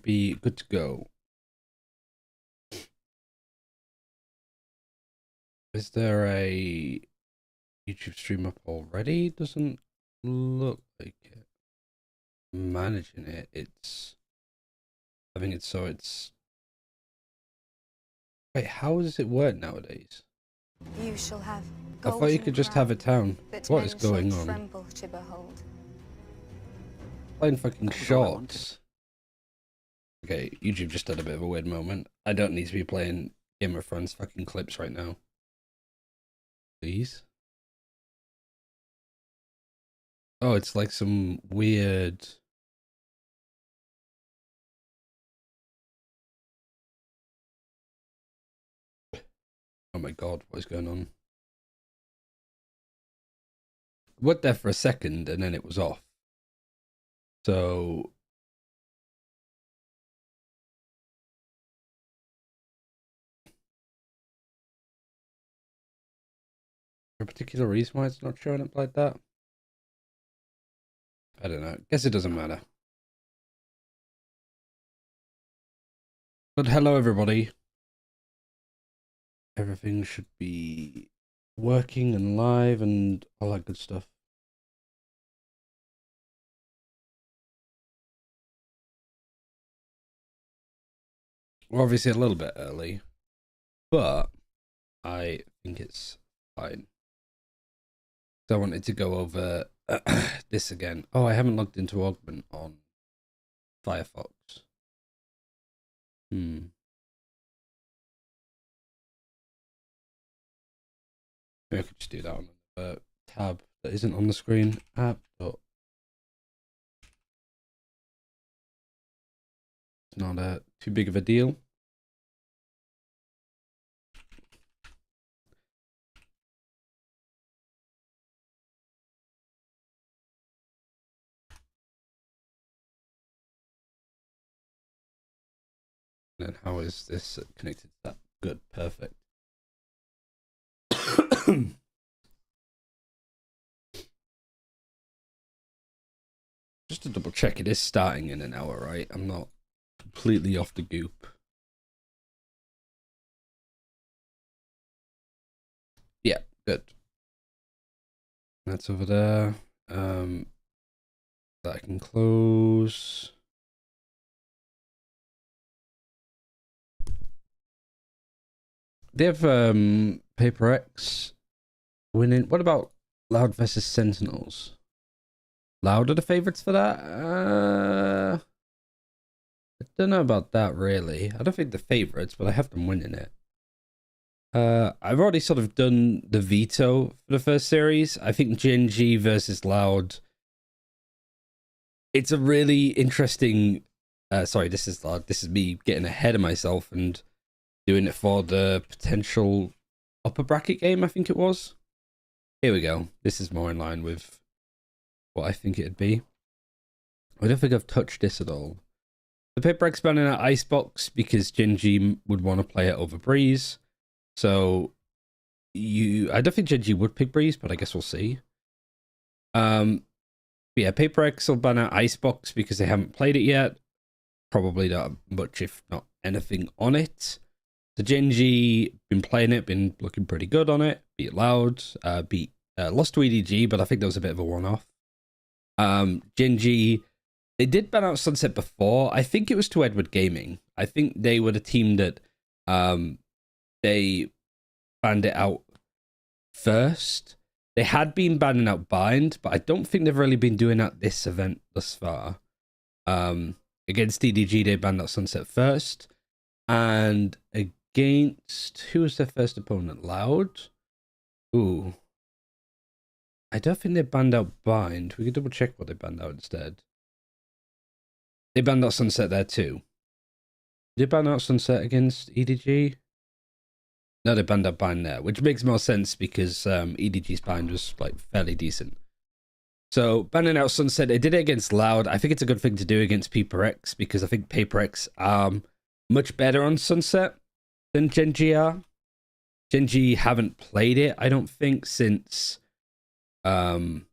Be good to go. Is there a YouTube stream up already? Doesn't look like it. Managing it. I think it's. Wait, how does it work nowadays? You shall have. I thought you could just have a town. What is going on? Playing fucking shorts. Okay, YouTube just had a bit of a weird moment. I don't need to be playing Game of Thrones fucking clips right now. Please. Oh, it's like some weird. Oh my god, what is going on? Went there for a second and then it was off. So a particular reason why it's not showing up like that? I don't know. Guess it doesn't matter. But hello everybody. Everything should be working and live and all that good stuff. We're obviously a little bit early, but I think it's fine. So I wanted to go over this again. Oh, I haven't logged into Augment on Firefox. Maybe I could just do that on a tab that isn't on the screen. App. It's not too big of a deal. And how is this connected to that? Good, perfect. Just to double check, it is starting in an hour, right? I'm not completely off the goop. Yeah, good. That's over there. That I can close. They have PRX winning. What about Loud versus Sentinels? Loud are the favorites for that? I don't know about that really. I don't think the favorites, but I have them winning it. I've already sort of done the veto for the first series. I think GENG versus Loud. It's a really interesting. Sorry, this is Loud. This is me getting ahead of myself and doing it for the potential upper bracket game, I think it was. Here we go. This is more in line with what I think it'd be. I don't think I've touched this at all. The paper expanding out Icebox because GENG would want to play it over Breeze. So I don't think GENG would pick Breeze, but I guess we'll see. Yeah, Paper X will ban out Icebox because they haven't played it yet. Probably not much, if not anything, on it. So GENG been playing it, been looking pretty good on it. Beat Loud, lost to EDG, but I think that was a bit of a one-off. GENG, they did ban out Sunset before. I think it was to Edward Gaming. I think they were the team that they banned it out first. They had been banning out Bind, but I don't think they've really been doing that this event thus far. Against EDG, they banned out Sunset first. And against, who was their first opponent? Loud? Ooh. I don't think they banned out Bind. We can double check what they banned out instead. They banned out Sunset there too. Did they ban out Sunset against EDG? No, they banned out Bind there, which makes more sense because EDG's Bind was like fairly decent. So banning out Sunset, they did it against Loud. I think it's a good thing to do against PRX because I think PRX much better on Sunset than GENG are. GENG haven't played it, I don't think, since I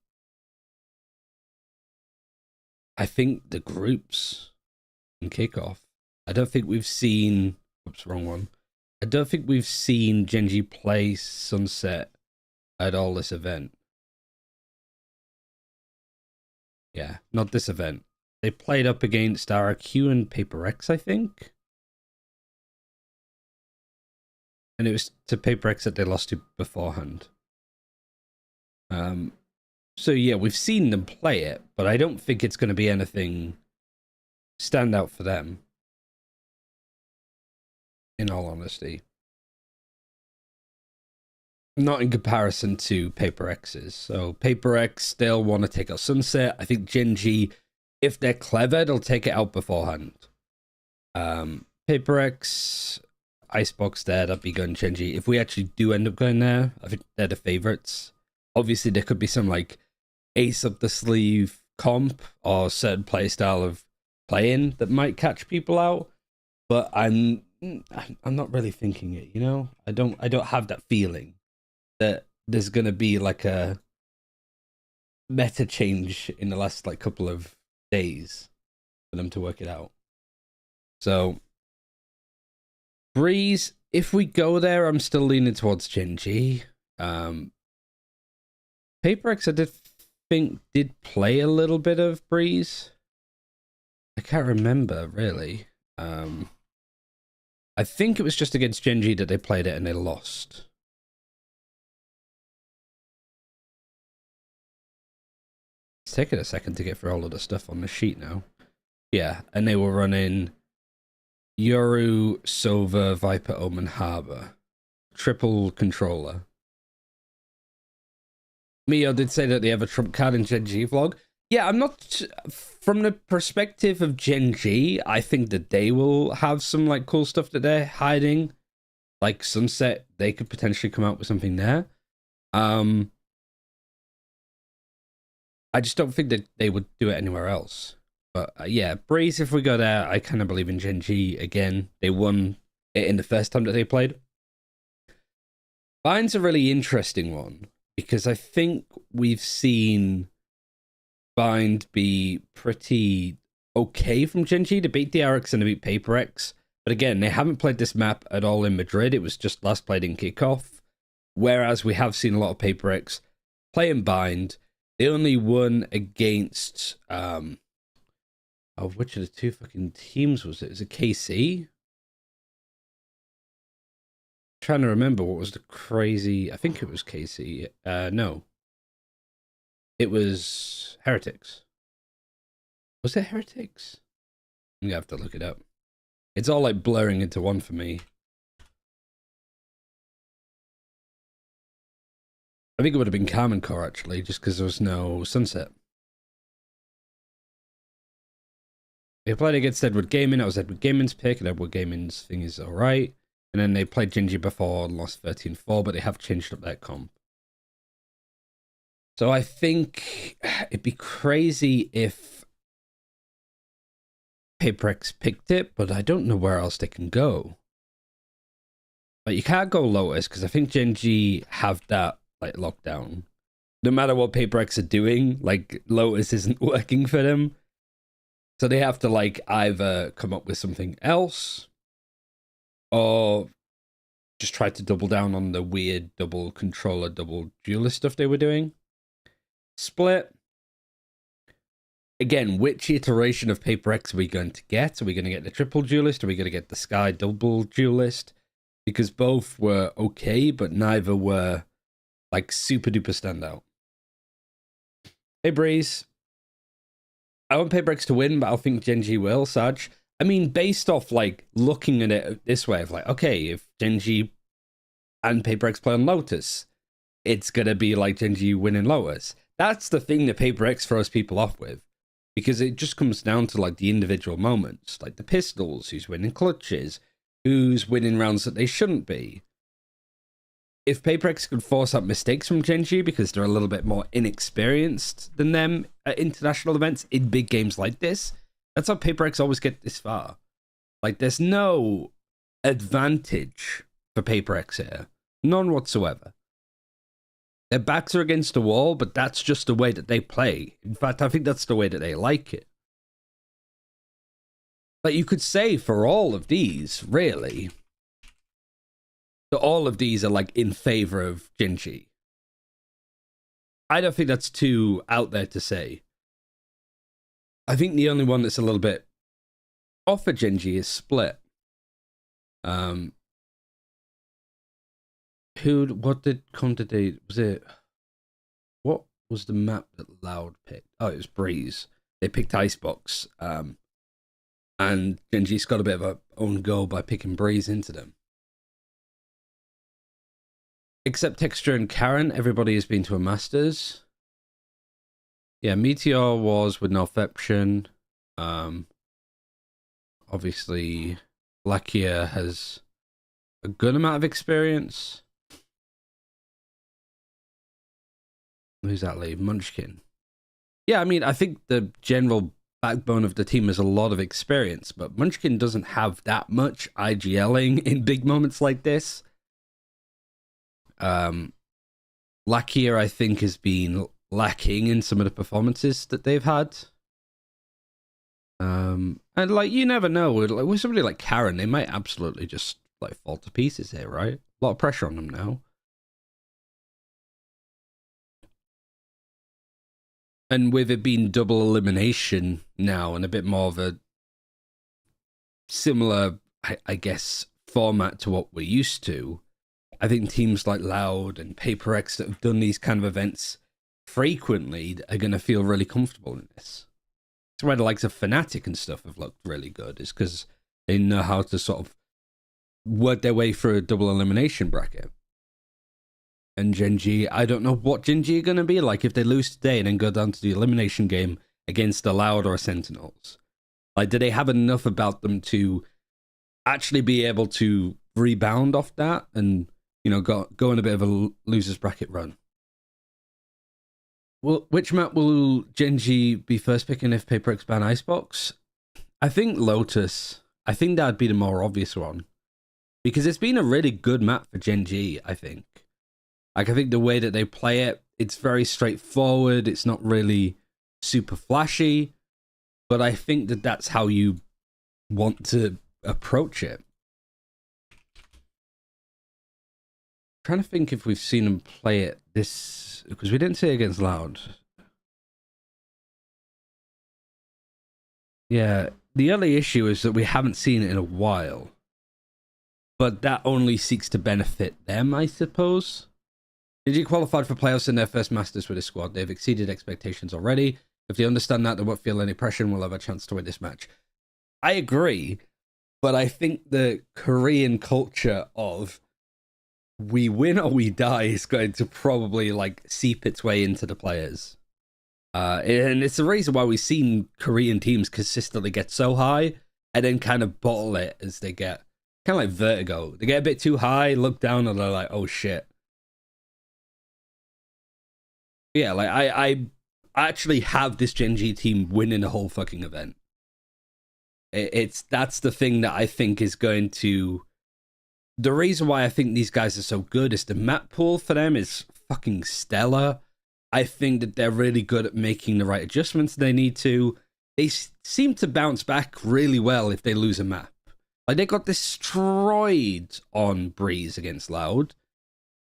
think the groups. in kickoff. I don't think we've seen. Oops, wrong one. I don't think we've seen GENG play Sunset at all this event. Yeah, not this event. They played up against RQ and PRX, I think. And it was to PRX that they lost to beforehand. So yeah, we've seen them play it, but I don't think it's going to be anything stand out for them. In all honesty. Not in comparison to PRX's. So PRX, they'll want to take out Sunset. I think GENG, if they're clever, they'll take it out beforehand. PRX, Icebox there, that'd be going GENG. If we actually do end up going there, I think they're the favorites. Obviously, there could be some like ace up the sleeve comp or certain play style of playing that might catch people out. But I'm not really thinking it, you know? I don't have that feeling that there's gonna be like a meta change in the last like couple of days for them to work it out. So Breeze, if we go there, I'm still leaning towards GENG. PRX, I did think did play a little bit of Breeze. I can't remember really. I think it was just against GENG that they played it and they lost. It's taking a second to get through all of the stuff on the sheet now. Yeah, and they were running Yoru, Sova, Viper, Omen, Harbor. Triple controller. Mio did say that they have a trump card in GENG vlog. Yeah, I'm not... From the perspective of GENG, I think that they will have some like cool stuff that they're hiding. Like Sunset, they could potentially come out with something there. I just don't think that they would do it anywhere else. But yeah, Breeze, if we go there, I kind of believe in GENG again. They won it in the first time that they played. Bind's a really interesting one because I think we've seen Bind be pretty okay from GENG to beat the PRX and to beat PRX. But again, they haven't played this map at all in Madrid. It was just last played in kickoff. Whereas we have seen a lot of PRX play in Bind. They only won against which of the two fucking teams was it? Is it KC? I'm trying to remember what was the crazy. I think it was KC. No. It was Heretics. Was it Heretics? I'm gonna have to look it up. It's all like blurring into one for me. I think it would have been Carmen Core actually, just because there was no Sunset. They played against Edward Gaming. That was Edward Gaming's pick, and Edward Gaming's thing is alright. And then they played GENG before and lost 13-4, but they have changed up their comp. So I think it'd be crazy if PRX picked it, but I don't know where else they can go. But you can't go Lotus, because I think GENG have that like lockdown. No matter what PRX are doing, like Lotus isn't working for them. So they have to like either come up with something else or just try to double down on the weird double controller, double duelist stuff they were doing. Split. Again, which iteration of PRX are we going to get? Are we going to get the triple duelist? Are we going to get the Sky double duelist? Because both were okay, but neither were like super duper standout. Hey Breeze. I want PRX to win, but I think GENG will, Saj. I mean, based off, like, looking at it this way, of like, okay, if GENG and PRX play on Lotus, it's going to be like GENG winning Lotus. That's the thing that PRX throws people off with. Because it just comes down to, like, the individual moments. Like the pistols, who's winning clutches, who's winning rounds that they shouldn't be. If PRX could force out mistakes from GENG because they're a little bit more inexperienced than them at international events in big games like this, that's how PRX always get this far. Like, there's no advantage for PRX here. None whatsoever. Their backs are against the wall, but that's just the way that they play. In fact, I think that's the way that they like it. But you could say for all of these, really, that all of these are like in favor of GENG. I don't think that's too out there to say. I think the only one that's a little bit off of GENG is Split. What did they, what was the map that Loud picked? Oh, it was Breeze. They picked Icebox. And GENG's got a bit of a own goal by picking Breeze into them. Except Texture and Karen, everybody has been to a Masters. Yeah, Meteor was with Northception. Obviously, Lakia has a good amount of experience. Who's that leave? Munchkin. Yeah, I mean, I think the general backbone of the team is a lot of experience, but Munchkin doesn't have that much IGLing in big moments like this. Lakia, I think, has been lacking in some of the performances that they've had. And like, you never know, with somebody like Karen, they might absolutely just like fall to pieces here, right? A lot of pressure on them now. And with it being double elimination now and a bit more of a similar, I guess, format to what we're used to, I think teams like Loud and PRX that have done these kind of events frequently are going to feel really comfortable in this. That's why the likes of Fnatic and stuff have looked really good, is because they know how to sort of work their way through a double elimination bracket. And GENG, I don't know what GENG are going to be like if they lose today and then go down to the elimination game against a Loud or a Sentinels. Like, do they have enough about them to actually be able to rebound off that and, you know, go on a bit of a loser's bracket run? Well, which map will GENG be first picking if PRX ban Icebox? I think Lotus. I think that'd be the more obvious one. Because it's been a really good map for GENG, I think. Like, I think the way that they play it, it's very straightforward. It's not really super flashy. But I think that that's how you want to approach it. I'm trying to think if we've seen them play it this... Because we didn't see it against Loud. Yeah, the only issue is that we haven't seen it in a while. But that only seeks to benefit them, I suppose. GENG qualified for playoffs in their first Masters with this squad. They've exceeded expectations already. If they understand that, they won't feel any pressure and will have a chance to win this match. I agree, but I think the Korean culture of we win or we die is going to probably like seep its way into the players. And it's the reason why we've seen Korean teams consistently get so high and then kind of bottle it as they get kind of like vertigo. They get a bit too high, look down, and they're like, oh shit. Yeah, like I actually have this GENG team winning the whole fucking event. That's the thing that I think is going to... The reason why I think these guys are so good is the map pool for them is fucking stellar. I think that they're really good at making the right adjustments they need to. They seem to bounce back really well if they lose a map. Like, they got destroyed on Breeze against Loud,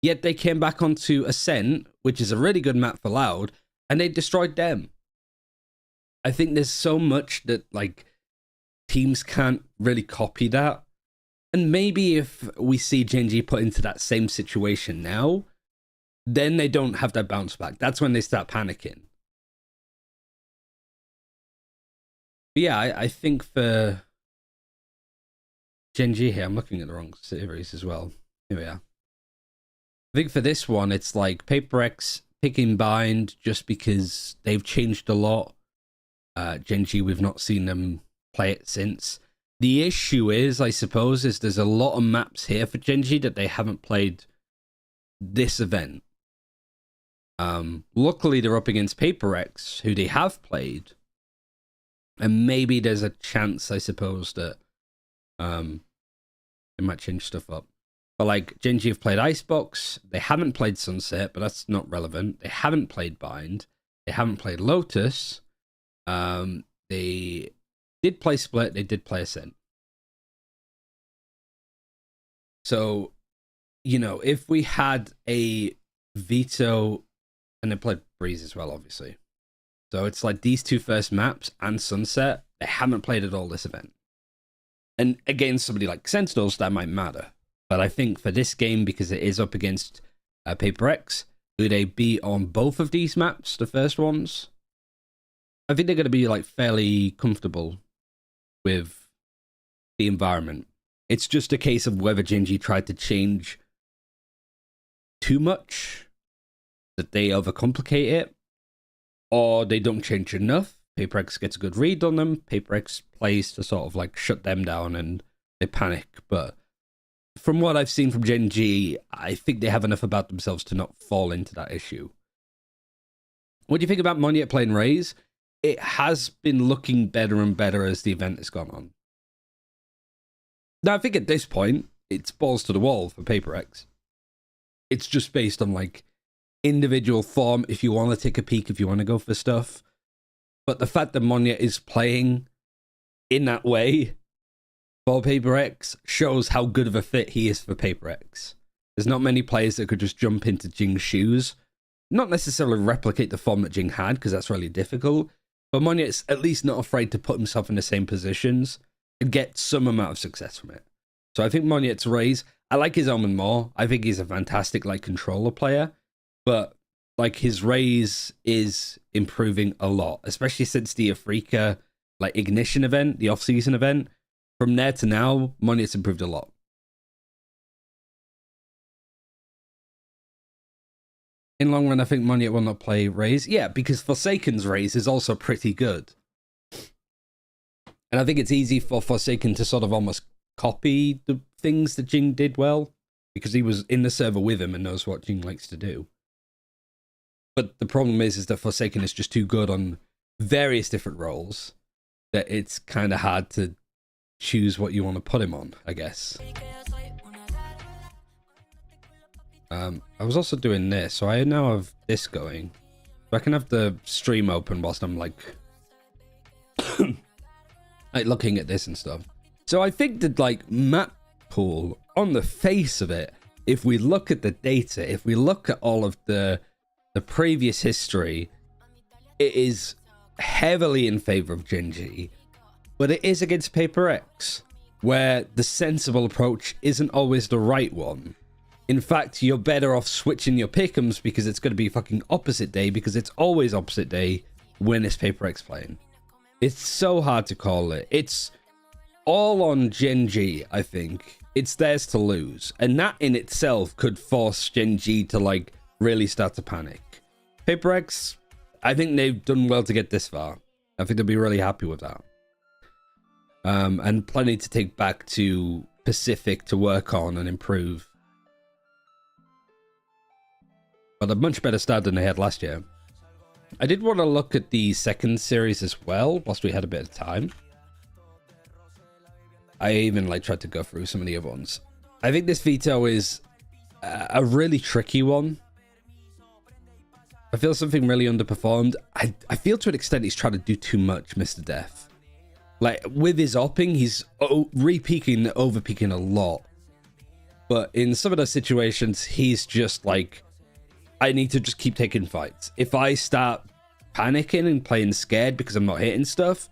yet they came back onto Ascent, which is a really good map for Loud, and they destroyed them. I think there's so much that, like, teams can't really copy that. And maybe if we see GENG put into that same situation now, then they don't have that bounce back. That's when they start panicking. But yeah, I think for GENG here, I'm looking at the wrong series as well. Here we are. I think for this one, it's like PRX picking Bind just because they've changed a lot. GENG, we've not seen them play it since. The issue is, I suppose, is there's a lot of maps here for GENG that they haven't played this event. Luckily, they're up against PRX, who they have played. And maybe there's a chance, I suppose, that they might change stuff up. But like, GENG have played Icebox. They haven't played Sunset, but that's not relevant. They haven't played Bind. They haven't played Lotus. They did play Split, they did play Ascent. So, you know, if we had a veto, and they played Breeze as well, obviously. So it's like these two first maps and Sunset, they haven't played at all this event. And against somebody like Sentinels, that might matter. But I think for this game, because it is up against PRX, who they beat on both of these maps, the first ones, I think they're going to be like fairly comfortable with the environment. It's just a case of whether GENG tried to change too much, that they overcomplicate it, or they don't change enough. PRX gets a good read on them. PRX plays to sort of like shut them down and they panic. But from what I've seen from GENG, I think they have enough about themselves to not fall into that issue. What do you think about Monyet playing Raze? It has been looking better and better as the event has gone on. Now, I think at this point, it's balls to the wall for PRX. It's just based on like individual form, if you want to take a peek, if you want to go for stuff. But the fact that Monyet is playing in that way for PRX shows how good of a fit he is for PRX. There's not many players that could just jump into Jing's shoes. Not necessarily replicate the form that Jing had, because that's really difficult. But Monyet's at least not afraid to put himself in the same positions and get some amount of success from it. So I think Monyet's Raze, I like his Omen more. I think he's a fantastic like controller player. But like his Raze is improving a lot, especially since the Afrika like Ignition event, the off-season event. From there to now, Monyet's improved a lot. In long run, I think Monyet will not play Raze. Yeah, because Forsaken's Raze is also pretty good. And I think it's easy for Forsaken to sort of almost copy the things that Jing did well, because he was in the server with him and knows what Jing likes to do. But the problem is that Forsaken is just too good on various different roles that it's kind of hard to choose what you want to put him on, I guess. I was also doing this, so I now have this going. So I can have the stream open whilst I'm like, like looking at this and stuff. So I think that like map pool, on the face of it, if we look at the data, if we look at all of the previous history, it is heavily in favor of GENG, but it is against PRX, where the sensible approach isn't always the right one. In fact, you're better off switching your pick'ems because it's going to be fucking opposite day, because it's always opposite day when it's PRX playing. It's so hard to call it. It's all on GENG, I think. It's theirs to lose. And that in itself could force GENG to like really start to panic. PRX, I think they've done well to get this far. I think they'll be really happy with that. And plenty to take back to Pacific to work on and improve. But a much better start than they had last year. I did want to look at the second series as well, whilst we had a bit of time. I even like tried to go through some of the other ones. I think this veto is a really tricky one. I feel something really underperformed. I feel to an extent he's trying to do too much, Mr. Death. Like, with his opping, he's re-peaking, over-peaking a lot. But in some of those situations, he's just like, I need to just keep taking fights. If I start panicking and playing scared because I'm not hitting stuff,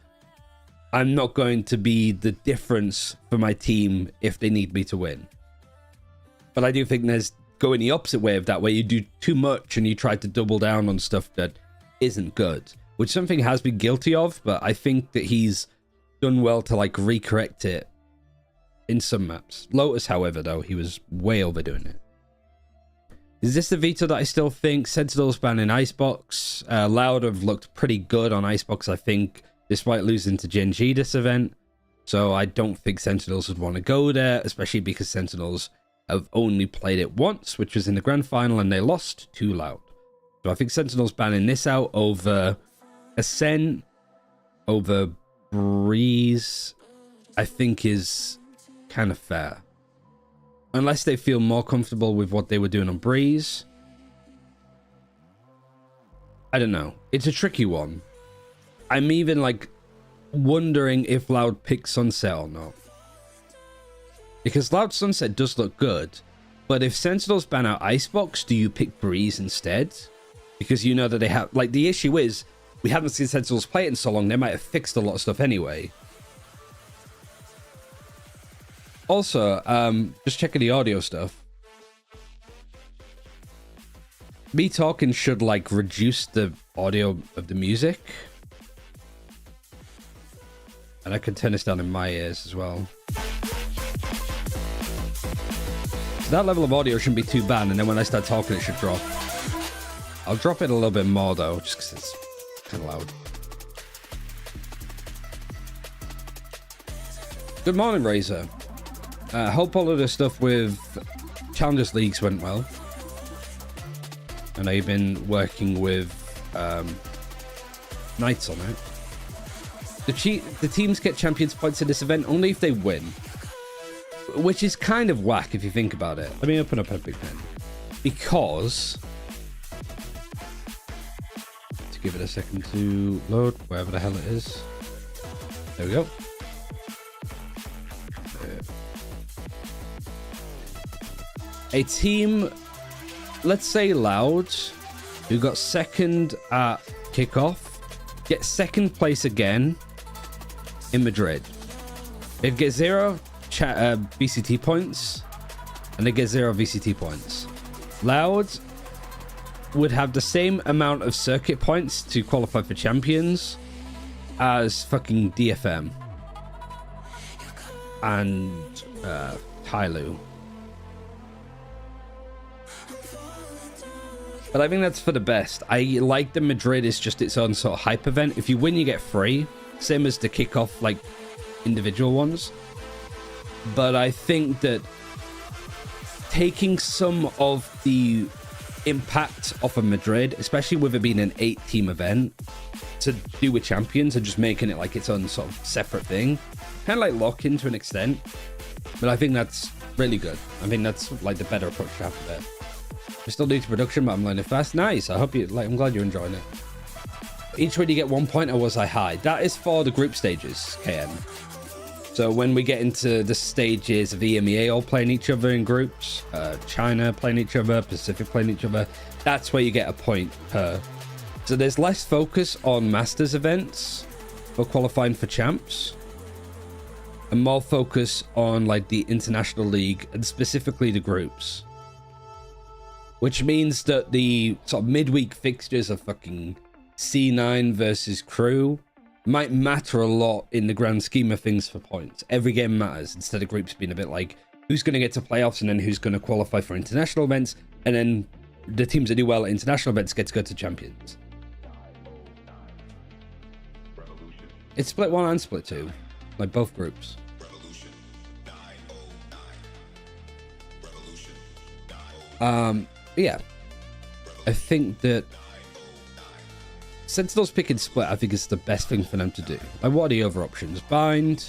I'm not going to be the difference for my team if they need me to win. But I do think there's going the opposite way of that, where you do too much and you try to double down on stuff that isn't good, which something has been guilty of, but I think that he's done well to like recorrect it in some maps. Lotus, however, though, he was way overdoing it. Is this the veto that I still think? Sentinels banning Icebox. Loud have looked pretty good on Icebox, I think, despite losing to GENG this event. So I don't think Sentinels would want to go there, especially because Sentinels have only played it once, which was in the grand final, and they lost to Loud. So I think Sentinels banning this out over Ascent, over Breeze, I think is kind of fair. Unless they feel more comfortable with what they were doing on Breeze. I don't know. It's a tricky one. I'm even like wondering if Loud picks Sunset or not. Because Loud Sunset does look good, but if Sentinels ban out Icebox, do you pick Breeze instead? Because you know that they have... Like, the issue is, we haven't seen Sentinels play it in so long, they might have fixed a lot of stuff anyway. Also, just checking the audio stuff. Me talking should, like, reduce the audio of the music. And I can turn this down in my ears as well. So that level of audio shouldn't be too bad, and then when I start talking, it should drop. I'll drop it a little bit more, though, just because it's kind of loud. Good morning, Razor. Hope all of the stuff with Challengers Leagues went well. I know you've been working with Knights on it. The teams get champions points in this event only if they win. Which is kind of whack if you think about it. Let me open up Epic Pen. Because... to give it a second to load, wherever the hell it is. There we go. A team, let's say Loud, who got second at kickoff, get second place again in Madrid. They'd get 0 VCT points, and they get 0 VCT points. Loud would have the same amount of circuit points to qualify for champions as fucking DFM and Tyloo. But I think that's for the best. I like the Madrid is just its own sort of hype event. If you win, you get free. Same as the kickoff, like, individual ones. But I think that taking some of the impact off of Madrid, especially with it being an 8-team event, to do with champions and just making it like its own sort of separate thing, kind of like lock-in to an extent. But I think that's really good. I think that's like the better approach to have there. We're still new to production, but I'm learning fast. Nice. I hope you like. I'm glad you're enjoying it. Each win you get 1 point, or was I high? That is for the group stages, KM. So when we get into the stages of EMEA all playing each other in groups, China playing each other, Pacific playing each other, that's where you get a point per. So there's less focus on Masters events for qualifying for champs, and more focus on like the International League and specifically the groups. Which means that the sort of midweek fixtures of fucking C9 versus Crew might matter a lot in the grand scheme of things for points. Every game matters, instead of groups being a bit like who's going to get to playoffs and then who's going to qualify for international events, and then the teams that do well at international events get to go to champions. It's split 1 and split 2, like both groups. Yeah, I think that Sentinels picking split, I think, is the best thing for them to do. Like, what are the other options? Bind.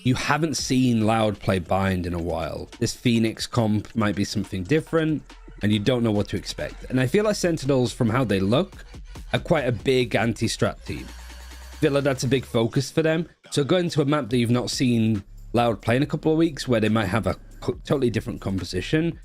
You haven't seen Loud play Bind in a while. This Phoenix comp might be something different, and you don't know what to expect. And I feel like Sentinels, from how they look, are quite a big anti-strat team. I feel like that's a big focus for them. So going to a map that you've not seen Loud play in a couple of weeks, where they might have a totally different composition,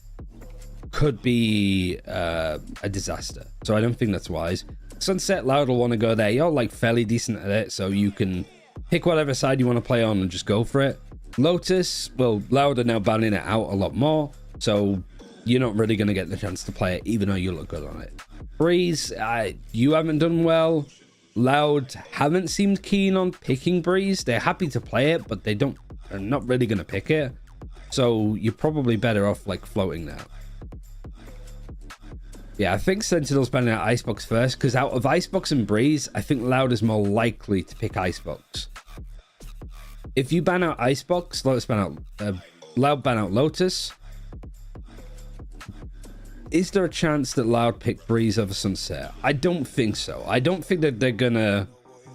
could be a disaster. So I don't think that's wise. Sunset, Loud will want to go there. You're like fairly decent at it, so you can pick whatever side you want to play on and just go for it. Lotus, well, Loud are now banning it out a lot more, so you're not really going to get the chance to play it, even though you look good on it. Breeze, you haven't done well. Loud haven't seemed keen on picking Breeze. They're happy to play it, but they're not really going to pick it. So you're probably better off like floating now. Yeah, I think Sentinel's banning out Icebox first, because out of Icebox and Breeze, I think Loud is more likely to pick Icebox. If you ban out Icebox, Lotus ban out, Loud ban out Lotus, is there a chance that Loud pick Breeze over Sunset? I don't think so. I don't think that they're gonna,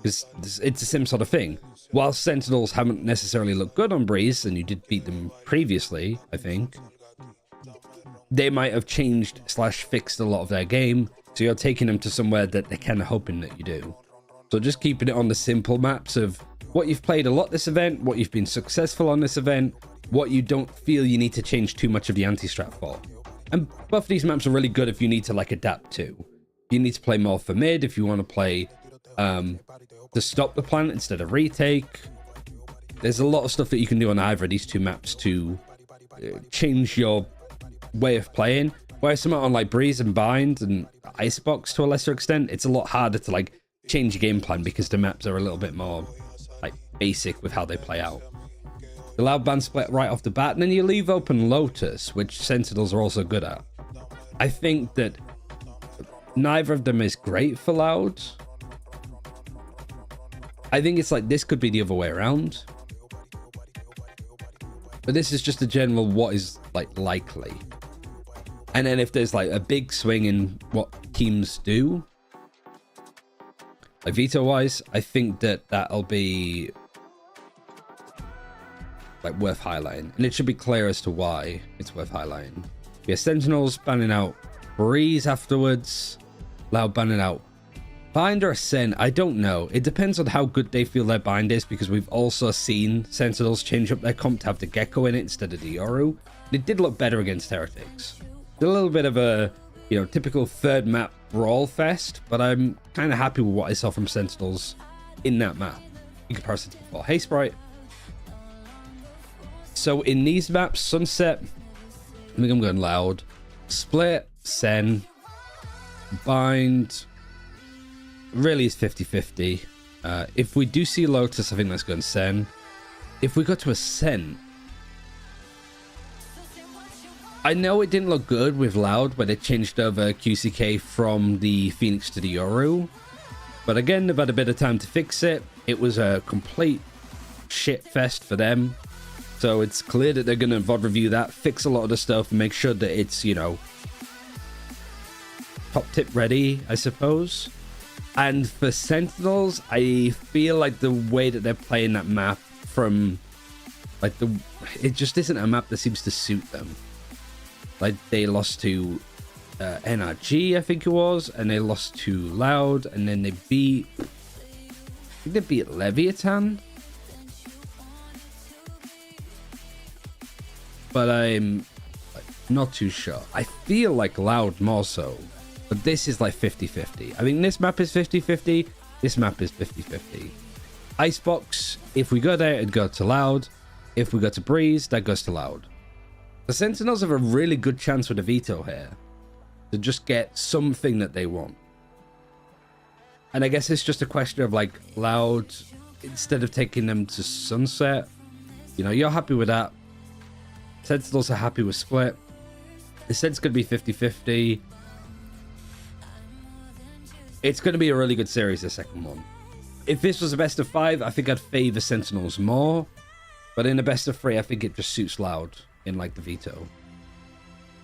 because it's the same sort of thing. While Sentinels haven't necessarily looked good on Breeze, and you did beat them previously, I think, they might have changed / fixed a lot of their game, so you're taking them to somewhere that they're kind of hoping that you do. So just keeping it on the simple maps of what you've played a lot this event, what you've been successful on this event, what you don't feel you need to change too much of the anti-strat for. And both of these maps are really good if you need to like adapt to. You need to play more for mid, if you want to play to stop the plant instead of retake. There's a lot of stuff that you can do on either of these two maps to change your way of playing. Whereas something on like Breeze and Bind and Icebox to a lesser extent, it's a lot harder to like change your game plan because the maps are a little bit more like basic with how they play out. The Loud ban split right off the bat, and then you leave open Lotus, which Sentinels are also good at. I think that neither of them is great for Loud. I think it's like this could be the other way around. But this is just a general what is like likely. And then if there's like a big swing in what teams do, like veto wise, I think that that'll be like worth highlighting. And it should be clear as to why it's worth highlighting. Yeah, Sentinels banning out Breeze afterwards. Loud banning out Bind or Ascent, I don't know. It depends on how good they feel their bind is, because we've also seen Sentinels change up their comp to have the Gecko in it instead of the Yoru. It did look better against Heretics. It's a little bit of a, you know, typical third map brawl fest, but I'm kind of happy with what I saw from Sentinels in that map in comparison to before. Hey, Sprite. So in these maps, Sunset, I think I'm going Loud. Split, Sen, Bind, really is 50-50. If we do see Lotus, I think that's going Sen. If we go to Ascent, I know it didn't look good with Loud when they changed over QCK from the Phoenix to the Yoru. But again, they've had a bit of time to fix it. It was a complete shit fest for them. So it's clear that they're going to VOD review that, fix a lot of the stuff, and make sure that it's, you know, top tip ready, I suppose. And for Sentinels, I feel like the way that they're playing that map from, like, it just isn't a map that seems to suit them. Like, they lost to NRG, I think it was, and they lost to Loud, and then they beat, I think they beat Leviathan. But I'm not too sure. I feel like Loud more so. But this is like 50-50. I think this map is 50-50. This map is 50-50. Icebox, if we go there, it'd go to Loud. If we go to Breeze, that goes to Loud. The Sentinels have a really good chance with a veto here to just get something that they want. And I guess it's just a question of like Loud, instead of taking them to Sunset, you know, you're happy with that. Sentinels are happy with Split. The Sen's going to be 50-50. It's going to be a really good series, the second one. If this was a best of 5, I think I'd favor Sentinels more. But in a best of 3, I think it just suits Loud in like the veto.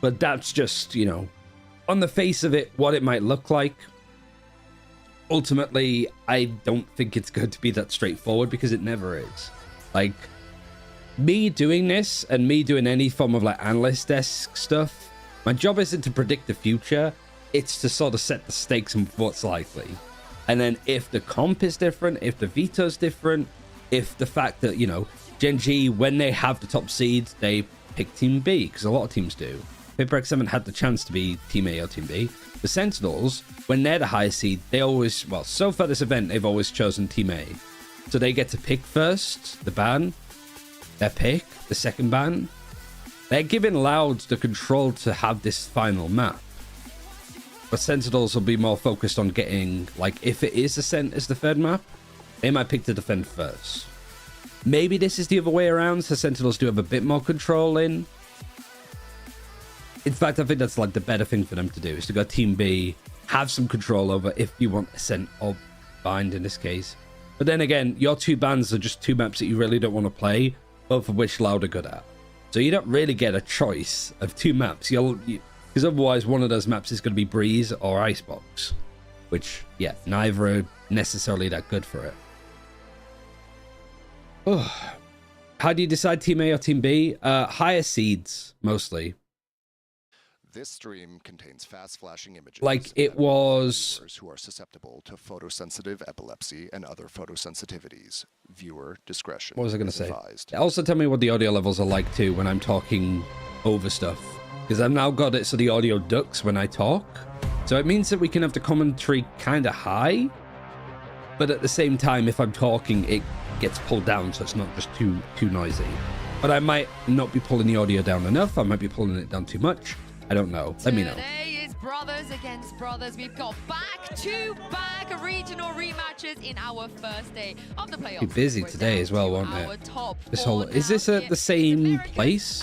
But that's just, you know, on the face of it, what it might look like. Ultimately, I don't think it's going to be that straightforward, because it never is. Like, me doing this and me doing any form of like analyst-esque stuff, my job isn't to predict the future. It's to sort of set the stakes and what's likely. And then if the comp is different, if the veto's different, if the fact that, you know, GENG, when they have the top seed, they pick Team B, because a lot of teams do. PRX haven't had the chance to be Team A or Team B. The Sentinels, when they're the highest seed, they always, well, so far this event, they've always chosen Team A. So they get to pick first, the ban, their pick, the second ban. They're giving Loud the control to have this final map. But Sentinels will be more focused on getting, like, if it is Ascent as the third map, they might pick to defend first. Maybe this is the other way around, so Sentinels do have a bit more control in. In fact, I think that's like the better thing for them to do, is to go Team B, have some control over if you want Ascent or Bind in this case. But then again, your two bans are just two maps that you really don't want to play, both of which Loud are good at. So you don't really get a choice of two maps. Because otherwise, one of those maps is going to be Breeze or Icebox, which, yeah, neither are necessarily that good for it. Oh. How do you decide Team A or Team B? Higher seeds, mostly. This stream contains fast flashing images. Like, it was... Who are susceptible to photosensitive epilepsy and other photosensitivities. Viewer discretion. What was I going to say? Advised. Also tell me what the audio levels are like, too, when I'm talking over stuff. Because I've now got it so the audio ducks when I talk. So it means that we can have the commentary kind of high. But at the same time, if I'm talking, it gets pulled down, so it's not just too noisy. But I might not be pulling the audio down enough. I might be pulling it down too much. I don't know. Let me know. Today is brothers against brothers. We've got back-to-back regional rematches in our first day of the playoffs. Be busy today as well, won't it? This whole... Is this at the same place?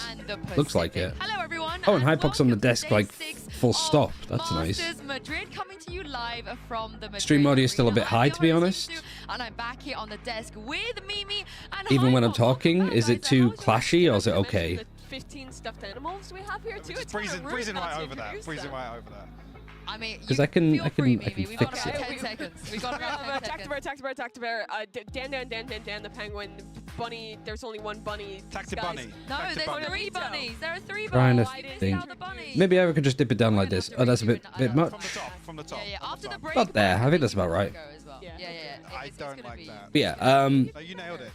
Looks like it. Hello, everyone. Oh, and Hypox on the desk, like, full stop. That's nice. Madrid coming to you live from the Madrid Stream audio is still a bit high, to be honest. And I'm back here on the desk with Mimi and Even when I'm talking, is it too clashy or is it okay? 15 stuffed animals we have here too. It's breezing right over that. Breezing right over that. I mean, because I can fix got it. 10 seconds. We got attack the bear. Dan the penguin. Bunny. There's only one bunny. Attack the bunny. No, there's 3 bunnies. There are 3 bunnies. Trying to think. Maybe I could just dip it down like this. Oh, that's a bit much. From the top. Yeah. After the break. About there. I think that's about right. Yeah. I don't like that. But yeah. No, you nailed it.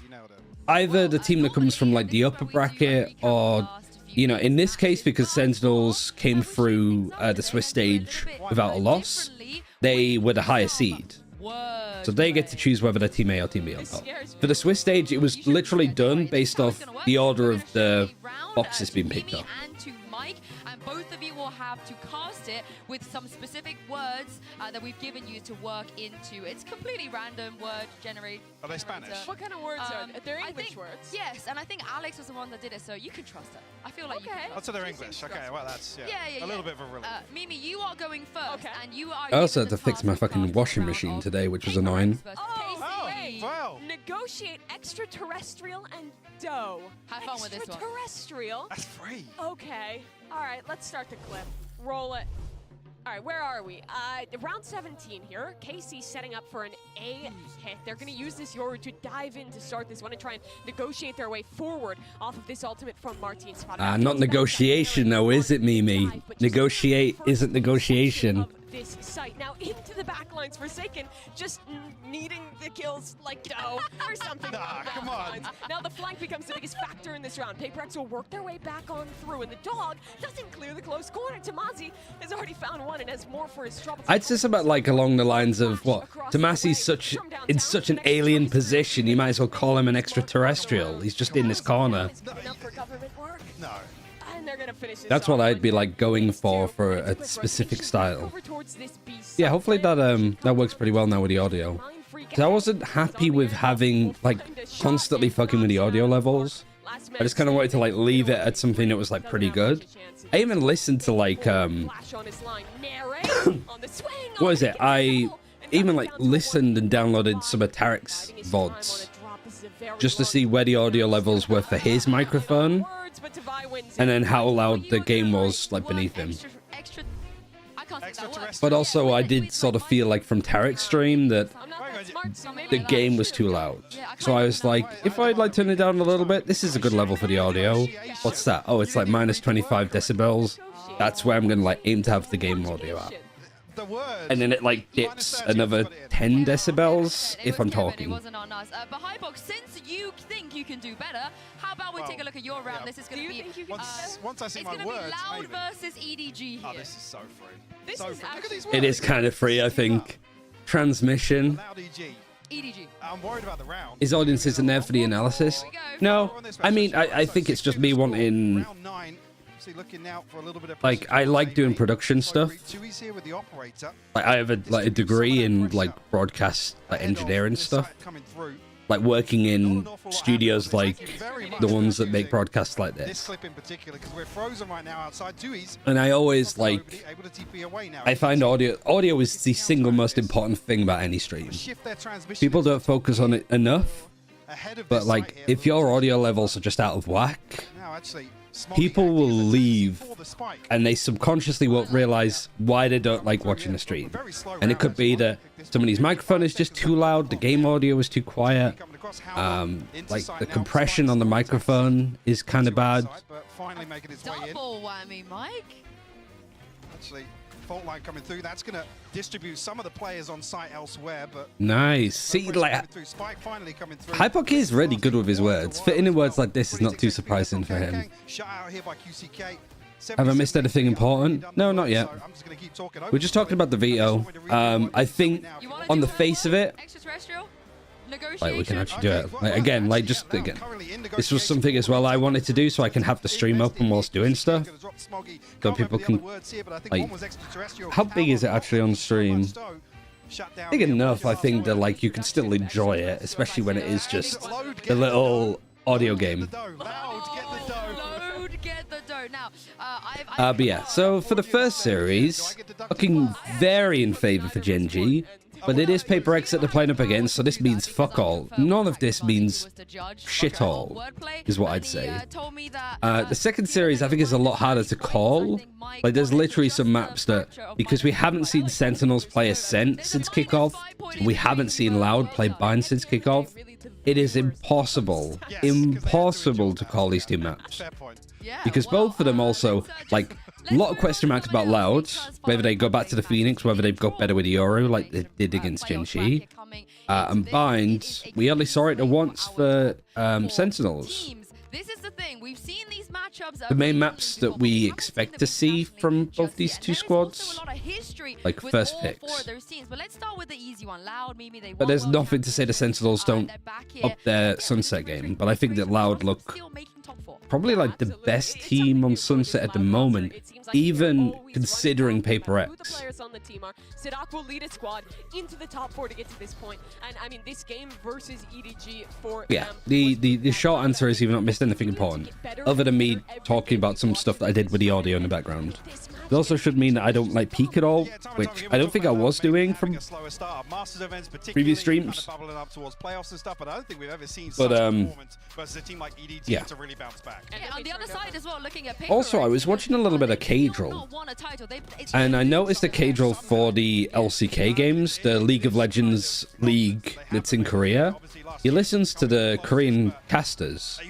Either the team that comes from like the upper bracket, or you know, in this case, because Sentinels came through the Swiss stage without a loss, they were the higher seed. So they get to choose whether they're Team A or Team B on top. For the Swiss stage, it was literally done based off the order of the boxes being picked up. And both of you will have to cast it with some specific words that we've given you to work into. It's completely random word generate. Are they Spanish? What kind of words are they? They're English words. Yes, and I think Alex was the one that did it, so you can trust her. I feel like you can. Oh, so they're English. Okay, well that's a little bit of a relief. Mimi, you are going first, and you are. I also had to fix my fucking washing machine today, which was annoying. Wow. Negotiate extraterrestrial and dough. Have fun with this one. Extraterrestrial. That's free. Okay. All right, let's start the clip. Roll it. All right, where are we? Round 17 here. KC setting up for an A hit. They're going to use this Yoru to dive in to start this one and try and negotiate their way forward off of this ultimate from Martin Spot. Not negotiation, though, is it, Mimi? Negotiate isn't negotiation. This site now into the backlines. Forsaken just needing the kills like dough or something. Nah, come on. Now the flank becomes the biggest factor in this round. PRX will work their way back on through, and the dog doesn't clear the close corner. Tamazi has already found one and has more for his trouble. I'd say something like along the lines of what Tomasi's in such an alien position. You might as well call him an extraterrestrial. He's just in this corner. No. That's what I'd be like going for a specific style. Yeah, hopefully that works pretty well now with the audio. Because I wasn't happy with having like constantly fucking with the audio levels. I just kind of wanted to like leave it at something that was like pretty good. I even listened to like what is it? I even like listened and downloaded some of Tarek's VODs just to see where the audio levels were for his microphone. And then how loud the game was like beneath him. But also I did sort of feel like from Tarek's stream that the game was too loud. So I was like, if I'd like turn it down a little bit, this is a good level for the audio. What's that? Oh, it's like minus 25 decibels. That's where I'm gonna like aim to have the game audio at. And then it like dips another 10 decibels if I'm talking. But Hypox, since you think you can do better, how about we take a look at your round? This is going to be once I see my words, Loud versus EDG here. Oh, this is so free. This is Look at these It is kind of free, I think. Transmission. Loud EDG. I'm worried about the round. His audience isn't there for the analysis. No, I mean, I think it's just me wanting... Round 9. Looking out for a little bit of like I like doing production stuff. Like I have a degree in like broadcast like engineering stuff. Like working in studios like the ones that make broadcasts like this. And I always like I find audio is the single most important thing about any stream. People don't focus on it enough. But like if your audio levels are just out of whack, people will leave and they subconsciously won't realize why they don't like watching the stream. And it could be that somebody's microphone is just too loud, the game audio is too quiet, like the compression on the microphone is kind of bad. Double whammy, Mike. Actually, fault line coming through. That's going to distribute some of the players on site elsewhere, but Nice. See, like, Spike finally coming through. Hypoc is really good with his words. Fitting in words like this is not too surprising for him. Shut out here by QCK. Have I missed anything important? No, not yet. We're just talking about the veto. I think on the face of it, like, we can actually do it. Like, again, this was something as well I wanted to do so I can have the stream open whilst doing stuff. So people can, like, how big is it actually on stream? Big enough, I think, that, like, you can still enjoy it, especially when it is just a little audio game. But yeah, so for the first series, looking very in favor for GENG, but it is PRX that they're playing up against, so this means fuck all. None of this means shit all, is what I'd say. The second series, I think, is a lot harder to call. Like, there's literally some maps that, because we haven't seen Sentinels play Ascent since kickoff, we haven't seen Loud play Bind since kickoff, it is impossible to call these two maps. Because both of them also, like, a lot of question marks about Loud, whether they go back to the Phoenix, whether they've got better with Yoru like they did against GENG. And Bind, we only saw it once for Sentinels. This is the thing. We've seen these matchups. The main maps that we expect to see from both these two squads, like first picks. But let's start with the easy one. Loud, Mimi, they but there's nothing to say the Sentinels don't up their Sunset game. But I think that Loud look probably like the best team on Sunset at the moment, even considering PRX. Players on the team are Sidak will lead a squad into the top 4 to get to this point, and I mean this game versus EDG for yeah. The short answer is you've not missed anything important, other than me talking about some stuff that I did with the audio in the background. It also should mean that I don't like peak at all, which I don't think I was doing from previous streams. But yeah. On the other side as well, looking at Also, I was watching a little bit of Cadril, and I noticed that Cadril for the LCK games, the League of Legends league that's in Korea, he listens to the Korean casters,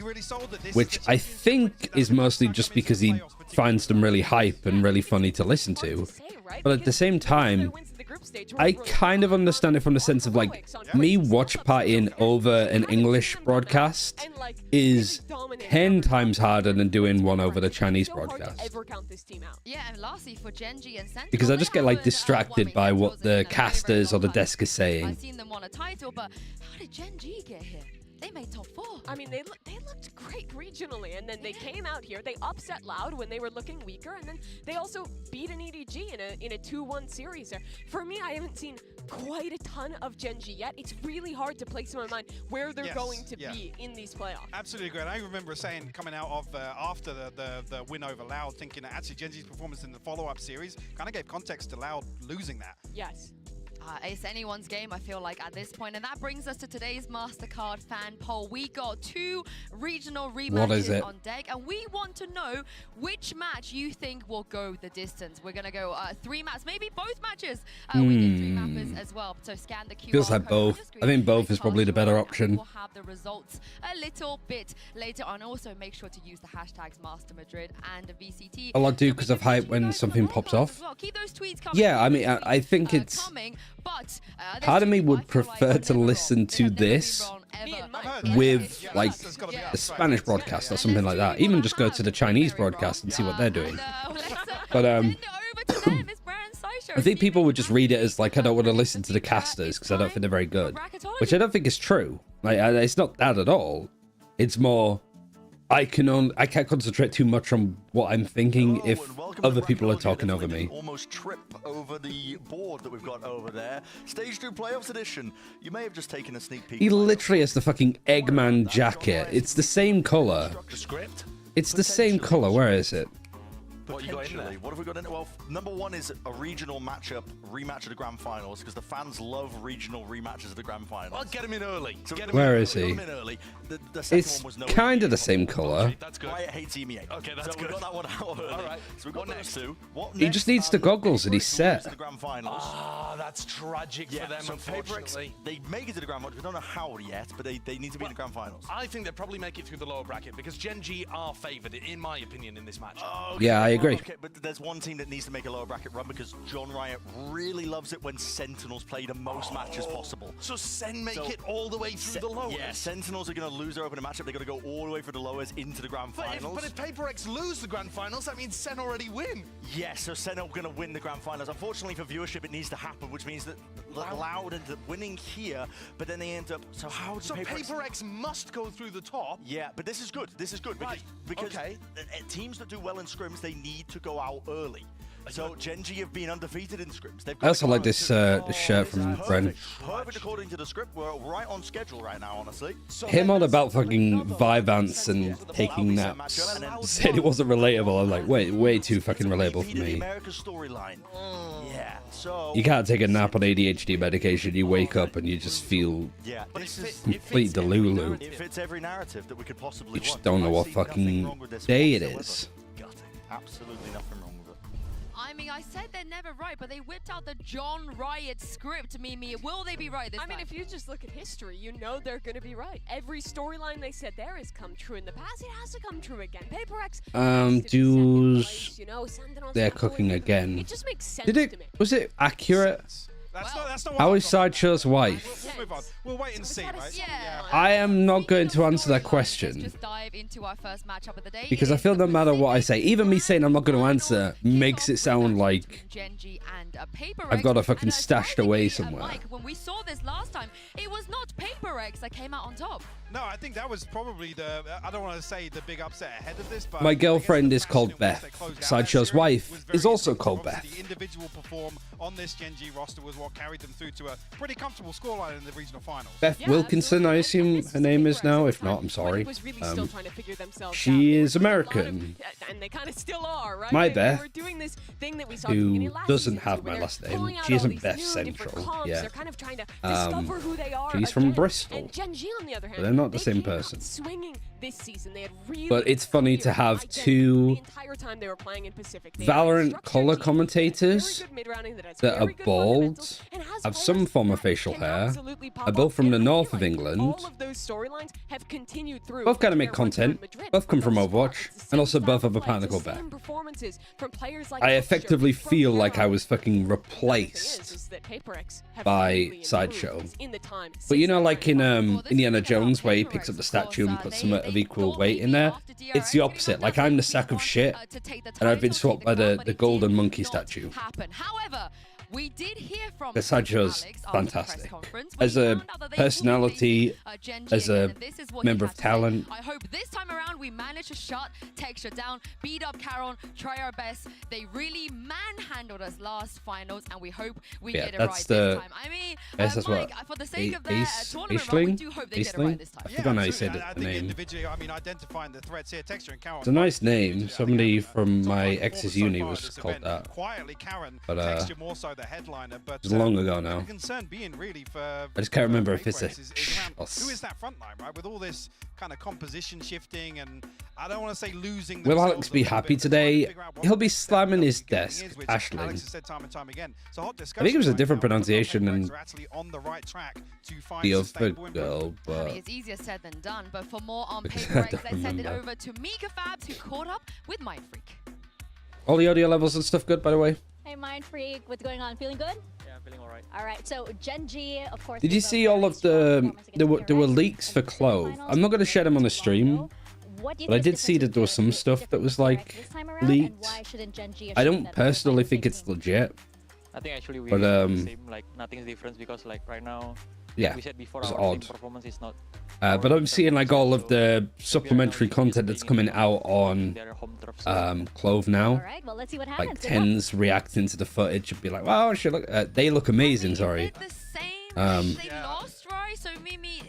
which I think is mostly just because he finds them really hype and really funny to listen to. But at the same time, I kind of understand it from the sense of, like, me watch partying over an English broadcast is 10 times harder than doing one over the Chinese broadcast. Yeah, and lastly for GENG and Sentinel, because I just get, like, distracted by what the casters or the desk is saying. I've seen them won a title, but how did GENG get here? They made top 4. I mean, they looked great regionally, and then they came out here. They upset Loud when they were looking weaker, and then they also beat an EDG in a 2-1 series there. For me, I haven't seen quite a ton of GENG yet. It's really hard to place in my mind where they're going to be in these playoffs. Absolutely great. I remember saying, coming out of after the win over Loud, thinking that actually GENG's performance in the follow-up series kind of gave context to Loud losing that. Yes. It's anyone's game, I feel like, at this point. And that brings us to today's MasterCard fan poll. We got 2 regional rematches on deck, and we want to know which match you think will go the distance. We're going to go 3 maps, maybe both matches. We did 3 mappers as well, so scan the QR Feels like both. I think both is probably the better option. We'll have the results a little bit later on. Also, make sure to use the hashtags Madrid and VCT. I'll do because of hype when something pops off. Keep those tweets coming. Yeah, I mean, I think it's... part of me would prefer to listen to this with, like, a Spanish broadcast or something like that. Even just go to the Chinese broadcast and see what they're doing. But I think people would just read it as, like, I don't want to listen to the casters because I don't think they're very good, which I don't think is true. Like, it's not that at all. It's more, I can't concentrate too much on what I'm thinking if other people are talking over me. Almost trip over the board that we've got over there. Stage 2 playoffs edition. You may have just taken a sneak peek. He literally has the fucking Eggman jacket. It's the same color. It's the same color. Where is it? Potentially. What have we got in? Well, number 1 is a regional matchup, rematch of the grand finals, because the fans love regional rematches of the grand finals. I'll get him in early. So where is he? It's kind of the same color. That's good. Riot hates EMEA. Okay, that's good. We got that one out early. All right. So we've got those 2. He just needs the goggles and he's set. The grand finals. Ah, that's tragic for them, so unfortunately. PRX, they make it to the grand finals. We don't know how yet, but they need to be in the grand finals. I think they'll probably make it through the lower bracket because GENG are favoured, in my opinion, in this match. Yeah, I agree. Okay, but there's one team that needs to make a lower bracket run because John Riot really loves it when Sentinels play the most matches possible. So Sen make it all the way through the lowers? Yeah, Sentinels are going to lose their opening matchup. They're going to go all the way through the lowers into the grand finals. But if PRX lose the grand finals, that means Sen already win. Yeah, so Sen are going to win the grand finals. Unfortunately for viewership, it needs to happen, which means that Loud ends up winning here, but then they end up... So how does PRX must go through the top? Yeah, but this is good. This is good because teams that do well in scrims, they need to go out early. So GENG have been undefeated in scrims. I also like this shirt from Bren. Perfect according to the script. We're right on schedule right now, honestly. Him on about fucking Vivance and taking naps. Said it wasn't relatable. I'm like, way too fucking relatable for me. Yeah, so you can't take a nap on ADHD medication. You wake up and you just feel complete delulu. It fits every narrative that we could possibly want. You just don't know what fucking day it is. Absolutely nothing wrong with it. I mean, I said they're never right, but they whipped out the John Riot script, Mimi. Will they be right this time? I mean, if you just look at history, you know they're going to be right. Every storyline they said there has come true in the past. It has to come true again. PRX. They're cooking again. It just makes sense to me. Was it accurate? That's not How is Sideshow's wife? We'll move on. We'll wait and see, right? Yeah. I am not going to answer that question. Just dive into our first matchup of the day. Because I feel no matter what I say, even me saying I'm not going to answer makes it sound like I've got it fucking stashed away somewhere. When we saw this last time, it was not PRX that came out on top. No, I think that was probably I don't want to say the big upset ahead of this, but my girlfriend is called Beth. Sideshow's wife is also called Beth. The individual perform on this GENG roster was what carried them through to a pretty comfortable scoreline in the regional finals. Beth Wilkinson, I assume her name is now. If not, I'm sorry. She is American. And they kind of still are, right? My Beth, who doesn't have my last name. She isn't Beth Central. Yeah. She's from Bristol. But they're not the same person. But it's funny to have two Valorant color commentators that are bald, have some form of facial hair, are both from the north of England, both kind of make content, both come from Overwatch, and also both have a partner called Beth. I effectively feel like I was fucking replaced by Sideshow. But you know, like in Indiana Jones, where he picks up the statue and puts some of equal weight in there, it's the opposite. Like I'm the sack of shit, and I've been swapped by the golden monkey statue. However, we did hear from Sideshow's fantastic as a personality, as a member of talent. I hope this time around we manage to shut Texture down, beat up Caron, try our best. They really manhandled us last finals, and we hope we get it right this time. I mean, Mike, for the sake of their tournament run, we do hope they get it right this time. I forgot how you said the name. Individually, I mean, identifying the threats here, Texture and Caron. It's a nice name. Somebody from my ex's uni was called that. Quietly, Caron, but Texture more so the headliner, but it was long ago now. Concern being really for I just can't remember if it's a who is that front line, right? With all this kind of composition shifting, and I don't want to say losing. Will Alex be happy today? He'll be slamming his desk, Ashling. I think it was a different pronunciation than the other girl, but it's easier said than done. But for more on PRX, let's send it over to Mika Fabs, who caught up with Mind Freak. All the audio levels and stuff good, by the way. Hey, Mind Freak, what's going on? Feeling good? Yeah, I'm feeling alright. Alright, so GENG, of course. Did you see all of the there were leaks for Clove? I'm not going to share them on the stream, but I did see that there was some stuff that was like leaked. I don't personally think it's legit. I think actually we the same, like nothing's different because like right now, yeah, we said before it's our odd. Performance is not. But I'm seeing like all of the supplementary content that's coming out on Clove now. Like Tens reacting to the footage and be like, "Wow, shit! Look, they look amazing." Sorry. They lost, right? So Mimi,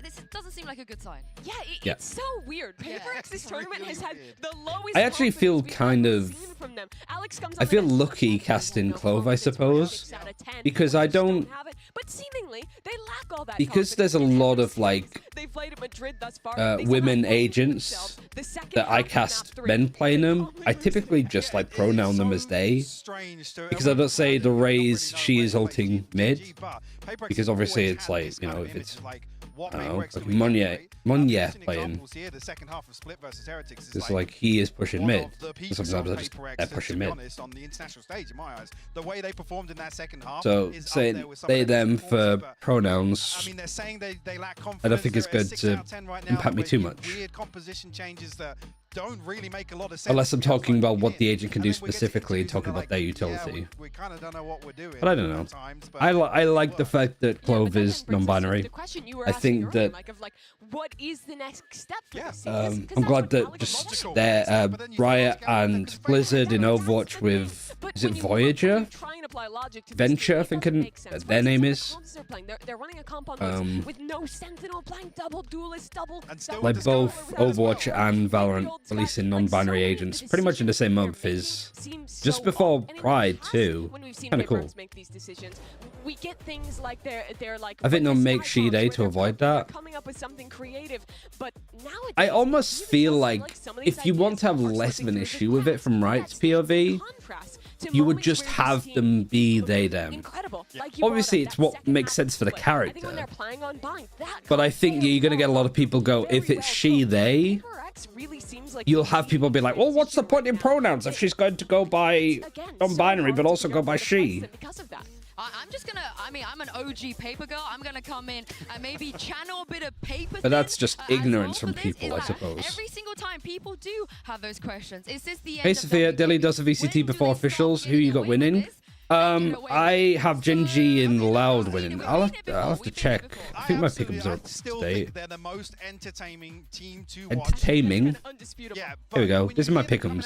this doesn't seem like a good sign. Yeah, it's so weird. PRX this tournament has had the lowest. I actually feel kind of. I feel lucky casting Clove, I suppose, because I don't. But seemingly they lack all that. Because there's a lot of like women agents that I cast men playing them. I typically just like pronoun them as they, because I don't say the Raze she is ulting mid. because obviously it's like, you know, if it's like Monye playing, it's like he is pushing mid. Sometimes I just pushing mid. On the international stage, in my eyes, the way they performed in that second half. So saying they them for pronouns, I mean, they're saying they lack confidence. I don't think it's good to impact me too much. Weird composition changes that don't really make a lot of sense. Unless I'm talking about what the agent can do specifically, talking about their utility. We kind of don't know what we're doing. But I don't know. I like the fact that Clove is non-binary. I think that what is the next step for this? I'm glad that just their Riot and Blizzard in Overwatch with, is it Voyager? Venture, I think their name is. They're running a comp on with no Sentinel playing double duelist, like both Overwatch and Valorant releasing non-binary agents pretty much in the same month is just before Pride too. Kind of cool. We get things like they're like, I think they'll make She-Day to avoid that. Coming up with something creative, but nowadays, I almost feel like if you want to have less of an issue with it from Riot's POV, you would just have them be they them. Obviously, it's what makes sense for the character. But I think you're going to get a lot of people go, if it's she, they, you'll have people be like, well, what's the point in pronouns if she's going to go by non-binary but also go by she? I'm just gonna, I mean, I'm an OG paper girl. I'm gonna come in and maybe channel a bit of paper. But that's just ignorance from people, I suppose. Every single time people do have those questions. Is this the end? Hey, Sophia, Delhi does a VCT before officials. Who you got winning? I have GENG and Loud winning. I'll have to check. I think my pickups are up to date. They're the most entertaining team to watch. Entertaining? Here we go. This is my pickums.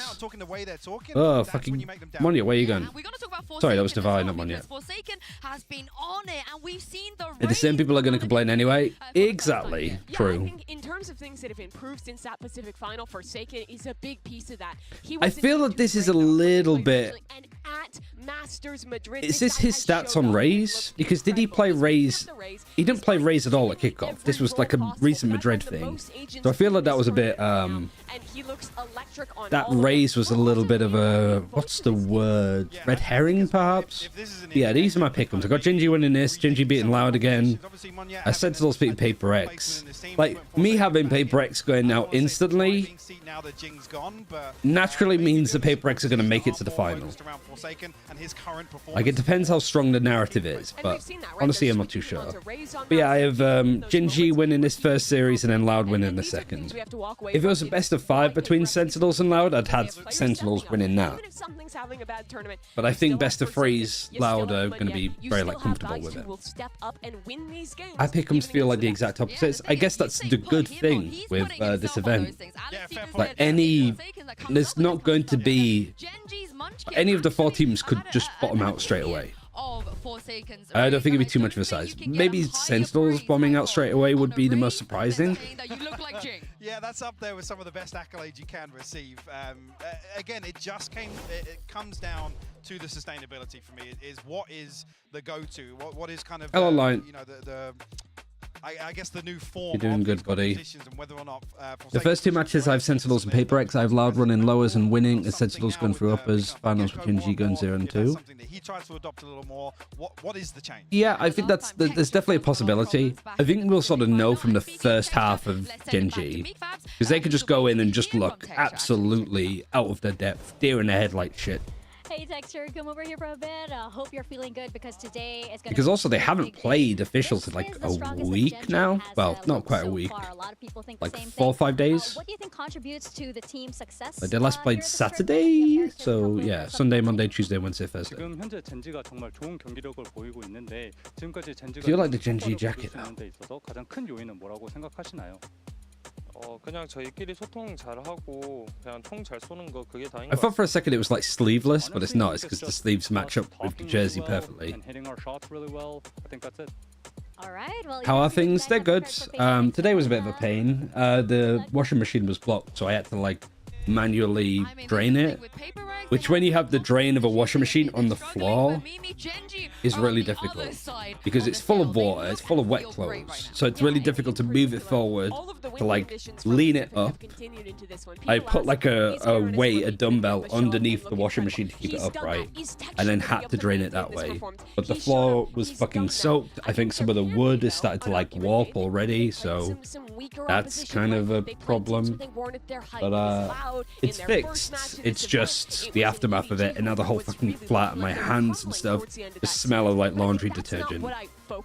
Oh, fucking Monya, where are you going? Sorry, that was Divine, not Monya. The same people are going to complain anyway. Exactly. True. I think in terms of things that have improved since that Pacific final, Forsaken is a big piece of that. I feel that this is a little bit... Madrid, is this his stats on Raze? Because did he play Raze? He didn't play Raze at all at kickoff. This was like a recent Madrid thing. So I feel like that was a bit, that Raze was a little bit of a, what's the word? Red herring, perhaps? Yeah, these are my pick'ems. I got GENG winning this, GENG beating Loud again. Sentinels beating Paper X. Like, me having Paper X going now instantly naturally means the Paper X are going to make it to the final. Like, it depends how strong the narrative is, but honestly, I'm not too sure. But yeah, I have GENG winning this first series and then Loud winning the second. If it was a best of 5 between Sentinels and Loud, I'd have Sentinels winning that. But I think best of 3's Loud are going to be very like comfortable with it. I pick'ems feel like the exact opposites. I guess that's the good thing with this event. Like there's not going to be any of the 4 teams could just bottom out straight away. I don't think it'd be too much of a size. Maybe Sentinels bombing out straight away would be the most surprising. Yeah, that's up there with some of the best accolades you can receive. Again, it comes down to the sustainability for me. Is what is the go-to? What is kind of Hello, Line. You know, I guess the new form. You're doing good, buddy. And whether or not, the first 2 matches, I have Sentinels and Paper X. I have Loud running lowers and winning, and Sentinels going through uppers. Finals with GENG going 0 and 2. He tries to adopt a little more. What is the change? Yeah, I think there's definitely a possibility. I think we'll sort of know from the first half of GENG, because they could just go in and just look absolutely out of their depth, deer in the headlight shit. Hey Dexter, come over here for a bit. Hope you're feeling good because today is going because also they haven't played officials in like a week now. Well, not quite a week. Like 4 or 5 days. What do you think contributes to the team's success? Like they last played Saturday, so yeah, Sunday, Monday, Tuesday, Wednesday, Thursday. I feel like the GENG jacket though. I thought for a second it was like sleeveless, but it's not. It's because the sleeves match up with the jersey perfectly. How are things? They're good. Today was a bit of a pain. The washing machine was blocked, so I had to like manually drain it. which when you have the drain of a washing machine on the floor is really difficult because it's full of water, it's full of wet clothes, so it's really difficult to move it forward, to like lean it up. I put like a weight, a dumbbell underneath the washing machine to keep it upright, and then had to drain it that way. But the floor was fucking soaked. I think some of the wood has started to like warp already, so that's kind of a problem. But it's fixed. It's just the aftermath of it, and now the whole fucking flat and my hands and stuff just smell of like laundry detergent.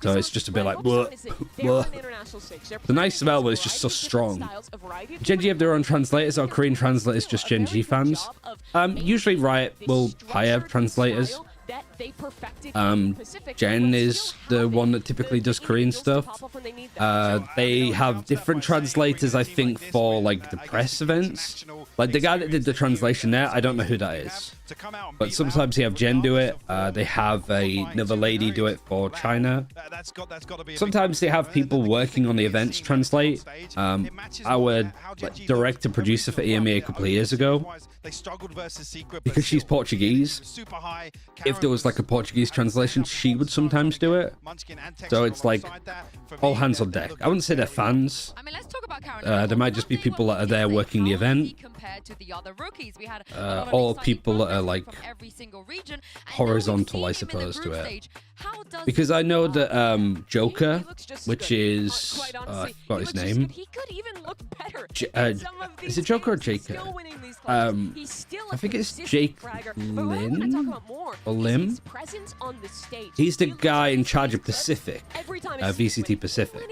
So it's just a bit like bleh, bleh. The nice smell, but it's just so strong. GENG have their own translators. Our Korean translators just GENG fans. Usually Riot will hire translators. Jen is the one that typically does Korean stuff. They have different translators, I think, for like the press events. Like the guy that did the translation there, I don't know who that is. But sometimes they have Jen do it. They have another lady do it for China. Sometimes they have people working on the events translate. Our director producer for EMEA a couple of years ago, because she's Portuguese, if there was like a Portuguese translation, she would sometimes do it. So it's like all hands on deck. I wouldn't say they're fans. There might just be people that are there working the event, or people that are like horizontal, I suppose, to it. Because I know that Joker, which is I forgot his name. Is it Joker or Jaker? I think it's Jake Lynn or Lim. He's the guy in charge of Pacific, VCT Pacific,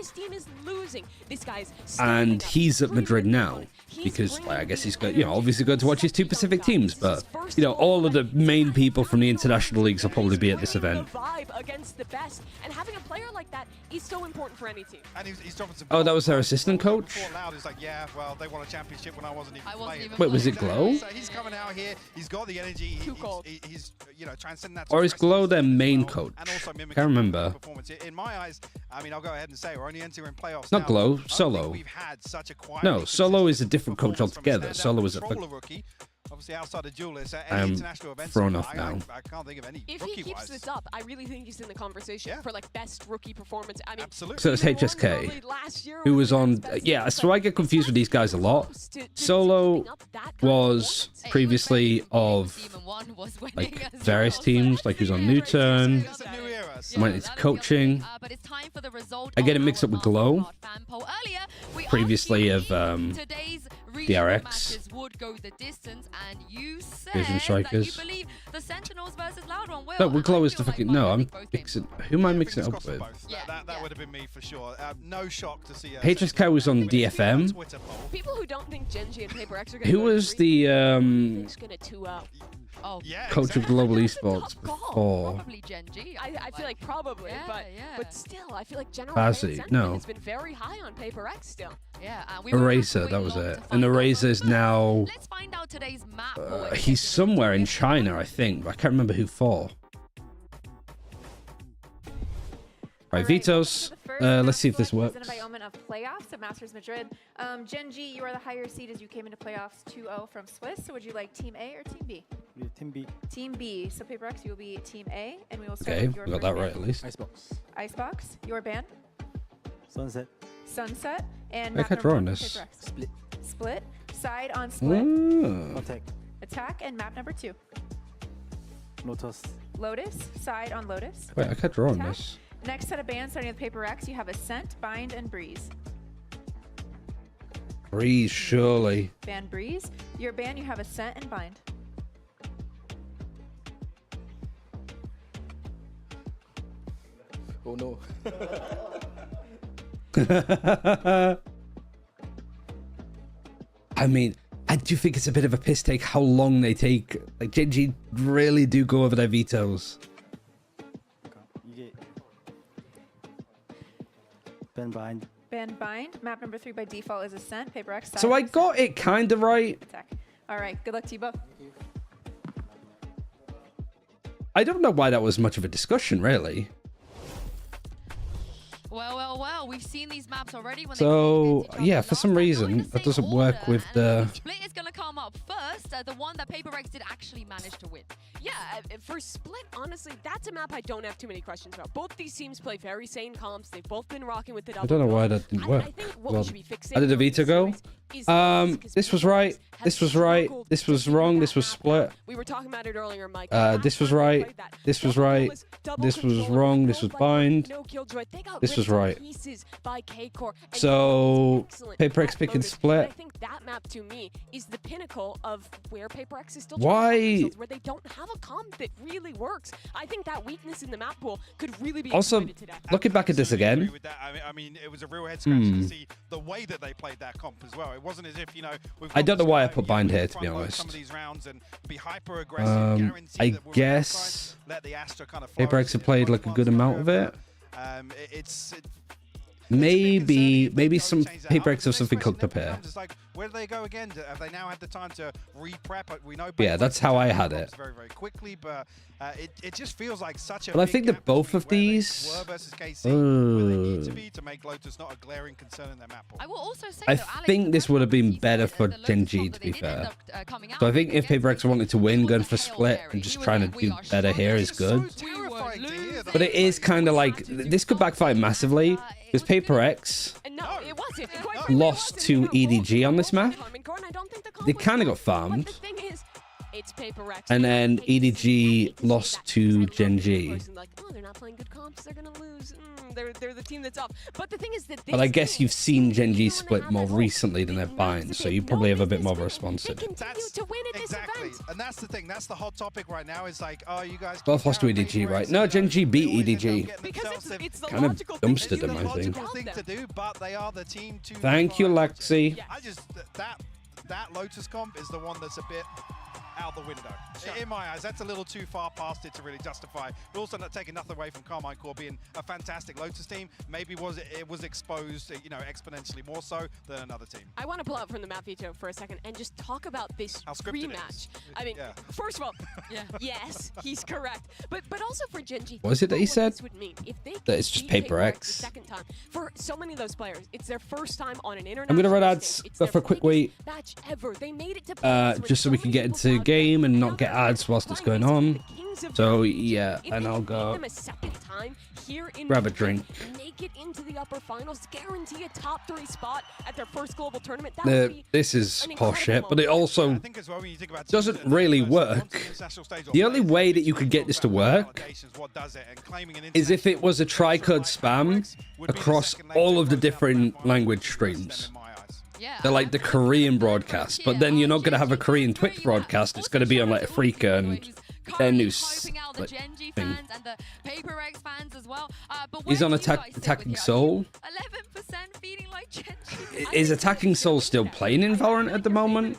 and he's at Madrid now because I guess he's got, obviously going to watch his two Pacific teams, but all of the main people from the international leagues will probably be at this event. And having a player like that is so important for any team. Oh, that was their assistant coach? Yeah, well, they won a championship when I wasn't even playing. Wait, was it Glow? So he's coming out here, he's got the energy, he's transcending that. Or is Glow their main coach? I can't remember. In my eyes, I mean, I'll go ahead and say we're only entering playoffs. Not Glow, Solo. No, Solo is a different coach altogether. Solo is a rookie. Obviously, outside of Duelist, I'm international events, thrown off now. I can't think of any. If he keeps this up, I really think he's in the conversation for like best rookie performance. I mean, absolutely. So it's HSK, who was on. Yeah, so I get confused with these guys a lot. Solo was previously of like various teams, like he was on Newton, went into coaching. I get it mixed up with Glow, previously of PRX. Vision Strikers. No, with Glow is the fucking. No, I'm mixing. Who am I mixing it up with? That would have been me for sure. No shock to see. HSK was on DFM. People who don't think GENG and PRX are going to. Who was the coach of Global Esports before? Probably GENG. I feel like probably, but still, I feel like general no. has been very high on PRX still. Yeah, Eraser, that was it. And Eraser is now. Let's find out today's map. He's somewhere in China, I think, but I can't remember who for. Right, Vitos. Let's see if this works. By omen of playoffs at Masters Madrid. GENG, you are the higher seed as you came into playoffs 2-0 from Swiss. So would you like Team A or Team B? Team B. Team B. So PRX, you will be Team A, and we will start Okay, with your we got that right at least. Icebox. Icebox. Your band. Sunset. Sunset. And I can't draw on this. Split. Split. Side on split. Attack. Attack. And map number 2. Lotus. Lotus. Side on Lotus. Wait, I can't draw on this. Next set of bands starting with PRX, you have Ascent, Bind, and Breeze. Breeze, surely. Band Breeze. Your band, you have Ascent and Bind. Oh no. I mean, I do think it's a bit of a piss take how long they take. Like, GENG really do go over their vetoes. Band Bind. Band Bind. Map number 3 by default is Ascent. PRX. So I got it kind of right. Attack. All right. Good luck to you both. I don't know why that was much of a discussion, really. Well, we've seen these maps already. So, yeah, for some reason, that doesn't work with the... Split is going to come come up first, the one that PRX did actually manage to win. Yeah, for Split, honestly, that's a map I don't have too many questions about. Both these teams play very sane comps. They've both been rocking with the double. I don't know why that didn't work. I think what Well, we should be fixating how did the on veto this go? series is This was right. This was right. This was wrong. This was split. We were talking about it earlier, Mike. This was right. This was right. This was wrong. This was bind. This was right. So PRX picking split. I think that map to me is the pinnacle of where PRX is still Why? where they don't have a comp that really works. I think that weakness in the map pool could really be Also, exploited today. looking back at this again. I mean, it was a real head scratcher to see the way that they played that comp as well. It wasn't as if, you know, I don't know why I put bind here, to be honest. Some of these rounds and be hyper aggressive, I guess PRX have played like a good amount of it. Maybe some PRX have something cooked up here. Where do they go again? Have they now had the time to re-prep? We know. Yeah, that's how I had it. Very, very quickly, but it just feels like such a. But I think that both of these. To make Lotus not a glaring concern in their map. I will also say, I think this would have been better for GENG, to be fair. So I think if PRX wanted to win, going for split and just trying to do better here is good. But it is kind of like this could backfire massively because PRX lost to EDG on this map. They kind of got farmed. And then EDG lost to GENG. They're not playing good comps. They're gonna lose. They're the team that's up. But the thing is that. But I guess you've seen GENG split more recently than their bind, so you probably have a bit more of a response to it. Exactly, and that's the thing. That's the hot topic right now. Is like, oh, you guys. Both lost to EDG, right? No, GENG beat EDG. Because it's the kind of dumpstered them, I think. Thing to do, but they are the team to. Thank you, Lexi. I just that Lotus comp is the one that's a bit out the window. In my eyes, that's a little too far past it to really justify. But also not taking nothing away from Carmine Core being a fantastic Lotus team. Maybe it was exposed, you know, exponentially more so than another team. I want to pull out from the map veto for a second and just talk about this rematch. I mean, first of all, yes, he's correct. But also for GENG, what is it that he said? Would mean if they that it's just PRX. The second time for so many of those players, it's their first time on an international. I'm gonna run ads, go for a quick wait. Match ever. They made it to just so we can get into game and not get ads whilst it's going on. So yeah, and I'll go grab a drink. Make it into the upper finals, guarantee a top 3 spot at their first global tournament. This is posh shit, but it also doesn't really work. The only way that you could get this to work is if it was a tri-code spam across all of the different language streams. They're like the Korean broadcast, but then you're not going to have a Korean Twitch broadcast. It's going to be on like Africa and their new like, thing. He's on Attacking Soul. 11% feeling like GENG. Is Attacking Soul still playing in Valorant at the moment?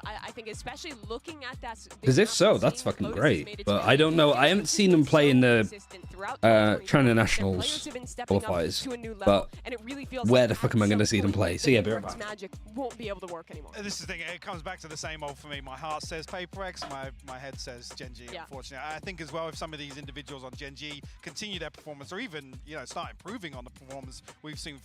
I think especially looking at that. Because if so, that's fucking great. But I don't know. I haven't seen them play in the China Nationals qualifiers. But where the fuck am I going to see them play? So yeah, be right back. Magic won't be able to work anymore. This is the thing. It comes back to the same old for me. My heart says PRX. My head says GENG. Unfortunately, I think as well if some of these individuals on GENG continue their performance, or even start improving on the performance we've seen,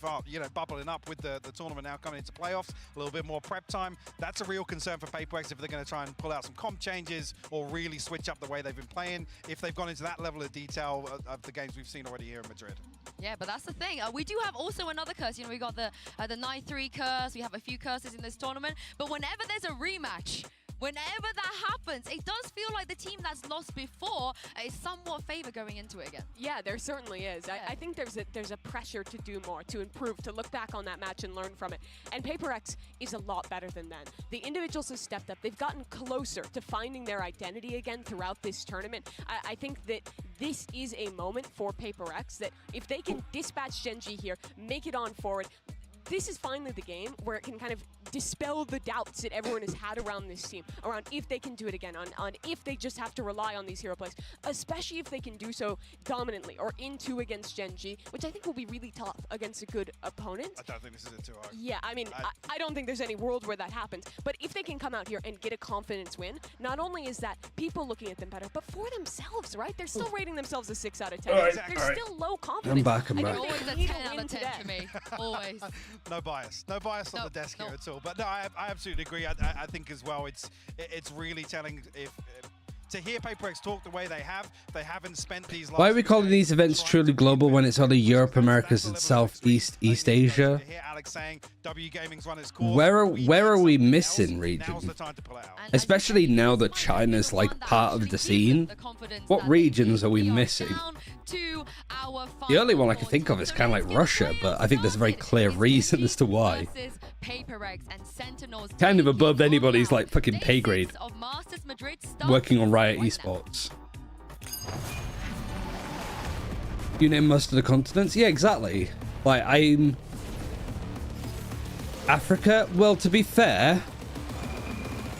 bubbling up with the tournament now coming into playoffs, a little bit more prep time. That's a real concern for PRX if they're going to try and pull out some comp changes or really switch up the way they've been playing. If they've gone into that level of detail of the games we've seen already here in Madrid. Yeah, but that's the thing. We do have also another curse. We got the 9-3 curse. We have a few curses in this tournament. But whenever there's a rematch, whenever that happens, it does feel like the team that's lost before is somewhat favor going into it again. Yeah, there certainly is. Yeah. I think there's a pressure to do more, to improve, to look back on that match and learn from it. And PRX is a lot better than that. The individuals have stepped up. They've gotten closer to finding their identity again throughout this tournament. I think that this is a moment for PRX that if they can dispatch GENG here, make it on forward, this is finally the game where it can kind of dispel the doubts that everyone has had around this team, around if they can do it again, on if they just have to rely on these hero plays, especially if they can do so dominantly or in 2 against GENG, which I think will be really tough against a good opponent. I don't think this is too hard. Yeah, I mean, I don't think there's any world where that happens, but if they can come out here and get a confidence win, not only is that people looking at them better, but for themselves, right? They're still rating themselves a 6 out of 10. They're still low confidence. I'm back. Always a 10 out of 10 for me. Always. No bias. No bias on the desk here at all. little. But no, I absolutely agree. I think as well, it's really telling if. To hear PRX talk the way they haven't spent these. Why are we calling these events truly global when it's only Europe, Americas, and Southeast East Asia? Where are we missing region? Especially now that China's like part of the scene. What regions are we missing? The only one I can think of is kind of like Russia, but I think there's a very clear reason as to why. Kind of above anybody's like fucking pay grade. Working on Riot Esports. You name most of the continents? Yeah, exactly. Like, I'm... Africa? Well, to be fair,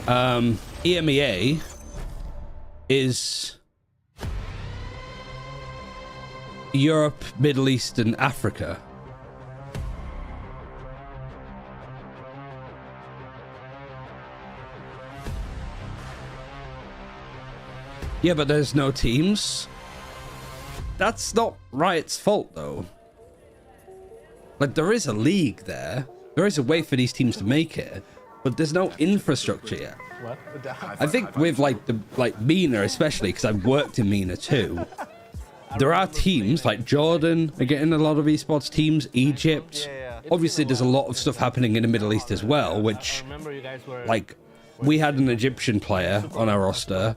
EMEA is Europe, Middle East, and Africa. Yeah, but there's no teams. That's not Riot's fault, though. Like, there is a league there. There is a way for these teams to make it, but there's no infrastructure yet. I think with like MENA especially, because I've worked in MENA too. There are teams like Jordan are getting a lot of esports teams. Egypt. Obviously, there's a lot of stuff happening in the Middle East as well, which like. We had an Egyptian player on our roster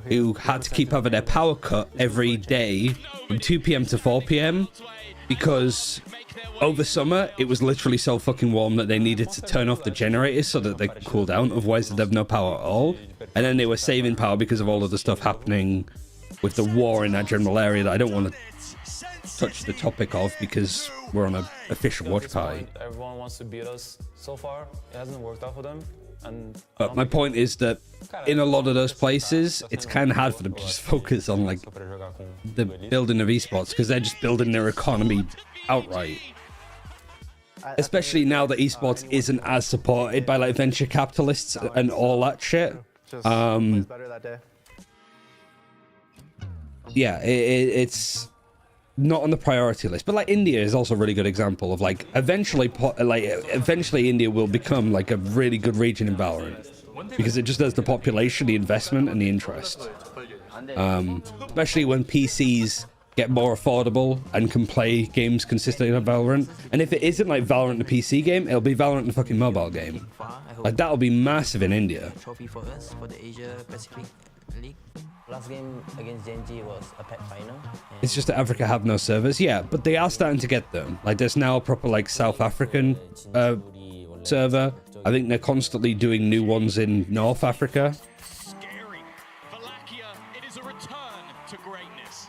who had to keep having their power cut every day from 2 p.m. to 4 p.m. because over summer it was literally so fucking warm that they needed to turn off the generators so that they could cool down, otherwise they'd have no power at all. And then they were saving power because of all of the stuff happening with the war in that general area that I don't want to touch the topic of because we're on an official watch party. Everyone wants to beat us. So far, it hasn't worked out for them. But my point is that in a lot of those places, it's kind of hard for them to just focus on like the building of esports because they're just building their economy outright. Especially now that esports isn't as supported by like venture capitalists and all that shit. Yeah, it's not on the priority list, but like India is also a really good example of like eventually India will become like a really good region in Valorant because it just has the population, the investment, and the interest. Especially when PCs get more affordable and can play games consistently on Valorant. And if it isn't like Valorant the PC game, it'll be Valorant the fucking mobile game. Like that'll be massive in India. Trophy for us for the Asia Pacific League. Last game against GENG was a pet final. It's just that Africa have no servers. Yeah, but they are starting to get them. Like there's now a proper like South African server. I think they're constantly doing new ones in North Africa. Scary. Valakia, it is a return to greatness.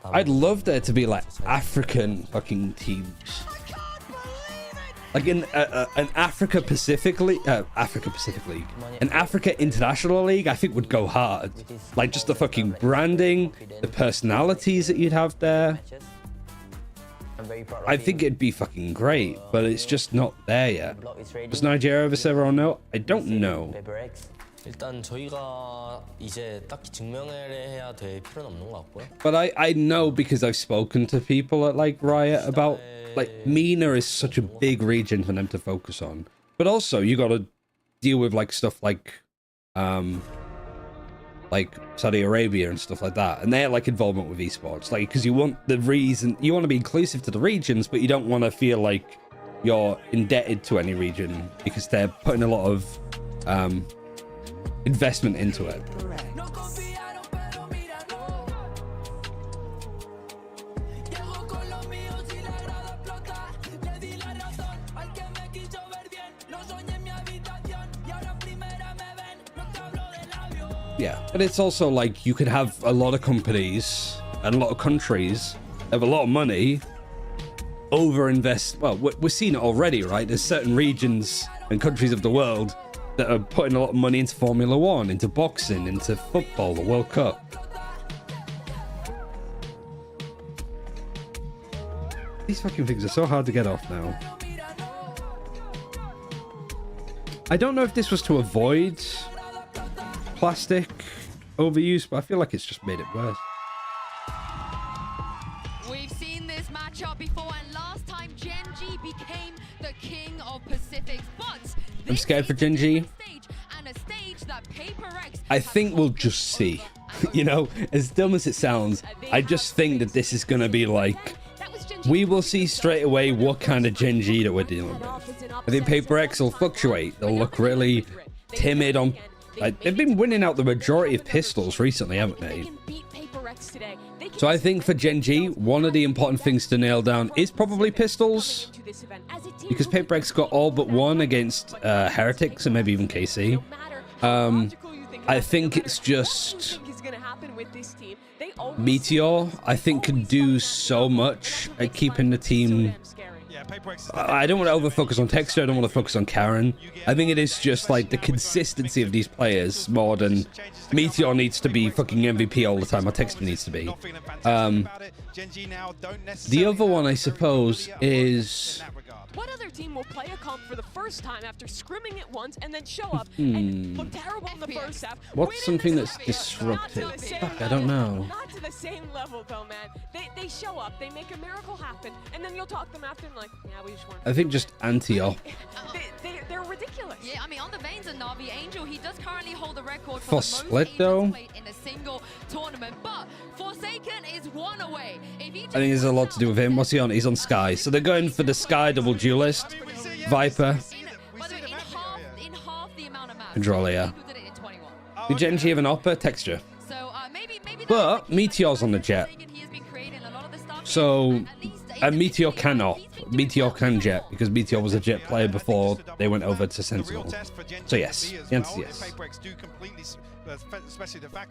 I'd love there to be like African fucking teams. Like in an Africa Pacific League, an Africa International League, I think would go hard. Like just the fucking branding, the personalities that you'd have there. I think it'd be fucking great, but it's just not there yet. Does Nigeria have a server or no? I don't know. But I know because I've spoken to people at like Riot about like MENA is such a big region for them to focus on. But also you got to deal with like stuff like Saudi Arabia and stuff like that, and their like involvement with esports, like because you want to be inclusive to the regions, but you don't want to feel like you're indebted to any region because they're putting a lot of investment into it. Yeah, but it's also like you could have a lot of companies and a lot of countries have a lot of money overinvest. Well, we're seeing it already, right? There's certain regions and countries of the world that are putting a lot of money into Formula 1, into boxing, into football, the World Cup. These fucking things are so hard to get off now. I don't know if this was to avoid plastic overuse, but I feel like it's just made it worse. We've seen this matchup before, and last time GENG became I'm scared for GENG. I think we'll just see. You know, as dumb as it sounds, I just think that this is going to be like, we will see straight away what kind of GENG that we're dealing with. I think PRX will fluctuate. They'll look really timid on... Like, they've been winning out the majority of pistols recently, haven't they? So I think for GENG, one of the important things to nail down is probably pistols. Because PRX got all but one against Heretics and maybe even KC. I think it's just... Meteor, I think, can do so much at keeping the team... I don't want to over-focus on Texture, I don't want to focus on Karen. I think it is just like the consistency of these players more than Meteor needs to be fucking MVP all the time, or Texture needs to be. The other one, I suppose, is... What other team will play a comp for the first time after scrimming it once and then show up and look terrible in the first half? What's something that's disruptive? Fuck, I don't know. Not to the same level, though, man. They show up, they make a miracle happen, and then you'll talk them after and like, yeah, we just weren't. I think just anti-op. They're ridiculous. Yeah, I mean, on the veins of Navi, Angel, he does currently hold the record for split, though. In a single tournament, but Forsaken is one away. I think there's a lot to do with him. What's he on? He's on Sky. So they're going for the Sky double duelist. Viper. Controller. Do GENG have an Oppa? Texture. But Meteor's on the Jet. So, and Meteor can op. Meteor can Jet, because Meteor was a Jet player before they went over to Sentinel. So yes, the answer is yes.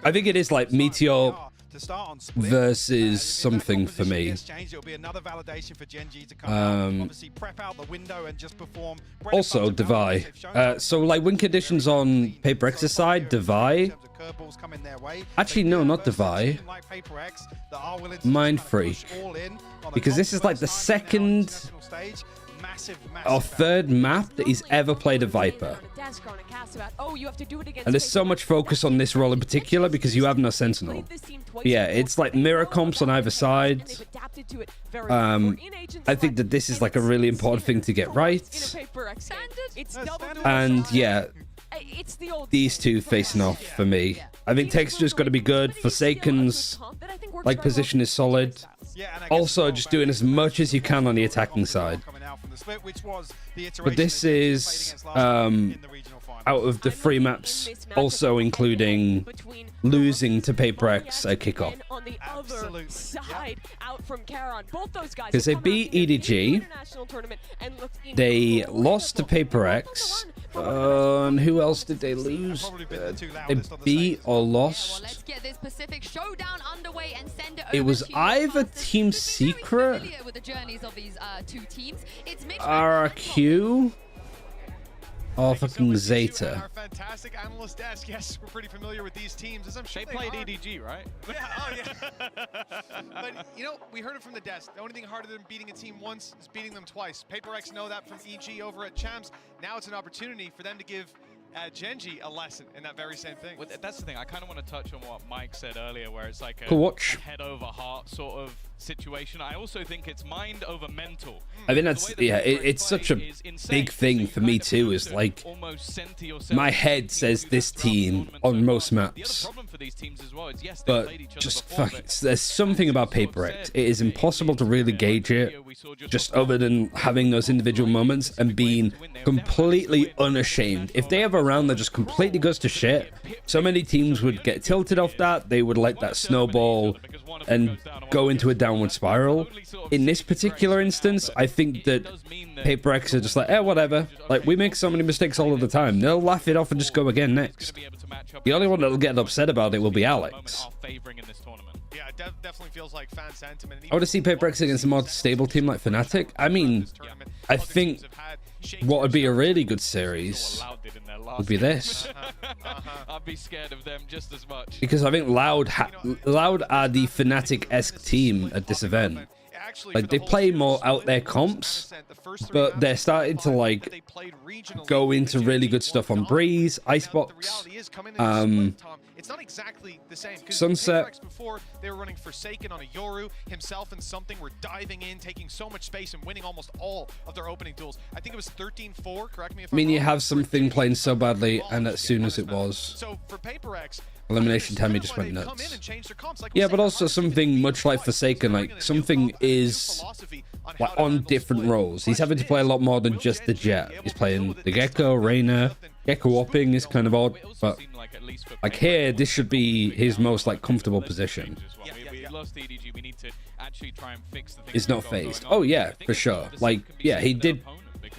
I think it is like Meteor versus something for me. Also, Devi. So, like, win conditions on PRX's side, Devi. Actually, no, not Devi. Mind Freak. Because this is like the second or third map that he's ever played a Viper. And there's so much focus on this role in particular because you have no Sentinel. But yeah, it's like mirror comps on either side. I think that this is like a really important thing to get right. And yeah, these two facing off for me. I think Texture's got to be good. Forsaken's like position is solid. Also, just doing as much as you can on the attacking side. But this is out of the 3 maps, also including losing to PRX at kickoff. Because they beat EDG, they lost to PRX, and who else did they lose? They beat or lost? It was either Team Secret, RRQ, or fucking Zeta. Our fantastic analyst desk. Yes, we're pretty familiar with these teams, as I'm sure they played EDG, right? Yeah, oh yeah. But you know, we heard it from the desk. The only thing harder than beating a team once is beating them twice. PRX know that from EG over at Champs. Now it's an opportunity for them to give GENG a lesson in that very same thing. Well, that's the thing. I kind of want to touch on what Mike said earlier, where it's like a head over heart sort of situation. I also think it's mind over mental. I think that's, yeah, it's such a big thing for me too, is like, my head says this team on most maps. But just fuck it. There's something about PRX. It is impossible to really gauge it, just other than having those individual moments and being completely unashamed. If they have a round that just completely goes to shit, so many teams would get tilted off that. They would let that snowball and go into a downward spiral. In this particular instance, I think that PRX are just like, whatever. Like, we make so many mistakes all of the time. They'll laugh it off and just go again next. The only one that'll get upset about it will be Alex. Yeah, it definitely feels like fan sentiment. I want to see PRX against a more stable team like Fnatic. I mean, I think what would be a really good series would be this. I'd be scared of them just as much. Because I think Loud are the Fnatic-esque team at this event. Like, they play more out there comps, but they're starting to like go into really good stuff on Breeze, Icebox. it's not exactly the same. Sunset. PRX before, they were running Forsaken on a Yoru. Himself and Something were diving in, taking so much space and winning almost all of their opening duels. I think it was 13-4, correct me if I'm wrong. You have Something playing so badly, and as soon as it was. So for PRX, Elimination time, he just went nuts. Yeah, but also Something much like Forsaken, like Something is like on different roles. He's having to play a lot more than just the Jet. He's playing the Gecko, Reyna. Gecko Warping is kind of odd, but like here, this should be his most like comfortable position. He's not phased. Oh yeah, for sure. Like yeah, he did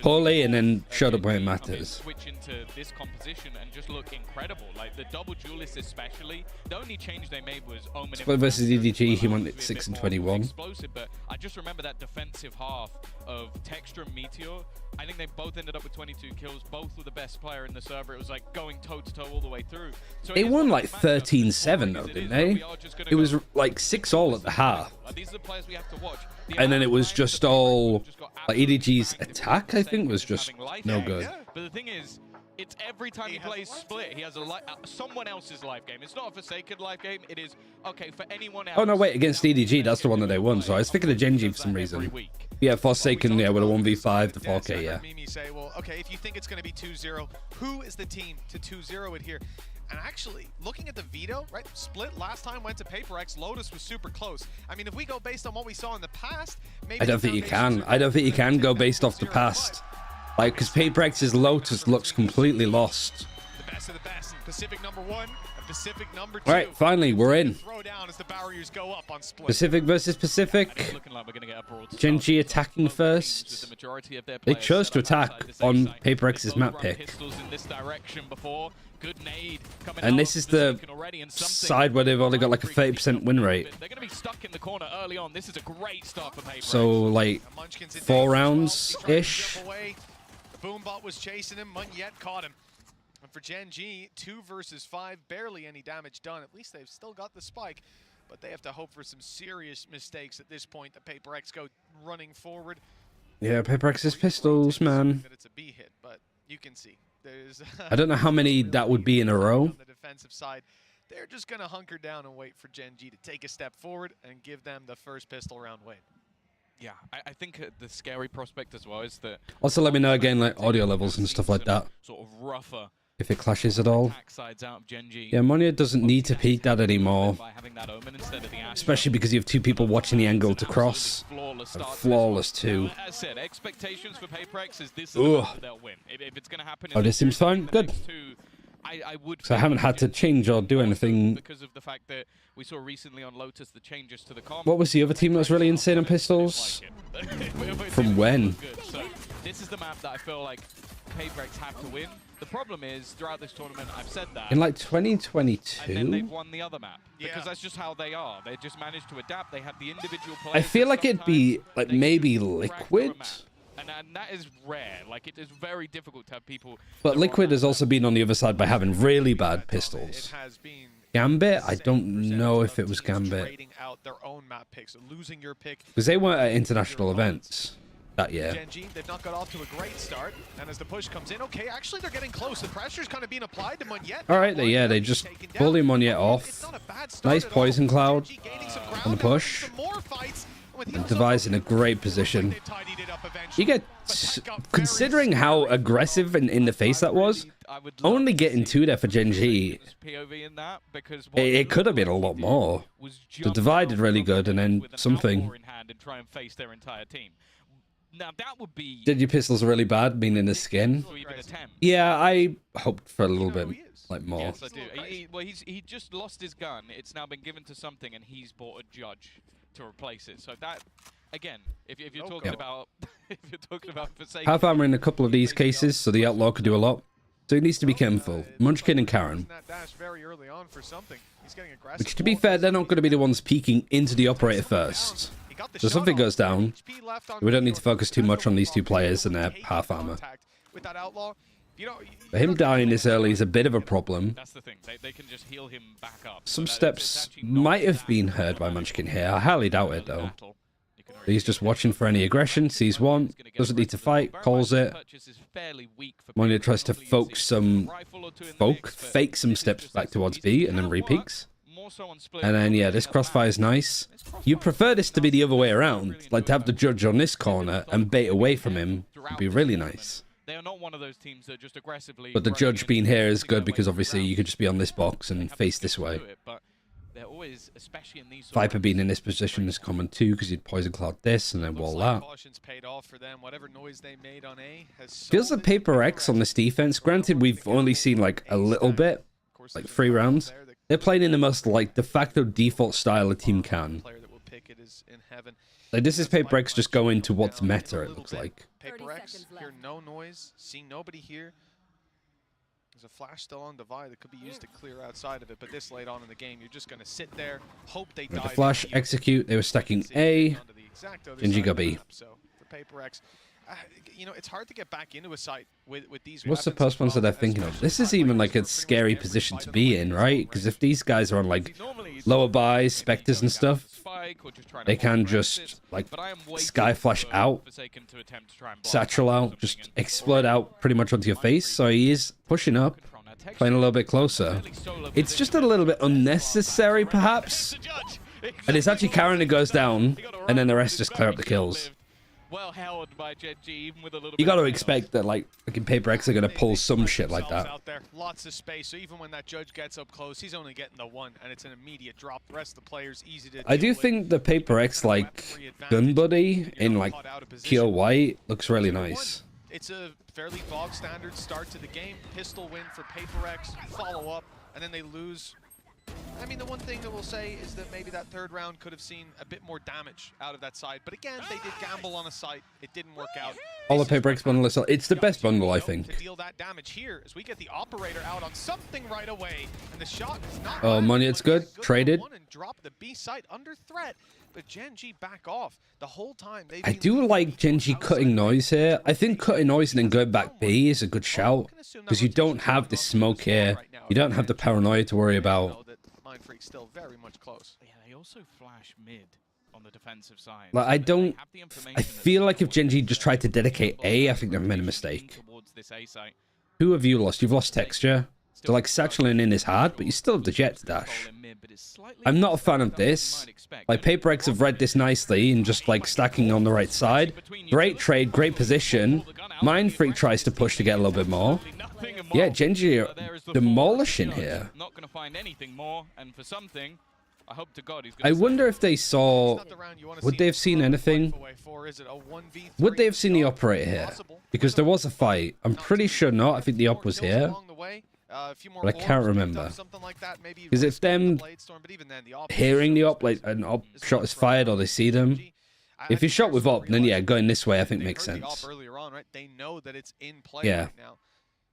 poorly and then showed up where it matters. Switch into this composition and just look incredible. Like the double duelist especially, the only change they made was Omen Split versus EDG, he went at 6 and 21. Explosive, but I just remember that defensive half of Texture and Meteor. I think they both ended up with 22 kills. Both were the best player in the server. It was like going toe to toe all the way through. So they won like 13-7 though, didn't they? It was like 6-all at the half. These are the players we have to watch. And then it was just all like EDG's attack, I think, was just no good. But the thing is, it's every time he plays Split, he has a someone else's life game. It's not a Forsaken life game. It is okay for anyone else. Oh no, wait, against EDG, that's the one that they won. So I was thinking of GENG for some reason. Yeah, Forsaken, yeah, with a 1v5, the 4K, yeah. Mimi say, well, okay, if you think it's going to be 2-0, who is the team to 2-0 it here? And actually, looking at the veto, right? Split last time went to PRX. Lotus was super close. I mean, if we go based on what we saw in the past, maybe I don't think you can. I don't think you can go based off the past. Like, because PRX's Lotus looks completely lost. The best of the best. Pacific #1 and Pacific #2. All right, finally, we're in. Throw down as the barriers go up on Split. Pacific versus Pacific. GENG attacking first. They chose to attack on PRX's map pick. And this is the side where they've only got like a 30% win rate. They're going to be stuck in the corner early on. This is a great start for PRX. So like 4 rounds-ish. The Boombot was chasing him. Munyet caught him. And for GENG, 2 versus 5, barely any damage done. At least they've still got the spike. But they have to hope for some serious mistakes at this point. The PRX go running forward. Yeah, PRX's pistols, man. It's a B hit, but you can see. I don't know how many that would be in a row. On the defensive side, they're just going to hunker down and wait for GENG to take a step forward and give them the first pistol round win. Yeah, I think the scary prospect as well is that... Also, let me know again, like, audio levels and stuff like that. Sort of rougher. If it clashes at all. Yeah, Monia doesn't need to peek that anymore. Especially because you have 2 people watching the angle to cross. Flawless too. As I said, expectations for PRX is this is the they'll win. If it's going to happen... Oh, this seems fine. Good. I would... So I haven't had to change or do anything. Because of the fact that we saw recently on Lotus the changes to the comp. What was the other team that was really insane on pistols? From when? So this is the map that I feel like PRX have to win. The problem is, throughout this tournament, I've said that. In like 2022? And then they've won the other map. Because that's just how they are. They just managed to adapt. They have the individual players. I feel like it'd be like maybe Liquid. And that is rare. Like, it is very difficult to have people... But Liquid has also been on the other side by having really bad pistols. Gambit? I don't know if it was Gambit. Because they weren't at international events that year. GENG, they've not got off to a great start, and as the push comes in, okay, actually they're getting close. The pressure's kind of being applied to Munyet. All right, yeah, they just bully Munyet off. Nice poison cloud on the push. And Device in a great position. You get, considering how aggressive and in the face that was, only getting 2 there for GENG. It could have been a lot more. The Divide did really good, and then Something. Now that would be... Did your pistols really bad, meaning the skin? Yeah, I hoped for a little bit like more. Yes, I do. Well, he just lost his gun. It's now been given to Something, and he's bought a judge to replace it. So that, again, if you're talking about if you're talking about Forsaken... Half armor in a couple of these cases, so the Outlaw could do a lot. So he needs to be careful. Munchkin and Karen. Which, to be fair, they're not going to be the ones peeking into the operator first. So Something goes down. We don't need to focus too much on these 2 players and their half armor. But him dying this early is a bit of a problem. That's the thing. They can just heal him back up. Some steps might have been heard by Munchkin here. I highly doubt it, though. He's just watching for any aggression, sees one, doesn't need to fight, calls it. Monia tries to focus some fake some steps back towards B and then re-peeks. And then, yeah, this crossfire is nice. You prefer this to be the other way around. Like, to have the judge on this corner and bait away from him would be really nice. They are not one of those teams that just aggressively. But the judge being here is good because obviously you could just be on this box and face this way. They're always, especially in these Viper being in this position is common too because you'd poison cloud this and then wall that. Feels like Paper X on this defense. Granted, we've only seen like a little bit, like 3 rounds. They're playing in the most like de facto default style a team can. Like this is Paper X just going to what's meta. It looks like. Paper X, hear no noise, see nobody here. There's a flash still on Divide that could be used to clear outside of it, but this late on in the game, you're just going to sit there, hope they dive. The flash, execute. They were stacking A. GENG got B. So for Paper X, you know, it's hard to get back into a site with these. What's the post ones that they're thinking of? This is even like a scary position to be in, right? Because if these guys are on like lower buys, specters and stuff, they can just like sky flash out, satchel out, just explode out pretty much onto your face. So he is pushing up, playing a little bit closer. It's just a little bit unnecessary, perhaps. And it's actually Karen that goes down, and then the rest just clear up the kills. Well held by GENG, even with a little you got to expect that, like, fucking Paper X are going to pull some shit like that. Out there, lots of space, so even when that judge gets up close, he's only getting the 1, and it's an immediate drop. The rest of the players easy to. I do think the Paper X, like, gun buddy in, like, pure white looks really nice. It's a fairly bog standard start to the game. Pistol win for Paper X, follow up, and then they lose. I mean, the one thing that we'll say is that maybe that 3rd round could have seen a bit more damage out of that side. But again, they did gamble on a site. It didn't work out. All the Paper X bundle is, it's the best bundle, I think. To deal that damage here as we get the operator out on something right away, and the shot is not. Oh, money, it's good. Traded. And drop the B site under threat, but GENG back off the whole time. I do like GENG cutting noise here. I think cutting noise and then going back B is a good shout because you don't have the smoke here. You don't have the paranoia to worry about. Freak's still very much close. Yeah, they also flash mid on the defensive side. Like, I feel like if GENG just tried to dedicate A, I think they've made a mistake. Who have you lost? You've lost texture. So like satcheling in is hard, but you still have the jet to dash. I'm not a fan of this. Like Paper X have read this nicely and just like stacking on the right side. Great trade, great position. Mind Freak tries to push to get a little bit more. Yeah, GENG are demolishing here. Not going to find anything more, and for something, I hope to God he's I wonder if they saw. Would they have seen anything? Would they have seen the operator here? Because there was a fight. I'm pretty sure not. I think the op was here. But I can't remember. Because it's them hearing the op, like an op shot is fired or they see them. If you shot with op, then yeah, going this way I think makes sense. They know that it's in play yeah. right now.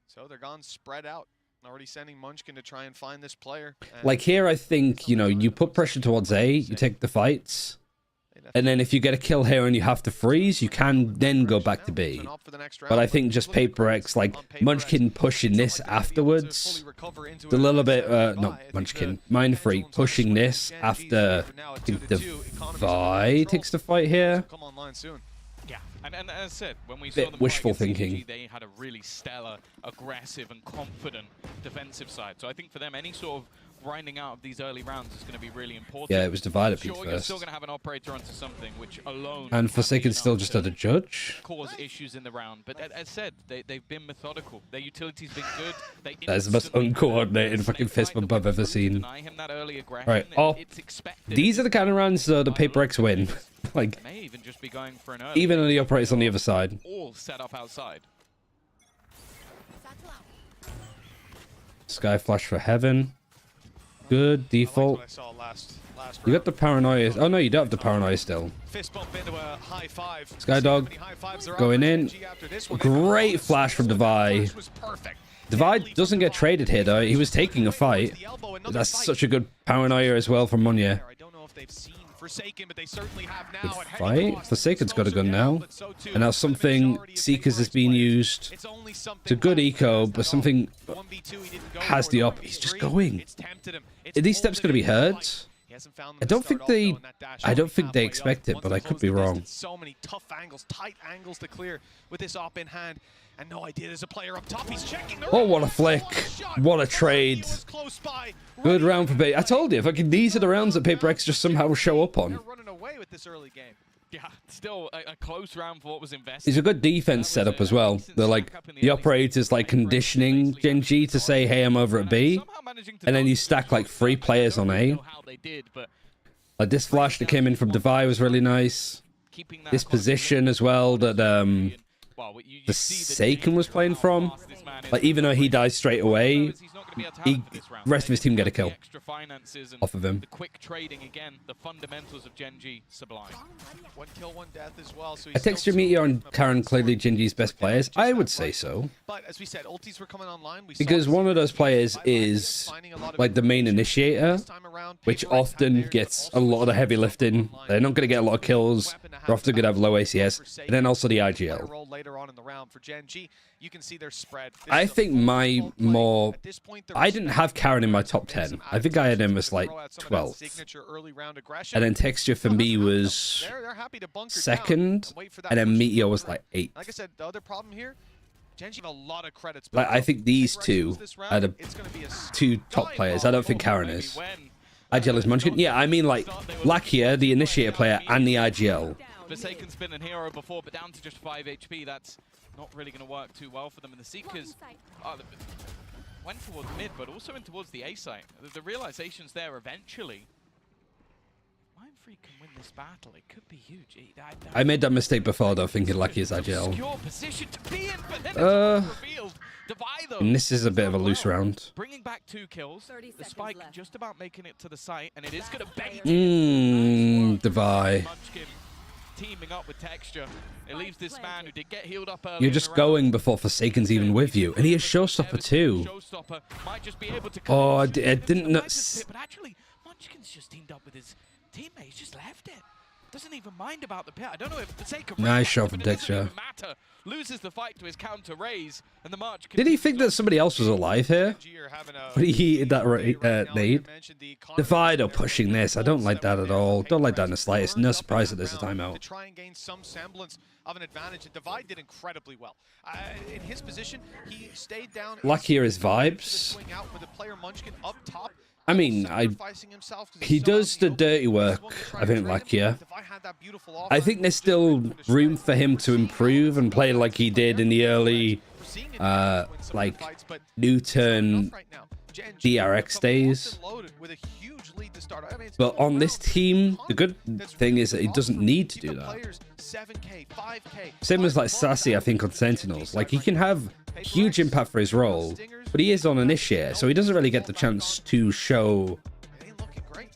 So they're gone spread out. Already sending Munchkin to try and find this player. Like here, I think, you know, you put pressure towards A, you take the fights. And then if you get a kill here and you have to freeze, you can then go back to B. But I think just Paper X, like Munchkin pushing this afterwards. The little bit, no, Munchkin, Mind Freak pushing this after I think Divide takes the fight here. Yeah, and as I said, when we saw them wishful play thinking. CDG, they had a really stellar, aggressive, and confident defensive side. So I think for them, any sort of grinding out of these early rounds is going to be really important. Yeah, it was Divide at peak Sure, you're first. still going to have an operator onto something, which alone... And Forsaken still just had a judge. ...cause issues in the round. But as said, they've been methodical. Their utility's been good. That is the most uncoordinated fucking fist bump I've ever seen. Right, oh, these are the kind of rounds the Paper X win. Like, even on the operators on the other side. All set up outside. Sky Flash for Heaven. Good default. You got the paranoia. Oh no, you don't have the paranoia still. Skydog going in. Great flash from Divide. Divide doesn't get traded here though. He was taking a fight. That's such a good paranoia as well from Munya. Good fight. Forsaken's got a gun now. And now something Seekers is being used. It's a good eco, but something has the op. He's just going. Are these steps going to be heard? I don't think they expect it, but I could be wrong. So many tough angles, tight angles to clear with this op in hand. And no idea there's a player up top. He's checking. Oh, what a flick. What a trade. Good round for Paper. I told you, fucking these are the rounds that Paper X just somehow show up on. They're running away with this early game. Yeah, still a close round for what was invested. It's a good defense setup as well. They're like, the operator's like conditioning GENG to say, hey, I'm over at B. And then you stack like 3 players on A. Like this flash that came in from Devi was really nice. This position as well that the Saken was playing from. Like even though he dies straight away, rest of his team get a kill off of him. The quick trading again, the fundamentals of GENG sublime. 1 kill, 1 death as well. So A Texture, Meteor, and Karen clearly GENG's best players. I would say so. But as we said, ultis were coming online. Because one of those players is like the main initiator, which often gets a lot of the heavy lifting. They're not going to get a lot of kills. They're often going to have low ACS. And then also the IGL. Later on in the round for GENG, you can see their spread. I think my more... I didn't have Karen in my top 10. I think I had him as like 12th. And then Texture for me was 2nd. And then Meteor was like 8th. Like I said, the other problem here, GENG a lot of credits. Like, I think these two are the 2 top players. I don't think Karen is. IGL is Munchkin. Yeah, I mean like Lakia, the initiator player, and the IGL. Forsaken's been an hero before, but down to just 5 HP. That's not really going to work too well for them. And the Seekers went towards mid, but also in towards the A site. The realization's there eventually. Mindfreak can win this battle. It could be huge. I made that mistake before, though, thinking Lakia is IGL. Position to be in, but then it's revealed. And this is a bit of a loose round. Bringing back 2 kills. The spike just about making it to the site, and it is going to bait. Devi. Teaming up with Texture. It leaves this man who did get healed up early. You're just going before Forsaken's even with you. And he has Showstopper too. Oh, I didn't know. But actually, Munchkin's just teamed up with his teammates. Just left it. Doesn't even mind about the pit. I don't know if Forsaken... Nice shot from Texture. Loses the fight to his counter raise, and the march... Did he think that somebody else was alive here? But he heated that nade. Divide or pushing this. I don't like that at all. Don't like that in the slightest. No surprise that there's a timeout. To try and gain some semblance of an advantage. Divide did incredibly well. In his position, he stayed down... Luckier is vibes. I mean, he does the dirty work, I think, Lakia. I think there's still room for him to improve and play like he did in the early, like, new turn PRX days. But on this team, the good thing is that he doesn't need to do that. Same as like Sassy, I think, on Sentinels. Like, he can have huge impact for his role, but he is on Initiate, so he doesn't really get the chance to show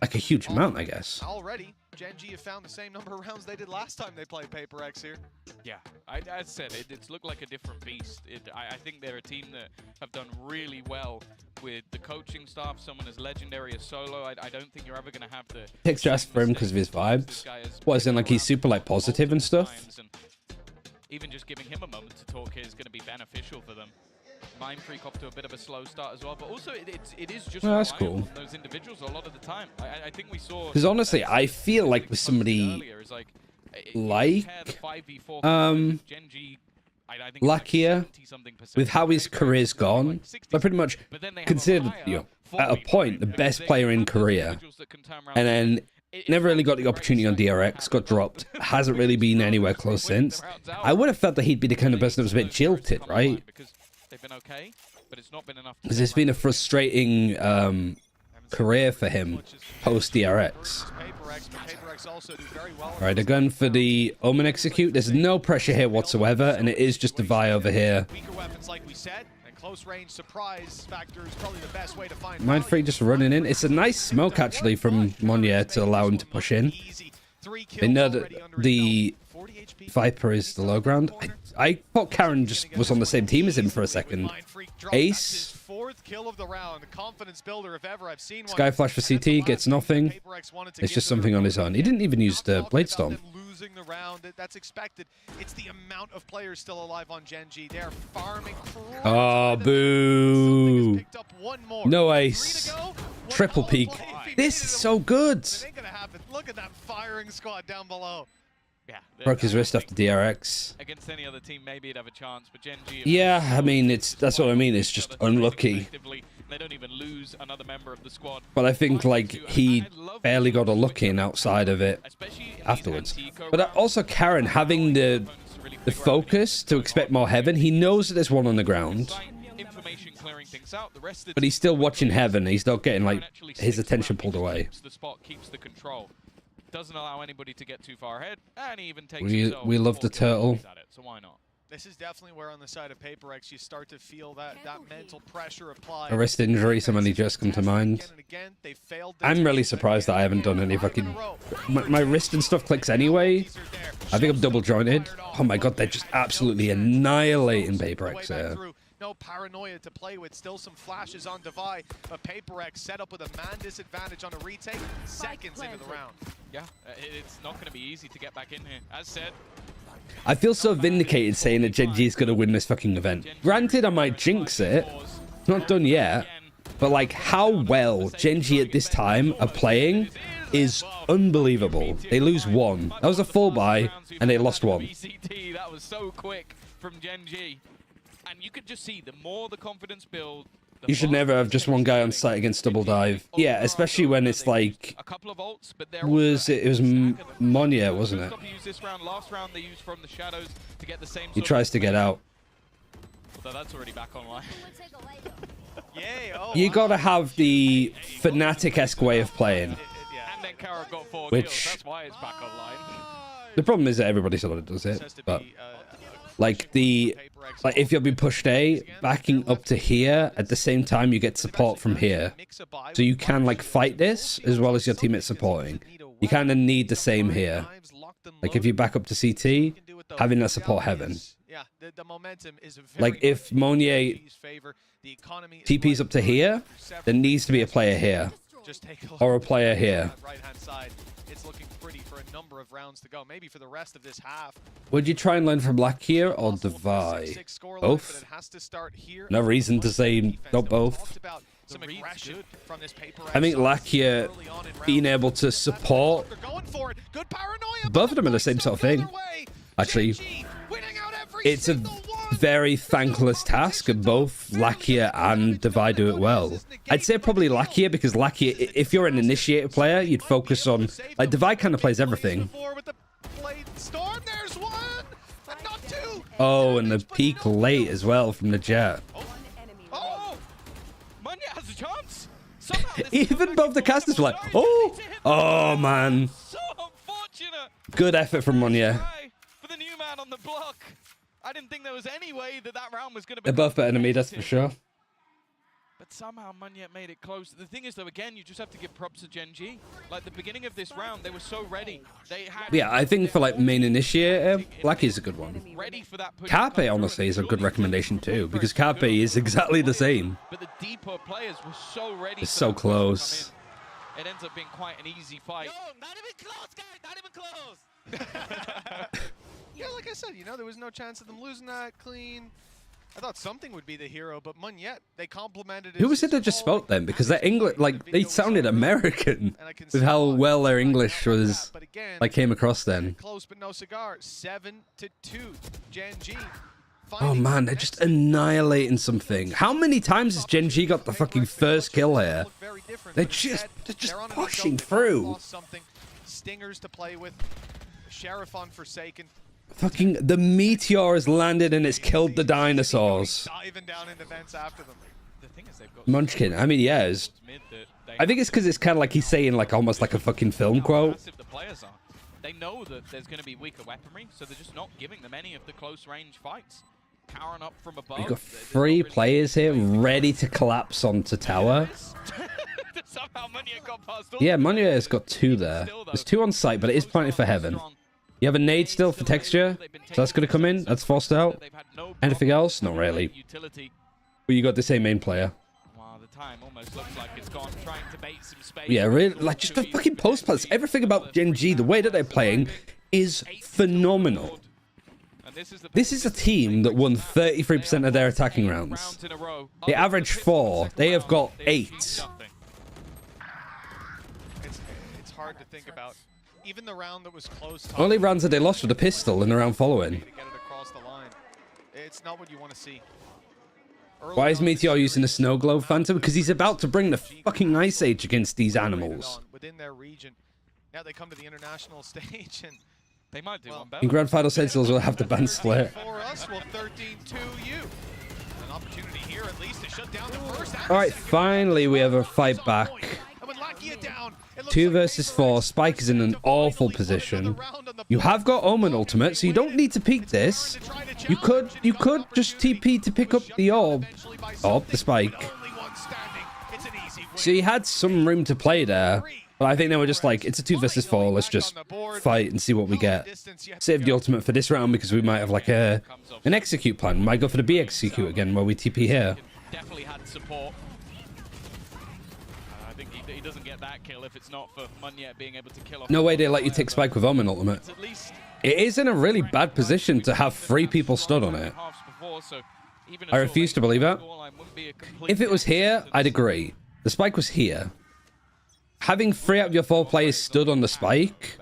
like a huge amount, I guess. Already, GENG have found the same number of rounds they did last time they played Paper X here. Yeah, I said it's looked like a different beast. I think they're a team that have done really well with the coaching staff. Someone as legendary as Solo. I don't think you're ever going to have the... Takes stress for him because of his vibes. What, is it like he's super like positive and stuff? Even just giving him a moment to talk is going to be beneficial for them. Mindfreak off to a bit of a slow start as well, but also it is just that's cool. Those individuals a lot of the time. I think we saw... Because honestly, I feel like with somebody like Lakia, with how his career's gone, I pretty much considered, you know, at a point the best player in Korea, and then never really got the opportunity on DRX, got dropped, hasn't really been anywhere close since. I would have felt that he'd be the kind of person that was a bit jilted, right? They've been okay, but it's not been enough. Because it's been a frustrating career for him post DRX. Alright, they're going for the Omen Execute. There's no pressure here whatsoever, and it is just Devi over here. Mindfreak just running in. It's a nice smoke actually from Monnier to allow him to push in. They know that the Viper is the low ground. I thought Karen just was on the same team as him for a second. Ace. Sky Flash for CT, gets nothing. It's just something on his own. He didn't even use the Blade Storm. Losing the round, that's expected. It's the amount of players still alive on GENG. They're farming. Oh, boo. No ace. Triple peak. This is so good. Look at that firing squad down below. Yeah, broke his wrist after DRX. Against any other team, maybe he'd have a chance, but GENG... Yeah, I mean, that's what I mean. It's just unlucky. lose another member of the squad. But I think like he barely got a look in outside of it afterwards. But also Karen having the focus to expect more heaven. He knows that there's one on the ground, but he's still watching heaven. He's not getting like his attention pulled away. The spot keeps the control. Doesn't allow anybody to get too far ahead, and he even takes We love the turtle. So why not? This is definitely where on the side of PRX you start to feel that mental pressure apply. A wrist injury, so many just come to mind. I'm really surprised that I haven't done any fucking... My wrist and stuff clicks anyway. I think I'm double jointed. Oh my god, they're just absolutely annihilating PRX here. No paranoia to play with. Still some flashes on Devi, but PRX set up with a man disadvantage on a retake seconds into the round. Yeah, it's not going to be easy to get back in here. As said, I feel so vindicated saying that GENG is going to win this fucking event. Granted, I might jinx it. Not done yet. But like how well GENG at this time are playing is unbelievable. They lose one. That was a full buy, and they lost one. That was so quick from GENG. And you could just see the more the confidence build. You should never have just one guy on site against double dive. Yeah, especially when it's like... It was Monya, wasn't it? Last round they used from the shadows to get the same. He tries to get out. Although that's already back online. You gotta have the Fnatic-esque way of playing. And then Kara got 4 kills. That's why it's back online. The problem is that everybody sort of does it, but... Like if you'll be pushed A, backing up to here, at the same time you get support from here. So you can like fight this as well as your teammates supporting. You kind of need the same here. Like if you back up to CT, having that support heaven. Like if Monier TP's up to here, there needs to be a player here. Or a player here. It's looking pretty for a number of rounds to go. Maybe for the rest of this half. Would you try and learn from Lakia or Devi? Both? No reason to say not both. I think Lakia being able to support both of them are the same sort of thing. Actually, it's a very thankless task, and both Lakia and Devi do it well. I'd say probably Lakia, because Lakia, if you're an initiator player, you'd focus on... Like, Devi kind of plays everything. Oh, and the peak late as well from the jet. Monya has a chance. Even both the casters were like, oh man. So unfortunate. Good effort from Monya. For the new man on the block. I didn't think there was any way that round was going to be... They're both better than me, that's for sure. But somehow Monya made it close. The thing is, though, again, you just have to give props to GENG. Like, the beginning of this round, they were so ready. They had... Yeah, I think for, like, main initiator, Blacky's a good one. Carpe, honestly, is a good recommendation, too, because Carpe is exactly the same. But the deeper players were so ready. It's so close. It ends up being quite an easy fight. No, not even close, guys! Not even close! Yeah, like I said, you know, there was no chance of them losing that clean. I thought something would be the hero, but Munyet, they complimented it. Who was it that just spoke then? Because their English, like, they sounded American with how well their English was, like, came across then. Close but no cigar. 7-2. GENG. Oh man, they're just annihilating something. How many times has GENG got the fucking first kill here? They're just pushing through. Stingers to play with. Sheriff on Forsaken. Fucking the meteor has landed and it's killed the dinosaurs. Diving down into vents after them. Munchkin. I mean, yeah. I think it's because it's kind of like he's saying like almost like a fucking film quote. They know that there's going to be weaker weaponry, so they're just not giving them any of the close range fights. Karen up from above. We've got 3 players here ready to collapse onto tower. Yeah, Monya has got 2 there. There's 2 on site, but it is planted for heaven. You have a nade still for texture, so that's going to come in. That's forced out. Anything else? Not really. But you got the same main player. Yeah, really, like just the fucking post plays. Everything about GENG, the way that they're playing, is phenomenal. This is a team that won 33% of their attacking rounds. They averaged 4. They have got 8. It's hard to think about. Even the round that was close. Only rounds that they lost with a pistol in the round following. It's not what you want to see. Why is Meteor using a snow globe phantom? Because he's about to bring the fucking Ice Age against these animals. Within their region. Now they come to the international stage and they might do one better. In Grand Final Sentinels will have the band split. For us, well, 13-2-U. An opportunity here at least to shut down the first. Alright, finally we have a fight back. 2 versus 4. Spike is in an awful position. You have got Omen ultimate, so you don't need to peek this. You could just TP to pick up the orb. The spike. So you had some room to play there. But I think they were just like, it's a 2 versus 4. Let's just fight and see what we get. Save the ultimate for this round because we might have like an execute plan. We might go for the B execute again where we TP here. Definitely had support. I think he doesn't get that kill if it's not for Munyet being able to kill off. No way they let you take Spike with Omen ultimate. It is in a really bad position to have 3 people stood on it. I refuse to believe it. If it was here, I'd agree. The Spike was here. Having 3 out of your 4 players stood on the Spike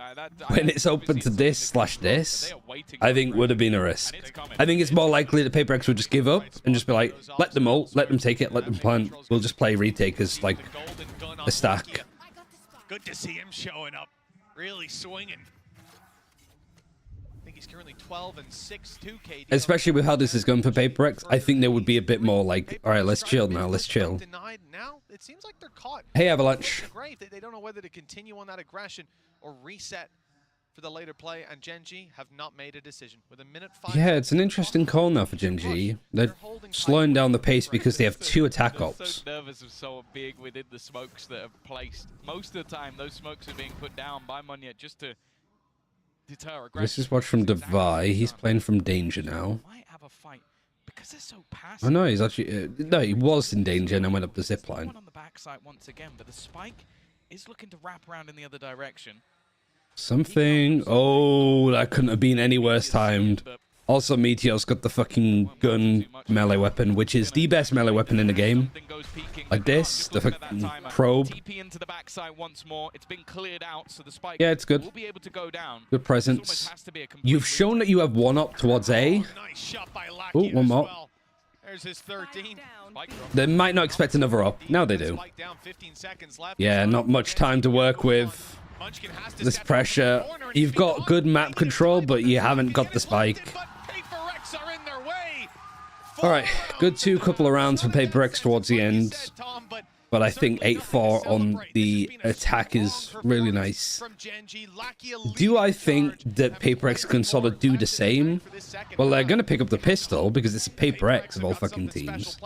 when it's open to this/this, I think would have been a risk. I think it's more likely that PRX would just give up and just be like, let them ult, let them take it, let them plant. We'll just play retake as like a stack. Good to see him showing up, really swinging. I think he's currently 12 and 6-2 KD. Especially with how this is going for PRX, I think they would be a bit more like, all right, let's chill now, let's chill. Now it seems like they're caught. Hey, Avalanche. They don't know whether to continue on that aggression or reset for the later play, and GENG have not made a decision. With a minute 5. Yeah, it's an interesting call now for GENG. They're slowing down the pace because they have 2 attack ops. So nervous of so big within the smokes that are placed. Most of the time, those smokes are being put down by Munyet just to deter aggression. This is watch from Devi. He's playing from danger now. Might have a fight because they're so passive. Oh no, he's actually no, he was in danger and then went up the zip line. On the backside once again, but the Spike is looking to wrap around in the other direction. Something. Oh, that couldn't have been any worse timed. Also, Meteor's got the fucking gun melee weapon, which is the best melee weapon in the game. Like this, the fucking probe. Yeah, it's good. Good presence. You've shown that you have 1 up towards A. Oh, 1 more. There's his 13. They might not expect another up. Now they do. Yeah, not much time to work with. This pressure. You've got good map control, but you haven't got the Spike. Alright, good couple of rounds for PRX towards the end. But I think 8-4 on the attack is really nice. Do I think that PRX can sort of do the same? Well, they're going to pick up the pistol because it's a PRX of all fucking teams.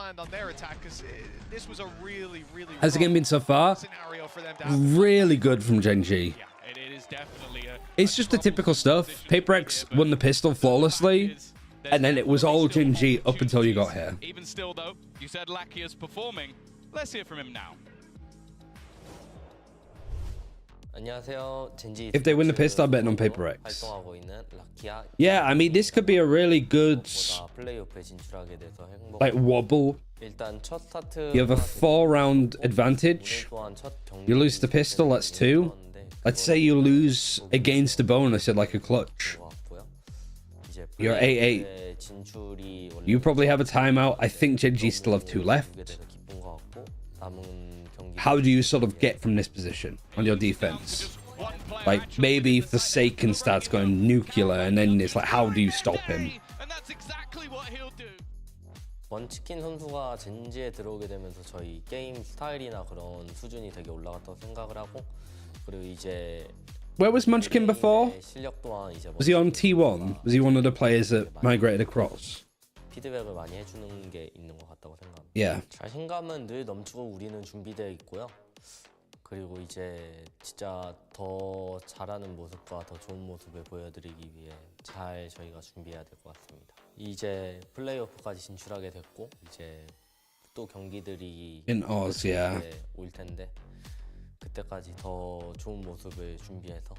Has the game been so far? Really good from GENG. It's just the typical stuff. PRX won the pistol flawlessly, and then it was all GENG up until you got here. Even still, though, you said Lakia's performing. Let's hear from him now. If they win the pistol, I'm betting on PRX. Yeah, I mean, this could be a really good like wobble. You have a 4-round advantage. You lose the pistol, that's 2. Let's say you lose against a bonus at like a clutch. You're 8-8. You probably have a timeout. I think GENG still have 2 left. How do you sort of get from this position on your defense? Like, maybe if the Forsaken starts going nuclear, and then it's like, how do you stop him? 먼치킨 선수가 젠지에 들어오게 되면서 저희 게임 스타일이나 그런 수준이 되게 올라갔다고 생각을 하고 그리고 이제 Where was Munchkin before? 실력 또한 이제 Was he on T1? Was he one of the players that migrated across? 피드백을 많이 해주는 게 있는 것 같다고 생각합니다. Yeah. 자신감은 늘 넘치고 우리는 준비되어 있고요. 그리고 이제 진짜 더 잘하는 모습과 더 좋은 모습을 보여드리기 위해 잘 저희가 준비해야 될 것 같습니다. 이제 플레이오프까지 진출하게 됐고 이제 또 경기들이 In Oz, yeah. 올 텐데 그때까지 더 좋은 모습을 준비해서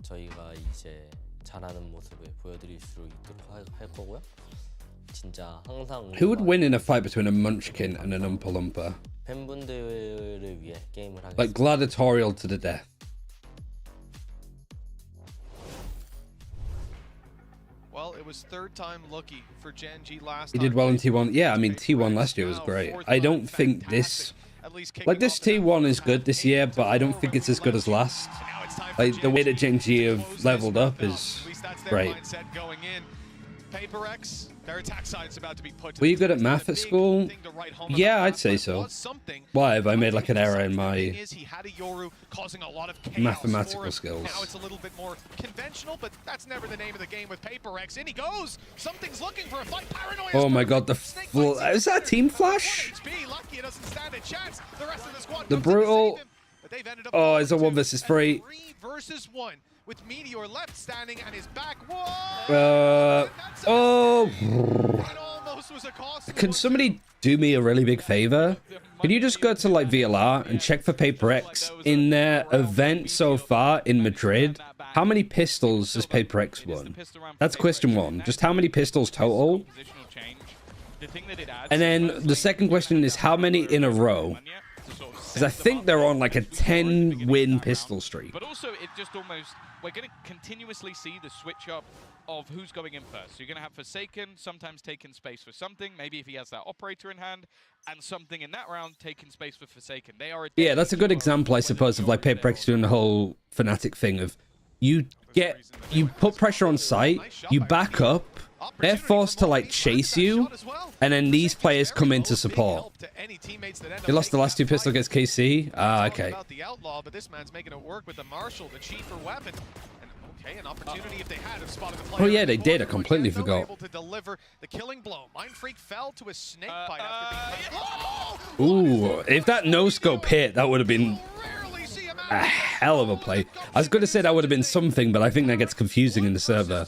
저희가 이제 잘하는 모습을 보여드릴 수 있도록 할 거고요. 진짜 항상 Who would win in a fight between a Munchkin and an Oompa Loompa? 팬분들을 위해 게임을 하겠습니다. Like gladiatorial to the death. Well, it It was third time lucky for GENG last He time. did well in T1. Yeah, I mean, T1 last year was great. I don't think this... Like, this T1 is good this year, but I don't think it's as good as last. Like, the way that GENG have leveled up is great. Going in. PRX, their attack side's about to be put to Were you good at math at school? Yeah, I'd say so. Why have I made like an error in my mathematical skills? Now it's a little bit more conventional, but that's never the name of the game with PRX. In he goes. Something's looking for a fight. Paranoia. Oh my god, is that a team flash? Lucky it doesn't stand a chance. The rest of the squad The brutal. Oh, it's a 1 versus 3. 3 versus 1 with Meteor left standing and his back. Oh. Can somebody do me a really big favor? Can you just go to like VLR and check for PRX in their event so far in Madrid? How many pistols has PRX won? That's question 1. Just how many pistols total? And then the second question is how many in a row? Because I think they're on like a 10-win pistol streak. But also, it just almost... We're going to continuously see the switch up of who's going in first. So you're going to have Forsaken sometimes taking space for something, maybe if he has that operator in hand, and something in that round taking space for Forsaken. They are Yeah, that's a good example, I suppose, of like PRX doing the whole Fnatic thing of you put pressure on site, you back up, they're forced to like chase you, and then these players come in to support. They lost the last 2 pistols against KC. Ah, okay. The outlaw, but this man's making it work with the Marshal, the cheaper weapon. And okay, an opportunity if they had have spotted the player. Oh yeah, they did. I completely forgot. Able to deliver the killing blow. Mindfreak fell to a snake bite after Ooh, if that no-scope hit, that would have been a hell of a play. I was going to say that would have been something, but I think that gets confusing in the server.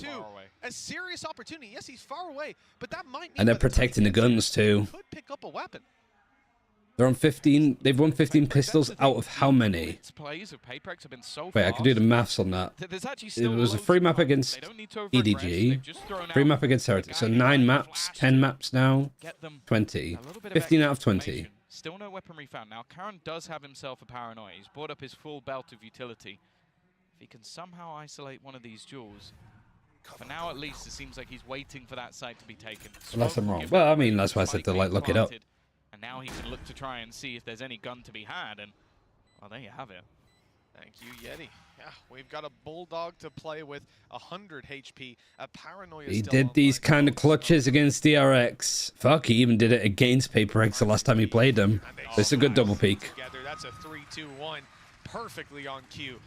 A serious opportunity. Yes, he's far away, but that might mean And they're protecting the guns too. could pick up a weapon. They're on 15. They've won 15 pistols out of how many? Plays of PRX have been so Wait, I can do the maths on that. It was a free map against EDG, free map against Heretic. So 9 maps, 10 maps now, 20, 15 out of 20. Still no weaponry found. Now, Karen does have himself a paranoia. He's brought up his full belt of utility. If he can somehow isolate one of these jewels, for now at least, it seems like he's waiting for that site to be taken. Unless I'm wrong. Well, I mean, that's why I said to like look it up. And now he can look to try and see if there's any gun to be had, and well, there you have it. Thank you, Yeti. Yeah, we've got a Bulldog to play with 100 HP. A Paranoia. He did these kind of clutches against DRX. Fuck, he even did it against PRX the last time he played them. It's a good double peak. That's a 3-2-1, perfectly on cue.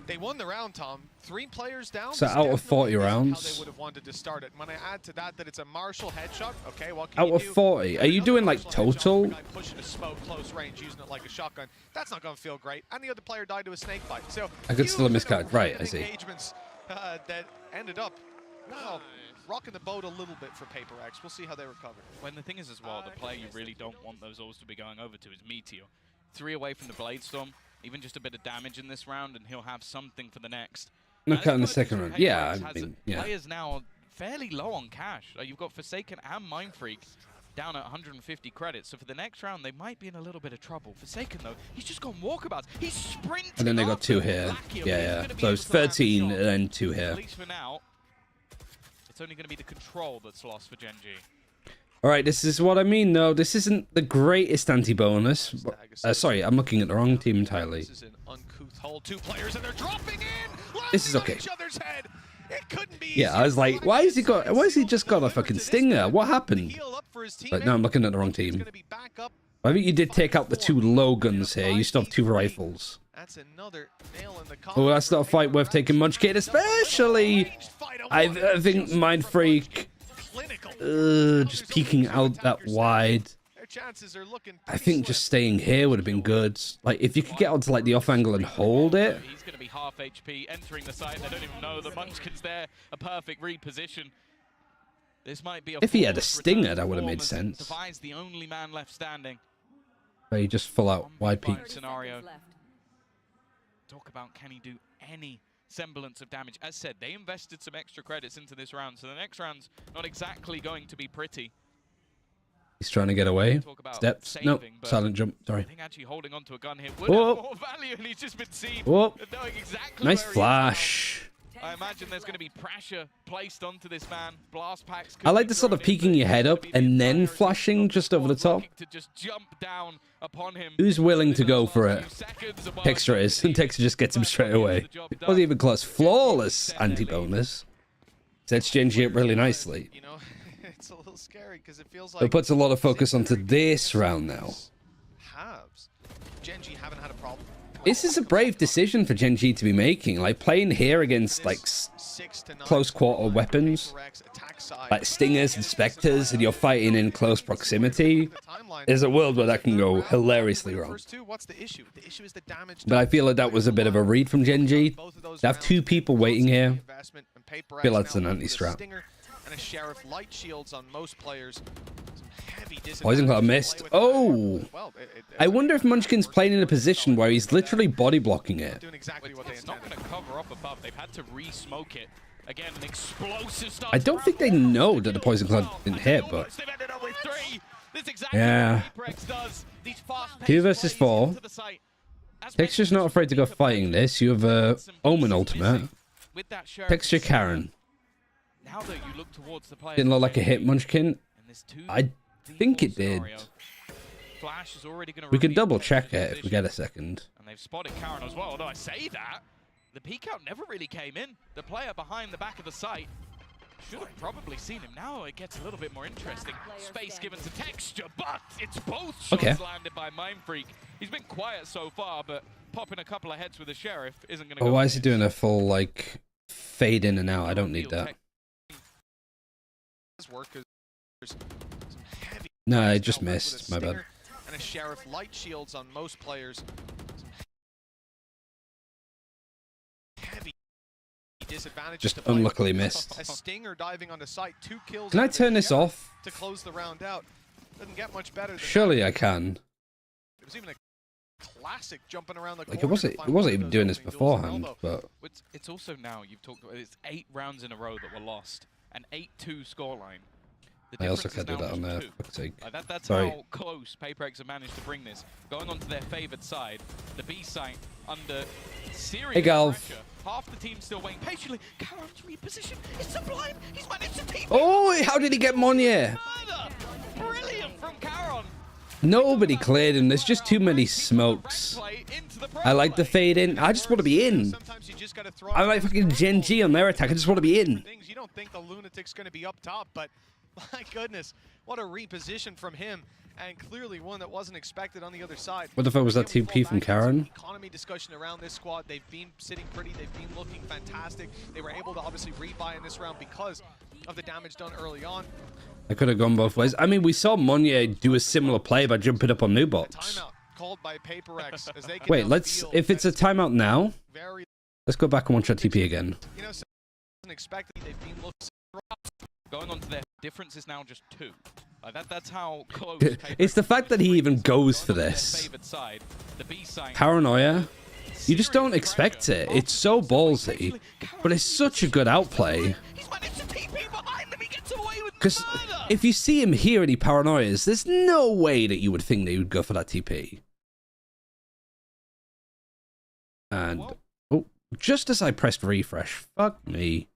They won the round, Tom. 3 players down. So out of 40 rounds. How they would have wanted to start it. When I add to that it's a Marshal headshot. Okay, what can out you of do? 40, are you doing like total? Pushing a smoke close range, using it like a shotgun. That's not going to feel great. And the other player died to a snake bite. So I could still have miscalculated. Right, I see. Engagements that ended up rocking the boat a little bit for PRX. We'll see how they recover. When the thing is as well, the player you really don't want those alls to be going over to is Meteor. 3 away from the Blade Storm. Even just a bit of damage in this round, and he'll have something for the next. Knockout in the second round. Yeah, I mean, yeah. Players now fairly low on cash. You've got Forsaken and Mindfreak down at 150 credits. So for the next round, they might be in a little bit of trouble. Forsaken, though, he's just gone walkabouts. He's sprinting. And then they got 2 here. Yeah. So it's 13 and then 2 here. At least for now, it's only going to be the control that's lost for GENG. All right, this is what I mean, though. This isn't the greatest anti-bonus. Sorry, I'm looking at the wrong team entirely. This is an uncouth hole. 2 players, and they're dropping in. This is okay. It couldn't be yeah, I was like, why has he just got a fucking stinger? What happened? But no, I'm looking at the wrong team. I think you did take out the 2 low guns here. You still have 2 rifles. That's another nail in the Oh, that's not a fight worth taking Munchkid, especially. I think Mindfreak. Just peeking out that wide. I think just staying here would have been good. Like, if you could get onto like the off angle and hold it. He's going to be half HP entering the site. They don't even know the Munchkin's there. A perfect reposition. This might be a if he had a stinger, that would have made sense. Devi's the only man left standing. But he just full out wide peak. Scenario. Talk about can he do any semblance of damage. As said, they invested some extra credits into this round, so the next round's not exactly going to be pretty. He's trying to get away. Steps. No, silent jump. Sorry. I think actually holding onto a gun here would have more value, and he's just been seen. Whoop. Knowing exactly nice flash. I imagine there's going to be pressure placed onto this man. Blast packs. I like the sort of peeking your head up and then flashing just over the top. To just jump down upon him. Who's willing to go for it? Texture is, and Texture just gets him straight away. Wasn't even close. Flawless anti-bonus. Sets Genji up really nicely. You know, it's a little scary because it feels It puts a lot of focus onto this round now. halves. Genji haven't had a problem. This is a brave decision for Genji to be making. Like, playing here against, like, close quarter weapons, like Stingers and Spectres, and you're fighting in close proximity, is a world where that can go hilariously wrong. But I feel like that was a bit of a read from Genji. To have two people waiting here, I feel that's an anti-strat. And a Sheriff light shields on most players. Poison Cloud missed. Oh! I wonder if Munchkin's playing in a position where he's literally body blocking it. It's not going to cover up above. They've had to re-smoke it. Again, an explosive start. I don't think they know that the Poison Cloud didn't hit, but... Yeah. 2 versus 4. Texture's not afraid to go fighting this. You have Omen ultimate. Texture Karen. Didn't look like a hit, Munchkin. I think it did. We can double check it if we get a second. And they've spotted Karen as well. Although I say that, the peek out never really came in. The player behind the back of the site should have probably seen him. Now it gets a little bit more interesting. Space given to Texture, but it's both shots landed by Mind Freak. He's been quiet so far, but popping a couple of heads with the Sheriff isn't going to go. Oh, why is he doing a full, like, fade in and out? I don't need that. No, I just missed. My bad. And a Sheriff light shields on most players. Heavy disadvantage. Just unluckily missed. A Stinger diving onto site. 2 kills. Can I turn this off? To close the round out. Doesn't get much better than Surely that. I can. It was even a classic jumping around the Like, corner. it wasn't even doing this beforehand, but... It's also now, you've talked about, it's 8 rounds in a row that were lost. An 8-2 scoreline. I also can't do that on there. That's Sorry. how close PRX have managed to bring this. Going on to their favored side, the B site under serious pressure. Half the team still waiting patiently. Karen's reposition. It's sublime. He's managed to team. Oh, how did he get Monye? Brilliant from Karen. Nobody cleared him. There's just too many smokes. I like the fade in. I just want to be in. I like fucking Genji on their attack. I just want to be in. You don't think the Lunatic's going to be up top, but my goodness, what a reposition from him, and clearly one that wasn't expected on the other side. What the fuck was that TP from Karen? Economy discussion around this squad. They've been sitting pretty. They've been looking fantastic. They were able to obviously rebuy in this round because of the damage done early on. I could have gone both ways. I mean, we saw Monye do a similar play by jumping up on Nubox. Timeout called by PRX as they can Wait, if it's a timeout now, let's go back and watch that TP again. You know, unexpected. They've been looking. Going on to their difference is now just 2. That's how close. It's the fact that he even goes for this. Paranoia. You just don't expect it. It's so ballsy, but it's such a good outplay. Because if you see him here and he paranoias, there's no way that you would think that he would go for that TP. And oh, just as I pressed refresh, fuck me.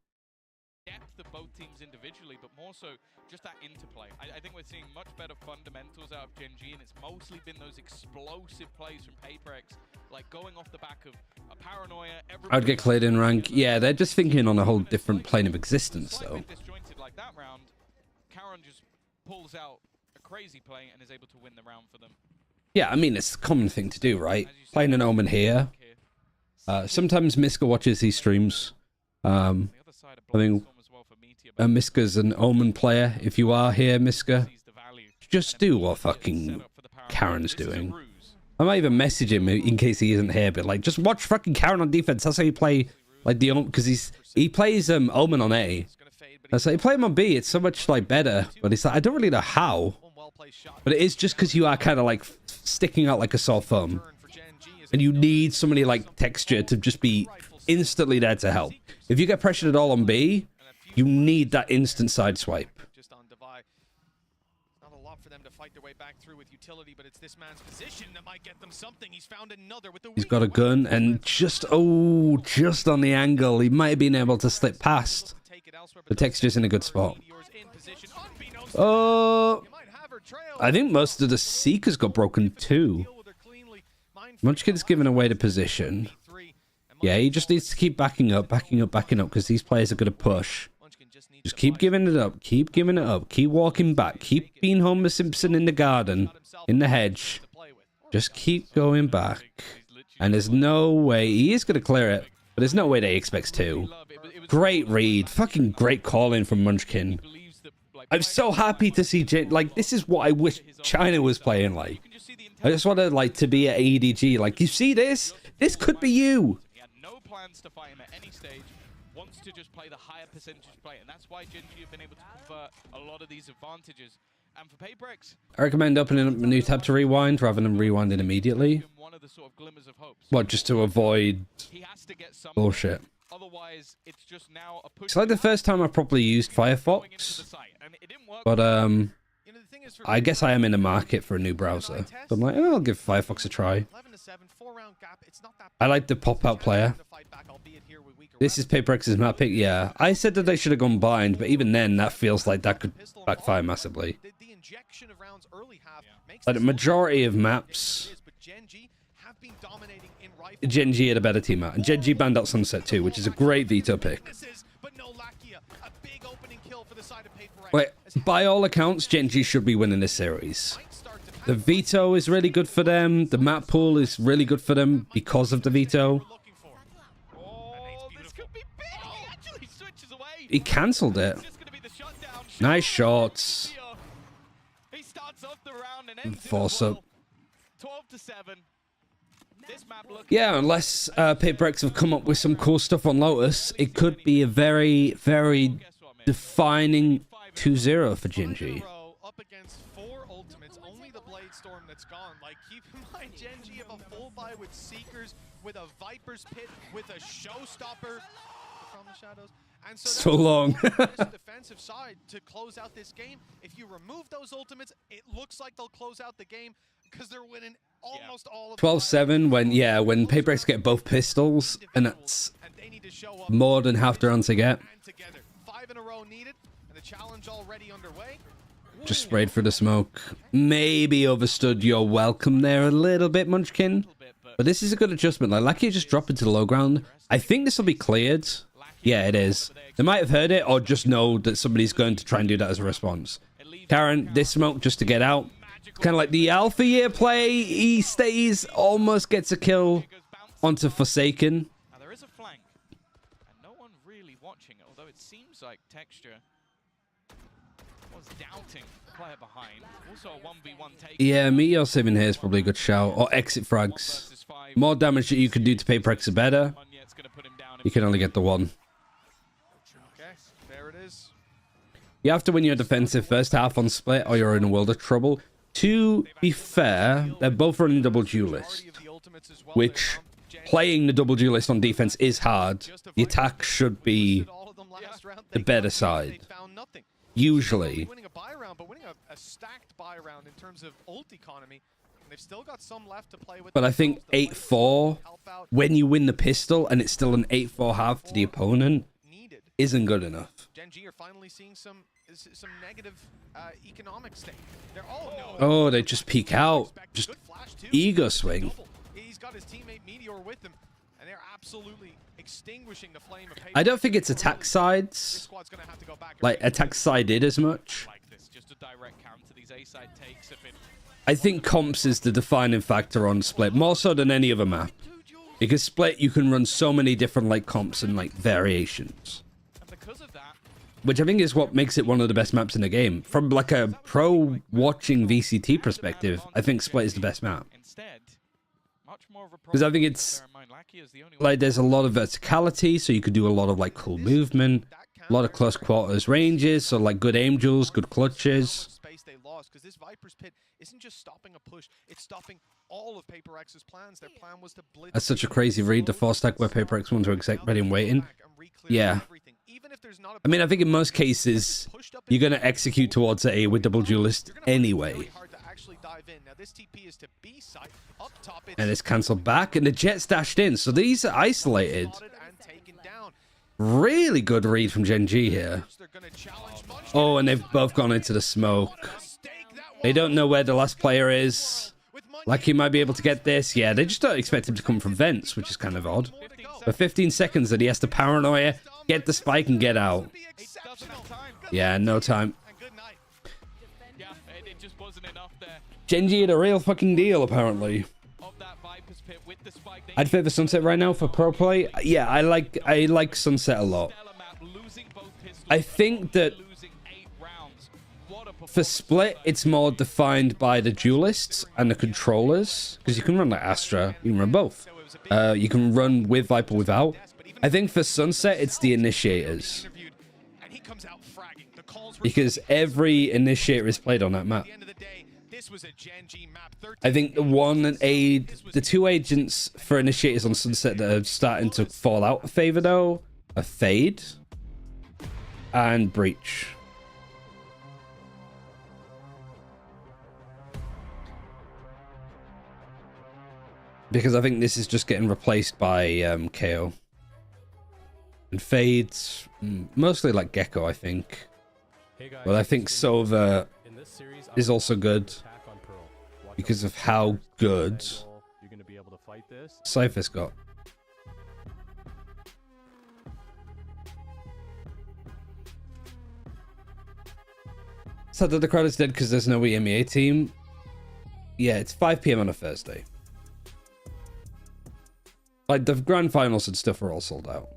Depth of both teams individually, but more so just that interplay. I think we're seeing much better fundamentals out of Genji, and it's mostly been those explosive plays from PRX, like going off the back of a paranoia. I'd get cleared in rank. Yeah, they're just thinking on a whole different plane of existence, though. Disjointed like that round, Karen just pulls out a crazy play and is able to win the round for them. Yeah, I mean, it's a common thing to do, right? Playing an Omen here. Sometimes Miska watches these streams. I think Miska's an Omen player. If you are here, Miska, just do what fucking Karen's doing. I might even message him in case he isn't here, but like, just watch fucking Karen on defense. That's how you play, like, the Omen, because he plays Omen on A. That's like, you play him on B, it's so much like better. But it's like, I don't really know how. But it is just because you are kind of like sticking out like a sore thumb. And you need somebody like Texture to just be instantly there to help. If you get pressured at all on B, you need that instant side swipe. Just on Devi. Not a lot for them to fight their way back through with utility, but it's this man's position that might get them something. He's found another with the He's got a gun and just on the angle. He might have been able to slip past. The texture's in a good spot. Oh, I think most of the Seekers got broken too. Munchkin's giving away the position. Yeah, he just needs to keep backing up, because these players are going to push. Just keep giving it up, keep giving it up, keep walking back, keep being Homer Simpson in the garden, in the hedge. Just keep going back. And there's no way, he is going to clear it, but there's no way that he expects to. Great read, fucking great calling from Munchkin. I'm so happy to see, like, this is what I wish China was playing like. I just want to, like, to be at EDG, like, you see this? This could be you. He had no plans to fight him at any stage. Wants to just play the higher percentage play, and that's why GENG have been able to convert a lot of these advantages. And for PRX, I recommend opening up a new tab to rewind rather than rewinding immediately. What, just to avoid bullshit? Otherwise, it's just now a push. It's like the first time I properly used Firefox, but I guess I am in the market for a new browser. So I'm like, oh, I'll give Firefox a try. I like the pop-out player. This is PRX's map pick. Yeah, I said that they should have gone blind, but even then, that feels like that could backfire massively. Like the majority of maps, GENG had a better team out, and GENG banned out Sunset too, which is a great veto pick. Wait, by all accounts, GENG should be winning this series. The veto is really good for them. The map pool is really good for them because of the veto. He cancelled it. Nice shots. Force up. Yeah, unless PRX have come up with some cool stuff on Lotus, it could be a very, very defining 2-0 for GENG. Up against 4 ultimates, only the Blade Storm that's gone. Like, keep in mind, GENG have a full buy with Seekers, with a Viper's Pit, with a Showstopper from the shadows. And so long. Defensive side to close out this game. If you remove those ultimates, it looks like they'll close out the game because they're winning almost all of 12-7 when PRX get both pistols, and that's more than half their answer get. 5 in a row needed, and the challenge already underway. Just sprayed through the smoke. Maybe overstood your welcome there a little bit, Munchkin. But this is a good adjustment. Like, Lackey just dropped into the low ground. I think this will be cleared. Yeah, it is. They might have heard it or just know that somebody's going to try and do that as a response. Karen, this smoke just to get out. Kind of like the Alpha Year play. He stays, almost gets a kill onto Forsaken. Now there is a flank, and no one really watching it, although it seems like Texture was doubting the player behind. Also a 1v1 take. Yeah, Meteor saving here is probably a good shout. Or exit frags. More damage that you can do to PRX the better. You can only get the one. Okay, there it is. You have to win your defensive first half on split or you're in a world of trouble. To be fair, they're both running double duelist, which playing the double duelist on defense is hard. The attack should be the better side. Usually. Winning a buy round, but winning a stacked buy round in terms of ult economy. And they've still got some left to play with. But I think 8-4, when you win the pistol and it's still an 8-4 half to the opponent, isn't good enough. GENG are finally seeing some negative economic state. Oh, they just peek out. Just ego swing. He's got his teammate Meteor with him, and they're absolutely extinguishing the flame of I don't think it's attack sides. Like, attack sided as much. I think comps is the defining factor on Split, more so than any other map. Because Split, you can run so many different like comps and like variations. Which I think is what makes it one of the best maps in the game. From like a pro watching VCT perspective, I think Split is the best map. Because I think it's like there's a lot of verticality, so you could do a lot of like cool movement, a lot of close quarters ranges, so like good aim duels, good clutches. place they lost, because this Viper's Pit isn't just stopping a push, it's stopping all of PRX's plans. Their plan was to blitz. That's such a crazy read, the 4-stack where PRX want to exec ready and waiting. Yeah. I mean, I think in most cases, you're going to execute towards A with double duelist anyway. And it's cancelled back, and the Jet's dashed in, so these are isolated. Really good read from GENG here. Oh, and they've both gone into the smoke. They don't know where the last player is. Like, he might be able to get this. Yeah, they just don't expect him to come from vents, which is kind of odd. For 15 seconds that he has to paranoia, get the spike, and get out. Yeah, no time. GENG had a real fucking deal, apparently. I'd favor Sunset right now for pro play. Yeah, I like Sunset a lot. I think that for split, it's more defined by the duelists and the controllers, because you can run like Astra, you can run both. You can run with Viper without. I think for Sunset, it's the initiators, because every initiator is played on that map. I think the two agents for initiators on Sunset that are starting to fall out of favor though are Fade and Breach. Because I think this is just getting replaced by KO. And Fade's mostly like Gecko, I think. But I think Sova is also good because of how good Cypher's got. So that the crowd is dead because there's no EMEA team. Yeah, it's 5 PM on a Thursday. Like, the grand finals and stuff are all sold out.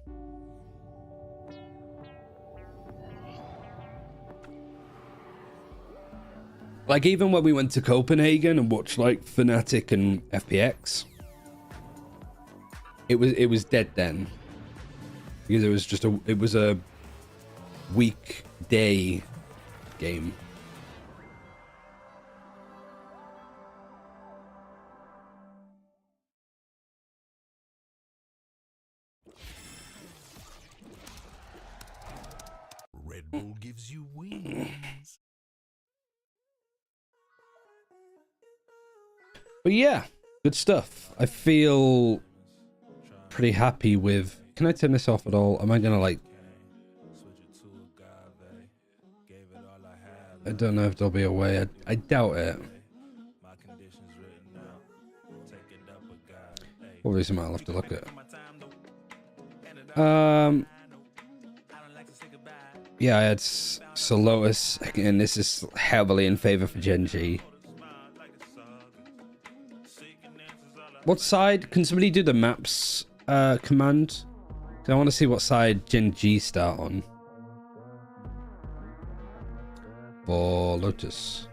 Like, even when we went to Copenhagen and watched, like, Fnatic and FPX, it was dead then. Because it was a weekday game. Red Bull gives you wings. But yeah, good stuff. I feel pretty happy with... Can I turn this off at all? Am I gonna like... I don't know if there'll be a way. I doubt it. Probably something I'll have to look at. Yeah, I had Solotus. Again, this is heavily in favor for GENG. What side? Can somebody do the maps command? Because I want to see what side GENG start on. For Lotus.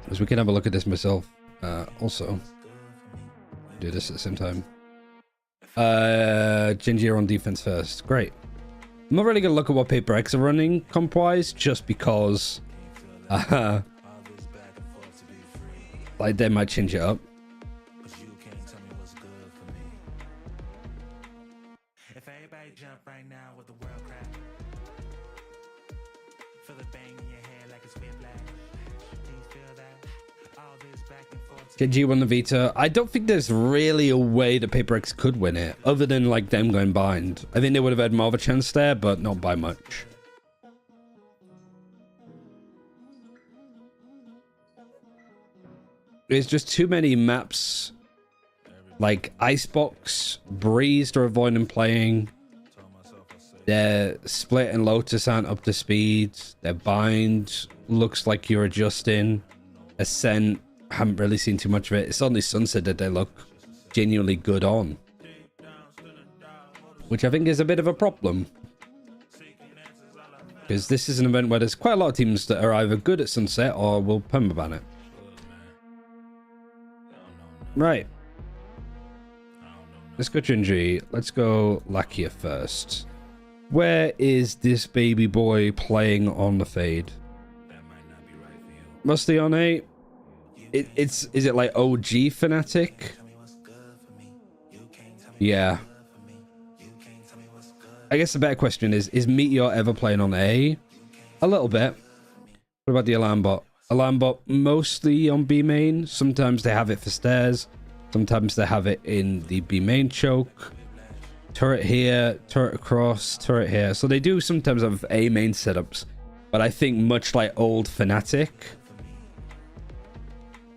Because we can have a look at this myself. Also. Do this at the same time. GENG are on defense first. Great. I'm not really going to look at what PRX are running comp-wise, just because like they might change it up. GENG won the Vita. I don't think there's really a way that PRX could win it, other than like them going behind. I think they would have had more of a chance there, but not by much. There's just too many maps, like Icebox, Breeze to avoid them playing. Their Split and Lotus aren't up to speed. Their Bind looks like you're adjusting. Ascent, haven't really seen too much of it. It's only Sunset that they look genuinely good on, which I think is a bit of a problem, because this is an event where there's quite a lot of teams that are either good at Sunset or will permaban it. Right, let's go GENG. Let's go Lakia first. Where is this baby boy playing on the Fade? mostly on A. Is it like OG Fnatic? Yeah. I guess the better question is Meteor ever playing on A? A little bit. What about the alarm bot? Alarm bot mostly on B main. Sometimes they have it for stairs. Sometimes they have it in the B main choke. Turret here, turret across, turret here. So they do sometimes have A main setups. But I think much like old Fnatic,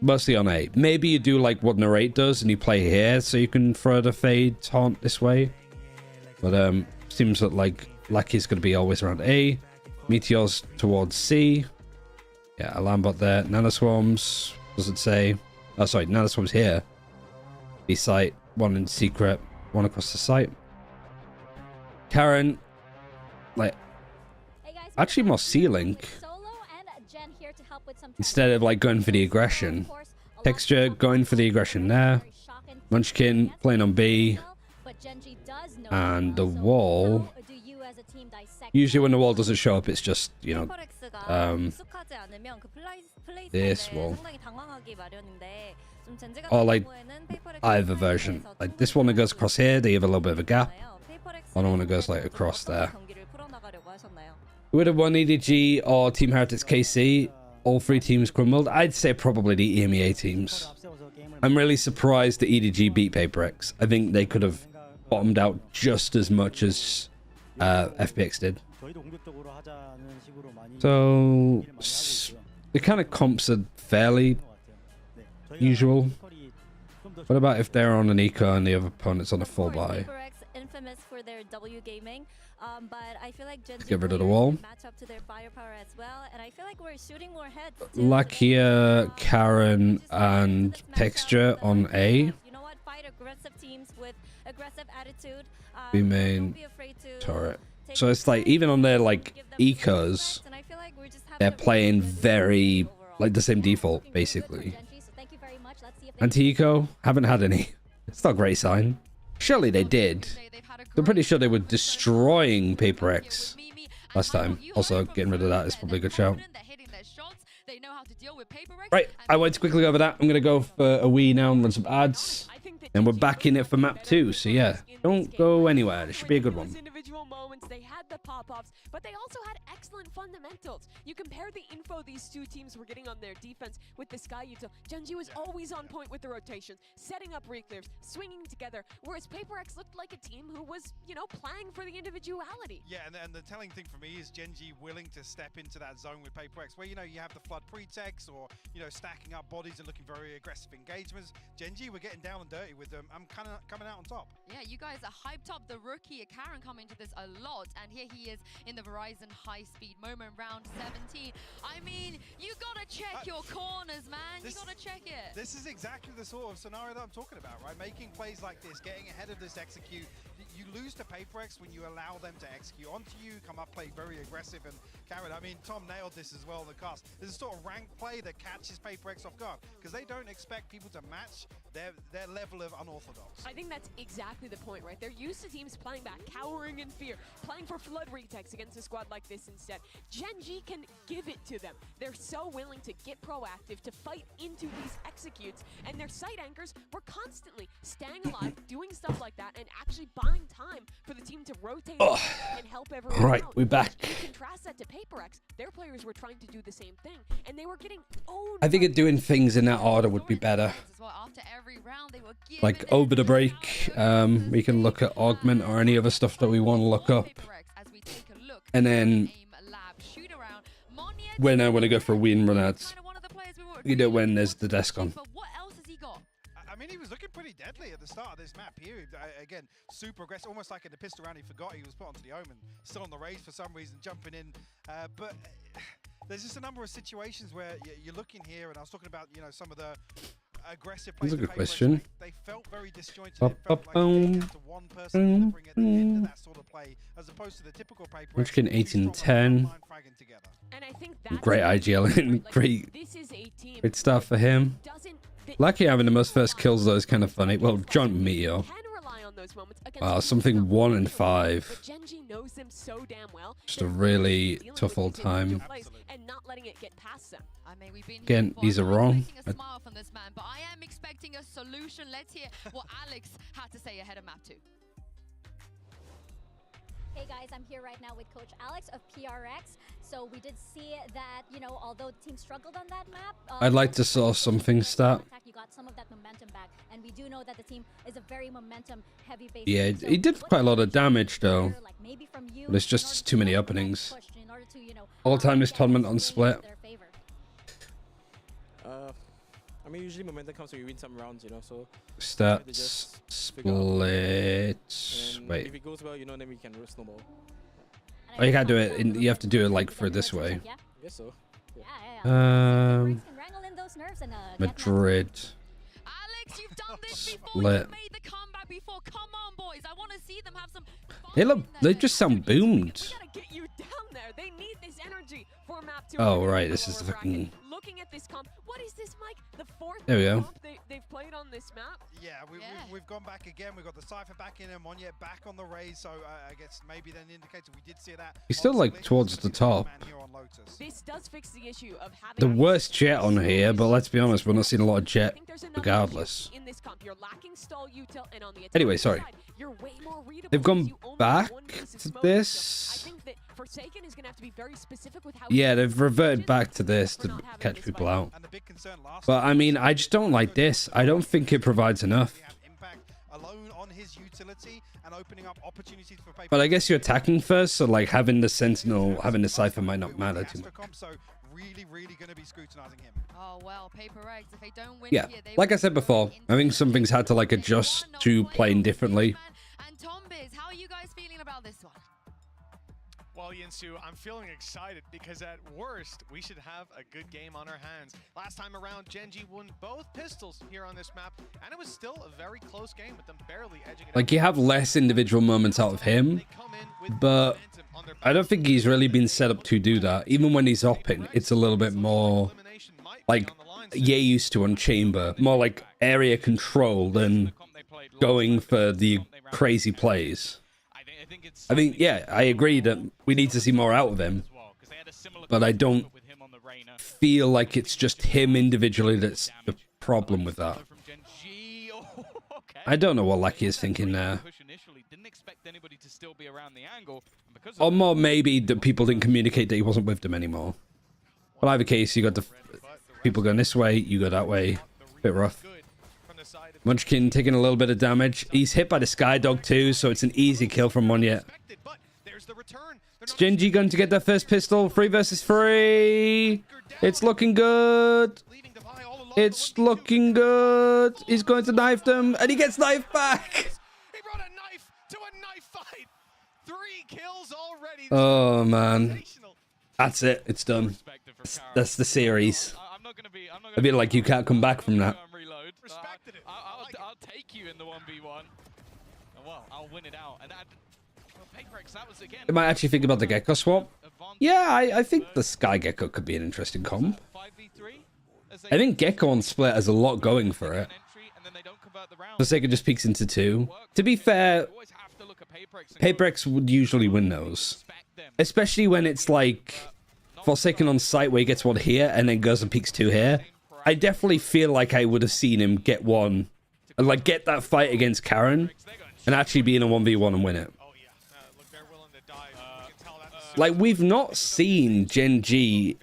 mostly on A. Maybe you do like what Narrate does and you play here so you can throw the fade taunt this way. But seems that like Lucky's going to be always around A. Meteor's towards C. Yeah, alarm bot there. Nanoswarms, does it say? Oh, sorry, Nanoswarms here. B site, one in secret, one across the site. Karen, like, actually more C-Link. Instead of like going for the aggression. Texture going for the aggression there. Munchkin playing on B. And the wall. Usually when the wall doesn't show up, it's just, you know, this wall. Or like either version. Like this one that goes across here, they have a little bit of a gap. One one that goes like across there. Who would have won EDG or Team Heretics KC? All three teams crumbled. I'd say probably the EMEA teams. I'm really surprised that EDG beat PRX. I think they could have bottomed out just as much as FPX did. So the kind of comps are fairly usual. What about if they're on an eco and the other opponent's on a full buy? Infamous for their W gaming, but I feel like Gen Z Get rid of the wall. match up to their firepower as well, and I feel like we're shooting more heads. Lakia, Karen, and Texture on A. You know what? Fight aggressive teams with aggressive attitude. B main turret. So it's like even on their like ecos, they're playing very like the same default basically. Anti-eco haven't had any. It's not a great sign. Surely they did. I'm pretty sure they were destroying PRX last time. Also, getting rid of that is probably a good shout. Right, I wanted to quickly go over that. I'm going to go for a wee now and run some ads. And we're back in it for map 2, so yeah. Don't go anywhere. It should be a good one. They had the pop-ups, but they also had excellent fundamentals. You compare the info these two teams were getting on their defense with the Sky Util. Genji was always on point with the rotations, setting up reclears, swinging together, whereas PRX looked like a team who was, you know, playing for the individuality. Yeah, and the telling thing for me is Genji willing to step into that zone with PRX, where, you know, you have the flood pretext or, you know, stacking up bodies and looking very aggressive engagements. Genji, we're getting down and dirty with them. I'm kind of coming out on top. Yeah, you guys are hyped up the rookie Karen coming to this a lot, and here he is in the Verizon high-speed moment, round 17. I mean, you gotta check your corners, man. You gotta check it. This is exactly the sort of scenario that I'm talking about, right? Making plays like this, getting ahead of this execute. You lose to PRX when you allow them to execute onto you, come up, play very aggressive, and Karen, I mean, Tom nailed this as well in the cast. There's a sort of rank play that catches PRX off guard, because they don't expect people to match their level of unorthodox. I think that's exactly the point, right? They're used to teams playing back, cowering in fear, playing for flood retakes against a squad like this instead. Gen.G can give it to them. They're so willing to get proactive, to fight into these executes, and their site anchors were constantly staying alive, doing stuff like that, and actually buying time for the team to rotate and help everyone Right, out. we're back. You contrast that to PRX, their players were trying to do the same thing, and they were getting owned. I think doing things in that order would be better. Like over the break, we can look at Augment or any other stuff that we want to look up. And then when I want to go for a win run ads, you know, when there's the desk on. I mean, he was looking pretty deadly at the start of this map here. Again, super aggressive, almost like in the pistol round. He forgot he was put onto the Omen, still on the raise for some reason, jumping in. But there's just a number of situations where you're looking here, and I was talking about, you know, some of the aggressive plays. That's a good question. They felt very disjointed. It felt like they had to one person delivering at the end of that sort of play, as opposed to the typical play. Munchkin 8 and 10. Great IGL and great stuff for him. Lucky having the most first kills though is kind of funny. Well, John Meteor. those moments Something 1 and 5. But GENG knows them so damn well. Just a really tough old time. And not letting it get past them. I mean, we've been Again, these are wrong. a smile from this man, but I am expecting a solution. Let's hear what Alex had to say ahead of map 2. Hey guys, I'm here right now with Coach Alex of PRX. So we did see that, you know, although the team struggled on that map, I'd like to saw something stat. you got some of that momentum back, and we do know that the team is a very momentum heavy base. Yeah, he did quite a lot of damage though. But it's just too many openings. All time this tournament on split. I mean, usually momentum comes when you win some rounds, you know, so... Stats, split... Wait. If it goes well, you know, then we can snowball. Oh, you can't do it. You have to do it like for this way. I guess so. Madrid. Alex, you've done this before. Split. You've made the comeback before. Come on, boys. I want to see them have some They look. They just sound boomed. We gotta get you down there. They need this energy for map 2. Oh right, this is the fucking. Looking at this comp, what is this, Mike? The 4th There we go. comp they've played on this map? Yeah, we've gone back again. We've got the Cypher back in and Monya back on the raise, so I guess maybe then indicates we did see that. He's still like towards the top. This does fix the issue of having The worst jet on here, but let's be honest, we're not seeing a lot of jet regardless. in this comp. You're lacking stall util, and on the Anyway, sorry. side, you're way more readable. They've gone back to this. I think that Forsaken is going to have to be very specific with how Yeah, they've reverted back to this to catch people out. But I mean, I just don't like this. I don't think it provides enough. Alone on his utility and opening up opportunities for But I guess you're attacking first, so like having the Sentinel, having the Cypher might not matter too much. So really going to be scrutinizing him. Oh well, PRX, if they don't win Yeah, here, they like I said before, I think some things had to like adjust to playing differently. And Tom Biz, how are you guys feeling about this one? Well, Yinsu, I'm feeling excited because at worst, we should have a good game on our hands. Last time around, GENG won both pistols here on this map, and it was still a very close game with them barely edging it. Like you have less individual moments out of him, but I don't think he's really been set up to do that. Even when he's opping, it's a little bit more like you're used to on Chamber, more like area control than going for the crazy plays. I think, yeah, I agree that we need to see more out of him, but I don't feel like it's just him individually that's the problem with that. I don't know what Lucky is thinking there. Or more maybe that people didn't communicate that he wasn't with them anymore. But either case, you got the people going this way, you go that way. Bit rough. Munchkin taking a little bit of damage. He's hit by the Skydog too, so it's an easy kill from Monya. It's GENG going to get their first pistol. 3 versus 3. It's looking good. It's looking good. He's going to knife them, and he gets knifed back. He brought a knife to a knife fight. 3 kills already. Oh, man. That's it. It's done. That's the series. I feel like you can't come back from that. I'll take you in the 1v1. Well, I'll win it out. And that, well, PRX, that was again. You might actually think about the Gecko swap. Yeah, I think the Sky Gecko could be an interesting comp. I think Gecko on split has a lot going for it. Forsaken just peeks into 2. To be fair, PRX would usually win those. Especially when it's like Forsaken on site where he gets 1 here and then goes and peeks 2 here. I definitely feel like I would have seen him get 1 and like get that fight against Karen and actually be in a 1v1 and win it. Like, we've not seen GENG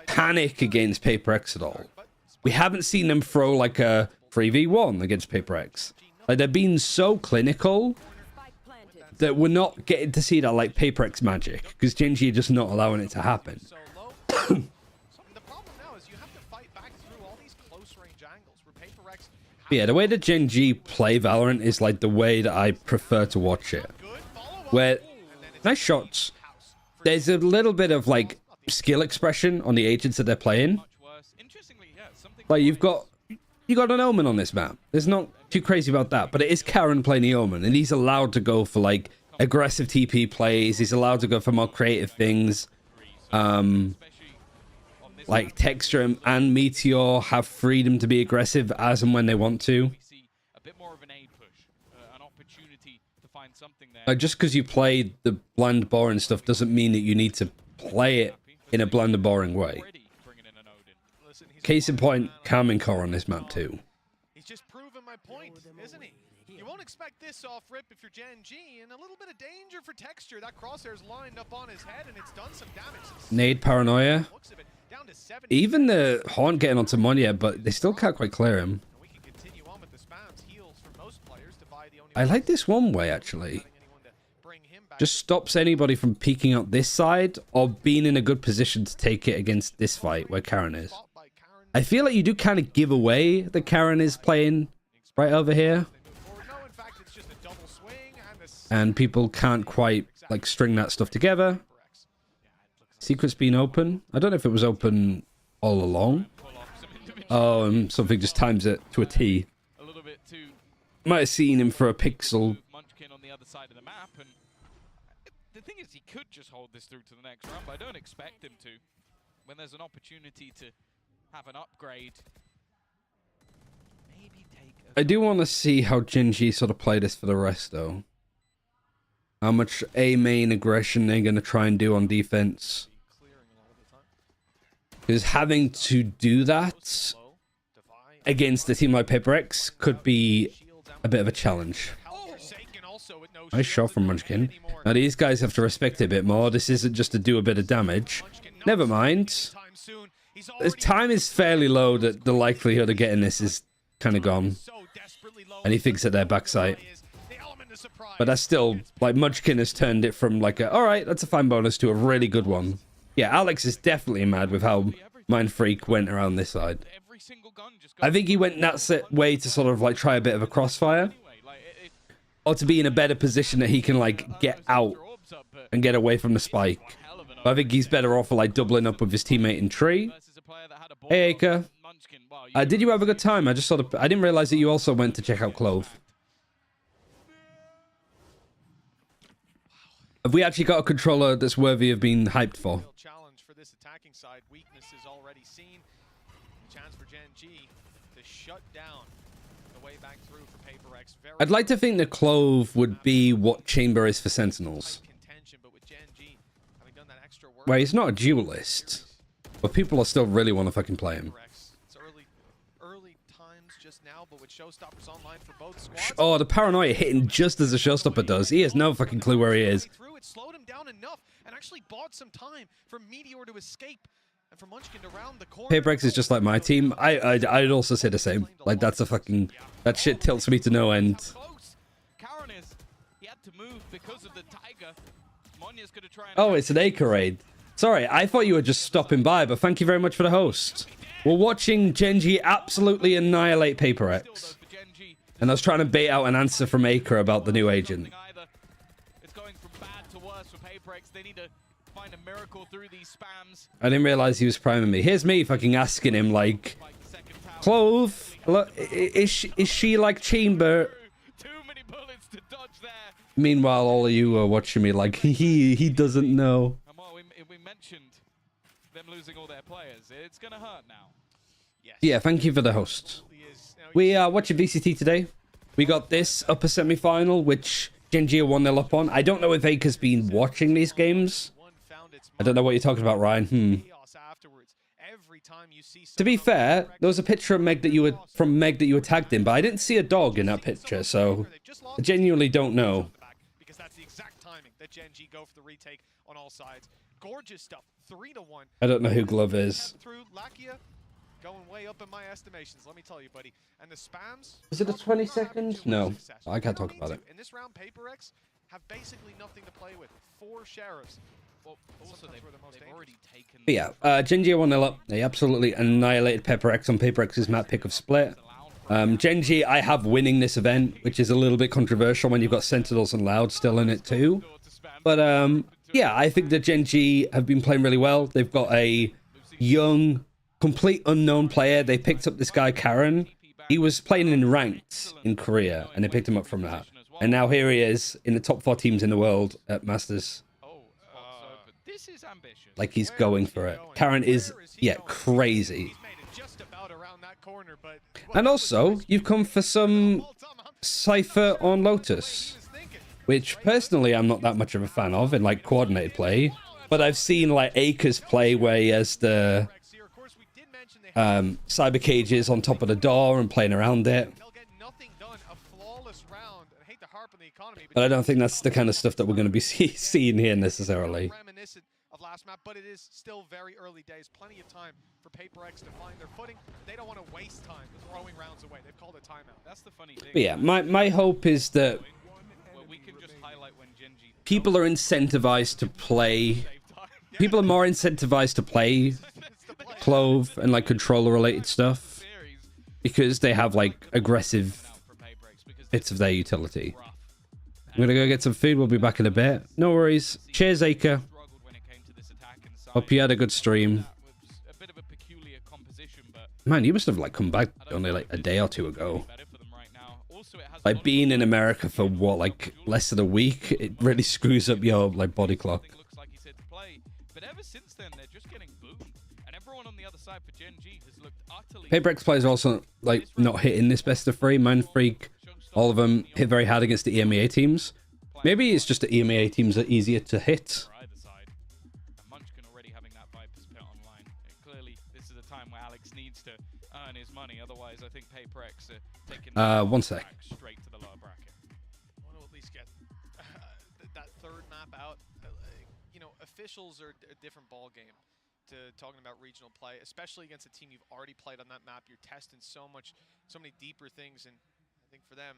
panic against PRX at all. We haven't seen them throw like a 3v1 against PRX. Like, they're being so clinical that we're not getting to see that like PRX magic because GENG are just not allowing it to happen. Yeah, the way that GENG play Valorant is like the way that I prefer to watch it. Where, nice shots. There's a little bit of like skill expression on the agents that they're playing. Like you got an Omen on this map. There's not too crazy about that, but it is Karen playing the Omen, and he's allowed to go for like aggressive TP plays. He's allowed to go for more creative things. Like Texture and Meteor have freedom to be aggressive as and when they want to. find something there. Like, just because you play the bland, boring stuff doesn't mean that you need to play it in a bland and boring way. Case in point, Carmine Core on this map too. He's just proven my point, isn't he? You won't expect this off rip if you're GENG, and a little bit of danger for texture. That crosshair's lined up on his head, and it's done some damage. Nade Paranoia. Even the Horn getting onto Monya, but they still can't quite clear him. I like this one way, actually. Just stops anybody from peeking out this side or being in a good position to take it against this fight where Karen is. I feel like you do kind of give away that Karen is playing right over here. And people can't quite like string that stuff together. Secret's been open. I don't know if it was open all along. Oh, and something just times it to a T. Might have seen him for a pixel. Munchkin on the other side of the map, and the thing is, he could just hold this through to the next round, but I don't expect him to. When there's an opportunity to have an upgrade, maybe take. I do want to see how GENG sort of play this for the rest, though. How much A main aggression they're going to try and do on defense. Because having to do that against a team like PRX could be a bit of a challenge. Nice shot from Munchkin. Now these guys have to respect it a bit more. This isn't just to do a bit of damage. Never mind. The time is fairly low that the likelihood of getting this is kind of gone. And he thinks at their backside. But that's still, like, Munchkin has turned it from like a, alright, that's a fine bonus, to a really good one. Yeah, Alex is definitely mad with how Mind Freak went around this side. I think he went that way to sort of like try a bit of a crossfire. Or to be in a better position that he can like get out and get away from the spike. But I think he's better off for like doubling up with his teammate in tree. Hey Acre. Did you have a good time? I just sort of, I didn't realize that you also went to check out Clove. Have we actually got a controller that's worthy of being hyped for? Challenge for this attacking side. Weakness is already seen. Chance for GENG to shut down the way back through for PRX. I'd like to think the Clove would be what Chamber is for Sentinels. Where he's not a duelist, but people are still really want to fucking play him. It's early times just now, but with showstoppers online for both squads. Oh, the Paranoia hitting just as the showstopper does. He has no fucking clue where he is. It slowed him down enough and actually bought some time for Meteor to escape and for Munchkin to round the corner. PRX is just like my team. I'd also say the same. Like, that's a fucking, that shit tilts me to no end. Karen is, he had to move because of the Tiger. Monya's gonna try and Oh, it's an Acre raid. Sorry, I thought you were just stopping by, but thank you very much for the host. We're watching GENG absolutely annihilate PRX. And I was trying to bait out an answer from Acre about the new agent. It's going from bad to worse for PRX. They need to find a miracle through these spams. I didn't realize he was priming me. Here's me fucking asking him, like, Clove, look, is she like Chamber? Too many bullets to dodge there. Meanwhile, all of you are watching me like, he doesn't know. And well, we mentioned them losing all their players. It's gonna hurt now. Yeah, thank you for the host. We are watching VCT today. We got this upper semi-final, which GENG are 1-0 up on. I don't know if Acre's been watching these games. I don't know what you're talking about, Ryan. To be fair, there was a picture of Meg that you were tagged in, but I didn't see a dog in that picture, so I genuinely don't know. Because that's the exact timing that GENG go for the retake on all sides. Gorgeous stuff. 3-1. I don't know who Glove is. Through Lakia, going way up in my estimations, let me tell you, buddy. And the spams. Is it a 20-second? No, I can't talk about it. In this round, PRX have basically nothing to play with. 4 sheriffs. Well, also they've already taken. But yeah, GENG are 1-0 up. They absolutely annihilated PRX on PRX's map pick of split. GENG, I have winning this event, which is a little bit controversial when you've got Sentinels and Loud still in it too. But yeah, I think that GENG have been playing really well. They've got a young, complete unknown player. They picked up this guy, Karen. He was playing in ranked in Korea, and they picked him up from that. And now here he is in the top 4 teams in the world at Masters. This is ambitious. Like he's going for it. Karen is, yeah, crazy. And also, you've come for some Cypher on Lotus. which personally I'm not that much of a fan of in like coordinated play. But I've seen like Akers play where he has the cyber cages on top of the door and playing around it. But I don't think that's the kind of stuff that we're going to be seeing here necessarily. Of last map, but it is still very early days. Plenty of time for PRX to find their footing. They don't want to waste time throwing rounds away. They've called a timeout. That's the funny thing. But yeah, my hope is that people are incentivized to play. People are more incentivized to play Clove and like controller related stuff because they have like aggressive bits of their utility. I'm gonna go get some food. We'll be back in a bit. No worries. Cheers, Aker. Hope you had a good stream. Man, you must have like come back only like a day or two ago. Like being in America for what, like less than a week, it really screws up your like body clock. But ever since then, they're just getting boomed, and everyone on the other side for GENG has looked utterly. PRX players also like not hitting this best of three. Mindfreak, all of them hit very hard against the EMEA teams. Maybe it's just the EMEA teams are easier to hit. Needs to earn his money, otherwise I think PRX are taking 1 sec. straight to the lower bracket. I want to at least get that third map out. You know, officials are a different ball game to talking about regional play, especially against a team you've already played on that map. You're testing so many deeper things, and I think for them,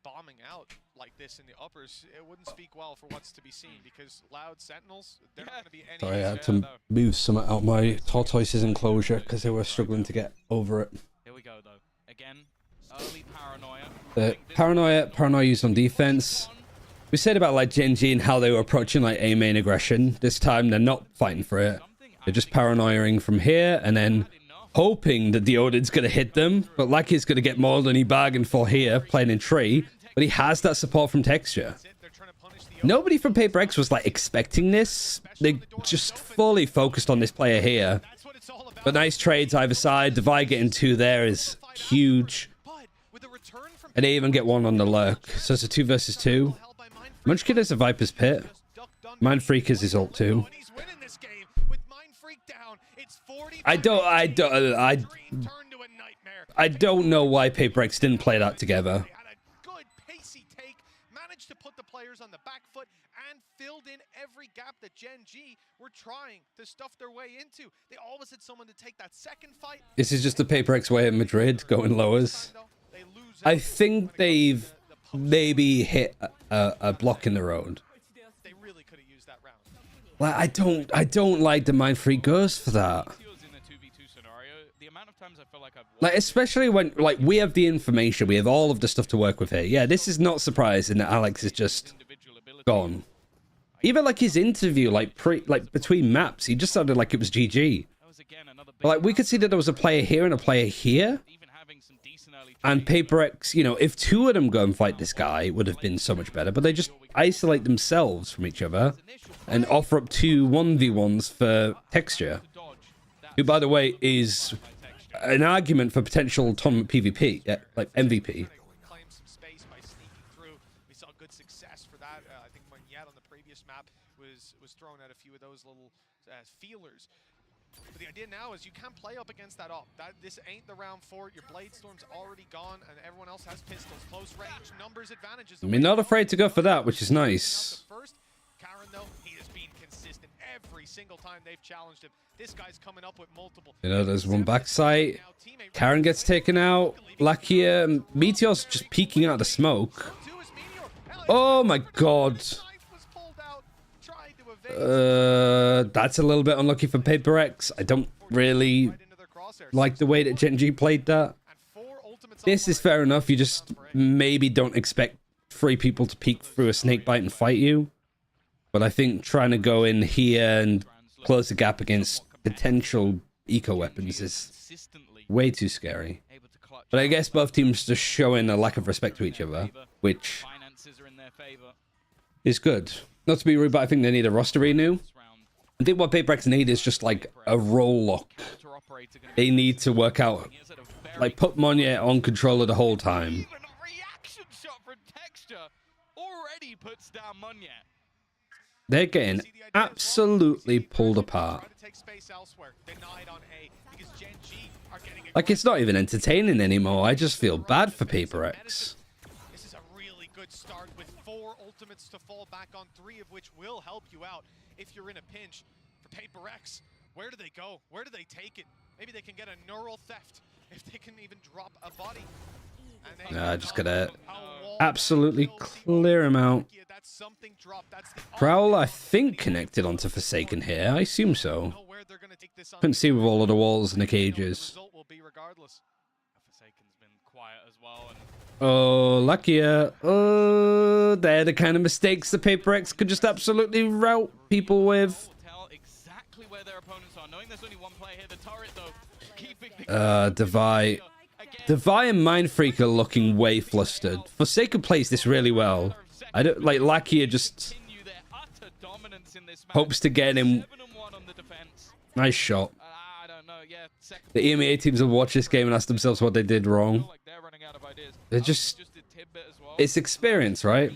bombing out like this in the uppers, it wouldn't speak well for what's to be seen, because Loud Sentinels, they're not going to be any Sorry, I had to move some out my tortoises enclosure because they were struggling to get over it. Here we go though. Again, early paranoia. Paranoia used on defense. We said about like GENG and how they were approaching like A main aggression. This time they're not fighting for it. They're just paranoiaing from here and then hoping that the Odin's going to hit them. But Lucky's going to get more than he bargained for here, playing in tree. But he has that support from Texture. Nobody from PRX was like expecting this. They just fully focused on this player here. But nice trades either side. Divide getting 2 there is huge. And they even get 1 on the lurk. So it's a 2 versus 2. Munchkid is a Viper's Pit. Mindfreak is his ult too. I don't know why PRX didn't play that together. Managed to put the players on the back foot and filled in every gap that GENG were trying to stuff their way into. They always had someone to take that second fight. This is just the PRX way at Madrid, going lowers. I think they've maybe hit a block in the road. They really could have used that round. Like I don't like the Mindfreak Ghost for that. Like, especially when, like, we have the information, we have all of the stuff to work with here. Yeah, this is not surprising that Alex is just gone. Even, like, his interview, like, between maps, he just sounded like it was GG. But, like, we could see that there was a player here and a player here. And PRX, you know, if 2 of them go and fight this guy, it would have been so much better. But they just isolate themselves from each other and offer up 2 1v1s for Texture. Who, by the way, is an argument for potential tournament PvP, yeah, like MVP. Claim some space by sneaking through. We saw good success for that. I think when Yet on the previous map was throwing out a few of those little feelers. But the idea now is you can't play up against that op. This ain't the round for it. Your Blade Storm's already gone, and everyone else has pistols. Close range, numbers advantages. I mean, not afraid to go for that, which is nice. Karen, though, he has been consistent every single time they've challenged him. This guy's coming up with multiple. You know, there's one backside. Karen gets taken out. Lakia, Meteor's just peeking out of the smoke. Oh my god. That's a little bit unlucky for PRX. I don't really like the way that GENG played that. This is fair enough. You just maybe don't expect 3 people to peek through a snake bite and fight you. But I think trying to go in here and close the gap against potential eco weapons is way too scary. But I guess both teams just showing a lack of respect to each other, which is good. Not to be rude, but I think they need a roster renew. I think what PRX need is just like a roll lock. They need to work out, like, put Monye on controller the whole time. already puts down Monyet. They're getting absolutely pulled apart. Like, it's not even entertaining anymore. I just feel bad for PRX. This is a really good start with 4 ultimates to fall back on, 3 of which will help you out if you're in a pinch. For PRX, where do they go? Where do they take it? Maybe they can get a neural theft if they can even drop a body. Just gotta absolutely clear him out. Prowl, I think, connected onto Forsaken here. I assume so. Couldn't see with all of the walls and the cages. Oh, luckier. Oh, they're the kind of mistakes the PRX could just absolutely rout people with. Devi and Mindfreak are looking way flustered. Forsaken plays this really well. I don't like Lakia just hopes to get him. Nice shot. The EMEA teams will watch this game and ask themselves what they did wrong. They're just, it's experience, right?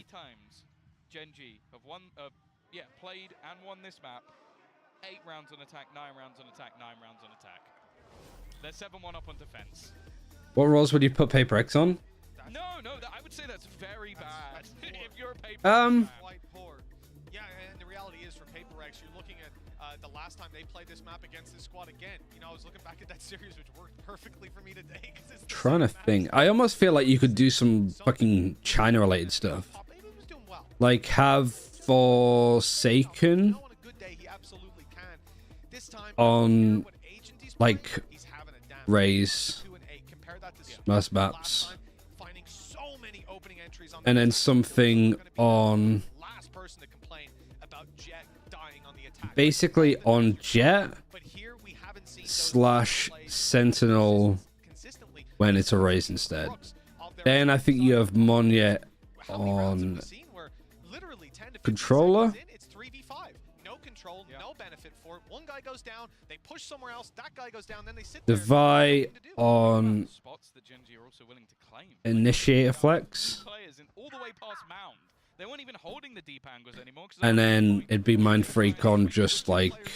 GENG have won, played and won this map. 8 rounds on attack, 9 rounds on attack, 9 rounds on attack. They're 7-1 up on defense. What roles would you put PRX on? No, I would say that's very bad. If you're a PRX quite poor. Yeah, and the reality is for PRX, you're looking at the last time they played this map against this squad again. You know, I was looking back at that series, which worked perfectly for me today. Trying to think. I almost feel like you could do some fucking China-related stuff. Like have Forsaken on like Raze most maps, and then something on basically on Jet / Sentinel when it's a Raze instead. Then I think you have Monyet on controller. Devi on Initiator Flex. They weren't even holding the deep angles anymore. And then it'd be Mindfreak on just like,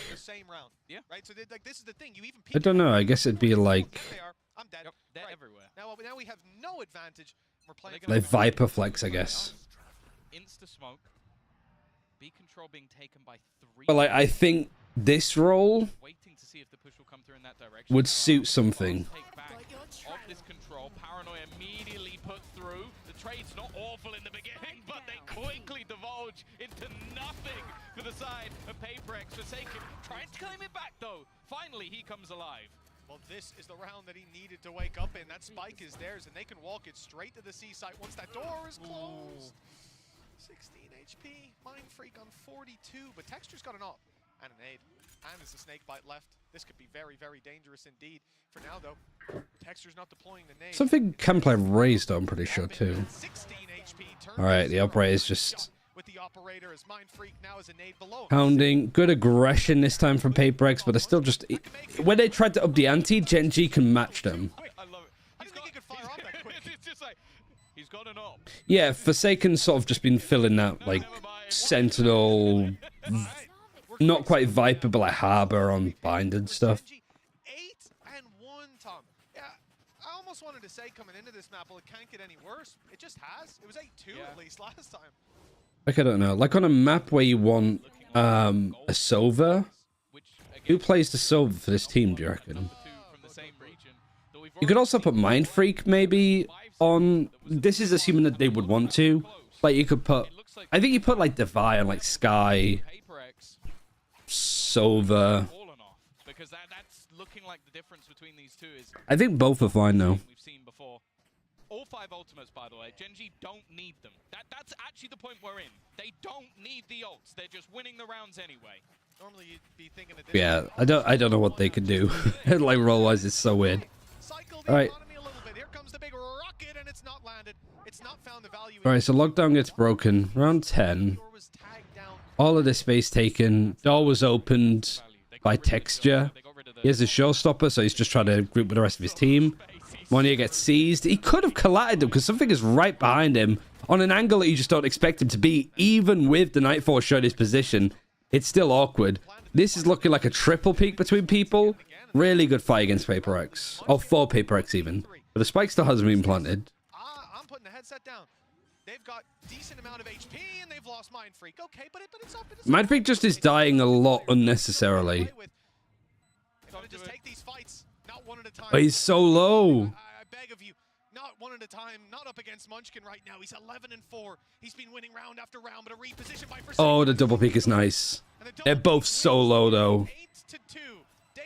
I don't know, I guess it'd be like, They're everywhere. Now we have no advantage. We're playing like Viper Flex, I guess. Insta smoke. B control being taken by 3. But like, I think this role would suit something. Of this control, Paranoia immediately put through. The trade's not awful in the beginning, but they quickly divulge into nothing for the side of PRX. Forsaken trying to claim it back though. Finally, he comes alive. Well, this is the round that he needed to wake up in. That spike is theirs, and they can walk it straight to the C site once that door is closed. 16 HP, Mindfreak on 42, but Texture's got an op and an aid. And there's a snake bite left. This could be very, very dangerous indeed. For now, though, Texture's not deploying the nade. Something can play Raised, I'm pretty sure, too. Alright, the operator's just pounding. Good aggression this time from PRX, but they're still just... When they tried to up the ante, GENG can match them. Yeah, Forsaken sort of just been filling that, like, Sentinel... Not quite Viper, but like Harbor on Bind and stuff. 8-1, Tom. Yeah, I almost wanted to say coming into this map, well, it can't get any worse. It just has. It was 8-2 at least last time. Like, I don't know. Like on a map where you want a Silver, who plays the Silver for this team, do you reckon? You could also put Mindfreak maybe on... This is assuming that they would want to. Like, you could put... I think you put like Devi on like Sky... Silver. Because that's looking like the difference between these two is I think both are fine though. We've seen before. All 5 ultimates, by the way. GENG don't need them. That's actually the point we're in. They don't need the ults. They're just winning the rounds anyway. Normally you'd be thinking that yeah, I don't know what they could do. Like roll wise, it's so weird. All right. All right, so lockdown gets broken. Round 10. All of this space taken. Door was opened by Texture. He has a showstopper, so he's just trying to group with the rest of his team. Monia gets seized. He could have collided him because something is right behind him on an angle that you just don't expect him to be. Even with the Night Force showing his position, it's still awkward. This is looking like a triple peak between people. Really good fight against PRX. Or for PRX even. But the spike still hasn't been planted. I'm putting the headset down. They've got decent amount of HP and they've lost Mind Freak. Okay, but it's up. Mind Freak just is dying a lot unnecessarily. Just take these fights, not one at a time. Oh, he's so low. I beg of you, not one at a time, not up against Munchkin right now. He's 11-4. He's been winning round after round, but a reposition by Forsaken. Oh, the double peak is nice. They're both so low though.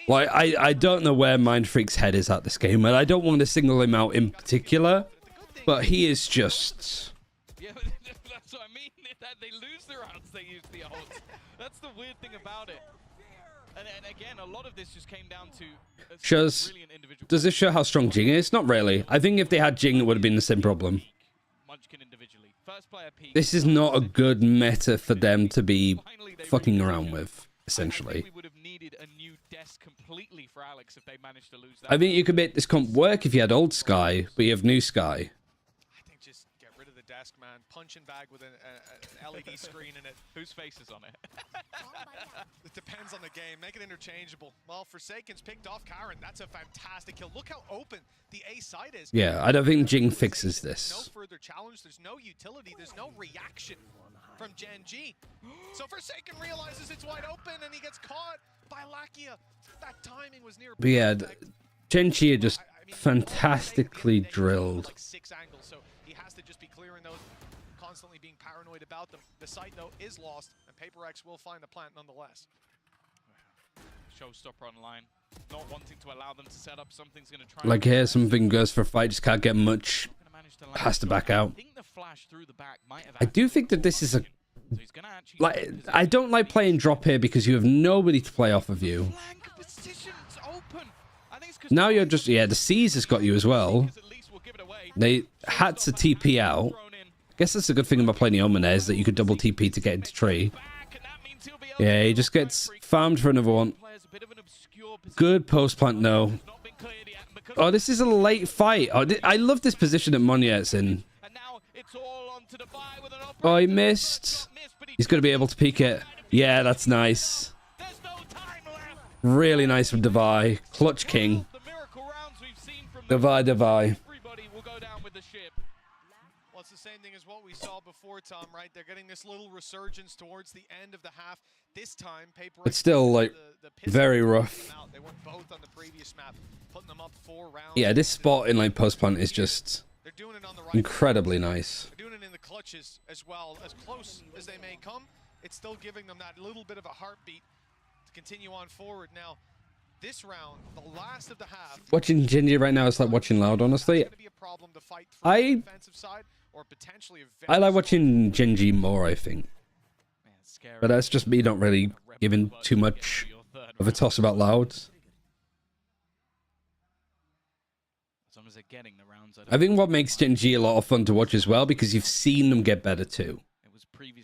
Like, I don't know where Mind Freak's head is at this game, and I don't want to single him out in particular, but he is just... Yeah, that's what I mean. They lose the rounds, they use the ults. That's the weird thing about it. And again, a lot of this just came down to... Does this show how strong Jing is? Not really. I think if they had Jing, it would have been the same problem. This is not a good meta for them to be fucking around with, essentially. We would have needed a new desk completely for Alex if they managed to lose that. I think you could make this comp work if you had old Sky, but you have new Sky. I think just get rid of the desk, man. Punching bag with an LED screen in it. Whose face is on it? It depends on the game. Make it interchangeable. Well, Forsaken's picked off Karen. That's a fantastic kill. Look how open the A side is. Yeah, I don't think Jing fixes No this. further challenge. There's no utility. There's no reaction from GENG. So Forsaken realizes it's wide open and he gets caught by Lakia. That timing was near. But yeah, Genji are just fantastically drilled. Like 6 angles, so he has to just be clearing those, constantly being paranoid about them. The site though is lost, and PRX will find the plant nonetheless. Showstopper online, not wanting to allow them to set up. Something's going to try. Like here, something goes for a fight, just can't get much. Has to back out. I do think that this is a... Like, I don't like playing drop here because you have nobody to play off of you. Now you're just... Yeah, the C's has got you as well. They had to TP out. I guess that's a good thing about playing the Omen is that you could double TP to get into tree. Yeah, he just gets farmed for another one. Good post plant, no. Oh, this is a late fight. Oh, I love this position that Moniet's in. Oh, he missed. He's going to be able to peek it. Yeah, that's nice. Really nice from Devi. Clutch King. Devi. Well, it's the same thing as what we saw before, Tom, right? They're getting this little resurgence towards the end of the half. This time, PRX... It's still, like, very rough. They went both on the previous map, putting them up 4 rounds. Yeah, this spot in, like, post plant is just incredibly nice. They're doing it in the clutches as well. As close as they may come, it's still giving them that little bit of a heartbeat to continue on forward. Now, this round, the last of the half... Watching Genji right now is like watching Loud, honestly. I like watching Genji more, I think. But that's just me not really giving too much of a toss about Loud. I think what makes Genji a lot of fun to watch as well, because you've seen them get better too.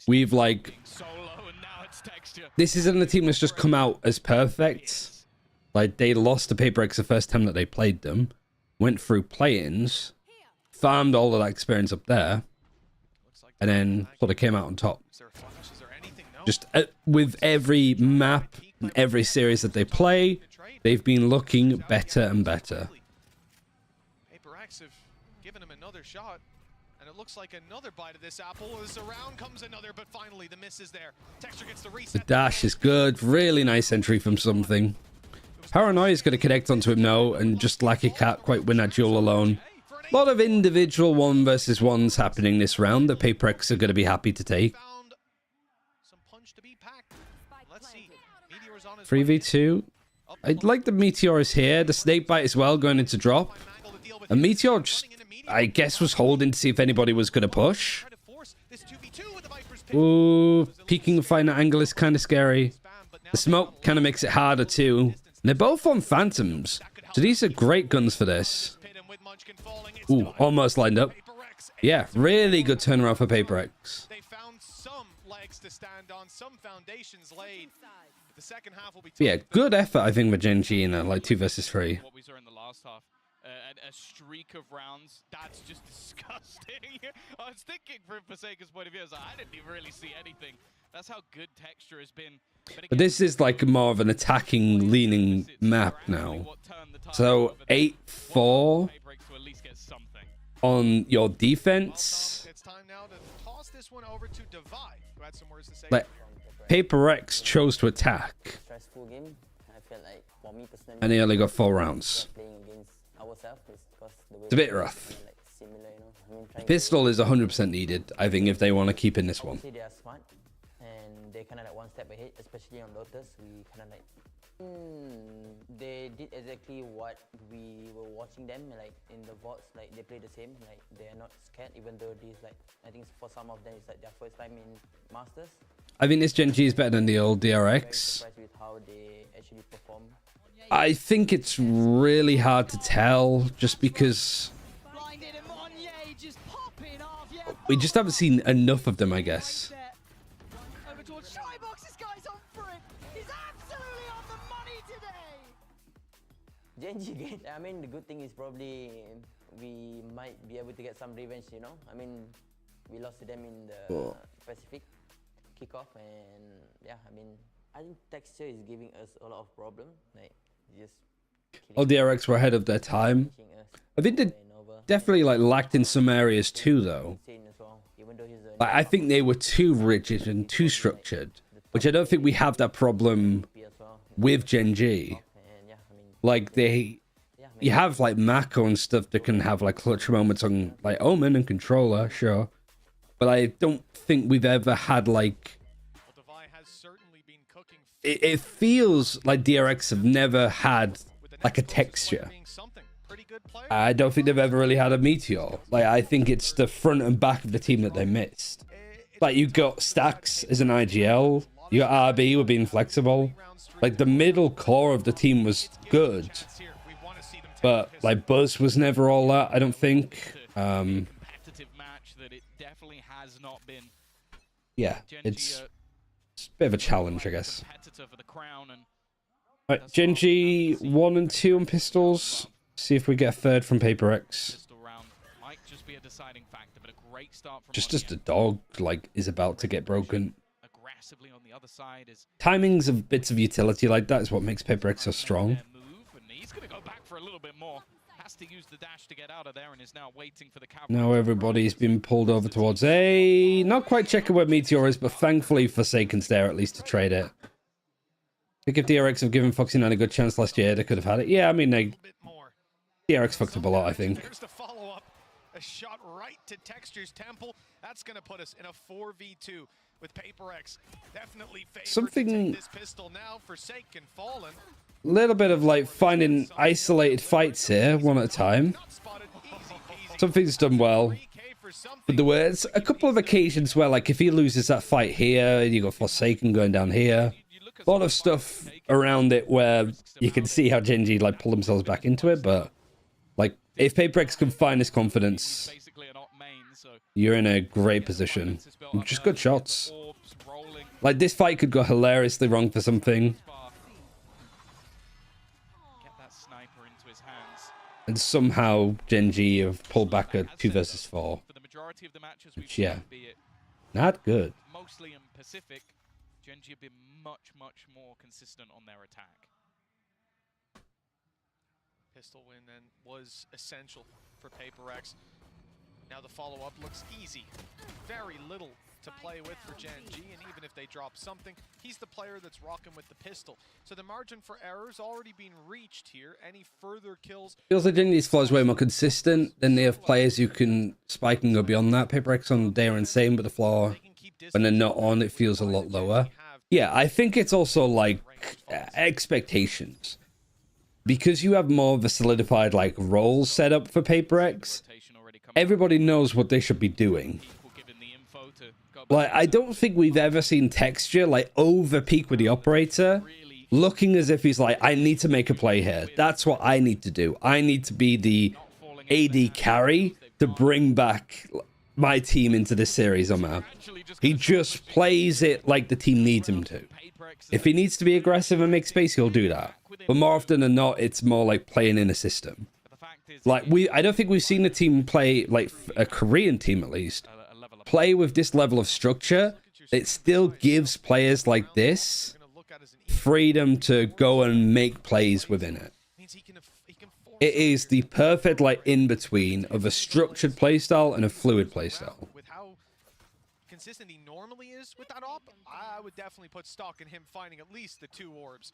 We've like... This isn't a team that's just come out as perfect. Like, they lost to PRX the first time that they played them. Went through play-ins. Farmed all of that experience up there. And then sort of came out on top. Just with every map and every series that they play, they've been looking better and better. PRX have given him another shot, and it looks like another bite of this apple. As around comes another, but finally the miss is there. Texture gets the The reset. dash is good. Really nice entry from something. Paranoia is going to connect onto him now, and just Lucky can't quite win that duel alone. A lot of individual 1 versus 1s happening this round that PRX are going to be happy to take. 3v2. I'd like the Meteors here. The Snakebite as well going into drop. And Meteor just, I guess, was holding to see if anybody was going to push. Ooh, peeking and finding that angle is kind of scary. The smoke kind of makes it harder too. And they're both on Phantoms. So these are great guns for this. Ooh, almost lined up. Yeah, really good turnaround for PRX. They found some legs to stand on, some foundations laid. The second half will be Yeah, good effort, I think, with Genji in that, like 2 versus 3. What we saw in the last half. a streak of rounds. That's just disgusting. I was thinking from Forsaken's point of view, I didn't even really see anything. That's how good Texture has been. But this is like more of an attacking leaning map now. So 8-4 on your defense. It's time now to toss this one over to Divide, who had some words to say. Like PRX chose to attack, Stressful game. I felt like for me personally, and he only got 4 rounds. playing against ourselves because the way It's a bit rough. like similar, you know. I mean, trying Pistol is 100% needed, I think, if they want to keep in this one. They are smart and they kind of like one step ahead, especially on Lotus. We kind of like they did exactly what we were watching them like in the VODs. Like they play the same. Like they are not scared, even though this like I think for some of them it's like their first time in Masters. I think this Gen G is better than the old DRX. With how they actually perform. I think it's really hard to tell just because we just haven't seen enough of them, I guess. Over towards Shybox, this guy's on for it. He's absolutely on the money today. GENG, I mean, the good thing is probably we might be able to get some revenge, you know. I mean, we lost to them in the Pacific kickoff, and yeah, I mean, I think Texture is giving us a lot of problem. Like, just All DRX were ahead of their time. I think they definitely like lacked in some areas too, though. Like, I think they were too rigid and too structured, which I don't think we have that problem with Gen G. Like you have like Mako and stuff that can have like clutch moments on like Omen and Controller, sure, but I don't think we've ever had like. It feels like DRX have never had like a texture. I don't think they've ever really had a Meteor. Like, I think it's the front and back of the team that they missed. Like, you got Stacks as an IGL. You got RB with being flexible. Like, the middle core of the team was good. But, like, Buzz was never all that, I don't think. Yeah, it's a bit of a challenge, I guess. Right, Gen G 1 and 2 on pistols. See if we get a third from PRX. Just as the dog like is about to get broken. Timings of bits of utility like that is what makes PRX so strong. Now everybody's been pulled over towards A. Not quite checking where Meteor is, but thankfully Forsaken's there at least to trade it. I think if DRX have given Foxy9 a good chance last year, they could have had it. Yeah, I mean, DRX fucked up a lot, I think. Here's the follow-up. A shot right to Texture's temple. That's going to put us in a 4v2 with PRX. Definitely favored to take this pistol now. Forsaken fallen. Little bit of like finding isolated fights here, one at a time. Something's done well. But there was a couple of occasions where, like, if he loses that fight here, you got Forsaken going down here. A lot of stuff around it where you can see how Gen G like pull themselves back into it, but like if PRX can find this confidence, you're in a great position. Just good shots. Like this fight could go hilariously wrong for something. And somehow Gen G have pulled back a 2 versus 4. Which, yeah, not good. Mostly in Pacific, Gen G have been much more consistent on their attack. Pistol win then was essential for PRX. Now the follow-up looks easy. Very little to play with for Gen G, and even if they drop something, he's the player that's rocking with the pistol. So the margin for error's already been reached here. Any further kills... Feels like Gen G's flow is way more consistent than they have players who can spike and go beyond that. PRX on day are insane, but the floor, when they're not on, it feels a lot lower. Yeah, I think it's also like expectations. Because you have more of a solidified like role set up for PRX, everybody knows what they should be doing. Like, I don't think we've ever seen Texture like over peak with the operator, looking as if he's like, I need to make a play here. That's what I need to do. I need to be the AD carry to bring back my team into this series somehow. He just plays it like the team needs him to. If he needs to be aggressive and make space, he'll do that. But more often than not, it's more like playing in a system. Like, I don't think we've seen a team play, like a Korean team at least, play with this level of structure. It still gives players like this freedom to go and make plays within it. It is the perfect, like, in-between of a structured playstyle and a fluid playstyle. With how consistent he normally is with that op, I would definitely put stock in him finding at least the 2 orbs.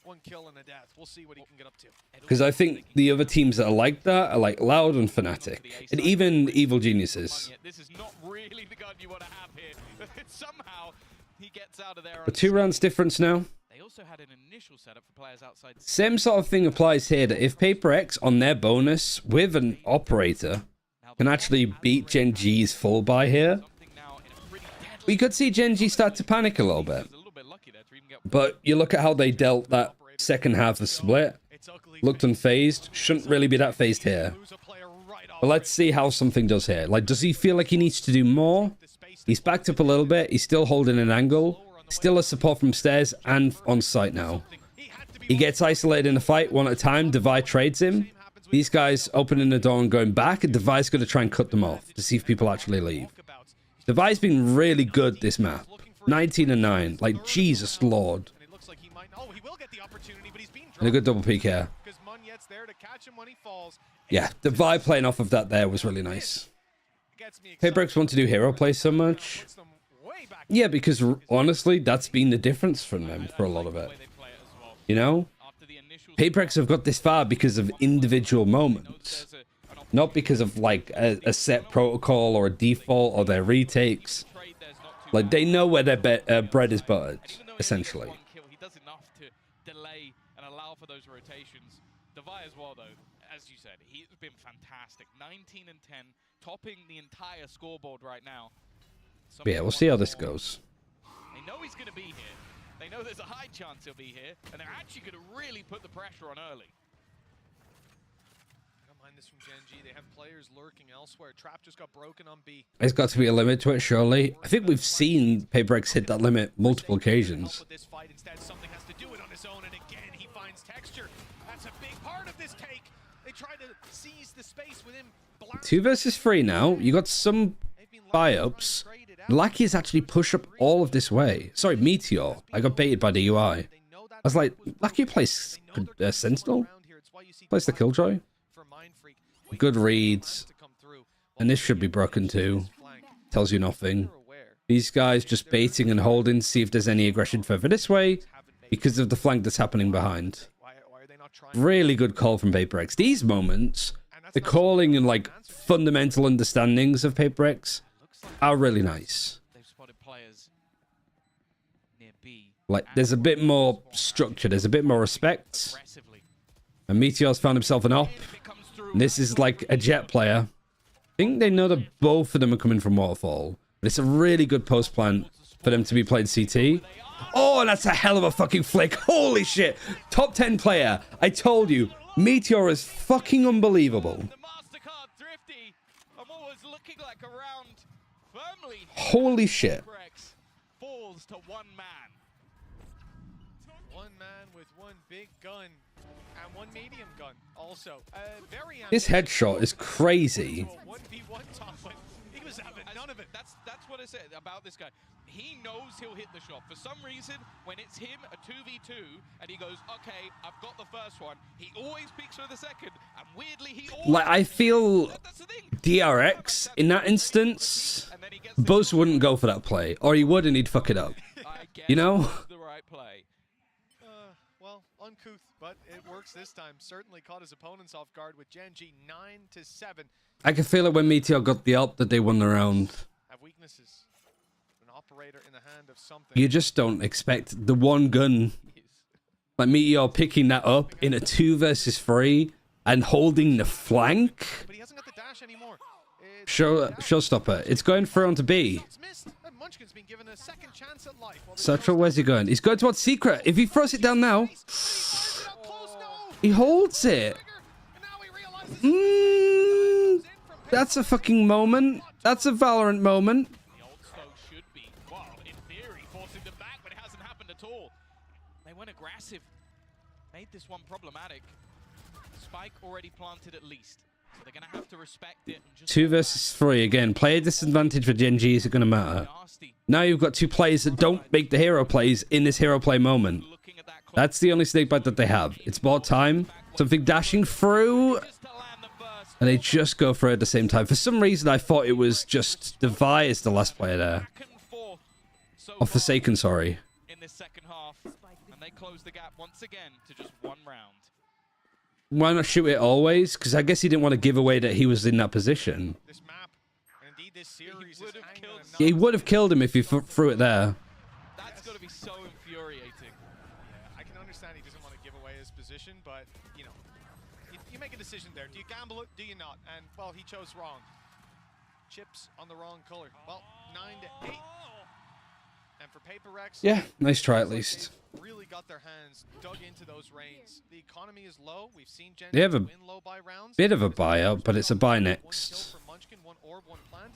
1 kill and a death. We'll see what he can get up to. Because I think the other teams that are like that are like Loud and Fnatic, and even Evil Geniuses. This is not really the gun you want to have here. Somehow he gets out of there. But 2 rounds difference now. They also had an initial setup for players outside. Same sort of thing applies here, that if PRX on their bonus with an operator can actually beat GENG's full buy here, we could see GENG start to panic a little bit. But you look at how they dealt that second half of split, looked unfazed, shouldn't really be that phased here. But let's see how something does here. Like, does he feel like he needs to do more? He's backed up a little bit, he's still holding an angle, still a support from stairs and on site now. He gets isolated in the fight one at a time, Devi trades him. These guys opening the door and going back, and Devi's going to try and cut them off to see if people actually leave. Devi's been really good this map. 19 and 9. Like, Jesus Lord. And a good double peek here. Yeah, Devi playing off of that there was really nice. PRX want to do hero play so much. Yeah, because honestly, that's been the difference from them for a lot of it. You know? PRX have got this far because of individual moments. Not because of, like, a set protocol or a default or their retakes. Like, they know where their bread is buttered, essentially. He does enough to delay and allow for those rotations. Devi as well, though, as you said, he's been fantastic. 19 and 10, topping the entire scoreboard right now. But yeah, we'll see how this goes. They know he's going to be here. They know there's a high chance he'll be here, and they're actually going to really put the pressure on early. I don't mind this from GENG. They have players lurking elsewhere. Trap just got broken on B. There's got to be a limit to it, surely. I think we've seen PRX hit that limit multiple occasions. This fight instead, something has to do it on his own, and again he finds texture. That's a big part of this take. They try to seize the space with him. 2 versus 3 now. You got some buy-ups. Lucky's actually pushed up all of this way. Sorry, Meteor. I got baited by the UI. I was like, Lucky plays Sentinel? Plays the Killjoy? Good reads. And this should be broken too. Tells you nothing. These guys just baiting and holding, see if there's any aggression further this way because of the flank that's happening behind. Really good call from PRX. These moments, the calling and like fundamental understandings of PRX are really nice. Like, there's a bit more structure, there's a bit more respect. And Meteor's found himself an op. And this is like a Jet player. I think they know that both of them are coming from Waterfall. But it's a really good post plan for them to be played CT. Oh, that's a hell of a fucking flick. Holy shit. Top 10 player. I told you. Meteor is fucking unbelievable. Holy shit. Falls to one man. One man with one big gun and one medium gun also. This headshot is crazy. 1v1 top, but he was having none of it. That's what I said about this guy. He knows he'll hit the shot. For some reason, when it's him, a 2v2, and he goes, okay, I've got the first one, he always peeks for the second, and weirdly, he always... Like, I feel PRX, in that instance, Buzz wouldn't go for that play, or he would and he'd fuck it up. You know? The right play. Well, uncouth, but it works this time. Certainly caught his opponents off guard with GENG 9-7. I can feel it when Meteor got the ult that they won the round. Have weaknesses. An operator in the hand of something. You just don't expect the one gun. Like Meteor picking that up in a 2 versus 3 and holding the flank. But he hasn't got the dash anymore. Showstopper. It's going through onto B. Munchkin's been given a second chance at life. Satchel, where's he going? He's going towards Secret. If he throws it down now, he holds it. That's a fucking moment. That's a Valorant moment. The old Stoke should be, well, in theory, forcing them back, but it hasn't happened at all. They went aggressive. Made this one problematic. spike already planted at least. So they're going to have to respect it. And just 2 versus 3 again. Player disadvantage for Gen G isn't going to matter. Now you've got 2 players that don't make the hero plays in this hero play moment. That's the only snakebite that they have. It's about time. Something dashing through. And they just go for it at the same time. For some reason, I thought it was just Devi is the last player there. Or Forsaken, sorry. in this second half, and they close the gap once again to just 1 round. Why not shoot it always? Because I guess he didn't want to give away that he was in that position. This map, and indeed this series, Yeah, he would have killed him if he threw it there. That's got to be so infuriating. Yeah, I can understand he doesn't want to give away his position, but you know, you make a decision there. Do you gamble it? Do you not? And well, he chose wrong. Chips on the wrong color. Well, 9 to 8. And for PRX, Yeah, nice try at least. really got their hands dug into those reins. The economy is low. We've seen Gen They have a win low by rounds. bit of a buyout, but it's a buy next. Munchkin, 1 orb, 1 plant.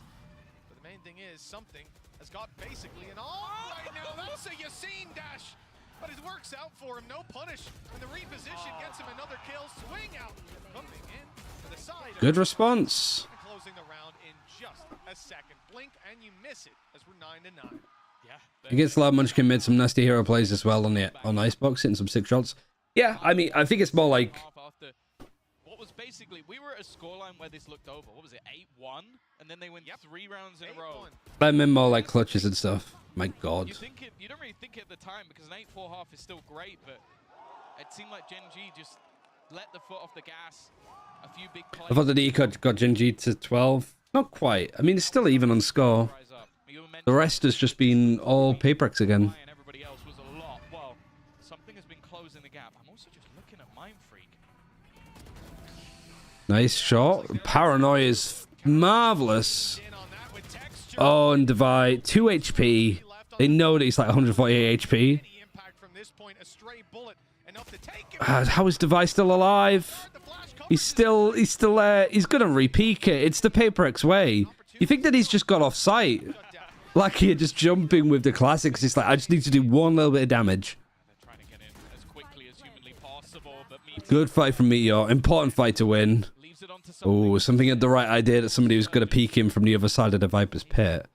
But the main thing is something has got basically an all right now. That's a Yassine dash. But it works out for him. No punish. And the reposition gets him another kill. Swing out. Coming in to the side. Good response. Closing the round in just a second. Blink and you miss it as we're 9 to 9. Against Loud Munchkin made some nasty hero plays as well on Icebox, hitting some 6 shots. Yeah, I mean, I think it's more like... What was basically, we were at a scoreline where this looked over. What was it, 8-1? And then they went 3 rounds in a row. I meant more like clutches and stuff. My God. You don't really think it at the time because an 8-4 half is still great, but it seemed like Gen G just let the foot off the gas. A few big plays. I thought that Eco got Gen G to 12. Not quite. I mean, it's still even on score. The rest has just been all PRX again. Everybody else was a lot. Well, something has been closing the gap. I'm also just looking at Mind Freak. Nice shot. Paranoia is marvelous. Oh, and Devi, 2 HP. They know that he's like 148 HP. How is Devi still alive? He's still there. He's gonna repeak it. It's the PRX way. You think that he's just got off sight? Like here, just jumping with the classics. It's like, I just need to do 1 little bit of damage. Good fight from Meteor. Important fight to win. Oh, something had the right idea that somebody was going to peek him from the other side of the Viper's pit.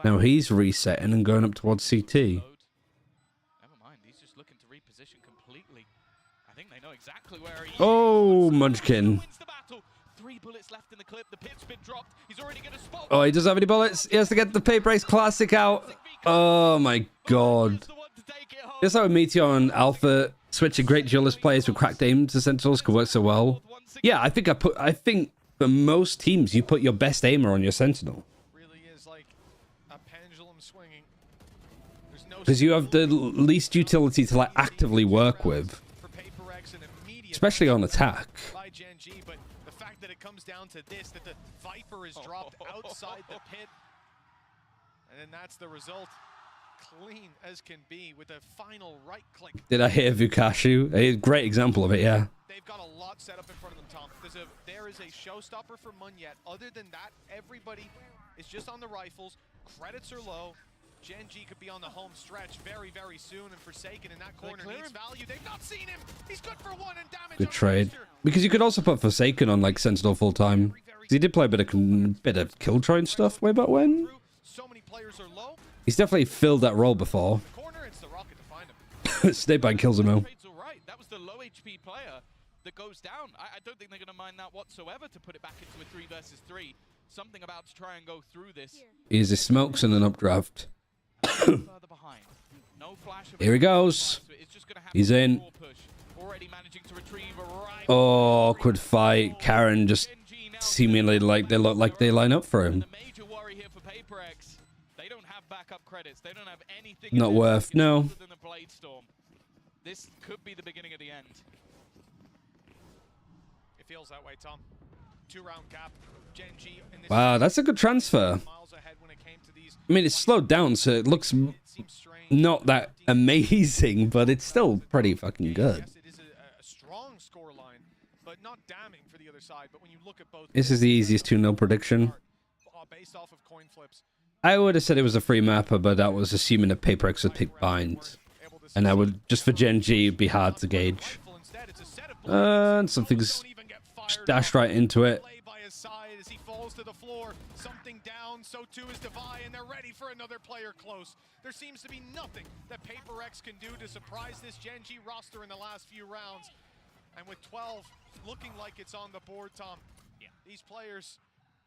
Now he's resetting and going up towards CT. Never mind, he's just looking to reposition completely. I think they know exactly where he is. Oh, Munchkin. 3 bullets left in the clip. The pit's been dropped. He's already going to spot. Oh, he doesn't have any bullets. He has to get the PRX Classic out. Oh my God. This is how Meteor and Alpha switching great duelist players with cracked aim to Sentinels could work so well. Yeah, I think for most teams you put your best aimer on your Sentinel. Really is like a pendulum swinging. Because you have the least utility to like actively work with. Especially on attack. But the fact that it comes down to this, that the Viper is dropped outside the pit, and then that's the result. Clean as can be with a final right click. Did I hear Vukashu? A great example of it, yeah. They've got a lot set up in front of them, Tom. There is a showstopper for Munyet. Other than that, everybody is just on the rifles. Credits are low. Gen G could be on the home stretch very, very soon, and Forsaken in that corner needs value. They've not seen him. He's good for 1 and damage. Good trade. Because you could also put Forsaken on like Sentinel full time. He did play a bit of Killjoy and stuff way back when. So many players are low. He's definitely filled that role before. Snakebite kills him out. That was the low HP player that goes down. I don't think they're going to mind that whatsoever to put it back into a 3 versus 3. Something about to try and go through this. Here's his smokes and an updraft. Here he goes. He's in. Oh, awkward fight. Karen just seemingly like they look like they line up for him. They don't have anything. Not worth. No. This could be the beginning of the end. It feels that way, Tom. 2-round gap. Gen G in this Wow, that's a good transfer. I mean, it's slowed down, so it looks not that amazing, but it's still pretty fucking good. It is a strong scoreline, but not damning for the other side. But when you look at both, This is the easiest 2-0 prediction. Based off of coin flips. I would have said it was a free mapper, but that was assuming that PRX would pick Bind. And I would, just for Gen G, it'd be hard to gauge. And something's Just dashed right into it. By his side as he falls to the floor. Something down, so too is Devi, and they're ready for another player close. There seems to be nothing that PRX can do to surprise this GENG roster in the last few rounds. And with 12 looking like it's on the board, Tom, these players,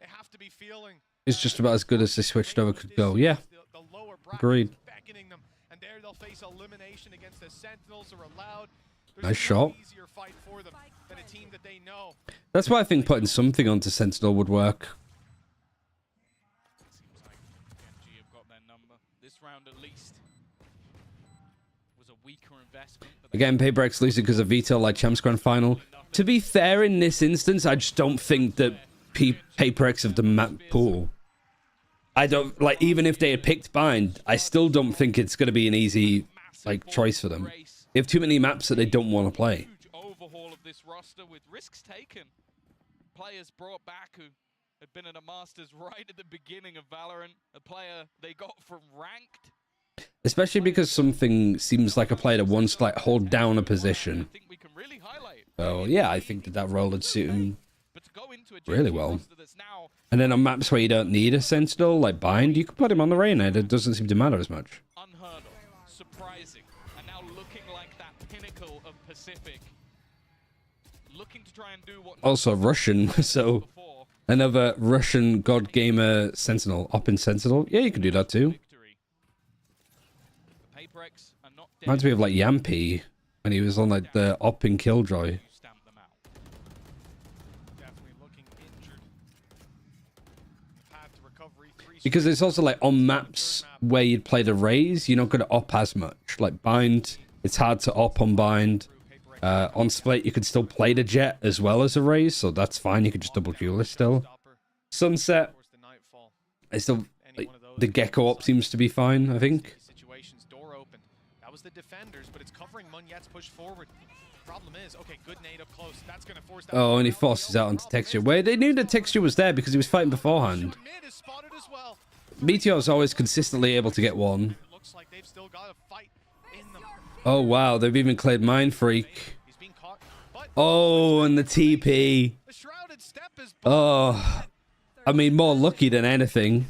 they have to be feeling. It's just about as good as they switched over could go. Yeah. Agreed. Them, and there they'll face elimination against the Sentinels are allowed. Nice shot. Easier fight for them than a team that they know. That's why I think putting something onto Sentinel would work. Seems like GENG have got their number. This round at least was a weaker investment. Again, PRX losing because of Vito like Champs Grand Final. To be fair, in this instance, I just don't think that PRX have the map pool. I don't, like, even if they had picked Bind, I still don't think it's going to be an easy, like, choice for them. They have too many maps that they don't want to play. Overhaul of this roster with risks taken. Players brought back who had been at a Masters right at the beginning of Valorant. A player they got from Ranked. Especially because something seems like a player that wants to, like, hold down a position. So, yeah, I think that role would suit him really well. And then on maps where you don't need a Sentinel, like Bind, you can put him on the Reyna. It doesn't seem to matter as much. Unheard of, surprising, and now looking like that pinnacle of Pacific. Looking to try and do what Also Russian, so another Russian God Gamer Sentinel. Open Sentinel? Yeah, you could do that too. Reminds me of like Yampy when he was on like the Op in Killjoy. Because it's also like on maps where you'd play the Raze, you're not going to op as much. Like Bind, it's hard to op on Bind. On Split, you could still play the Jet as well as a Raze, so that's fine. You could just double duel it still. Sunset, I still, like, the Gecko op seems to be fine, I think. That was the defenders, but it's covering Munyet's push forward. Problem is, okay, good nade up close. That's going to force that. Oh, and he forces out onto Texture. Where they knew the Texture was there because he was fighting beforehand. Meteor's always consistently able to get one. Oh, wow. They've even cleared Mind Freak. Oh, and the TP. Oh, I mean, more lucky than anything.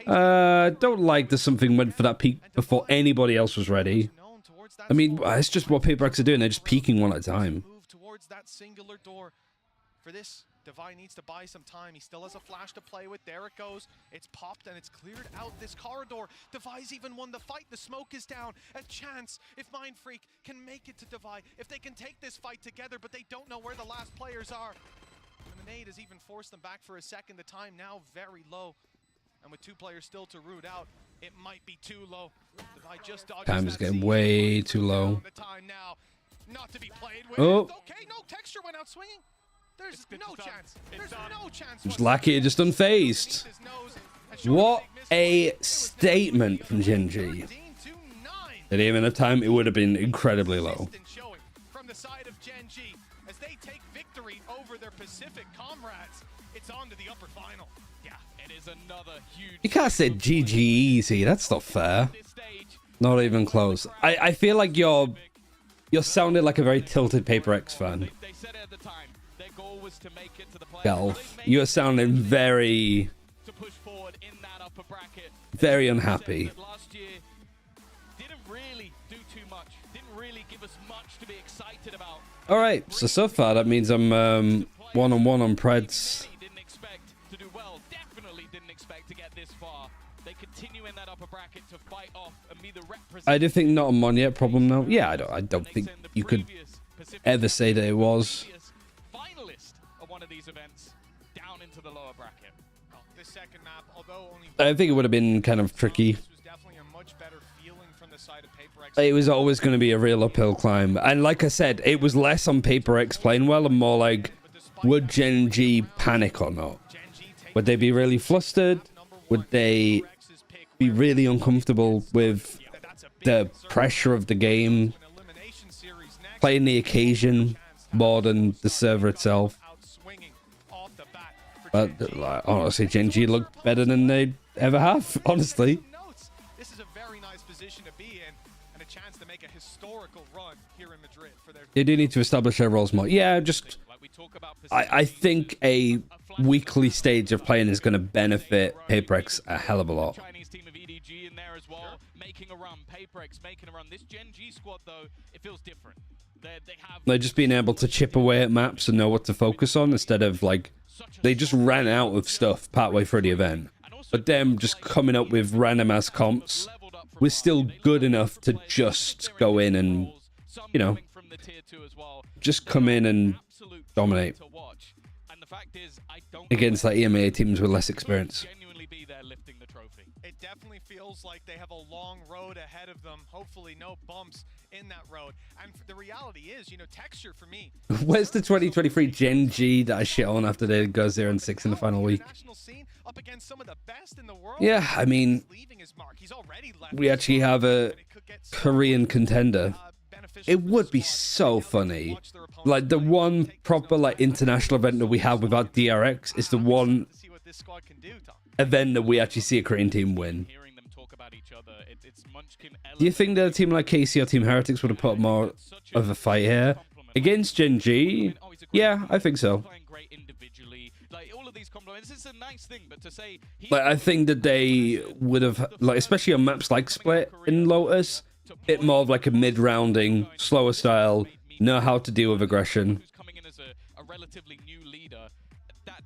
Don't like that something went for that peak before anybody else was ready. I mean, it's just what PRX are doing. They're just peeking one at a time. Move towards that singular door. For this, Devi needs to buy some time. He still has a flash to play with. There it goes. It's popped and it's cleared out this corridor. Devi's even won the fight. The smoke is down. A chance if Mind Freak can make it to Devi. If they can take this fight together, but they don't know where the last players are. And the nade has even forced them back for a second. The time now very low. And with two players still to root out, it might be too low. Time is getting way too low. Not to be played with. Oh. Okay, no, Texture went out swinging. There's no chance. There's no chance. Just lucky, just unfazed. What a statement from GENG. At even a time, it would have been incredibly low. From the side of GENG, as they take victory over their Pacific comrades, it's on to the upper final. Yeah, it is another huge. You can't say GG easy. That's not fair. Not even close. I feel like you're sounding like a very tilted PRX fan. Galf, you're sounding very unhappy. All right, so far that means I'm one-on-one on Preds. I do think not a Mon yet problem now. Yeah, I don't think you could ever say that it was. I think it would have been kind of tricky. It was always going to be a real uphill climb. And like I said, it was less on PRX playing well and more like, would GENG panic or not? Would they be really flustered? Would they be really uncomfortable with the pressure of the game? Playing the occasion more than the server itself? But like, honestly, GENG looked better than they ever have, honestly. This is a very nice position to be in and a chance to make a historical run here in Madrid for their. They do need to establish their roles more. Yeah, just I think a weekly stage of playing is going to benefit PRX a hell of a lot. Chinese team of EDG in there as well, making a run. PRX making a run. This GENG squad, though, it feels different. They're just being able to chip away at maps and know what to focus on instead of, like, they just ran out of stuff partway through the event. But them just coming up with random ass comps was still good enough to just go in and, you know, just come in and dominate against like EMEA teams with less experience. It definitely feels like they have a long road ahead of them. Hopefully no bumps in that road. And the reality is, you know, texture for me. Where's the 2023 GENG that I shit on after they go 0-6 in the final week? Yeah, I mean, we actually have a Korean contender. It would be so funny. Like, the one proper, like, international event that we have without DRX is the one event that we actually see a Korean team win. Do you think that a team like KC or Team Heretics would have put more of a fight here? Against GENG? Yeah, I think so. Like, I think that they would have, like, especially on maps like Split in Lotus, bit more of like a mid-rounding, slower style, know how to deal with aggression. Coming in as a relatively new leader,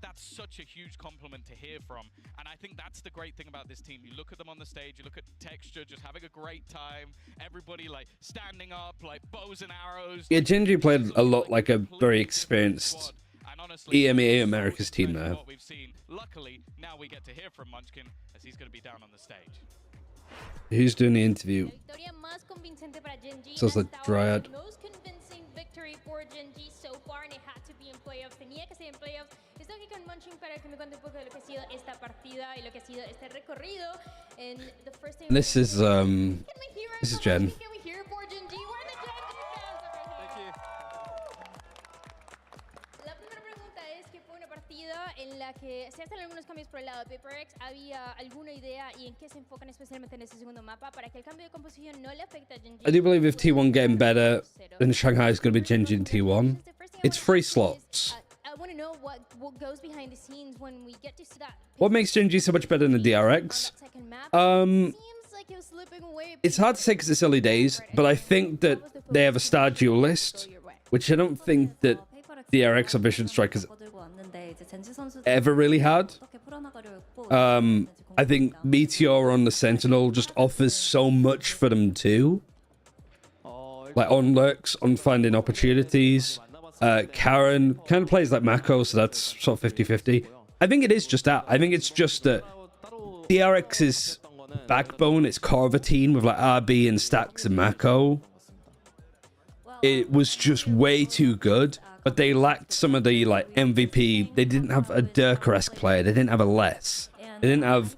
that's such a huge compliment to hear from. And I think that's the great thing about this team. You look at them on the stage, you look at texture, just having a great time. Everybody like standing up, like bows and arrows. Yeah, GENG played a lot like a very experienced EMEA Americas team there. What we've seen. Luckily, now we get to hear from Munchkin as he's going to be down on the stage. Who's doing the interview? Sounds like Dryad. Most convincing victory for GENG so far, and it had to be in playoffs. Tenía que ser en playoffs. Estoy aquí con Munchkin para que me cuente un poco de lo que ha sido esta partida y lo que ha sido este recorrido. And the first thing This is Jen. Can we hear for GENG? We're the GENG fans over here. La primera pregunta es que fue una partida en la que se hacen algunos cambios por el lado de PRX. ¿Había alguna idea y en qué se enfocan especialmente en este segundo mapa para que el cambio de composición no le afecte a GENG? I do believe if T1 getting better, then Shanghai is going to be GENG in T1. It's 3 slots. I want to know what goes behind the scenes when we get to see that. What makes GENG so much better than the DRX? It's hard to say because it's early days, but I think that they have a star duelist, which I don't think that DRX or Vision Strikers ever really had. I think Meteor on the Sentinel just offers so much for them too. Like on lurks, on finding opportunities. Karen kind of plays like Mako, so that's sort of 50-50. I think it is just that. I think it's just that DRX's backbone, its core of a team with like RB and Stacks and Mako, it was just way too good, but they lacked some of the like MVP. They didn't have a Durker-esque player. They didn't have a Les. They didn't have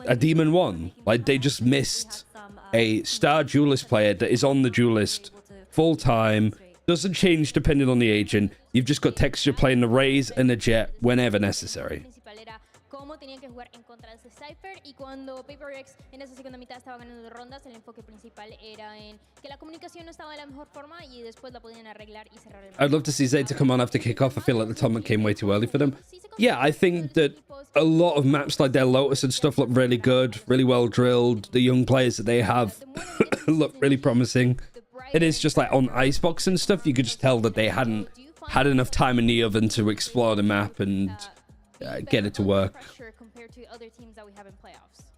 a Demon 1. Like, they just missed a star duelist player that is on the duelist full time. Doesn't change depending on the agent. You've just got texture playing the Raze and the Jet whenever necessary. Cómo tenían que jugar en contra de ese Cypher, y cuando PRX en esa segunda mitad estaba ganando rondas, el enfoque principal era en que la comunicación no estaba de la mejor forma y después la podían arreglar y cerrar el I'd love to see Zeta come on after kickoff. I feel like the tournament came way too early for them. Yeah, I think that a lot of maps like their Lotus and stuff look really good, really well drilled. The young players that they have look really promising. It is just like on Icebox and stuff, you could just tell that they hadn't had enough time in the oven to explore the map and get it to work. compared to other teams that we have in playoffs.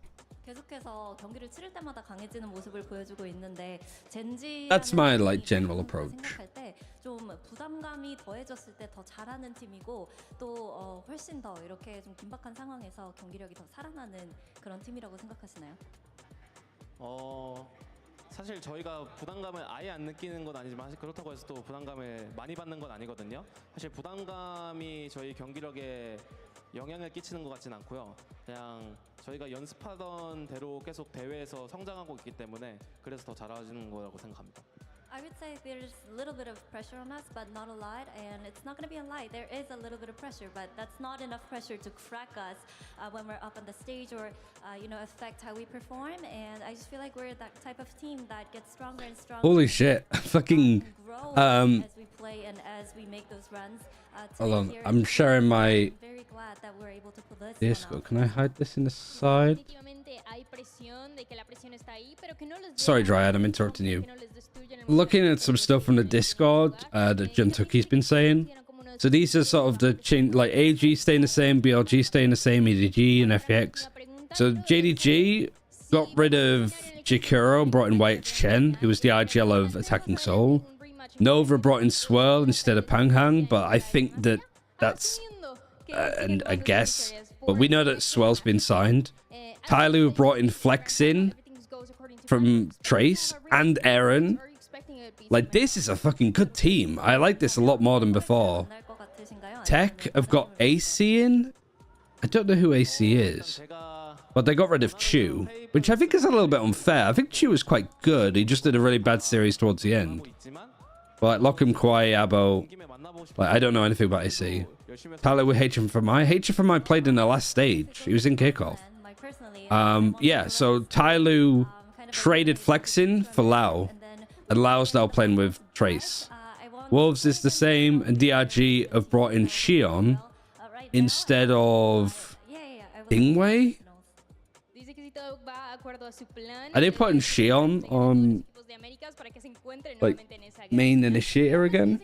계속해서 경기를 치를 때마다 강해지는 모습을 보여주고 있는데 젠지 That's my like general approach. 생각할 때 좀 부담감이 더해졌을 때 더 잘하는 팀이고 또 훨씬 더 이렇게 좀 긴박한 상황에서 경기력이 더 살아나는 그런 팀이라고 생각하시나요? 사실 저희가 부담감을 아예 안 느끼는 건 아니지만 사실 그렇다고 해서 또 부담감을 많이 받는 건 아니거든요. 사실 부담감이 저희 경기력에 영향을 끼치는 것 같진 않고요. 그냥 저희가 연습하던 대로 계속 대회에서 성장하고 있기 때문에 그래서 더 잘하시는 거라고 생각합니다. I would say there's a little bit of pressure on us, but not a lot, and it's not going to be a lie. There is a little bit of pressure, but that's not enough pressure to crack us when we're up on the stage or, affect how we perform. And I just feel like we're that type of team that gets stronger and stronger. Holy shit. Fucking, as we play and as we make those runs. Hold on, I'm sharing my very glad that we're able to pull this Discord. Can I hide this in the side? Sorry, Dryad, I'm interrupting you. Looking at some stuff from the Discord that Juntuki's been saying. So these are sort of the change, like AG staying the same, BLG staying the same, EDG and FPX. So JDG got rid of Jakuro, brought in White Chen, who was the IGL of Attacking Soul. Nova brought in Swirl instead of Panghang, but I think that that's a guess. But we know that Swirl's been signed. Tyloo brought in Flexin from Trace and Aaron. Like, this is a fucking good team. I like this a lot more than before. Tech have got AC in. I don't know who AC is. But they got rid of Chu, which I think is a little bit unfair. I think Chu was quite good. He just did a really bad series towards the end. But like Lockham, Kwai, Abo, like, I don't know anything about AC. Tyler with HFMI. HFMI played in the last stage. He was in kickoff. Yeah, so Tyloo traded Flexin for Lau. And Lau's now playing with Trace. Wolves is the same, and DRG have brought in Shion instead of Dingwei. Are they putting Shion on like main initiator again?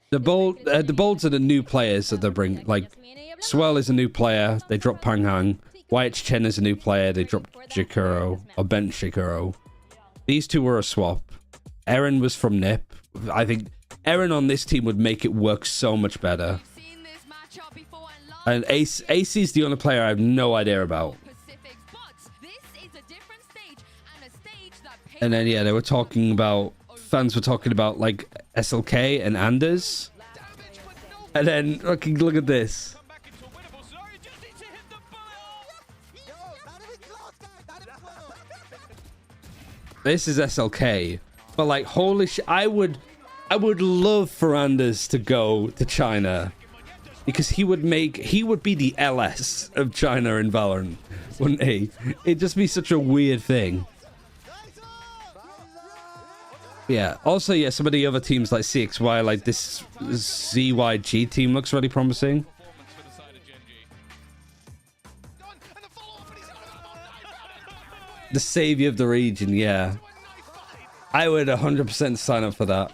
The Bolds are the new players that they bring. Like Swell is a new player. They dropped Panghang. White Chen is a new player. They dropped Jakuro or bench Jakuro. These two were a swap. Aaron was from NIP. I think Aaron on this team would make it work so much better. And AC is the only player I have no idea about. And then, yeah, they were talking about... Fans were talking about, like, SLK and Anders. And then, look at this. This is SLK. But, like, holy shit, I would love for Anders to go to China. Because he would be the LS of China in Valorant, wouldn't he? It'd just be such a weird thing. Yeah. Also, yeah, some of the other teams like CXY, like this ZYG team looks really promising. The savior of the region, yeah. I would 100% sign up for that.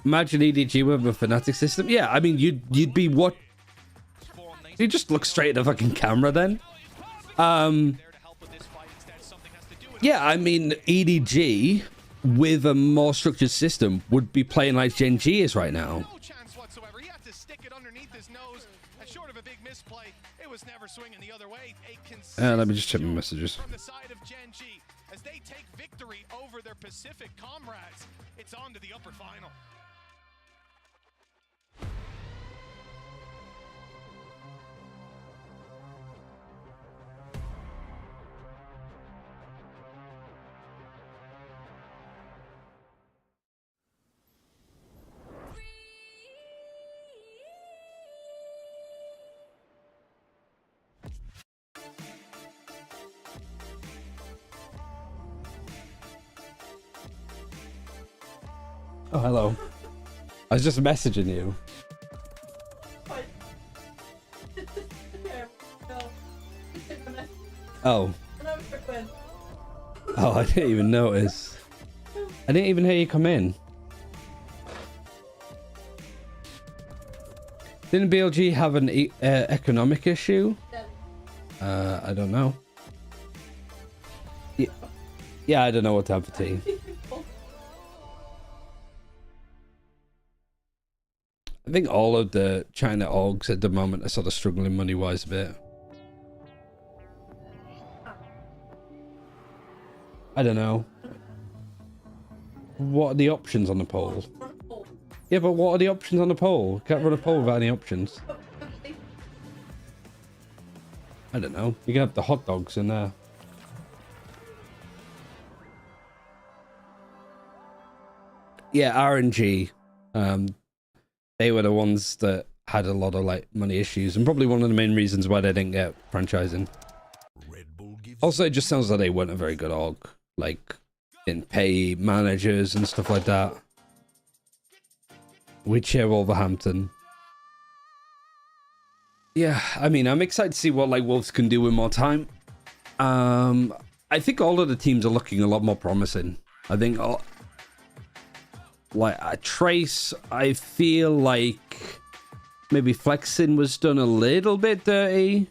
Imagine EDG with a Fnatic system. Yeah, I mean, you'd be what? You just look straight at the fucking camera then. Yeah, I mean, EDG with a more structured system would be playing like GENG is right now. Let me just check my messages. As they take victory over their Pacific comrades, it's on to the upper final. Oh, hello. I was just messaging you. Oh. Oh, I didn't even notice. I didn't even hear you come in. Didn't BLG have an economic issue? I don't know. Yeah, I don't know what to have for tea. I think all of the China orgs at the moment are sort of struggling money-wise a bit. I don't know. What are the options on the poll? Yeah, but what are the options on the poll? Can't run a poll without any options. I don't know. You can have the hot dogs in there. Yeah, RNG. They were the ones that had a lot of like money issues, and probably one of the main reasons why they didn't get franchising. Also, it just sounds like they weren't a very good org. Like, didn't pay managers and stuff like that. We cheer Wolverhampton. Yeah, I mean, I'm excited to see what like Wolves can do with more time. I think all of the teams are looking a lot more promising. I think like Trace, I feel like maybe flexing was done a little bit dirty.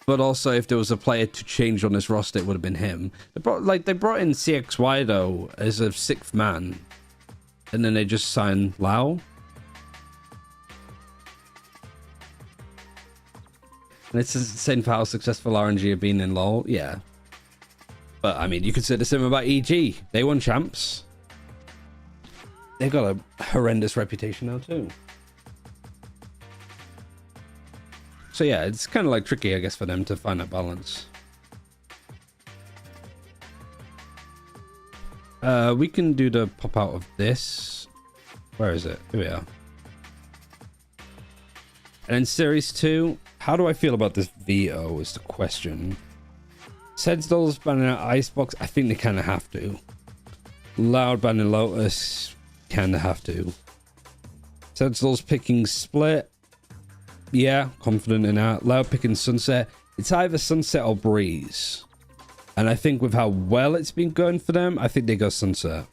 But also, if there was a player to change on this roster, it would have been him. They brought in CXY though as a 6th man, and then they just signed Lau. And it's insane for how successful RNG have been in LoL, yeah. But I mean, you could say the same about EG. They won champs. They've got a horrendous reputation now too. So yeah, it's kind of like tricky, I guess, for them to find that balance. We can do the pop out of this. Where is it? Here we are. And in Series 2, how do I feel about this veto is the question. Sentinels banning out Icebox, I think they kind of have to. Loud banning Lotus, kind of have to. Sentinels picking Split. Yeah, confident in that. Loud picking Sunset. It's either Sunset or Breeze. And I think with how well it's been going for them, I think they go Sunset.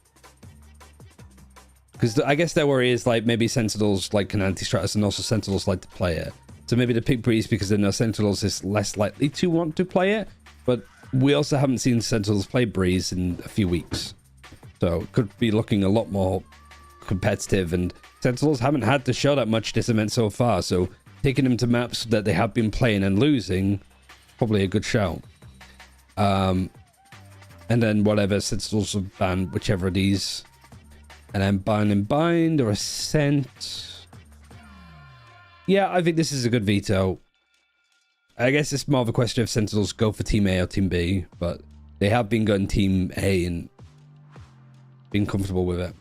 Because I guess their worry is like maybe Sentinels like can anti-stratus and also Sentinels like to play it. So maybe the pick Breeze because they know Sentinels is less likely to want to play it. But we also haven't seen Sentinels play Breeze in a few weeks. So it could be looking a lot more competitive. And Sentinels haven't had to show that much this event so far. So taking them to maps that they have been playing and losing, probably a good shout. And then whatever, Sentinels will ban whichever of these. And then bind or Ascent. Yeah, I think this is a good veto. I guess it's more of a question of Sentinels go for Team A or Team B, but they have been going Team A and been comfortable with it.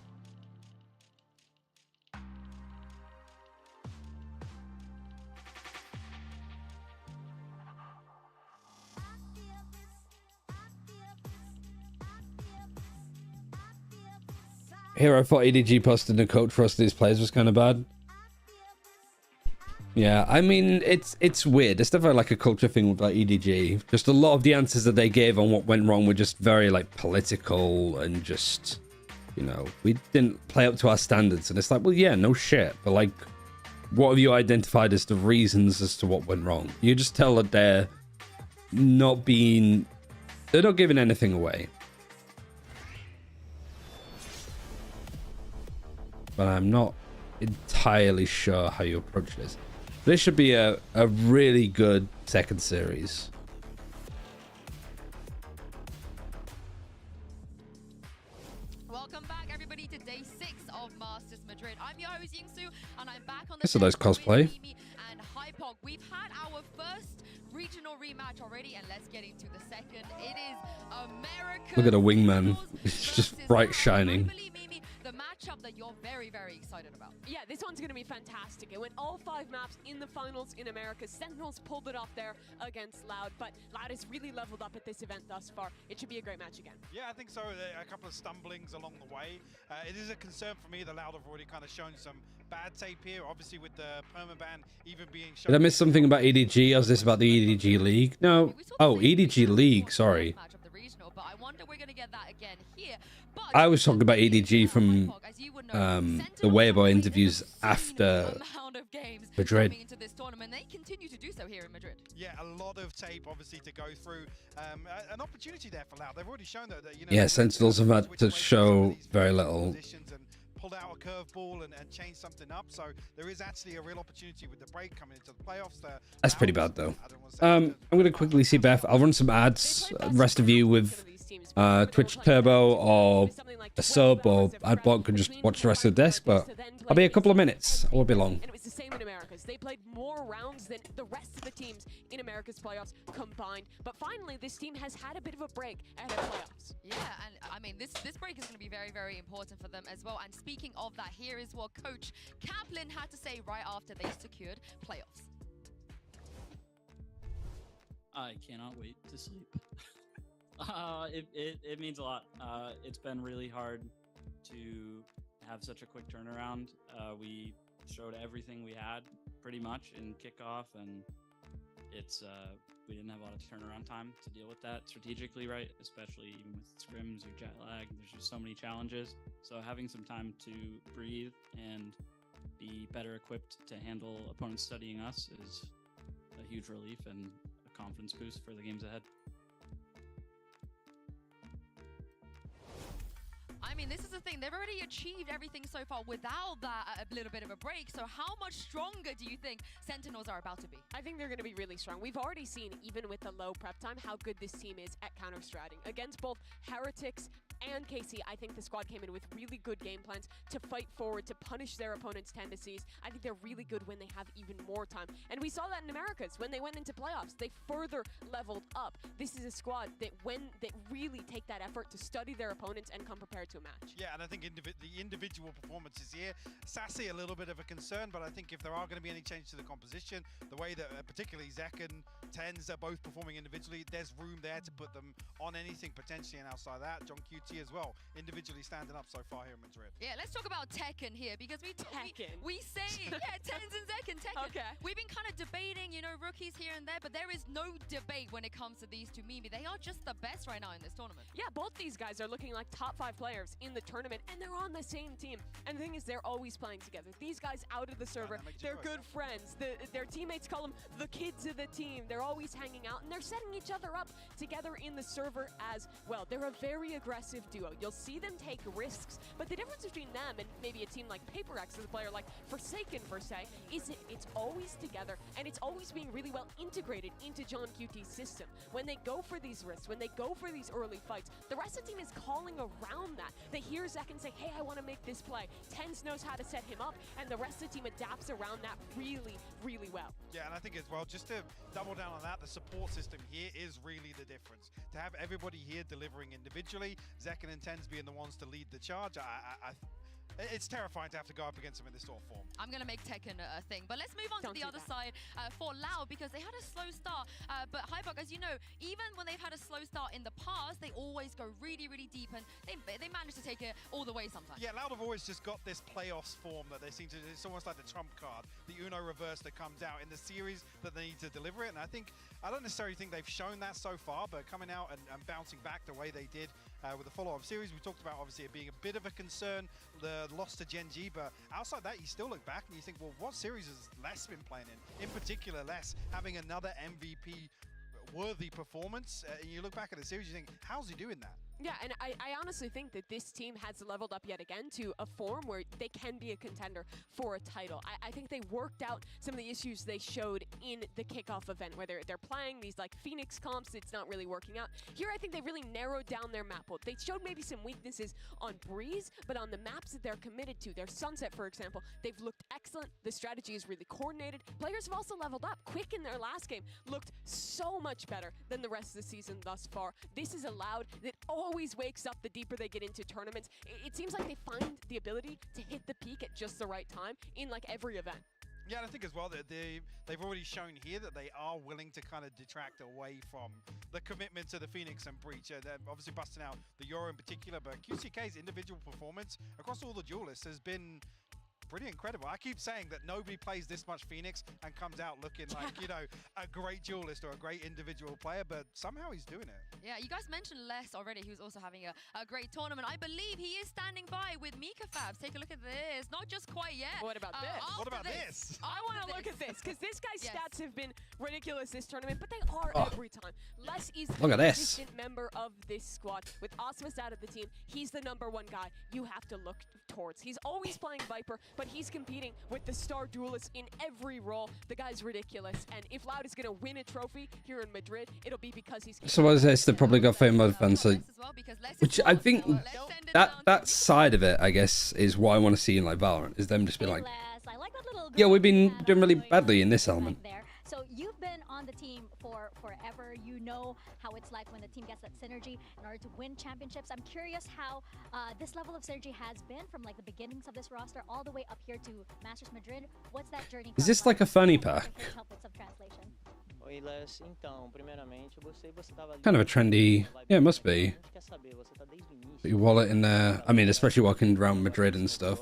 Here, I thought EDG posted the coach for us these players was kind of bad. Yeah, I mean, it's weird. It's definitely like a culture thing with like EDG. Just a lot of the answers that they gave on what went wrong were just very like political and just, you know, we didn't play up to our standards. And it's like, well, yeah, no shit. But like, what have you identified as the reasons as to what went wrong? You just tell that they're not giving anything away. But I'm not entirely sure how you approach this. This should be a really good second series. Welcome back, everybody, to day 6 of Masters Madrid. I'm your host, Yingsu, and I'm back on the This is a nice cosplay. And Hypog. We've had our first regional rematch already, and let's get into the second. It is America. Look at the wingman. It's just bright shining. The matchup that you're very, very excited about. Yeah, this one's going to be fantastic. It went all 5 maps in the finals in America. Sentinels pulled it off there against Loud, but Loud has really leveled up at this event thus far. It should be a great match again. Yeah, I think so. A couple of stumblings along the way. It is a concern for me that Loud have already kind of shown some bad tape here, obviously with the permaban even being shown. Did I miss something about EDG? Or is this about the EDG League? No. Oh, EDG League, sorry. But I wonder we're going to get that again here. But I was talking about EDG from the Weibo interviews after Madrid. Into this tournament. They continue to do so here in Madrid. Yeah, a lot of tape obviously to go through. An opportunity there for Loud. They've already shown that you know. Yeah, Sentinels have had to show very little. Pulled out a curveball and changed something up. So there is actually a real opportunity with the break coming into the playoffs. That's pretty bad though. I'm going to quickly see Beth. I'll run some ads. The rest of you with teams. Twitch Turbo or a sub or Adblock can just watch the rest of the disc, but I'll be a couple of minutes. I won't be long. And it was the same in Americas. They played more rounds than the rest of the teams in America's playoffs combined. But finally, this team has had a bit of a break ahead of playoffs. Yeah, and I mean, this break is going to be very, very important for them as well. And speaking of that, here is what Coach Kaplan had to say right after they secured playoffs. I cannot wait to sleep. It means a lot. It's been really hard to have such a quick turnaround. We showed everything we had pretty much in kickoff, and it's we didn't have a lot of turnaround time to deal with that strategically, right? Especially even with scrims or jet lag. There's just so many challenges. So having some time to breathe and be better equipped to handle opponents studying us is a huge relief and a confidence boost for the games ahead. I mean, this is the thing. They've already achieved everything so far without that a little bit of a break. So how much stronger do you think Sentinels are about to be? I think they're going to be really strong. We've already seen, even with the low prep time, how good this team is at counter-stratting. Against both Heretics and KC, I think the squad came in with really good game plans to fight forward, to punish their opponent's tendencies. I think they're really good when they have even more time. And we saw that in Americas. When they went into playoffs, they further leveled up. This is a squad that really take that effort to study their opponents and come prepared to a match. Yeah, and I think the individual performances here, Sassy a little bit of a concern, but I think if there are going to be any change to the composition, the way that particularly Zek and Tens are both performing individually, there's room there to put them on anything potentially, and outside that, John QT as well, individually standing up so far here in Madrid. Yeah, let's talk about Tekken here, because we say, yeah, Tens and Zek and Tekken. Okay. We've been kind of debating, you know, rookies here and there, but there is no debate when it comes to these two Mimi. They are just the best right now in this tournament. Yeah, both these guys are looking like top 5 players in the tournament, and they're on the same team. And the thing is, they're always playing together. These guys out of the server, they're good friends. Their teammates call them the kids of the team. They're always hanging out, and they're setting each other up together in the server as well. They're a very aggressive duo. You'll see them take risks, but the difference between them and maybe a team like PRX as a player like Forsaken per se, is it's always together, and it's always being really well integrated into John QT's system. When they go for these risks, when they go for these early fights, the rest of the team is calling around that. They hear Zek and say, hey, I want to make this play. Tens knows how to set him up, and the rest of the team adapts around that really, really well. Yeah, and I think as well, just to double down on that, the support system here is really the difference. To have everybody here delivering individually, Zek and Tens being the ones to lead the charge, it's terrifying to have to go up against them in this sort of form. I'm going to make Tekken a thing. But let's move on to the other side for Loud, because they had a slow start. But Hybuck, as you know, even when they've had a slow start in the past, they always go really, really deep, and they manage to take it all the way sometimes. Yeah, Loud have always just got this playoffs form that they seem to, it's almost like the trump card, the Uno reverse that comes out in the series that they need to deliver it. And I don't necessarily think they've shown that so far, but coming out and bouncing back the way they did with the follow-up series, we talked about obviously it being a bit of a concern, the loss to GENG, but outside that, you still look back and you think, well, what series has Les been playing in? In particular, Les having another MVP-worthy performance. And you look back at the series, you think, how's he doing that? Yeah, and I honestly think that this team has leveled up yet again to a form where they can be a contender for a title. I think they worked out some of the issues they showed in the kickoff event, where they're playing these like Phoenix comps, it's not really working out. Here, I think they really narrowed down their map. They showed maybe some weaknesses on Breeze, but on the maps that they're committed to, their Sunset, for example, they've looked excellent. The strategy is really coordinated. Players have also leveled up. Quick in their last game looked so much better than the rest of the season thus far. This is a Loud that always wakes up the deeper they get into tournaments. It seems like they find the ability to hit the peak at just the right time in like every event. Yeah, and I think as well that they've already shown here that they are willing to kind of detract away from the commitment to the Phoenix and Breach. They're obviously busting out the Euro in particular, but QCK's individual performance across all the duelists has been pretty incredible. I keep saying that nobody plays this much Phoenix and comes out looking like, you know, a great duelist or a great individual player, but somehow he's doing it. Yeah, you guys mentioned Les already, who's also having a great tournament. I believe he is standing by with Mika Fabs. Take a look at this. Not just quite yet. What about this? What about this? I want to look at this, because this guy's stats have been ridiculous this tournament, but they are every time. Les is a consistent member of this squad. With Osmus out of the team, he's the #1 guy you have to look towards. He's always playing Viper, but but he's competing with the star duelists in every role. The guy's ridiculous, and if Loud is going to win a trophy here in Madrid, it'll be because he's... So what is this? They probably got fame mode fans, so, which I think that side of it, I guess, is what I want to see in like Valorant, is them just be like, yeah, we've been doing really badly in this element. So you've been on the team for forever. You know how it's like when the team gets that synergy in order to win championships. I'm curious how this level of synergy has been from like the beginnings of this roster all the way up here to Masters Madrid. What's that journey? Is this like a funny pack? Kind of a trendy, yeah, it must be. Put your wallet in there. I mean, especially walking around Madrid and stuff.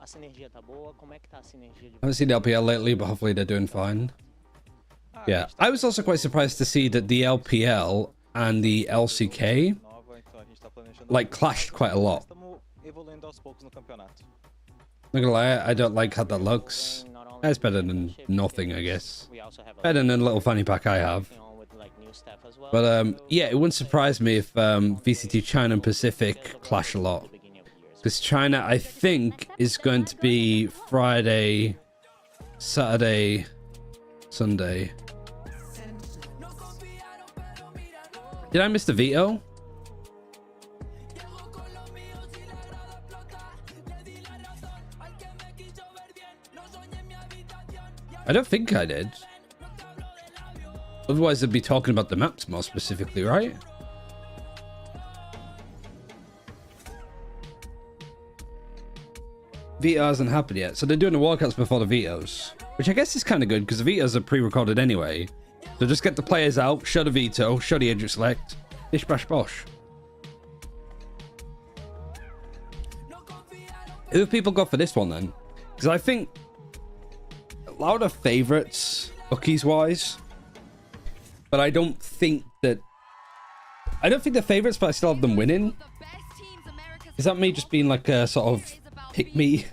I haven't seen the LPL lately, but hopefully they're doing fine. Yeah, I was also quite surprised to see that the LPL and the LCK like clashed quite a lot. Not gonna lie, I don't like how that looks. It's better than nothing, I guess. Better than the little fanny pack I have. But yeah, it wouldn't surprise me if VCT China and Pacific clash a lot. Because China, I think, is going to be Friday, Saturday, Sunday. Did I miss the veto? I don't think I did. Otherwise, I'd be talking about the maps more specifically, right? Veto hasn't happened yet, so they're doing the walkouts before the vetoes, which I guess is kind of good because the vetoes are pre-recorded anyway. So just get the players out, show the veto, show the agent select, bish bash bosh. Who have people got for this one then? Because I think a lot of favorites, bookies wise, but I don't think they're favorites, but I still have them winning. Is that me just being like a sort of pick me?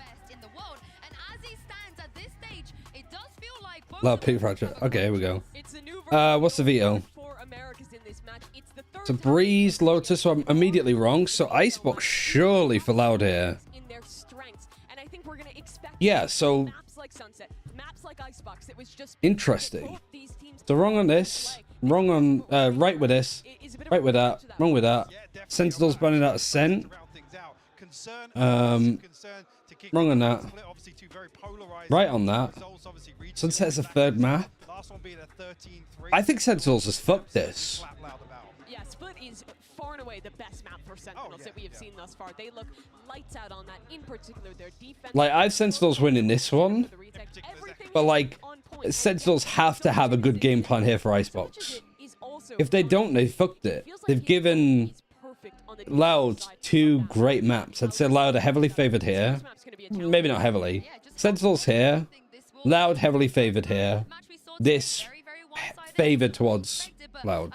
Loud pick fracture. Okay, here we go. What's the veto? It's a Breeze, Lotus, so I'm immediately wrong. So Icebox surely for Loud here. Yeah, so interesting. So wrong on this, wrong on right with this, right with that, wrong with that. Sentinel's running out of scent. Wrong on that. Right on that. Sunset's a third map. I think Sentinels has fucked this. Yeah, Split is far and away the best map for Sentinels that we have seen thus far. They look lights out on that. In particular, their defense. Like, I've Sentinels winning this one, but like, Sentinels have to have a good game plan here for Icebox. If they don't, they fucked it. They've given Loud two great maps. I'd say Loud are heavily favored here. Maybe not heavily. Sentinels here. Loud heavily favored here. This favored towards Loud.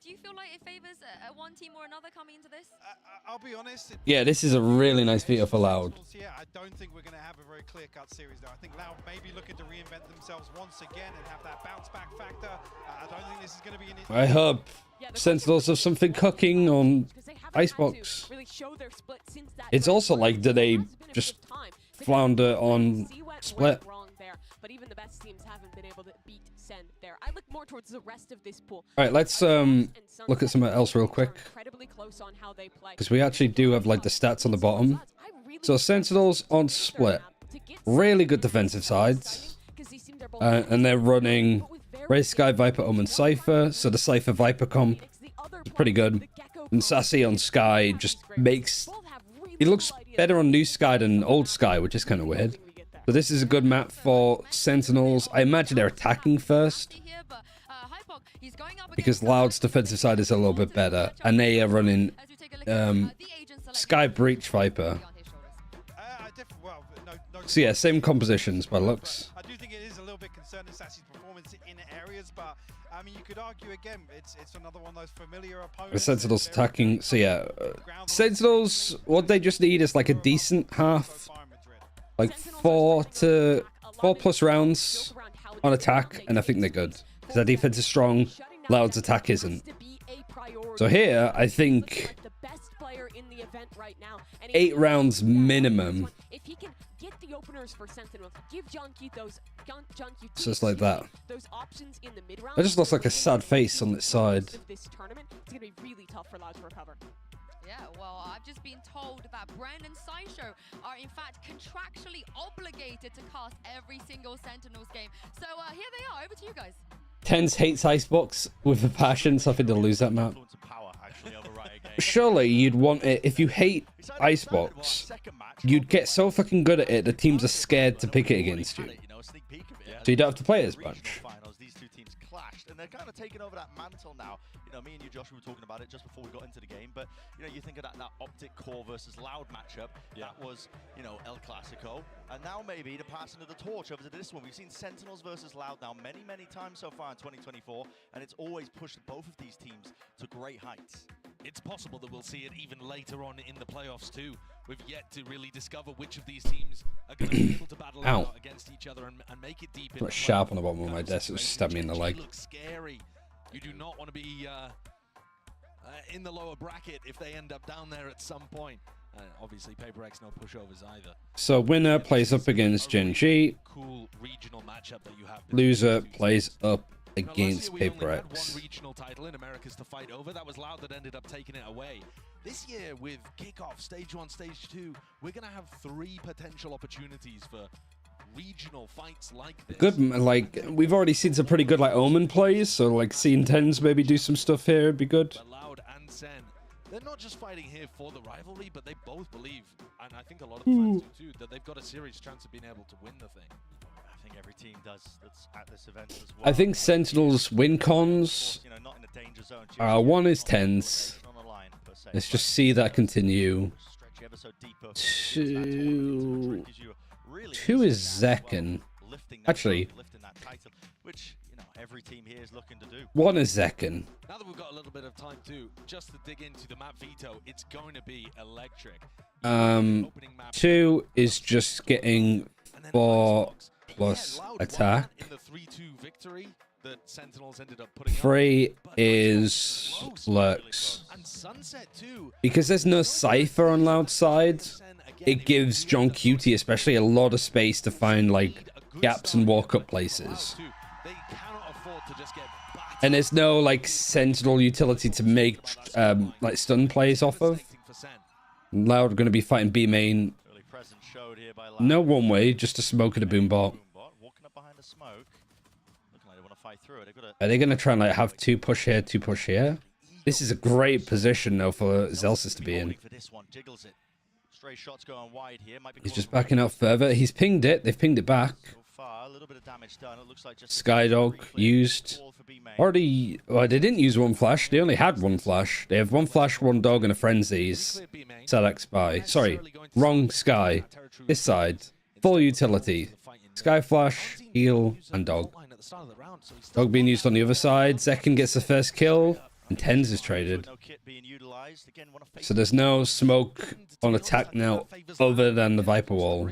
Do you feel like it favors one team or another coming into this? I'll be honest. Yeah, this is a really nice veto for Loud. Yeah, I don't think we're going to have a very clear-cut series, though. I think Loud may be looking to reinvent themselves once again and have that bounce-back factor. I don't think this is going to be an... I hope Sentinels have something cooking on Icebox. It's also like, do they just flounder on Split? But even the best teams haven't been able to beat Sen there. I look more towards the rest of this pool. All right, let's look at something else real quick, because we actually do have like the stats on the bottom. So Sentinels on Split, really good defensive sides, and they're running Raze, Sky, Viper, Omen, Cypher. So the Cypher Viper comp is pretty good, and Sassy on Sky just makes it looks better on new Sky than old Sky, which is kind of weird. So this is a good map for Sentinels. I imagine they're attacking first, because Loud's defensive side is a little bit better, and they are running Sky Breach Viper. So yeah, same compositions by looks. I do think it is a little bit concerning Sassy's performance in areas, but I mean, you could argue again, it's another one of those familiar opponents. The Sentinels attacking. So yeah, Sentinels, what they just need is like a decent half, like 4+ rounds on attack, and I think they're good. Because their defense is strong, Loud's attack isn't. So here, I think the event right now. And 8 rounds minimum. If he can get the openers for Sentinel, give Junkie those Just like that. those options in the mid round. That just looks like a sad face on its side. This tournament, it's gonna be really tough for Loud to recover. Yeah, well, I've just been told that Brand and Sideshow are in fact contractually obligated to cast every single Sentinels game. So here they are, over to you guys. Tens hates Icebox with a passion, so I think they'll lose that map. Surely you'd want it, if you hate Icebox, you'd get so fucking good at it that teams are scared to pick it against you. So you don't have to play as much. These two teams clashed, and they're kind of taking over that mantle now. You know, me and you, Josh, we were talking about it just before we got into the game, but, you know, you think of that Optic Core versus Loud matchup. That was, you know, El Clasico. And now maybe the passing of the torch over to this one. We've seen Sentinels versus Loud now many, many times so far in 2024, and it's always pushed both of these teams to great heights. It's possible that we'll see it even later on in the playoffs too. We've yet to really discover which of these teams are going to be able to battle it out against each other and make it deep. Got sharp on the bottom of my desk. It was stabbed me in the leg. Looks scary. You do not want to be in the lower bracket if they end up down there at some point. Obviously, PRX no pushovers either. So winner plays up against GENG. Cool regional matchup that you have. Loser plays up against We only had PRX. one regional title in Americas to fight over. That was Loud that ended up taking it away. This year with kickoff, stage 1, stage 2, we're going to have 3 potential opportunities for regional fights like this. Good, like, we've already seen some pretty good, like, Omen plays, so, like, seeing Tens maybe do some stuff here would be good. But Loud and Sen, they're not just fighting here for the rivalry, but they both believe, and I think a lot of the fans do too, that they've got a serious chance of being able to win the thing. I think every team does that's at this event as well. I think Sentinels win cons. You know, not in a danger zone. One is Tens. Let's just see that continue. Two is Zekken. Actually, which, you know, every team here is looking to do. one is Zekken. Now that we've got a little bit of time too, just to dig into the map veto, it's going to be electric. 2 is just getting 4 plus attack. In the 3-2 victory that Sentinels ended up putting 3 is Lurks. And Sunset too. Because there's no Cypher on Loud side, it gives John Cutie especially a lot of space to find like gaps and walk up places. And there's no like Sentinel utility to make like stun plays off of. Loud are going to be fighting B main. No one way, just a smoke and a boom bot. Are they going to try and like have 2 push here, 2 push here? This is a great position though for Zelsis to be in. He's just backing out further. He's pinged it. They've pinged it back. Skydog used. Already, well, they didn't use 1 flash. They only had 1 flash. They have 1 flash, 1 dog, and a frenzies. Select spy. Sorry, wrong Sky. This side. Full utility. Sky flash, heal, and dog. Dog being used on the other side. Zekken gets the first kill, and Tens is traded. So there's no smoke on attack now, other than the Viper wall.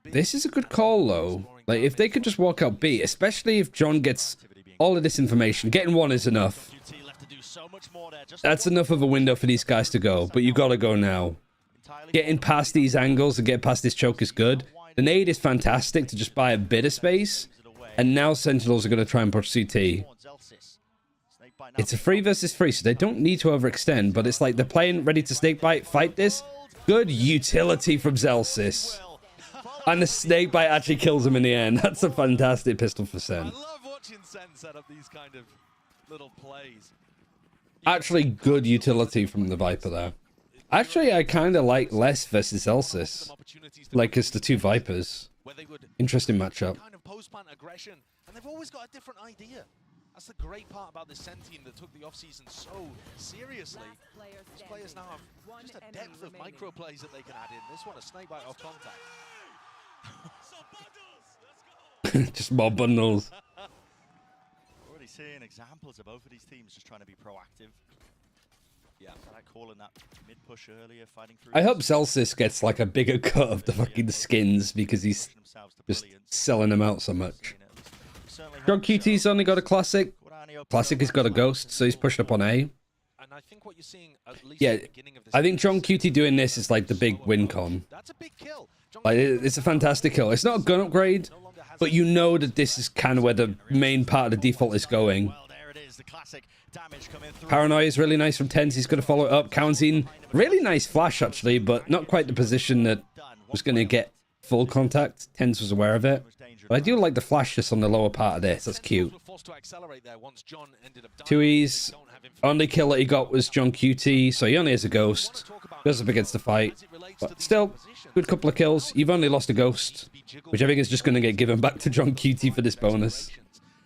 This is a good call, though. Like, if they could just walk out B, especially if John gets all of this information. Getting 1 is enough. That's enough of a window for these guys to go, but you gotta go now. Getting past these angles and get past this choke is good. The nade is fantastic to just buy a bit of space, and now Sentinels are going to try and push CT. It's a 3 versus 3, so they don't need to overextend, but it's like they're playing ready to snakebite, fight this. Good utility from Zelsis. And the snakebite actually kills him in the end. That's a fantastic pistol for Sen. I love watching Sen set up these kind of little plays. Actually, good utility from the Viper there. Actually, I kind of like less versus Zelsis. Like, it's the 2 Vipers. Interesting matchup. Kind of post-plant aggression, and they've always got a different idea. That's the great part about this Sen team that took the offseason so seriously. These players now have just a depth of micro plays that they can add in. This one, a snakebite off contact. Just more bundles. Already seeing examples of both of these teams just trying to be proactive. Yeah, like calling that mid push earlier, fighting through. I hope Zelsis gets like a bigger cut of the fucking skins because he's just selling them out so much. John QT's only got a classic. Classic has got a ghost, so he's pushed up on A. And I think what you're seeing, at least Yeah, at the beginning of this I think John QT doing this is like the big win con. That's a big kill. Like, it's a fantastic kill. It's not a gun upgrade, but you know that this is kind of where the main part of the default is going. Paranoia is really nice from TenZ. He's going to follow it up. Counting, really nice flash, actually, but not quite the position that was going to get full contact. TenZ was aware of it. But I do like the flash just on the lower part of this. That's cute. 2Es. Only kill that he got was John QT, so he only has a ghost. Goes up against the fight. But still, good couple of kills. You've only lost a ghost, which I think is just going to get given back to John QT for this bonus.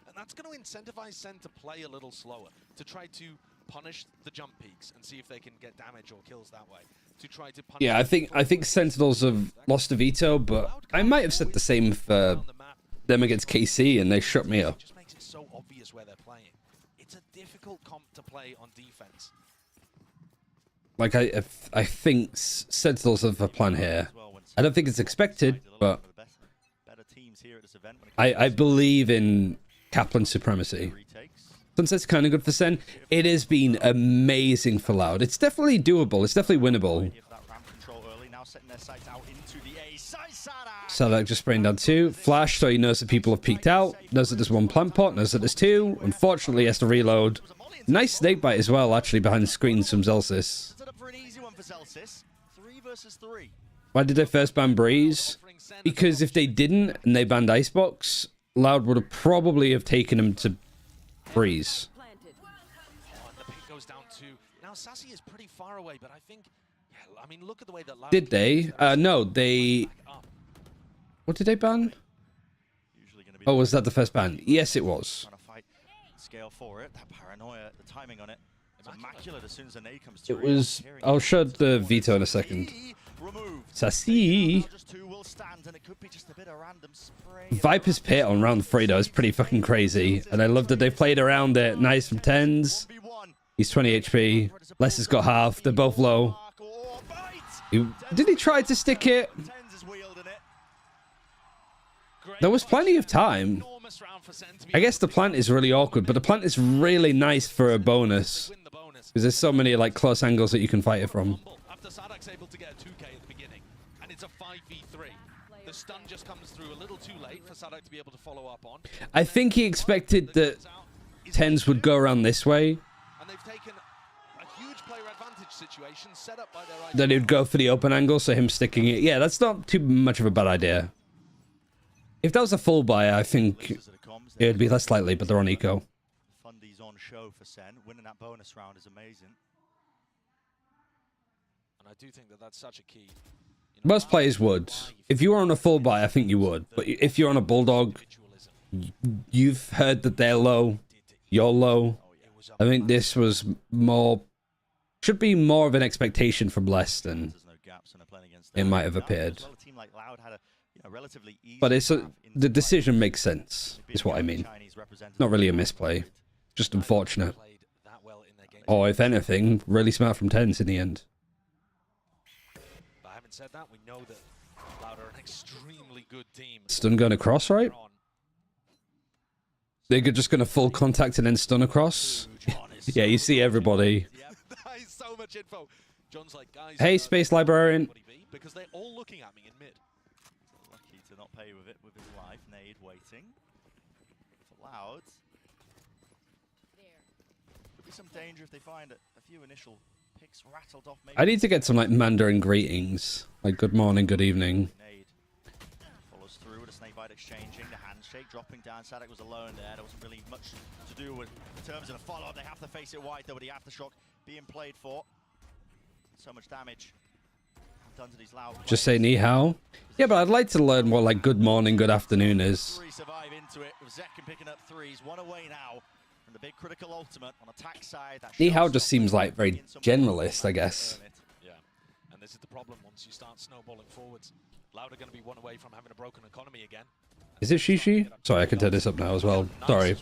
And that's going to incentivize Sen to play a little slower, to try to punish the jump peaks and see if they can get damage or kills that way. To try to punish Yeah, I think Sentinels have lost a veto, but I might have said the same for them against KC, and they shut me up. It just makes it so obvious where they're playing. It's a difficult comp to play on defense. Like, I think Sentinels have a plan here. I don't think it's expected, but I believe in Kaplan supremacy. Sunset's kind of good for Sen. It has been amazing for Loud. It's definitely doable. It's definitely winnable. Sadak just spraying down 2. Flash, so he knows that people have peeked out. Knows that there's 1 plant pot. Knows that there's 2. Unfortunately, he has to reload. Nice snake bite as well, actually, behind the screens from Zelsis. Why did they first ban Breeze? Because if they didn't, and they banned Icebox, Loud would have probably have taken him to Breeze. Oh, and the pick goes down to... Now, Sassy is pretty far away, but I think... Yeah, I mean, look at the way that... Loud Did they? No, they... What did they ban? Oh, was that the first ban? Yes, it was. Scale for it. That paranoia, the timing on it. It's immaculate as soon as the nade comes It was... I'll show the veto in a second. Sassy. Viper's Pit on round 3, though, is pretty fucking crazy. And I love that they played around it. Nice from TenZ. He's 20 HP. Les has got half. They're both low. Did he try to stick it? There was plenty of time. I guess the plant is really awkward, but the plant is really nice for a bonus. Because there's so many like close angles that you can fight it from. After Sadak's able to get a 2k at the beginning, and it's a 5v3. The stun just comes through a little too late for Sadak to be able to follow up on. I think he expected that TenZ would go around this way. And they've taken a huge player advantage situation set up by their... Then he'd go for the open angle, so him sticking it. Yeah, that's not too much of a bad idea. If that was a full buy, I think it would be less likely, but they're on eco. Fundy's on show for Sen. Winning that bonus round is amazing. And I do think that that's such a key. Most players would. If you were on a full buy, I think you would. But if you're on a Bulldog, you've heard that they're low. You're low. I think this was more... Should be more of an expectation from less than it might have appeared. But it's the decision makes sense, is what I mean. Not really a misplay. Just unfortunate. Or if anything, really smart from TenZ in the end. But having said that, we know that Loud are an extremely good team. Stun going across, right? They're just going to full contact and then stun across. Yeah, you see everybody. That is so much info. John's like, guys, hey, Space Librarian. Because they're all looking at me in mid. Lucky to not pay with it with his life. Nade waiting for Loud. Could be some danger if they find a few initial picks rattled off. Maybe. I need to get some like Mandarin greetings, like good morning, good evening. Nade follows through with a snake bite exchanging, the handshake dropping down. Sadak was alone there. There wasn't really much to do with in terms of the follow-up. They have to face it wide though, with the aftershock being played for. So much damage. Done to these Loud Just say ni hao. Yeah, but I'd like to learn what like good morning, good afternoon is. Survive into it with Zekken picking up threes. One away now from the big critical ultimate on attack side. Ni hao just seems like very generalist, I guess. Yeah, and this is the problem once you start snowballing forwards. Loud are going to be one away from having a broken economy again. Is it Shishi? Sorry, I can turn this up now as well. Sorry.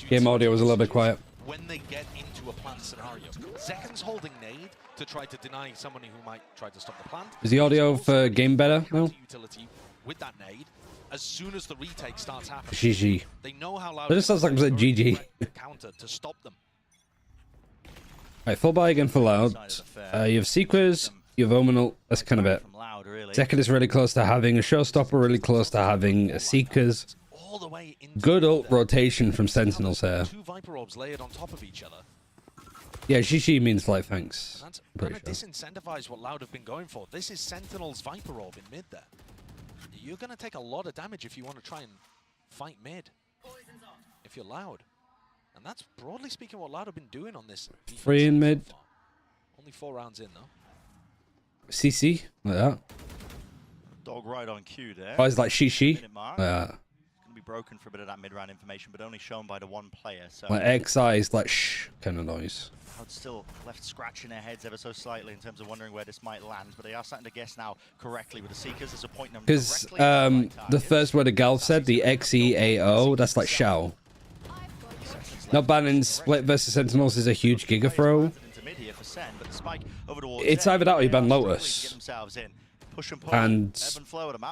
Game audio was a little bit quiet. When they get into a plant scenario, Zekken's holding nade to try to deny someone who might try to stop the plant. Is the audio for game better now? Utility with that nade. As soon as the retake starts happening, GG. they know how loud That just sounds like it was a GG. counter to stop them. Right, full buy again for Loud. You have Seekers, you have Ominal. That's kind of it. Second is really close to having a Showstopper, really close to having a Seekers. Good ult rotation from Sentinels here. Two Viper Orbs layered on top of each other. Yeah, Shishi means like thanks. That's Pretty going to sure. disincentivize what Loud have been going for. This is Sentinel's Viper Orb in mid there. You're going to take a lot of damage if you want to try and fight mid. If you're Loud. And that's broadly speaking what Loud have been doing on this. 3 in mid. Only 4 rounds in though. CC, like that. Dog right on cue there. Oh, it's like Shishi. Like that. Going to be broken for a bit of that mid-round information, but only shown by the one player. So Like XI is like shh kind of noise. I'd still left scratching their heads ever so slightly in terms of wondering where this might land, but they are starting to guess now correctly with the Seekers. There's a point them Because the first word of Gal said, the XEAO, that's like Shao. Not banning Split versus Sentinels is a huge giga throw. It's either that or you ban Lotus. And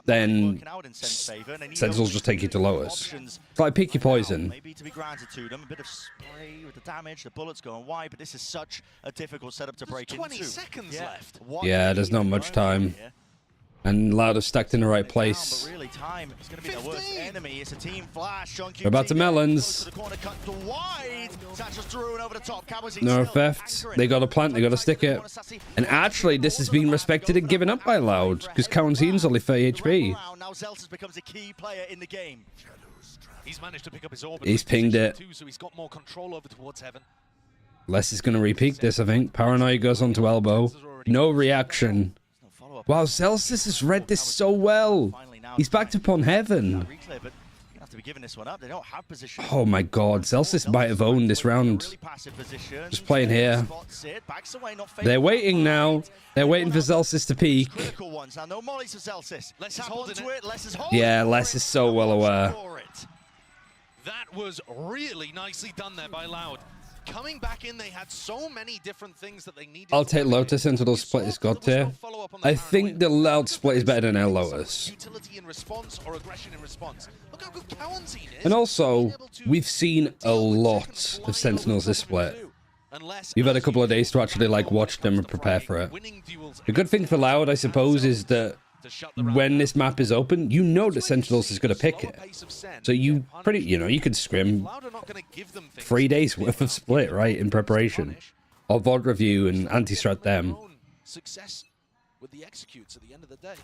then Sentinels just take you to Lotus. It's like pick your poison. Maybe to be granted to them, a bit of spray with the damage, the bullets going wide, but this is such a difficult setup to break 20 into. seconds left. Yeah, there's not much time. And Loud is stacked in the right place. But really, time is going to be their worst enemy. It's a team flash. We're about to melons. No theft. They got a plant. They got to stick it. And actually, this has been respected and given up by Loud because Kawanzin's only 30 HP. Now Zelsis becomes a key player in the game. He's managed to pick up his orb. He's pinged it. Too, so he's got more control over towards heaven. Les is going to repeat this, I think. Paranoia goes onto elbow. No reaction. Wow, Zelsis has read this so well. He's backed upon heaven. Oh my god, Zelsis might have owned this round. Just playing here. They're waiting now. They're waiting for Zelsis to peak. Yeah, Les is so well aware. That was really nicely done there by Loud. Coming back in, they had so many different things that they needed. I'll take Lotus into the split is god tier. I think the Loud split is better than our Lotus. Utility in response or aggression in response. Look how good Kawanzin is. And also, we've seen a lot of Sentinels this split. You've had a couple of days to actually like watch them and prepare for it. The good thing for Loud, I suppose, is that when this map is open, you know that Sentinels is going to pick it. So you you could scrim 3 days worth of split, right, in preparation. Or VOD review and anti-strat them. Success with the executes at the end of the day.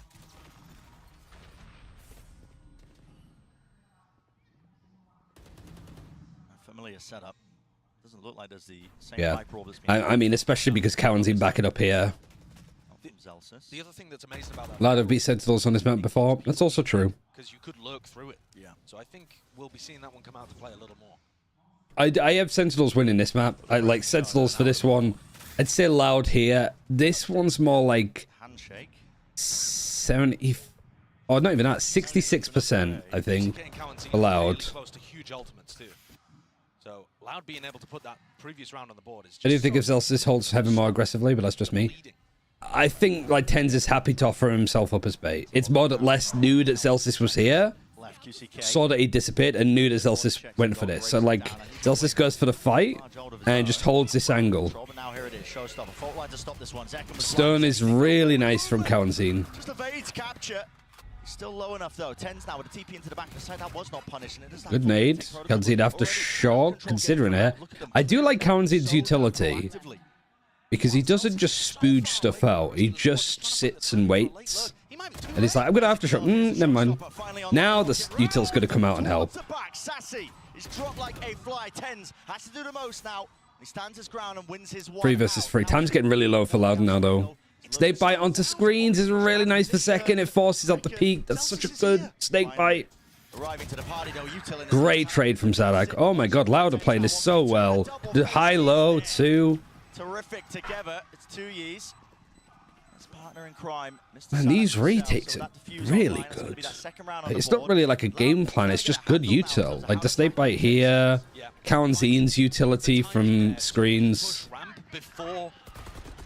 Familiar setup. Doesn't look like there's the same Yeah. I mean, especially because Kawanzin back it up here. The other thing that's amazing about that, Loud have beat Sentinels on this map before. That's also true. because you could lurk through it. Yeah. So I think we'll be seeing that one come out to play a little more. I have Sentinels winning this map. I like Sentinels for this one. I'd say Loud here. This one's more like 70, or not even that, 66%, I think, for Loud. Close to huge ultimates too. So Loud being able to put that previous round on the board is just I do think if Zelsis holds Heaven more aggressively, but that's just me. I think like Tens is happy to offer himself up as bait. It's more that Les knew that Zelsis was here, saw that he disappeared, and knew that Zelsis went for this. So like Zelsis goes for the fight and just holds this angle. Stone is really nice from Kawanzin. Just evades capture. He's still low enough though. Tens now with a TP into the back of the side. That was not punishing it. Good nade. Kawanzin after shock, considering it. I do like Kawanzin's utility, because he doesn't just spooge stuff out. He just sits and waits. And he's like, I'm going to aftershock. Never mind. Now the util's going to come out and help. Sassy is dropped like a fly. Tens has to do the most now. He stands his ground and wins his 3 versus 3. Time's getting really low for Loud now, though. Snake bite onto screens is really nice for second. It forces out the peak. That's such a good snake bite. Great trade from Zadak. Oh my god, Loud are playing this so well. The high-low, too. Terrific together. It's 2 years. His partner in crime. Man, these retakes are really good. It's not really like a game plan, it's just good util. Like the snake bite here, Kawanzin's utility from screens. Before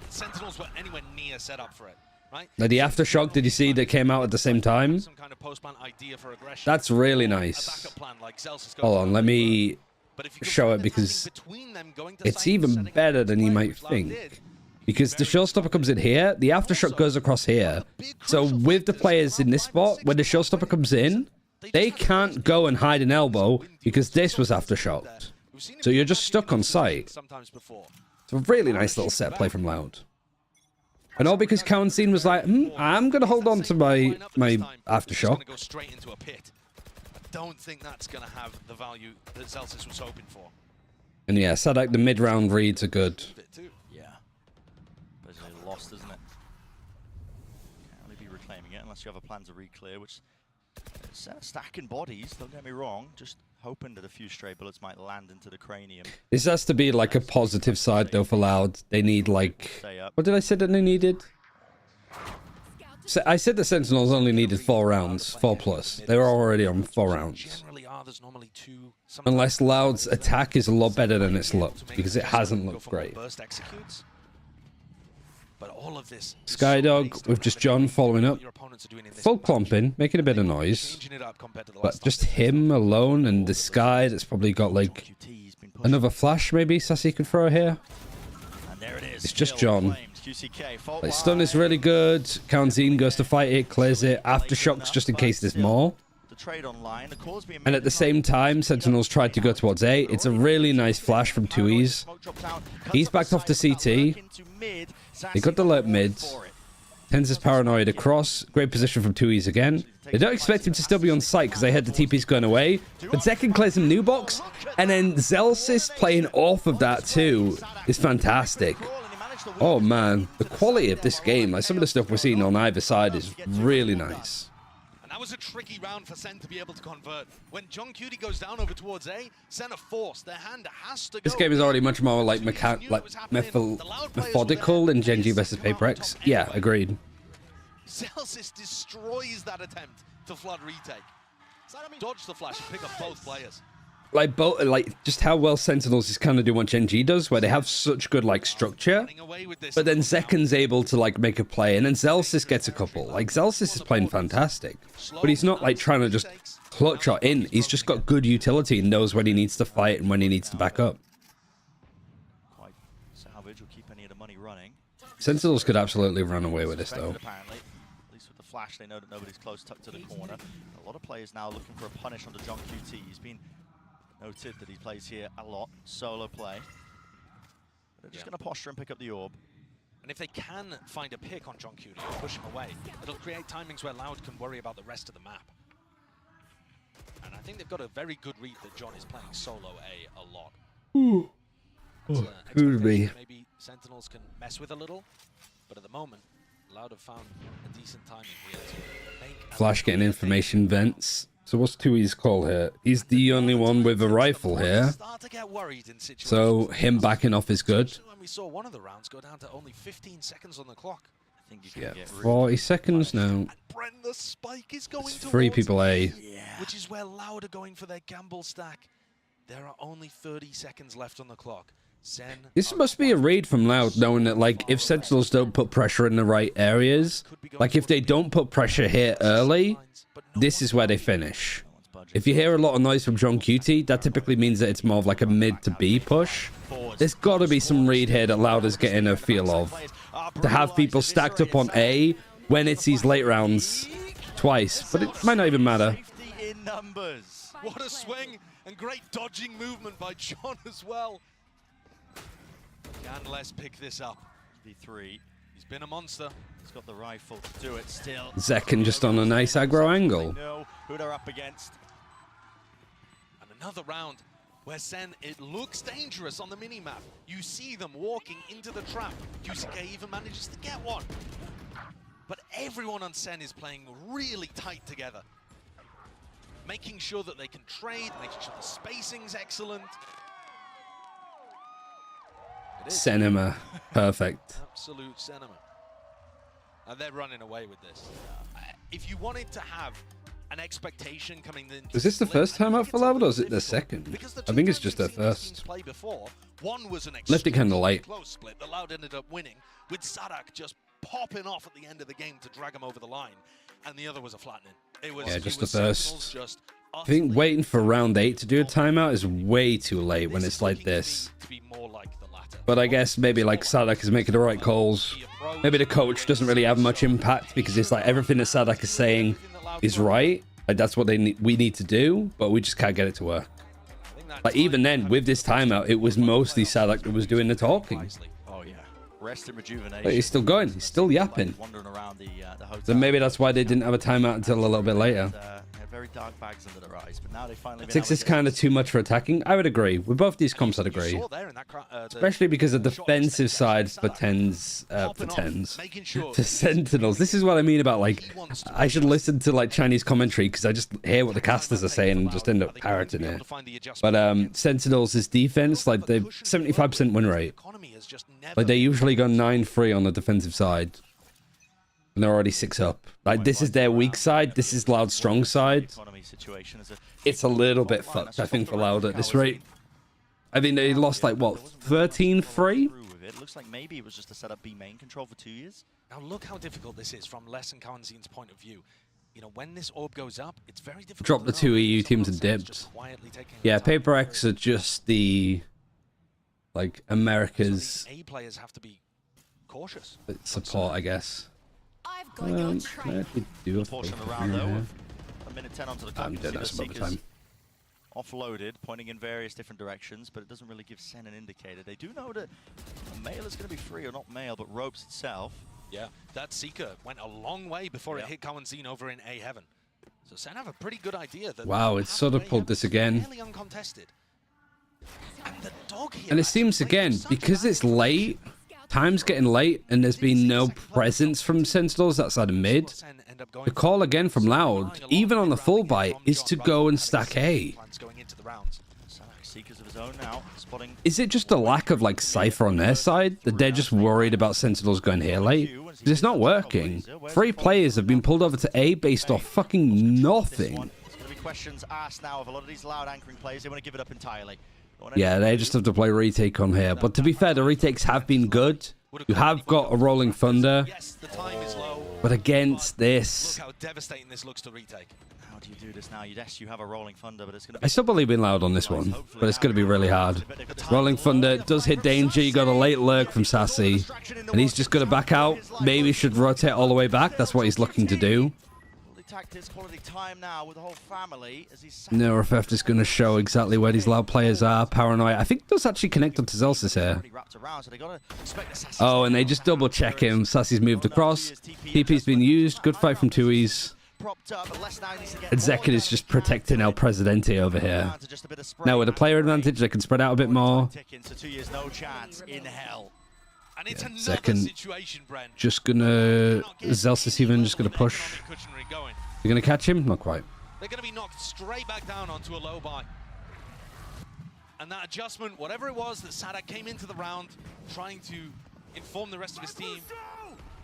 Sentinels were anywhere near set up for it, right? Now the aftershock, did you see that came out at the same time? Some kind of post-plan idea for aggression. That's really nice. A backup plan like Zelsis goes Hold on, let me show it, because it's even better than you might think. Because the showstopper comes in here, the aftershock goes across here. So with the players in this spot, when the showstopper comes in, they can't go and hide an elbow because this was aftershocked. So you're just stuck on site. It's a really nice little set play from Loud. And all because Kaunzin was like, I'm going to hold on to my aftershock. Go straight into a pit. I don't think that's going to have the value that Zelsis was hoping for. And yeah, Sadak, the mid-round reads are good. Yeah. But it's lost, isn't it? Can't really be reclaiming it unless you have a plan to re-clear, which it's stacking bodies, don't get me wrong. Just hoping that a few stray bullets might land into the cranium. This has to be like a positive side though for Loud. They need like, what did I say that they needed? So I said the Sentinels only needed 4 rounds, 4+. They were already on 4 rounds. Unless Loud's attack is a lot better than it's looked, because it hasn't looked great. Skydog with just John following up. Full clomping, making a bit of noise. But just him alone and the Sky that's probably got like another flash maybe Sassy could throw here. It's just John. Like, stun is really good. Kaunzin goes to fight it, clears it. Aftershocks just in case there's more. And at the same time, Sentinels tried to go towards A. It's a really nice flash from 2Es. He's backed off to CT. They got the alert mids. Tens is paranoid across. Great position from 2Es again. They don't expect him to still be on site because they heard the TP's going away. But Zekken clears him new box. And then Zelsis playing off of that too is fantastic. Oh man, the quality of this game, like some of the stuff we're seeing on either side is really nice. And that was a tricky round for Sen to be able to convert. When John Cutie goes down over towards A, Sen are forced. Their hand has to go. This game is already much more like methodical than GENG versus PRX. Yeah, agreed. Zelsis destroys that attempt to flood retake. Dodge the flash and pick up both players. Like just how well Sentinels is kind of doing what GENG does, where they have such good like structure, but then Zekken's able to like make a play, and then Zelsis gets a couple. Like Zelsis is playing fantastic, but he's not like trying to just clutch or in. He's just got good utility and knows when he needs to fight and when he needs to back up. Quite salvage will keep any of the money running. Sentinels could absolutely run away with this though. Apparently, at least with the flash, they know that nobody's close, tucked to the corner. A lot of players now looking for a punish onto John QT. He's been noted that he plays here a lot, solo play. They're just going to posture and pick up the orb. And if they can find a pick on John Cutie and push him away, it'll create timings where Loud can worry about the rest of the map. And I think they've got a very good read that John is playing solo A lot. Ooh. Could be. Maybe Sentinels can mess with a little, but at the moment, Loud have found a decent timing here to make Flash getting information vents. So what's 2E's call here? He's the only one with a rifle here. So him backing off is good. When we saw one of the rounds go down to only 15 seconds on the clock. I think you can get 40 seconds now. The spike is going It's 3 people A. Which is where Loud are going for their gamble stack. There are only 30 seconds left on the clock. This must be a read from Loud, knowing that like if Sentinels don't put pressure in the right areas, like if they don't put pressure here early, this is where they finish. If you hear a lot of noise from John QT, that typically means that it's more of like a mid to B push. There's got to be some read here that Loud is getting a feel of. To have people stacked up on A when it's these late rounds twice, but it might not even matter. What a swing and great dodging movement by John as well. Can Les pick this up? V3. He's been a monster. He's got the rifle to do it still. Zekken just on a nice aggro angle. They know who they're up against. And another round where Sen, it looks dangerous on the minimap. You see them walking into the trap. QCK even manages to get one. But everyone on Sen is playing really tight together. Making sure that they can trade, making sure the spacing's excellent. Cinema. Perfect. Absolute cinema. And they're running away with this. If you wanted to have an expectation coming in... Is this the first time out for Loud, or is it their second? I think it's just their first. One was an Left it kind of late. close split. The Loud ended up winning, with Sadak just popping off at the end of the game to drag him over the line. And the other was a flattening. It was, yeah, just the first. Just I think waiting for round 8 to do a timeout is way too late when it's like this. But I guess maybe like Sadak is making the right calls. Maybe the coach doesn't really have much impact because it's like everything that Sadak is saying is right. Like that's what we need to do, but we just can't get it to work. Like even then, with this timeout, it was mostly Sadak that was doing the talking. Oh yeah, rest and rejuvenation. But he's still going. He's still yapping. So maybe that's why they didn't have a timeout until a little bit later. Very dark bags under their eyes, but now they finally. 6 is kind of too much for attacking. I would agree. With both these comps, I'd agree. Especially because the defensive side for Sentinels. This is what I mean about, like, I should listen to, like, Chinese commentary because I just hear what the casters are saying and just end up parroting it. But Sentinels' defense, like, they've 75% win rate. Like, they usually go 9-3 on the defensive side. And they're already 6 up. Like, this is their weak side. This is Loud's strong side. It's a little bit fucked, I think, for Loud at this rate. I think they lost, like, what, 13-3? It looks like maybe it was just to set up B main control for 2 years. Now look how difficult this is from Les and Kawanzin's point of view. You know, when this orb goes up, it's very difficult. Drop the 2 EU teams and dipped. Yeah, PRX are just the, like, America's A players have to be cautious. support, I guess. I actually do a portion around though. A minute 10 onto the clock. I'm dead. That's about the time. Offloaded, pointing in various different directions, but it doesn't really give Sen an indicator. They do know that a male is going to be free, or not male, but Ropes itself. Yeah, that Seeker went a long way before it hit Kawanzin over in A Heaven. So Sen have a pretty good idea that. Wow, it's sort of pulled this again. Fairly uncontested. And the dog here. And it seems again because it's late. Time's getting late, and there's been no presence from Sentinels outside of mid. The call again from Loud, even on the full bite, is to go and stack A. Is it just a lack of, like, Cypher on their side? That they're just worried about Sentinels going here late? Because it's not working. 3 players have been pulled over to A based off fucking nothing. There's going to be questions asked now of a lot of these Loud anchoring players. They want to give it up entirely. Yeah, they just have to play retake on here. But to be fair, the retakes have been good. You have got a Rolling Thunder. But against this... Look how devastating this looks to retake. How do you do this now? Yes, you have a Rolling Thunder, but it's going to be... I still believe in Loud on this one, but it's going to be really hard. Rolling Thunder does hit danger. You got a late lurk from Sassy. And he's just going to back out. Maybe should rotate all the way back. That's what he's looking to do. Quality time now with the whole family as he's NeuroFeft is going to show exactly where these Loud players are. Paranoia. I think it does actually connect onto Zelsis here. Oh, and they just double check him. Sassy's moved across. TP's been used. Good fight from 2Es. And Zekin is just protecting El Presidente over here. Now with a player advantage, they can spread out a bit more. And it's another Second, situation, Brent. just gonna Zelsis even just gonna push. You're gonna catch him? Not quite. They're gonna be knocked straight back down onto a low buy. And that adjustment, whatever it was that Sadak came into the round trying to inform the rest of his team,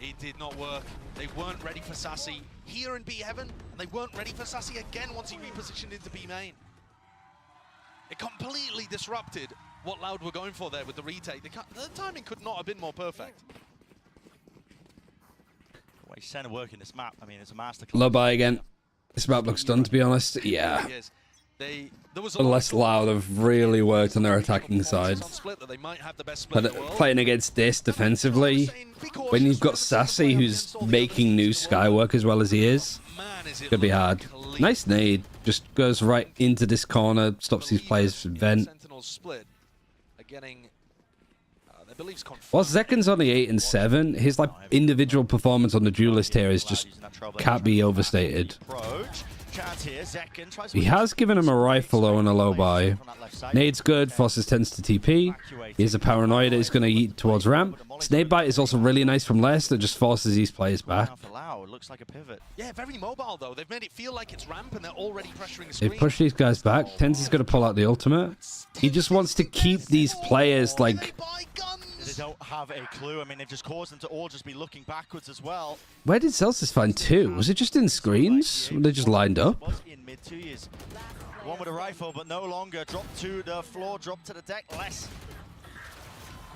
it did not work. They weren't ready for Sassy here in B Heaven, and they weren't ready for Sassy again once he repositioned into B main. It completely disrupted what Loud were going for there with the retake. The timing could not have been more perfect. The way Sen working this map, I mean, it's a masterclass. Low buy again. This map looks done, to be honest. Yeah. Unless Loud have really worked on their attacking side. But playing against this defensively, when you've got Sassy who's making new Skywork as well as he is, it's going to be hard. Nice nade. Just goes right into this corner, stops these players from vent. While Zekin's only 8 and 7, his like individual performance on the duelist here is just can't be overstated. He has given him a rifle though and a low buy. Nade's good, forces tends to TP. He has a paranoia that he's going to eat towards ramp. Snake bite is also really nice from Les that just forces these players back. Looks like a pivot. Yeah, very mobile though. They've made it feel like it's ramp and they're already pressuring the screen. They push these guys back. Tenzi's going to pull out the ultimate. He just wants to keep these players like... They don't have a clue. I mean, they've just caused them to all just be looking backwards as well. Where did Celsius find 2? Was it just in screens? Were they just lined up? In mid 2 years. One with a rifle, but no longer. Drop to the floor, drop to the deck. Less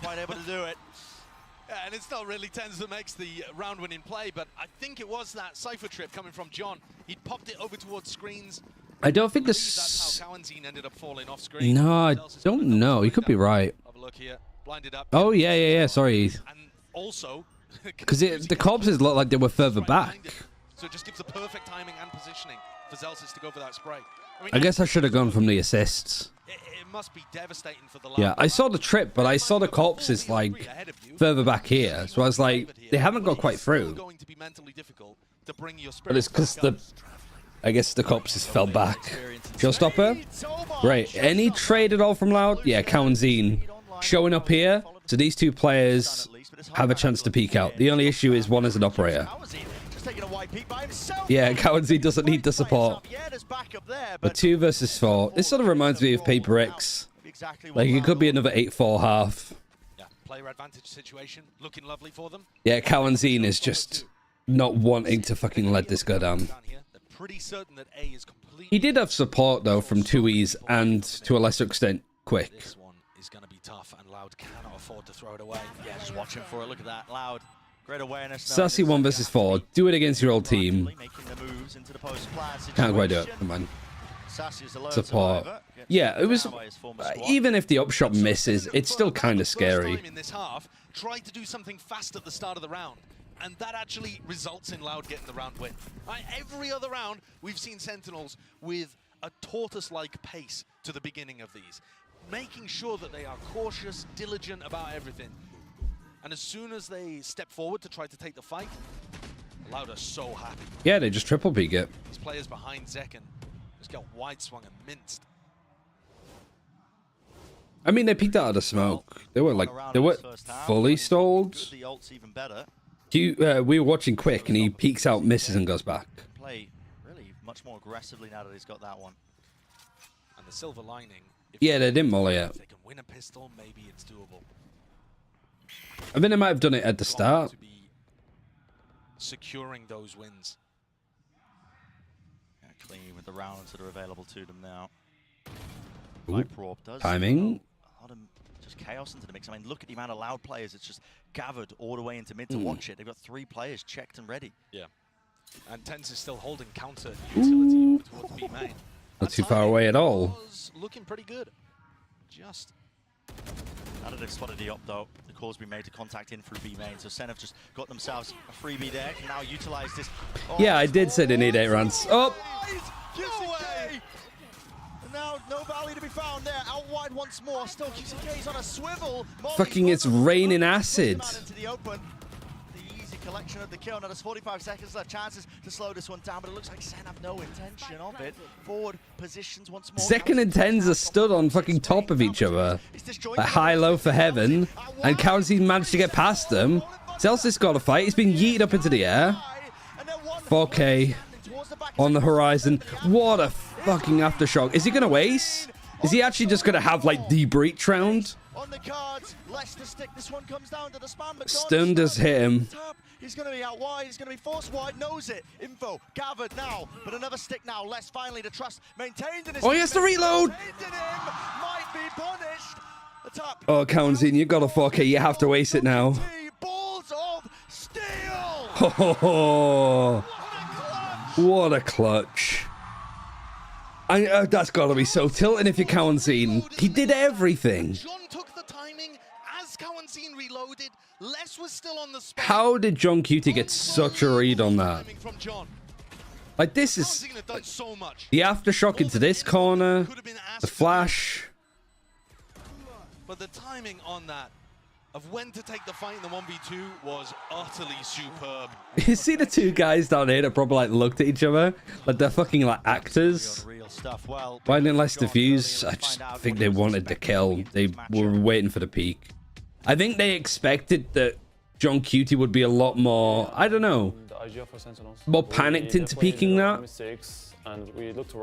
quite able to do it. Yeah, and it's not really Tenz that makes the round-winning play, but I think it was that Cypher trip coming from John. He'd popped it over towards screens. I don't think this. No, I don't know. You could be right. Oh yeah. Sorry. Also, because the corpses look like they were further back. So it just gives the perfect timing and positioning for Zelsis to go for that spray. I guess I should have gone from the assists. It must be devastating for the Yeah, I saw the trip, but I saw the corpses like further back here. So I was like, they haven't got quite through. But it's because I guess the corpses fell back. Showstopper? Great. Any trade at all from Loud? Yeah, Cow and Zine showing up here. So these two players have a chance to peek out. The only issue is one is an operator. Yeah, Cow and Zine doesn't need the support. But 2 versus 4. This sort of reminds me of PRX. Like, it could be another 8-4 half. Yeah, player advantage situation. Looking lovely for them. Yeah, Cow and Zine is just not wanting to fucking let this go down. Pretty certain that A is complete. He did have support, though, from 2Es and, to a lesser extent, Quick. This one is going to be tough, and Loud cannot afford to throw it away. Yeah, just watching for it. Look at that. Loud. Great awareness. Sassy 1 versus 4. Do it against your old team. Can't quite do it. Come on. Support. Yeah, it was... even if the upshot misses, it's still kind of scary. In this half, tried to do something fast at the start of the round. And that actually results in Loud getting the round win. Right? Every other round, we've seen Sentinels with a tortoise-like pace to the beginning of these, making sure that they are cautious, diligent about everything. And as soon as they step forward to try to take the fight, Loud are so happy. Yeah, they just triple peek it. These players behind Zekken just got wide swung and minced. I mean, they peeked out of the smoke. They were like, they were fully stalled. We were watching Quick, and he peeks out, misses, and goes back. Play really much more aggressively now that he's got that one. And the silver lining. Yeah, they didn't molly it. If they can win a pistol, maybe it's doable. I mean, they might have done it at the start. To be securing those wins. Actually, with the rounds that are available to them now. Ooh, timing. A lot of just chaos into the mix. I mean, look at the amount of Loud players. It's just gathered all the way into mid to watch it. They've got 3 players checked and ready. Yeah. And Tense is still holding counter utility over towards B main. Not too far away at all. Looking pretty good. Just. Now that they've spotted the up though, the call's been made to contact in through B main. So Sen have just got themselves a freebie there. Can now utilize this. Oh, yeah, I did say they need 8 rounds. Oh! No way! Now, no value to be found there. Out wide once more. Still QCK's on a swivel. Fucking, it's raining acid. Into the open. The easy collection of the kill. Now there's 45 seconds left. Chances to slow this one down, but it looks like Sen have no intention of it. Forward positions once more. Second and 10s are stood on fucking top of each other. Like high-low for heaven. And County managed to get past them. Zelsis got a fight. He's been yeeted up into the air. 4K on the horizon. What a fucking aftershock. Is he gonna ace? Is he actually just gonna have like the breach round? On the cards, Leicester stick. This one comes down to the spam, but Stun does hit him. He's gonna be out wide. He's gonna be forced wide. Knows it. Info gathered now, but another stick now. Less finally to trust maintained in his. Oh, he has to reload. Might be punished. The top. Oh, County, you got a 4K. You have to ace it now. Balls of steel. Oh, what a clutch. That's got to be so tilting if you're Cowan-Zine. He did everything. John took the timing as Cowan-Zine reloaded. Les was still on the spot. How did John Cutie get such a read on that? Like, this is like, the aftershock into this corner, the flash. But the timing on that of when to take the fight in the 1v2 was utterly superb. You see the 2 guys down here that probably like looked at each other like they're fucking like actors. Why didn't Les defuse? I just think they wanted to kill. They were waiting for the peak. I think they expected that John Cutie would be a lot more, I don't know, more panicked into peeking that.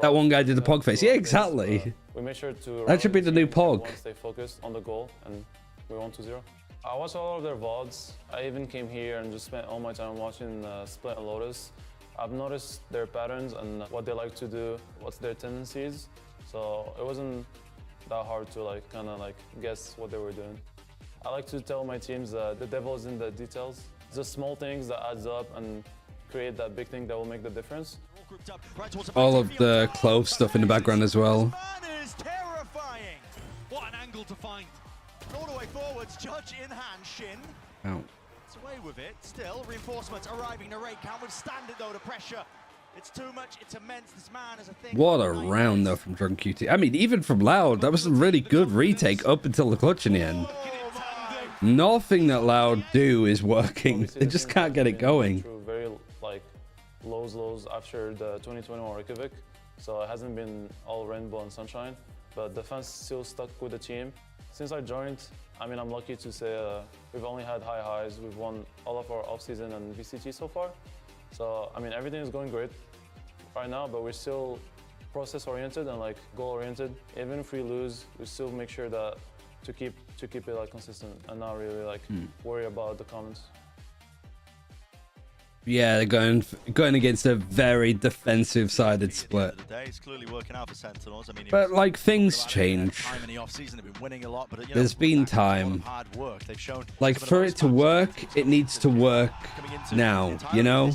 That one guy did the pog face. Yeah, exactly. That should be the new pog. Stay focused on the goal and we won 2-0. I watched all of their VODs. I even came here and just spent all my time watching Split and Lotus. I've noticed their patterns and what they like to do, what's their tendencies. So it wasn't that hard to like kind of like guess what they were doing. I like to tell my teams that the devil is in the details. It's the small things that adds up and create that big thing that will make the difference. All of the clove stuff in the background as well. Man is terrifying. What an angle to find. All the way forwards, judge in hand, Shin. Ow. It's away with it. Still, reinforcements arriving. Narrate can't withstand it though, the pressure. It's too much, it's immense. This man is a thing. What a round though from Drunk QT. I mean, even from Loud, that was a really good retake up until the clutch in the end. Nothing that Loud do is working. They just can't get it going. Very like lows after the 2021 Reykjavik, so it hasn't been all rainbow and sunshine, but defense still stuck with the team. Since I joined, I mean, I'm lucky to say we've only had high highs. We've won all of our offseason and VCT so far. So, I mean, everything is going great right now, but we're still process-oriented and like goal-oriented. Even if we lose, we still make sure that to keep it like consistent and not really like worry about the comments. Yeah, they're going against a very defensive-sided split. It's clearly working out for Sentinels. I mean, But like things change. There's been time. Like for it to work, it needs to work now, you know?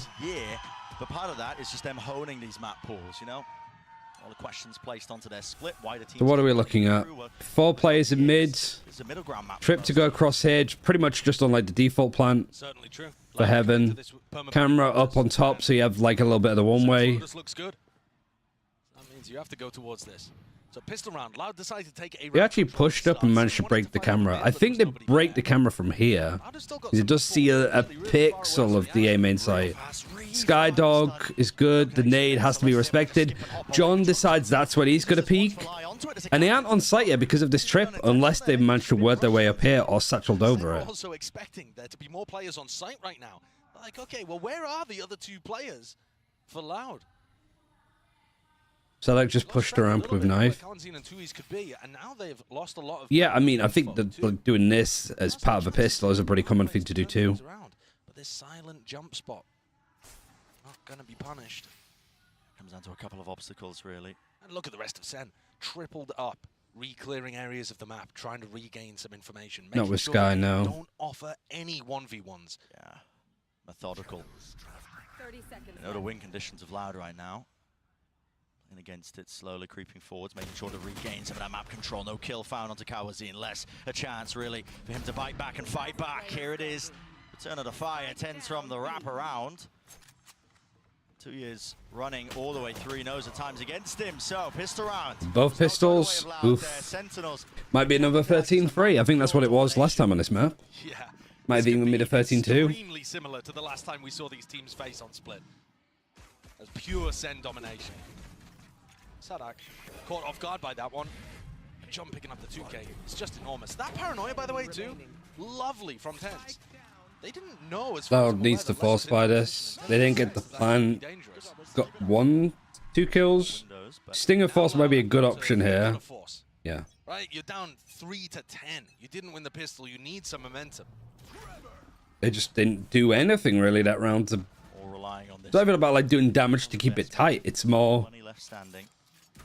But part of that is just them honing these map pools, you know? All the questions placed onto their split, wider teams. So what are we looking at? 4 players in mid. Trip to go cross hedge, pretty much just on like the default plant. Certainly true. For Heaven. Camera up on top, so you have like a little bit of the one way. This looks good. That means you have to go towards this. So pistol round. Loud decided to take a They actually pushed up and managed to break the camera. I think they break the camera from here. You just see a pixel of the A main site. Skydog is good. The nade has to be respected. John decides that's when he's going to peek. And they aren't on site yet because of this trip, unless they've managed to work their way up here or satcheled over it. Also expecting there to be more players on site right now. Like, okay, well, where are the other 2 players for Loud? So like just pushed her up with knife. Yeah, I mean, I think that doing this as part of a pistol is a pretty common thing to do too. But this silent jump spot, not going to be punished. Comes down to a couple of obstacles, really. And look at the rest of Sen. Tripled up, re-clearing areas of the map, trying to regain some information. Not with Sky, no. Don't offer any 1v1s. Yeah, methodical. 30 seconds. You know the win conditions of Loud right now. And against it, slowly creeping forwards, making sure to regain some of that map control. No kill found onto Kawazine. Less a chance, really, for him to bite back and fight back. Here it is. Return of the fire. 10s from the wrap around. 2 years running all the way through. He knows the time's against him. So, pistol round. Both pistols. Oof. Might be another 13-3. I think that's what it was last time on this map. Yeah. Might have even been a 13-2. Extremely similar to the last time we saw these teams face on Split. As pure Sen domination. Sadak caught off guard by that one. And John picking up the 2K. It's just enormous. That paranoia, by the way, too. Lovely from 10s. They didn't know as far Loud needs to force by this. They didn't get the plan. Got 1, 2 kills. Stinger force might be a good option here. Yeah. Right, you're down 3 to 10. You didn't win the pistol. You need some momentum. They just didn't do anything really that round. It's not even about like doing damage to keep it tight. It's more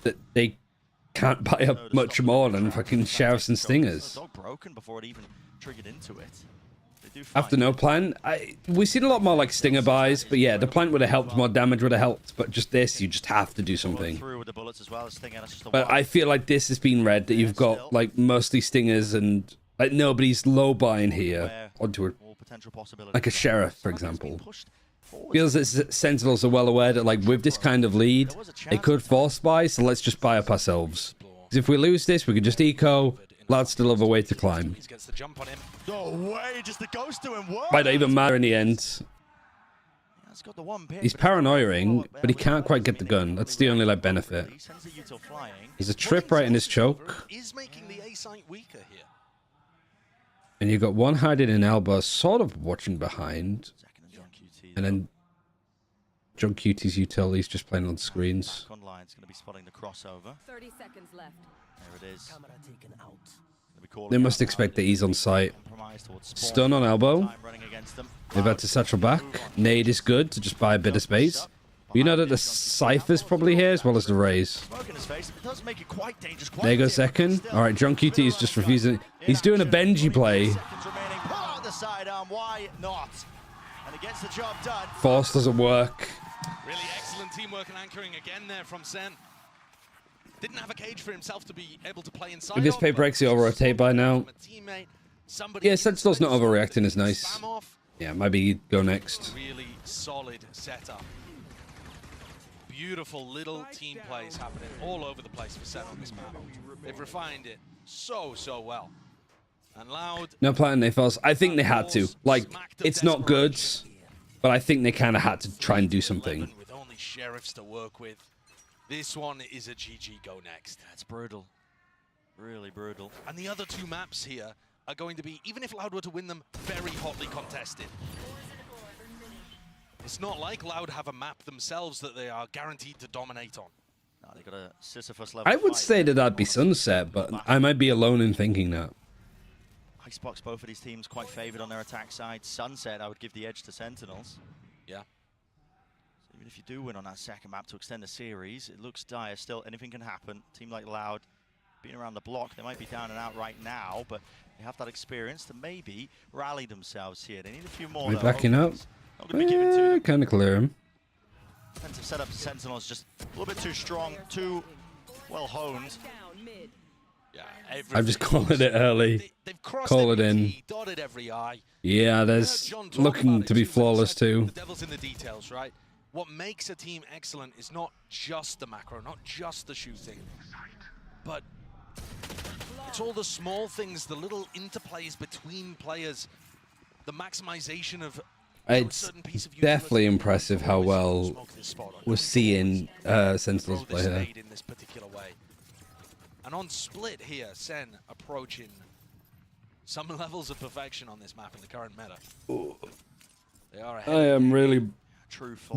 that they can't buy up much more than fucking sheriffs and stingers. Broken before it even triggered into it. After no plan, we've seen a lot more like stinger buys, but yeah, the plant would have helped, more damage would have helped, but just this, you just have to do something. But I feel like this has been read, that you've got like mostly stingers and like nobody's low buying here onto a, like a sheriff, for example. Feels that Sentinels are well aware that like with this kind of lead, they could force buy, so let's just buy up ourselves. Because if we lose this, we can just eco. Loud still have a way to climb. Might not even matter in the end. He's paranoiaing, but he can't quite get the gun. That's the only like benefit. There's a trip right in his choke. And you got one hiding in elbow, sort of watching behind. And then John Cutie's util, he's just playing on screens. Online's going to be spotting the crossover. 30 seconds left. There it is. They must expect that he's on site. Stun on elbow. They've had to satchel back. Nade is good to just buy a bit of space. But you know that the Cypher's probably here as well as the Rays. There goes second. Alright, John Cutie is just refusing. He's doing a Benji play. And it gets the job done. Force doesn't work. Really excellent teamwork and anchoring again there from Sen. Didn't have a cage for himself to be able to play inside. If this paper X will rotate by now. Yeah, Sentinel's not overreacting is nice. Yeah, maybe go next. Really solid setup. Beautiful little team plays happening all over the place for Sen on this map. They've refined it so well. And Loud. No plan Nafos. I think they had to. Like, it's not good, but I think they kind of had to try and do something. With only sheriffs to work with. This one is a GG go next. That's brutal. Really brutal. And the other two maps here are going to be, even if Loud were to win them, very hotly contested. It's not like Loud have a map themselves that they are guaranteed to dominate on. No, they got a Sisyphus level. I would say that that'd be Sunset, but I might be alone in thinking that. Icebox, both of these teams quite favored on their attack side. Sunset, I would give the edge to Sentinels. Yeah. So even if you do win on that second map to extend the series, it looks dire still. Anything can happen. Team like Loud being around the block, they might be down and out right now, but they have that experience to maybe rally themselves here. They need a few more. Are we backing up? Kind of clear him. Defensive setup for Sentinels just a little bit too strong, too well honed. Yeah, I'm just calling it early. Call it in. Dotted every I. Yeah, there's looking to be flawless too. The devil's in the details, right? What makes a team excellent is not just the macro, not just the shooting, but it's all the small things, the little interplays between players, the maximization of It's definitely impressive how well we're seeing Sentinels play here. in this particular way. And on split here, Sen approaching some levels of perfection on this map in the current meta. They are ahead. I am really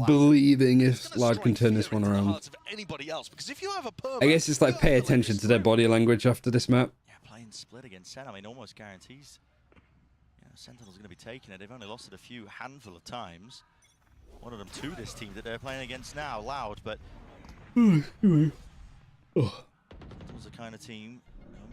believing if Loud can turn this one around. Anybody else, because if you have a I guess it's like pay attention to their body language after this map. Yeah, playing split against Sen, I mean, almost guarantees. Sentinel's going to be taking it. They've only lost it a handful of times. One of them to this team that they're playing against now, Loud, but it was the kind of team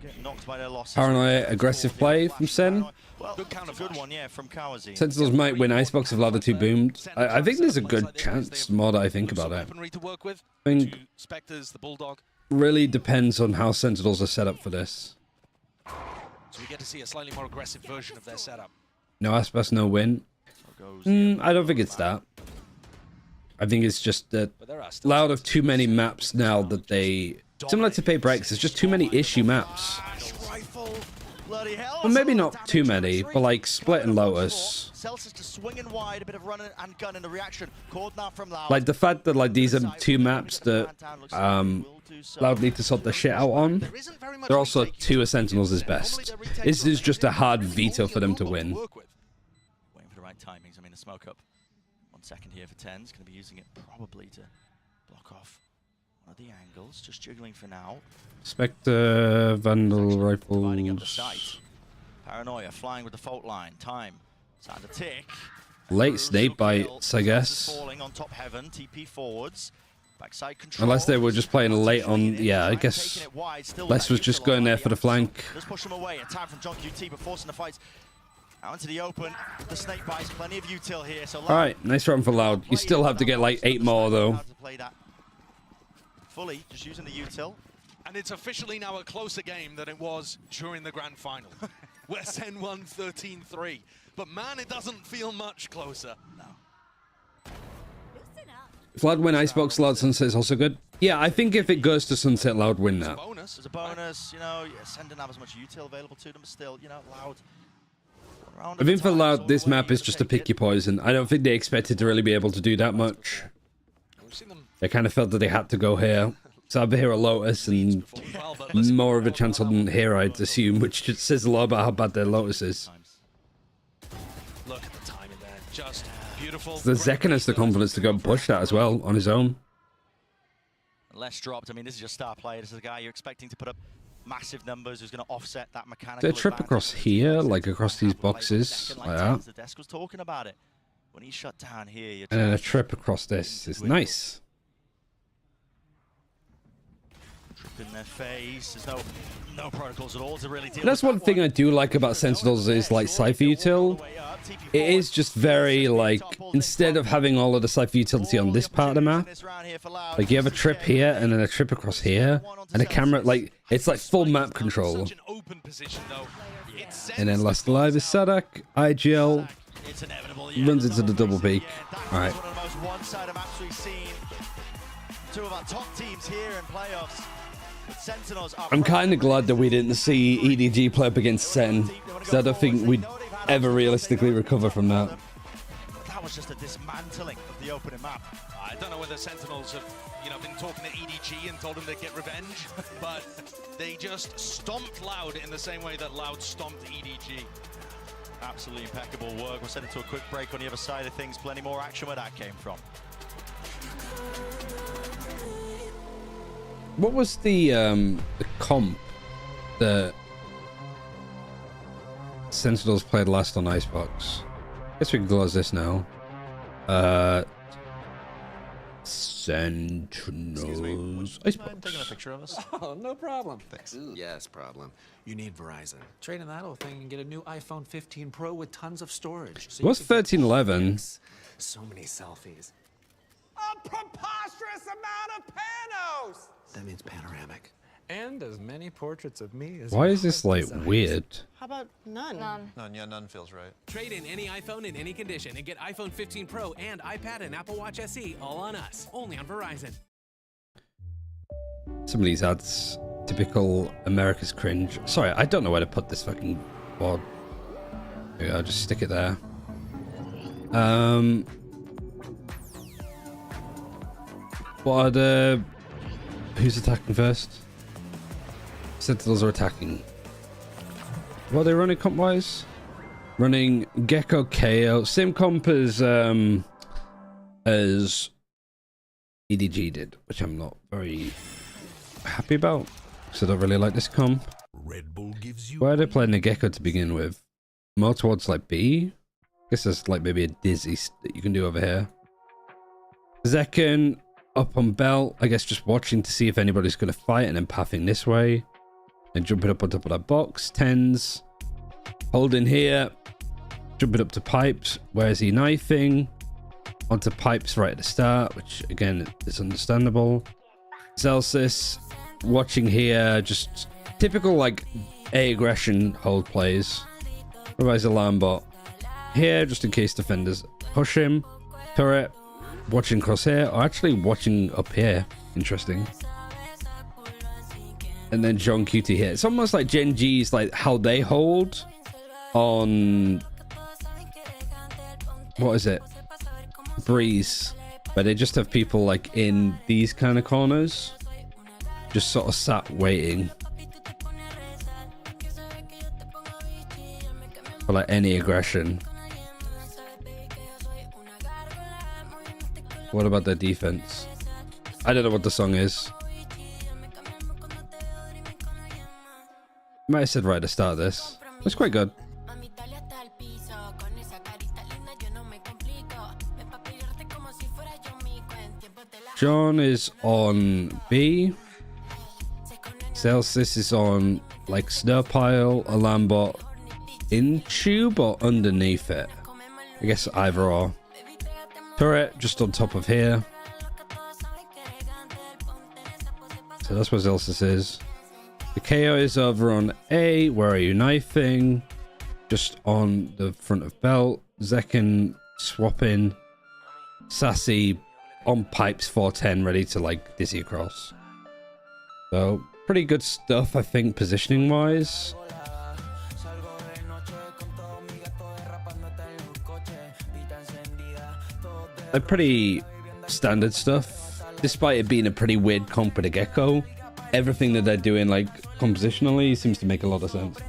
get knocked by their losses. Paranoia, aggressive play from Sen. Well, good one, yeah, from Kawazine. Sentinels might win Icebox if Loud are too boomed. I think there's a good chance, the more that I think about it. I think Spectres, the Bulldog. Really depends on how Sentinels are set up for this. So we get to see a slightly more aggressive version of their setup. No Aspas, no win. I don't think it's that. I think it's just that Loud have too many maps now that they... Similar to Paper X, there's just too many issue maps. Well, maybe not too many, but like Split and Lotus. Celsius just swinging wide, a bit of run and gun in the reaction. Called now from Loud. Like the fact that like these are two maps that Loud need to sort the shit out on. They're also two of Sentinels is best. This is just a hard veto for them to win. Waiting for the right timings. I mean, a smoke up. 1 second here for 10. He's going to be using it probably to block off one of the angles. Just jiggling for now. Spectre, Vandal, Rifles. Paranoia flying with the fault line. Time. Time to tick. Late snake bites, I guess. Falling on top heaven. TP forwards. Backside control. Unless they were just playing late on, yeah, I guess Les was just going there for the flank. Just push them away. A time from John QT, but forcing the fights out into the open. The snake bites, plenty of util here. So Alright, nice run for Loud. You still have to get like 8 more though. Fully, just using the util. And it's officially now a closer game than it was during the grand final. where Sen won 13-3. But man, it doesn't feel much closer. No. If Loud win Icebox, Loud Sunset is also good. Yeah, I think if it goes to Sunset, Loud win that. It's a bonus, you know, Sen didn't have as much util available to them, but still, you know, Loud. I think for Loud, this map is just a pick your poison. I don't think they expected to really be able to do that much. They kind of felt that they had to go here. So I'd here a Lotus and more of a chance on here, I'd assume, which just says a lot about how bad their Lotus is. Look at the timing there, just beautiful. So the Zekken has the confidence to go and push that as well on his own. Less dropped. I mean, this is your star player. This is a guy you're expecting to put up massive numbers who's going to offset that mechanical. They trip across here, like across these boxes, like that. The desk was talking about it. When he shut down here, and then a trip across this is nice. In their face, there's no protocols at all to really deal That's with one thing I do like about Sentinels is like Cypher Util. It is just very like, instead of having all of the Cypher utility on this part of the map, like you have a trip here and then a trip across here and a camera, like it's like full map control. And then last alive is Sadak. IGL runs into the double peak. All right. one of the most one-sided maps we've seen. Two of our top teams here in playoffs. Sentinels are I'm kind of glad that we didn't see EDG play up against Sen, because I don't think we'd ever realistically recover from that. That was just a dismantling of the opening map. I don't know whether Sentinels have, been talking to EDG and told them they'd get revenge, but they just stomped Loud in the same way that Loud stomped EDG. Absolutely impeccable work. We'll send it to a quick break on the other side of things. Plenty more action where that came from. What was the comp that Sentinels played last on Icebox? Guess we can close this now. Sentinels Icebox. Taking a picture of us? Oh, no problem. Thanks. Yes, problem. You need Verizon. Trade in that old thing and get a new iPhone 15 Pro with tons of storage. So What's 1311? So many selfies. A preposterous amount of panos! That means panoramic. And as many portraits of me as Why is this like weird? How about none? None feels right. Trade in any iPhone in any condition and get iPhone 15 Pro and iPad and Apple Watch SE all on us. Only on Verizon. Some of these ads, typical America's cringe. Sorry, I don't know where to put this fucking board. There we go, I'll just stick it there. What are the... Who's attacking first? Sentinels are attacking. What are they running comp-wise? Running Gecko KO. Same comp as EDG did, which I'm not very happy about, because I don't really like this comp. Red Bull gives you Why are they playing a Gecko to begin with? More towards like B? I guess there's like maybe a dizzy that you can do over here. Zekken up on belt, I guess just watching to see if anybody's going to fight, and then pathing this way and jumping up on top of that box. Tens holding here, jumping up to pipes. Where is he knifing? Onto pipes right at the start, which again is understandable. Zelsis watching here, just typical like A aggression hold plays. Otherwise alarm bot here just in case defenders push him. Turret watching crosshair, or actually watching up here. Interesting. And then John QT here. It's almost like Gen G's like how they hold on, what is it, Breeze, where they just have people like in these kind of corners, just sort of sat waiting for like any aggression. What about their defense? I don't know what the song is. Might have said right at the start of this. It's quite good. John is on B. Celsius is on like snow pile, alarm bot, in tube or underneath it. I guess either or. Turret just on top of here. So that's where Celsius is. The KO is over on A. Where are you knifing? Just on the front of belt. Zekken swapping. Sassy on pipes 410, ready to like dizzy across. So pretty good stuff, I think, positioning wise. Like pretty standard stuff, despite it being a pretty weird comp with a Gecko. Everything that they're doing like compositionally seems to make a lot of sense.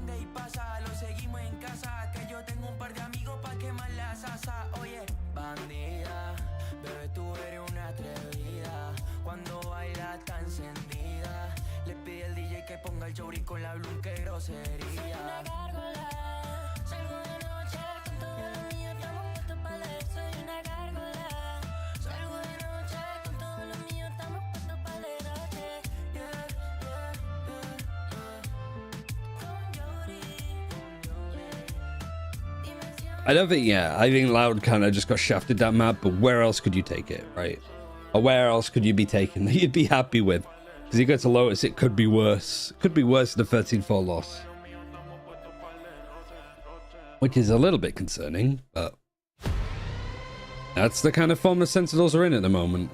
I don't think, yeah, I think Loud kind of just got shafted that map, but where else could you take it, right? Or where else could you be taken that you'd be happy with? Because you go to Lotus, it could be worse. It could be worse than a 13-4 loss. Which is a little bit concerning, but that's the kind of form the Sentinels are in at the moment.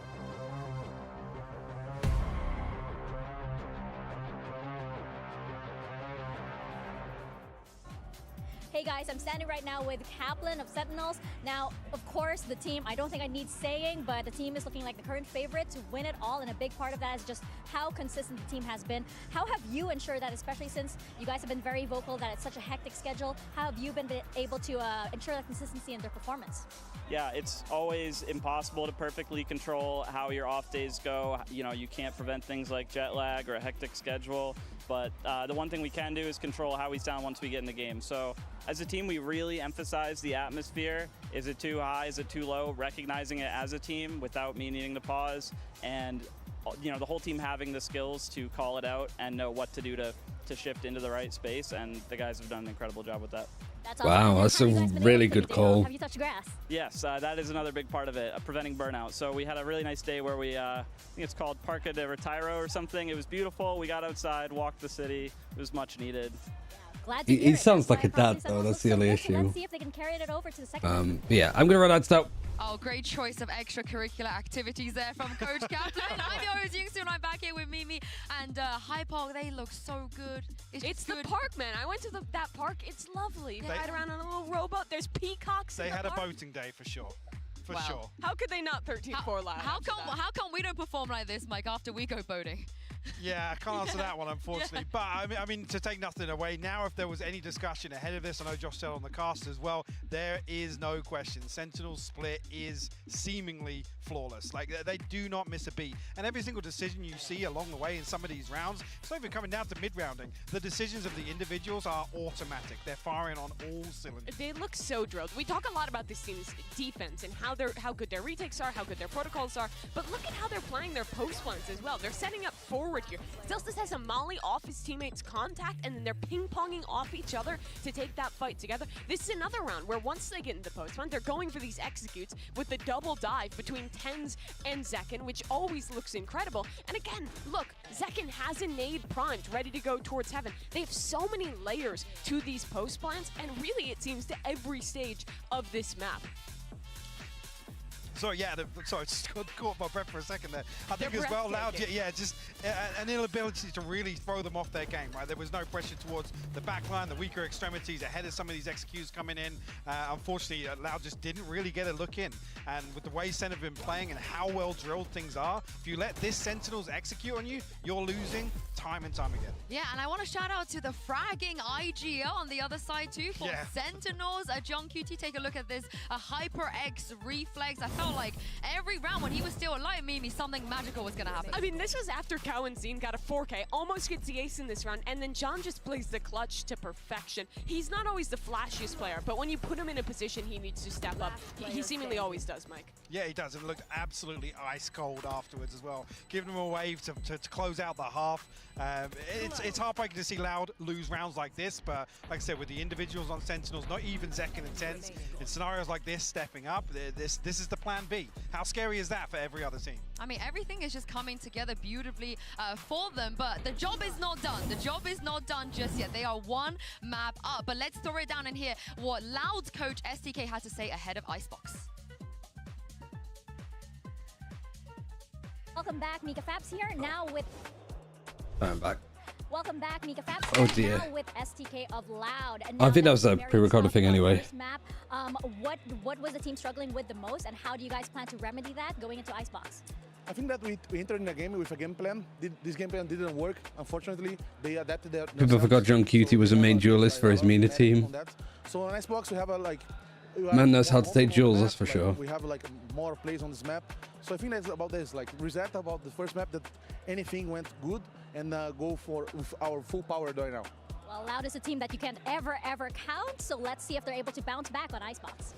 Hey guys, I'm standing right now with Kaplan of Sentinels. Now, of course, the team, I don't think I need saying, but the team is looking like the current favorite to win it all, and a big part of that is just how consistent the team has been. How have you ensured that, especially since you guys have been very vocal that it's such a hectic schedule, how have you been able to ensure that consistency in their performance? Yeah, it's always impossible to perfectly control how your off days go. You know, you can't prevent things like jet lag or a hectic schedule, but the one thing we can do is control how we sound once we get in the game. So as a team, we really emphasize the atmosphere. Is it too high? Is it too low? Recognizing it as a team without me needing to pause, and you know, the whole team having the skills to call it out and know what to do to shift into the right space, and the guys have done an incredible job with that. That's wow, that's a really good call. Have you touched grass? Yes, that is another big part of it, preventing burnout. So we had a really nice day where we, I think it's called Parque de Retiro or something. It was beautiful. We got outside, walked the city. It was much needed. Glad to hear He sounds like a dad, though. That's the only issue. Let's see if they can carry it over to the second. Yeah, I'm gonna run out out. Oh, great choice of extracurricular activities there from Coach Kaplan. I'm your host, Yingsu, and I'm back here with Mimi. And High Park, they look so good. It's the park, man. I went to that park. It's lovely. They ride around on a little rowboat. There's peacocks. They in the had park. a boating day for sure. For sure. How could they not 13-4 last? How come we don't perform like this, Mike, after we go boating? Yeah, I can't answer that one, unfortunately. But I mean, to take nothing away, now if there was any discussion ahead of this, I know Josh said on the cast as well, there is no question. Sentinel's split is seemingly flawless. Like, they do not miss a beat. And every single decision you see along the way in some of these rounds, it's not even coming down to mid-rounding. The decisions of the individuals are automatic. They're firing on all cylinders. They look so drilled. We talk a lot about this team's defense and how good their retakes are, how good their protocols are, but look at how they're playing their post plans as well. They're setting up forward here. Zelstis has a molly off his teammates' contact, and then they're ping-ponging off each other to take that fight together. This is another round where once they get into post plan, they're going for these executes with the double dive between Tens and Zekken, which always looks incredible. And again, look, Zekken has a nade primed, ready to go towards heaven. They have so many layers to these post plans, and really it seems to every stage of this map. So yeah, sorry, just caught my breath for a second there. I think as well, Loud, just an inability to really throw them off their game, right? There was no pressure towards the backline, the weaker extremities ahead of some of these executes coming in. Unfortunately, Loud just didn't really get a look in. And with the way Sen have been playing and how well drilled things are, if you let this Sentinels execute on you, you're losing time and time again. Yeah, and I want to shout out to the fragging IGL on the other side too for Sentinels. John QT, take a look at this. A HyperX reflex. I felt like every round when he was still alive, Mimi, something magical was going to happen. I mean, this was after Cow and Zine got a 4K, almost gets the ace in this round, and then John just plays the clutch to perfection. He's not always the flashiest player, but when you put him in a position he needs to step up, he seemingly always does, Mike. Yeah, he does. It looked absolutely ice cold afterwards as well. Giving him a wave to close out the half. It's heartbreaking to see Loud lose rounds like this, but like I said, with the individuals on Sentinels, not even Zekken and Tens, in scenarios like this, stepping up, this is the plan B. How scary is that for every other team? I mean, everything is just coming together beautifully for them, but the job is not done. The job is not done just yet. They are one map up, but let's throw it down and hear what Loud's coach STK had to say ahead of Icebox. Welcome back, Mika Fabs here, now with... I'm back. Welcome back, Mika Fabs. Oh dear. Now with STK of Loud. And I think that was a pre-recorded thing anyway. Map. What was the team struggling with the most, and how do you guys plan to remedy that going into Icebox? I think that we entered in the game with a game plan. This game plan didn't work. Unfortunately, they adapted their... People forgot John Cutie was a main duelist for his MENA team. So on Icebox, we have a Man knows how to take duels, that's for sure. We have more plays on this map. So I think that's about this, reset about the first map that anything went good and go for our full power right now. Well, Loud is a team that you can't ever count, so let's see if they're able to bounce back on Icebox.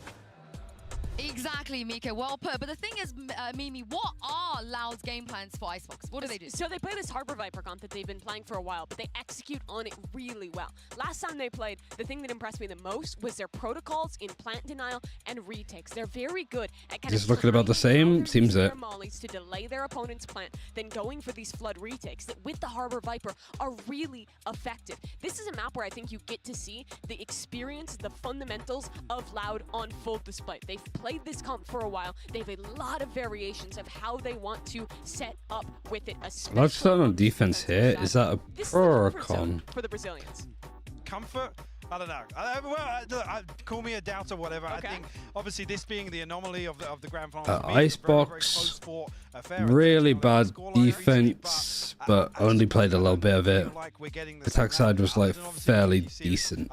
Exactly, Mika. Well put. But the thing is, Mimi, what are Loud's game plans for Icebox? What do they do? So they play this Harbor Viper comp that they've been playing for a while, but they execute on it really well. Last time they played, the thing that impressed me the most was their protocols in plant denial and retakes. They're very good at kind Just of looking about the same, seems it. their mollies to delay their opponent's plant, then going for these flood retakes that with the Harbor Viper are really effective. This is a map where I think you get to see the experience, the fundamentals of Loud on full display. They've played this comp for a while. They have a lot of variations of how they want to set up with it. Loud's starting on defense here. Is that a pro or a con? For the Brazilians. Comfort? I don't know. Call me a doubter, whatever. Okay. I think, obviously, this being the anomaly of the grand final. Icebox, really bad defense, but only played a little bit of it. Attack side was like fairly decent.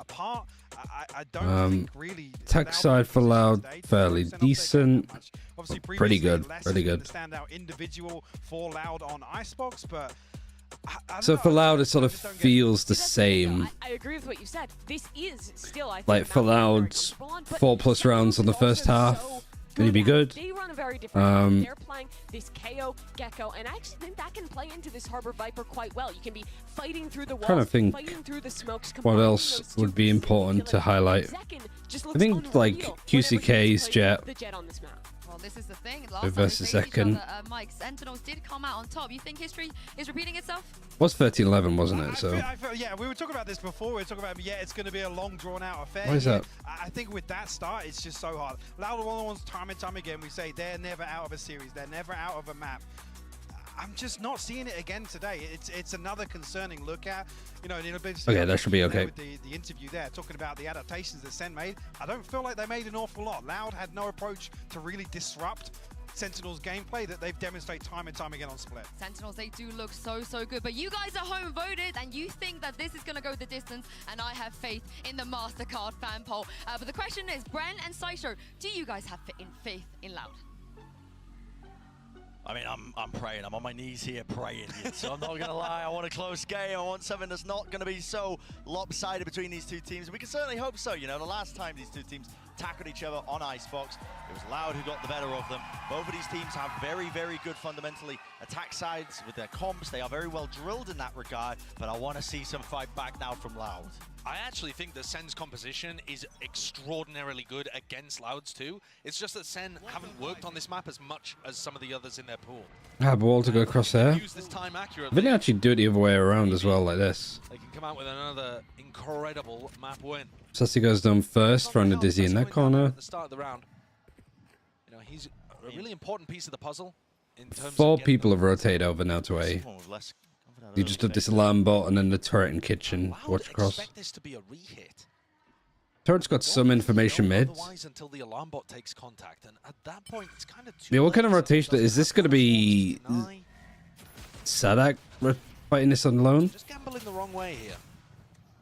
Attack side for Loud, fairly decent. Pretty good, really good. Standout individual for Loud on Icebox, but. So for Loud, it sort of feels the same. I agree with what you said. This is still, I think, like for Loud's 4+ rounds on the first half. Gonna be good. They run a very different they're playing this KO Gecko, and I actually think that can play into this Harbor Viper quite well. You can be fighting through the walls, trying to think fighting through the smokes. What else would be important to highlight? I think like QCK's Jet. Well, this is the thing. Versus Second. Mike, Sentinels did come out on top. You think history is repeating itself? It was 13-11, wasn't it? So. Yeah, we were talking about this before. We were talking about, it's going to be a long, drawn-out affair. Why is that? I think with that start, it's just so hard. Loud ones, time and time again, we say they're never out of a series. They're never out of a map. I'm just not seeing it again today. It's another concerning look at. You know, okay, that should be okay. With the interview there, talking about the adaptations that Sen made, I don't feel like they made an awful lot. Loud had no approach to really disrupt Sentinel's gameplay that they've demonstrated time and time again on Split. Sentinels, they do look so good, but you guys at home voted and you think that this is going to go the distance, and I have faith in the MasterCard fan poll. But the question is, Bren and Saisho, do you guys have faith in Loud? I mean, I'm praying. I'm on my knees here praying. So I'm not going to lie. I want a close game. I want something that's not going to be so lopsided between these two teams. We can certainly hope so. You know, the last time these two teams tackled each other on Icebox, it was Loud who got the better of them. Both of these teams have very, very good fundamentally attack sides with their comps. They are very well drilled in that regard, but I want to see some fight back now from Loud. I actually think that Sen's composition is extraordinarily good against Louds too. It's just that Sen haven't worked on this map as much as some of the others in their pool. Ball to go across there. Use this time accurately. I think they actually do it the other way around as well, like this. They can come out with another incredible map win. Sassy goes down first, throwing a Dizzy in that corner. At the start of the round, you know, he's a really important piece of the puzzle. In terms 4 people have rotated over now to A. You just did this alarm bot and then the turret and kitchen. Watch across. This to be a re-hit. Turret's got some information mid. Until the alarm bot takes contact, and at that point, it's kind of Yeah, what kind of rotation is this going to be? Sadak fighting this alone? Just gambling the wrong way here.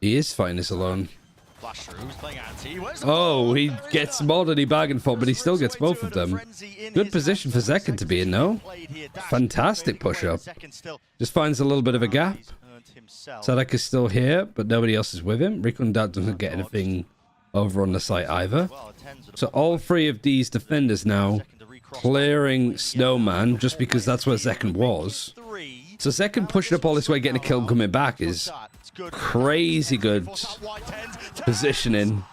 He is fighting this alone. Flash through, who's playing anti? Oh, he gets more than he bargained for, but he still gets both of them. Good position for Zekken to be in, though. Fantastic push-up. Just finds a little bit of a gap. Sadak is still here, but nobody else is with him. Rico and Dat doesn't get anything over on the site either. So all 3 of these defenders now clearing Snowman, just because that's where Zekken was. So Zekken pushing up all this way, getting a kill and coming back is crazy good positioning.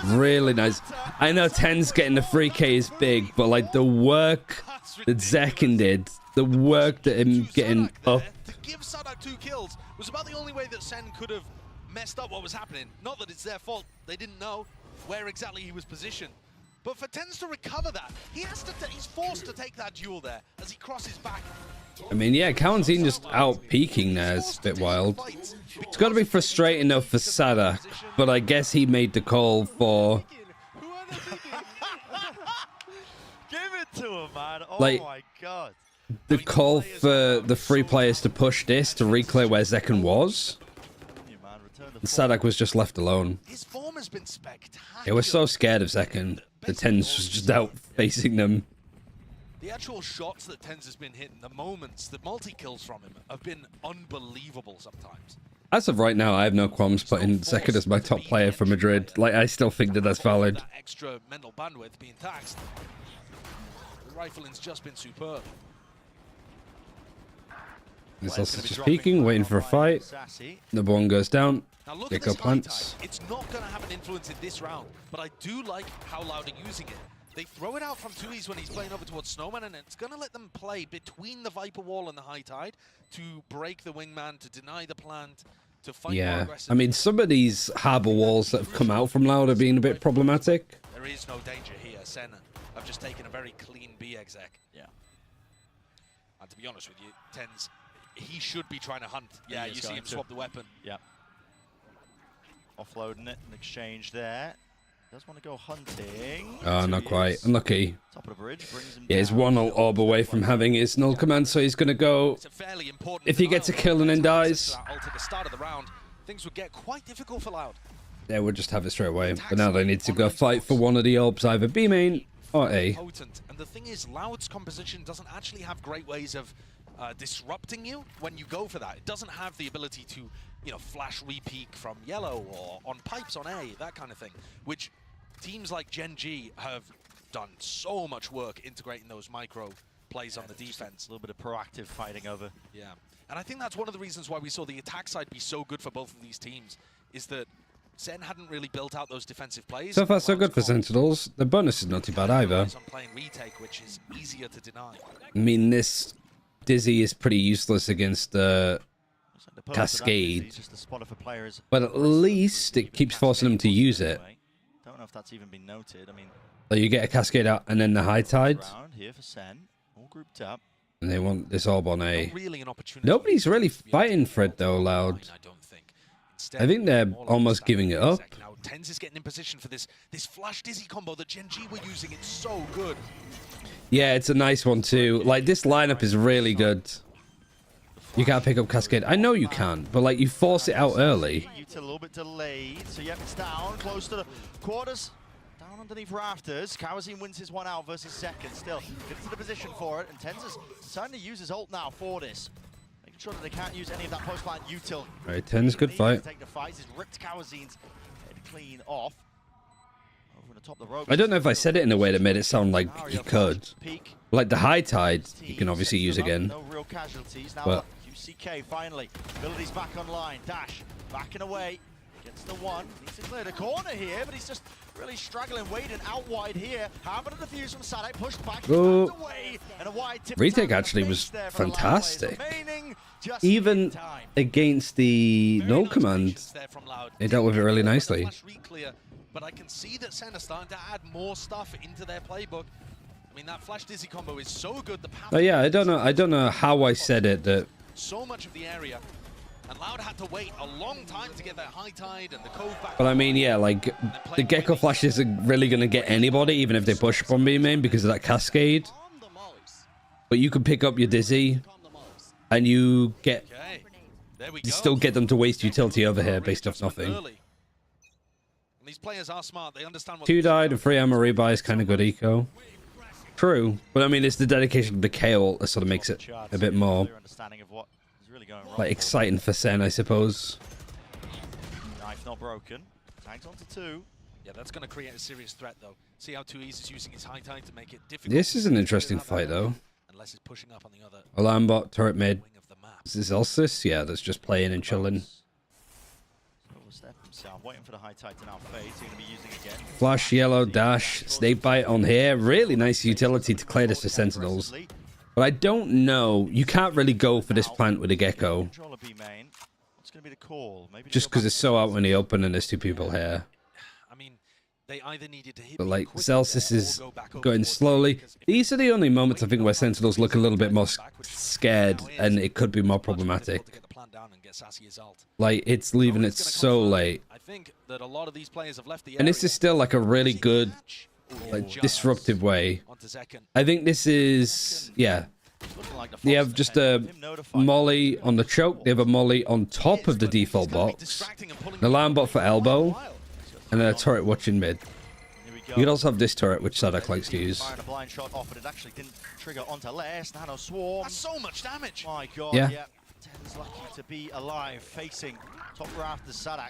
Really nice. I know 10's getting the 3K is big, but like the work that Zekken did, the work that him getting up. To give Sadak 2 kills was about the only way that Sen could have messed up what was happening. Not that it's their fault. They didn't know where exactly he was positioned. But for Tens to recover that, he's forced to take that duel there as he crosses back. I mean, yeah, Kalen's just out peeking there is a bit wild. It's got to be frustrating though for Sadak, but I guess he made the call for... Give it to him, man. Oh like, my god. The call for the 3 players to push this to reclear where Zekken was. And Sadak was just left alone. His form has been spectacular. They were so scared of Zekken. The Tens was just out facing them. The actual shots that Tens has been hitting, the moments, the multi-kills from him have been unbelievable sometimes. As of right now, I have no qualms putting second as my top player for Madrid. Like, I still think that that's valid. That extra mental bandwidth being taxed. The rifling's just been superb. This also just peeking, waiting for a fight. The one goes down. Now look Gecko at this plants. high tide. It's not going to have an influence in this round, but I do like how Loud are using it. They throw it out from 2Es when he's playing over towards Snowman, and it's going to let them play between the Viper Wall and the high tide to break the wingman, to deny the plant, to fight more Yeah, aggressive. I mean, some of these harbor walls that have come out from Loud are being a bit problematic. There is no danger here. Senna have just taken a very clean B exec. Yeah. And to be honest with you, Tens, he should be trying to hunt. Yeah, You see him swap the weapon. Yeah. Offloading it in exchange there. Does want to go hunting. Oh, not quite. Unlucky. Top of the bridge, brings him Yeah, he's down. one orb away from having his null command, so he's going to go... If he gets a kill and then dies, Ult at the start of the round, things would get quite difficult for Loud. they would just have it straight away. But now they need to go fight for one of the orbs, either B main or A. Potent. And the thing is, Loud's composition doesn't actually have great ways of disrupting you when you go for that. It doesn't have the ability to, you know, flash re-peek from yellow or on pipes on A, that kind of thing, which teams like GENG have done so much work integrating those micro plays on the defense. A little bit of proactive fighting over. Yeah, and I think that's one of the reasons why we saw the attack side be so good for both of these teams, is that Sen hadn't really built out those defensive plays. So far, so good for Sentinels. The bonus is not too bad either. On playing retake, which is easier to deny. I mean, this Dizzy is pretty useless against the Cascade, but at least it keeps forcing them to use it. Don't know if that's even been noted. I mean, So you get a Cascade out and then the high tide, round here for Sen, all grouped up. and they want this orb on A. Really an opportunity. Nobody's really fighting for it though, Loud. I think they're almost giving it up. Now Tens is getting in position for this flash dizzy combo that GENG were using. It's so good. Yeah, it's a nice one too. Like, this lineup is really good. You can't pick up Cascade. I know you can, but like, you force it out early. It's a little bit delayed, so yep, it's down, close to the quarters. Down underneath rafters. Kawazine wins his one out versus second. Still, gets to the position for it, and Tens is starting to use his ult now for this. Making sure that they can't use any of that post-plant util. Right, 10's good fight. Take the fight. He's ripped Kawazine's head clean off. Over the top of the rope. I don't know if I said it in a way that made it sound like you could. Like the high tide, you can obviously use again. No real casualties. Now But QCK finally. Abilities back online. Dash. Backing away. Gets the one. Needs to clear the corner here, but he's just really struggling. Waiting out wide here. Having a defuse from Sadek. Pushed back. Oh. Away, and a wide tip retake actually was fantastic. Even against the null command, they dealt with it really nicely. But I can see that Sen are starting to add more stuff into their playbook. I mean, that flash dizzy combo is so good. The path But yeah, I don't know how I said it that. So much of the area, and Loud had to wait a long time to get that high tide and the cove back. But I mean, yeah, like the Gecko Flash isn't really gonna get anybody, even if they push from B main because of that Cascade. But you can pick up your Dizzy, and you still get them to waste utility over here based off nothing. These players are smart. They understand what 2 died and 3 ammo rebuy is kind of good eco. True, but I mean, it's the dedication to the KO that sort of makes it a bit more like exciting for Sen, I suppose. Knife not broken. Tags onto 2. Yeah, that's going to create a serious threat, though. See how 2Es is using his high tide to make it difficult. This is an interesting fight, though. Unless it's pushing up on the other. Alarm bot, turret mid. Is this Elsis? Yeah, that's just playing and chilling. Waiting for the high tide to now fade. So you're going to be using again. Flash, yellow, dash, snake bite on here. Really nice utility to clear this for Sentinels. But I don't know. You can't really go for this plant with a Gecko. What's going to be the call? Maybe Just because it's so out in the open and there's 2 people here. I mean, they either needed to hit. But like, Celsius is going slowly. These are the only moments I think where Sentinels look a little bit more scared and it could be more problematic. Like, it's leaving it so late. I think that a lot of these players have left the And this is still like a really good, like, disruptive way. I think this is, yeah. They have just a molly on the choke. They have a molly on top of the default box. An alarm bot for elbow. And then a turret watching mid. You could also have this turret, which Sadek likes to use. A blind shot off, but it actually didn't trigger onto Les. Nano swarm. That's so much damage. My God, Yeah. Ten's lucky to be alive, facing Top rafters, Sadak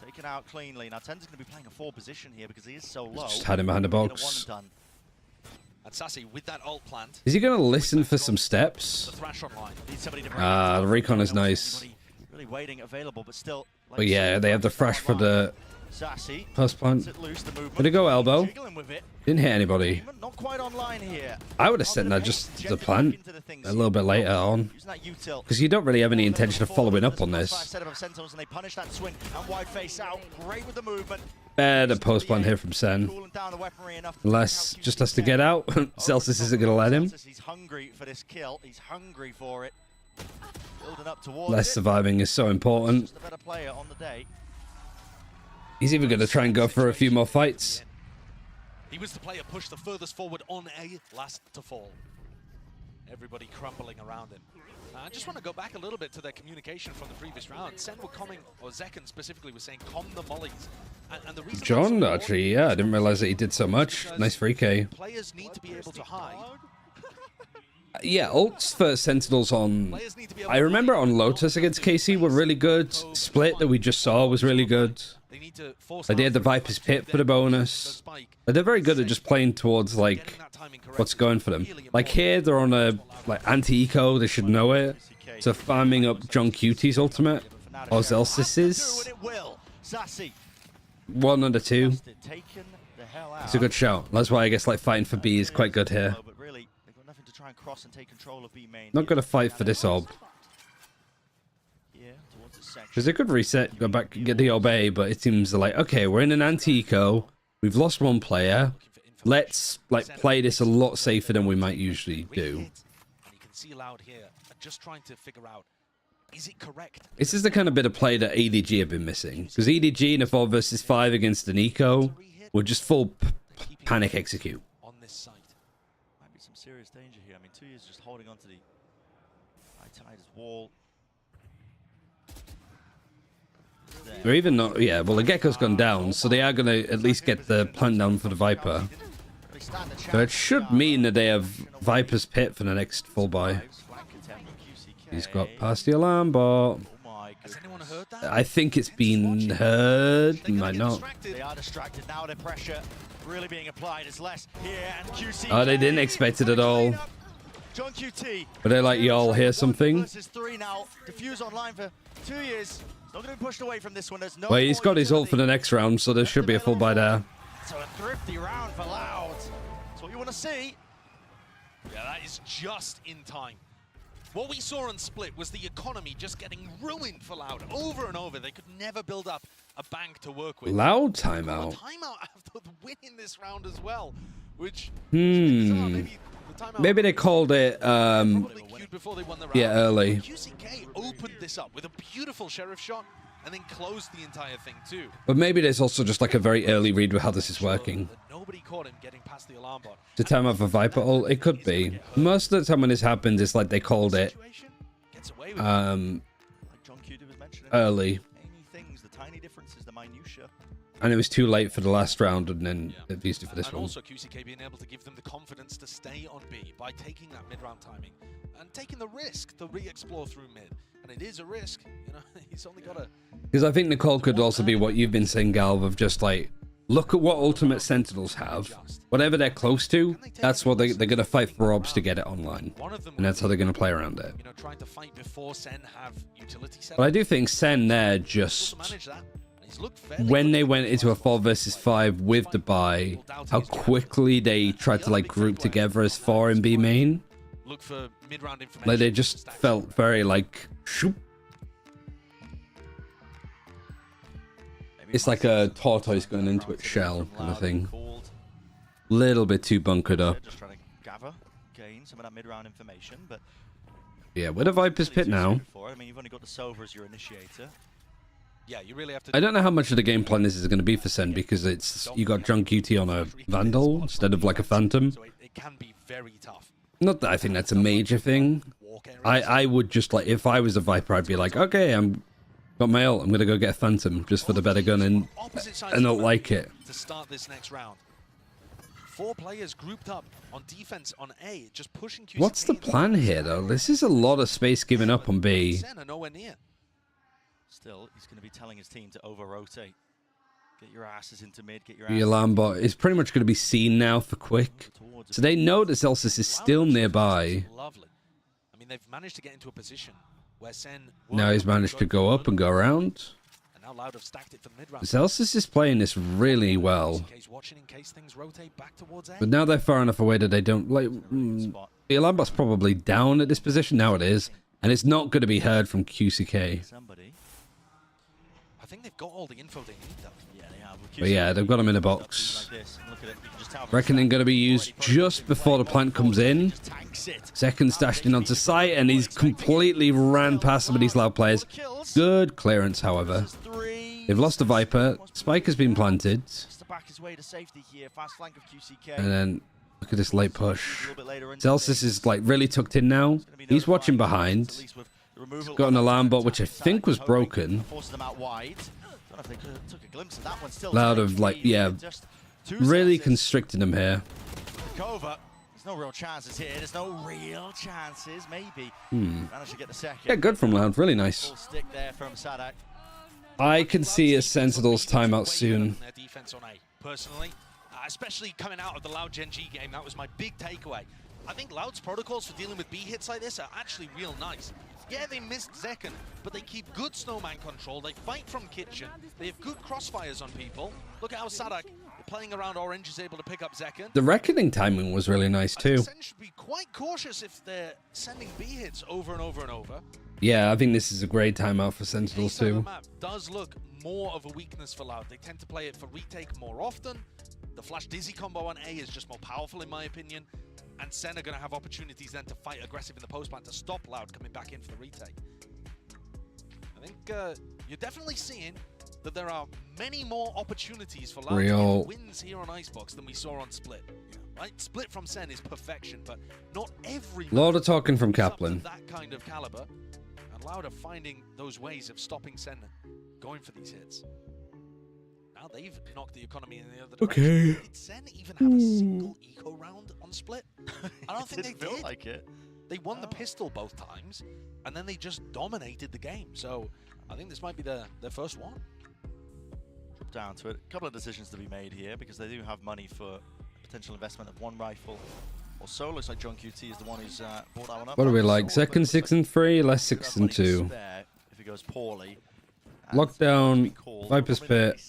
taken out cleanly. Now Ten's going to be playing a 4 position here because he is so low. Just had him behind the box. And Sassy with that ult plant. Is he going to listen for some steps? The Thrash online. Ah, the recon is nice. Really waiting available, but still. But yeah, they have the Thrash for the first plant. Would it go elbow? Didn't hit anybody. Not quite online here. I would have sent that just the plant a little bit later on. Because you don't really have any intention of following up on this. Better post plant here from Sen. Unless just has to get out. Celsius isn't going to let him. He's hungry for this kill. He's hungry for it. Building up towards Less surviving is so important. the better player on the day. He's even going to try and go for a few more fights. He was the player pushed the furthest forward on A, last to fall. Everybody crumbling around him. I just want to go back a little bit to their communication from the previous round. Sen were coming, or Zekken specifically was saying, calm the mollies. And the reason John, actually, yeah, I didn't realize that he did so much. Nice 3K. Players need to be able to hide. Yeah, ults for Sentinels on... I remember on Lotus against KC were really good. Split that we just saw was really good. Like, they had the Viper's Pit for the bonus. Like, they're very good at just playing towards, like, what's going for them. Like, here, they're on a, like, anti-eco. They should know it. So farming up John Cutie's ultimate. Or Zelsis's. 1 under 2. It's a good shout. That's why I guess, like, fighting for B is quite good here. Not gonna fight for this orb. Because they could reset, go back and get the orb A, but it seems like, okay, we're in an anti-eco, we've lost 1 player, let's like play this a lot safer than we might usually do. And you can see Loud here, just trying to figure out, is it correct? This is the kind of bit of play that EDG have been missing. Because EDG in a 4 versus 5 against an eco would just full panic execute. On this site. Might be some serious danger here. I mean, 2 years just holding onto the high tide's wall. Or even not, yeah, well, the Gecko's gone down, so they are going to at least get the plant down for the Viper. So it should mean that they have Viper's Pit for the next full buy. He's got past the alarm bot. I think it's been heard. Might not. They are distracted now. The pressure really being applied is less here, and QC. Oh, they didn't expect it at all. John QT. But they like, y'all hear something? Versus 3 now. Diffuse online for 2 years. Not going to be pushed away from this one. There's no. Well, he's got his ult for the next round, so there should be a full buy there. So a thrifty round for Loud. That's what you want to see. Yeah, that is just in time. What we saw on Split was the economy just getting ruined for Loud over and over. They could never build up a bank to work with. Loud timeout. Timeout after winning this round as well, which Maybe they called it yeah, early. QCK opened this up with a beautiful sheriff shot and then closed the entire thing too. But maybe there's also just like a very early read with how this is working. Nobody caught him getting past the alarm bot. To time off a Viper ult, it could be. Most of the time when this happens, it's like they called it early. And it was too late for the last round, and then they've used it for this and one. Also QCK being able to give them the confidence to stay on B by taking that mid-round timing and taking the risk to re-explore through mid. And it is a risk, you know, he's only got a... Because I think Nicole could also be what you've been saying, Galv, of just like, look at what Ultimate Sentinels have. Whatever they're close to, that's what they're going to fight for orbs to get it online. And that's how they're going to play around it. You know, trying to fight before Sen have utility set. But I do think Sen there just... When they went into a 4 versus 5 with the buy, how quickly they tried to like group together as 4 in B main. Look for mid-round information. Like they just felt very like shoop. It's like a tortoise going into its shell kind of thing. Little bit too bunkered up. Just trying to gather, gain some of that mid-round information, but Yeah, with a Viper's Pit now. I mean, you've only got the Sova as your initiator. Yeah, you really have to. I don't know how much of the game plan this is going to be for Sen because it's you got John QT on a Vandal instead of like a Phantom. So it can be very tough. Not that I think that's a major thing. I would just like if I was a Viper, I'd be like, okay, got my ult. I'm gonna go get a Phantom just for the better gun and not like it. To start this next round, 4 players grouped up on defense on A, just pushing QC. What's the plan here though? This is a lot of space given up on B. Sen are nowhere near. Still, he's going to be telling his team to over-rotate. Get your asses into mid, get your The asses alarm bot is pretty much going to be seen now for quick. So they know that Celsius is still nearby. Lovely. I mean, they've managed to get into a position where Sen... Now he's managed to go up and go around. And now Loud have stacked it for the mid-round. Celsius is playing this really well. Watching in case things rotate back towards A. But now they're far enough away that they don't... like. The alarm bot's probably down at this position. Now it is. And it's not going to be heard from QCK. I think they've got all the info they need, though. Yeah, they have. But yeah, they've got him in a box. Reckoning going to be used just before the plant comes in. Second stashed in onto site, and he's completely ran past some of these Loud players. Good clearance, however. They've lost the Viper. Spike has been planted. And then look at this late push. Celsius is like really tucked in now. He's watching behind. He's got an alarm bot, which I think was broken. Loud of like, yeah, really constricting them here. There's no real chances here. There's no real chances. Maybe managed to get the second. Yeah, good from Loud. Really nice. Stick there from Sadak. I can see a Sentinels timeout soon. Their defense on A, personally, especially coming out of the Loud GENG game, that was my big takeaway. I think Loud's protocols for dealing with B hits like this are actually real nice. Yeah, they missed Zekken, but they keep good snowman control. They fight from kitchen. They have good crossfires on people. Look at how Sadak, playing around orange, is able to pick up Zekken. The reckoning timing was really nice too. Sen should be quite cautious if they're sending B hits over and over and over. Yeah, I think this is a great timeout for Sentinels too. The map does look more of a weakness for Loud. They tend to play it for retake more often. The flash dizzy combo on A is just more powerful in my opinion. And Sen are going to have opportunities then to fight aggressive in the post plant to stop Loud coming back in for the retake. I think you're definitely seeing that there are many more opportunities for Loud to get wins here on Icebox than we saw on Split. Right? Split from Sen is perfection, but not every... Lot of talking from Kaplan. That kind of caliber. And Loud are finding those ways of stopping Sen going for these hits. Now they've knocked the economy in the other direction. Okay. Did Sen even have a single eco round on Split? I don't think they did. Feel like it. They won the pistol both times, and then they just dominated the game. So I think this might be their first one. Drop down to it. A couple of decisions to be made here because they do have money for potential investment of one rifle or so. Looks like John QT is the one who's brought that one up. What are we like? Second 6 and 3, less 6 and 2. If it goes poorly. Lockdown, Viper's Pit,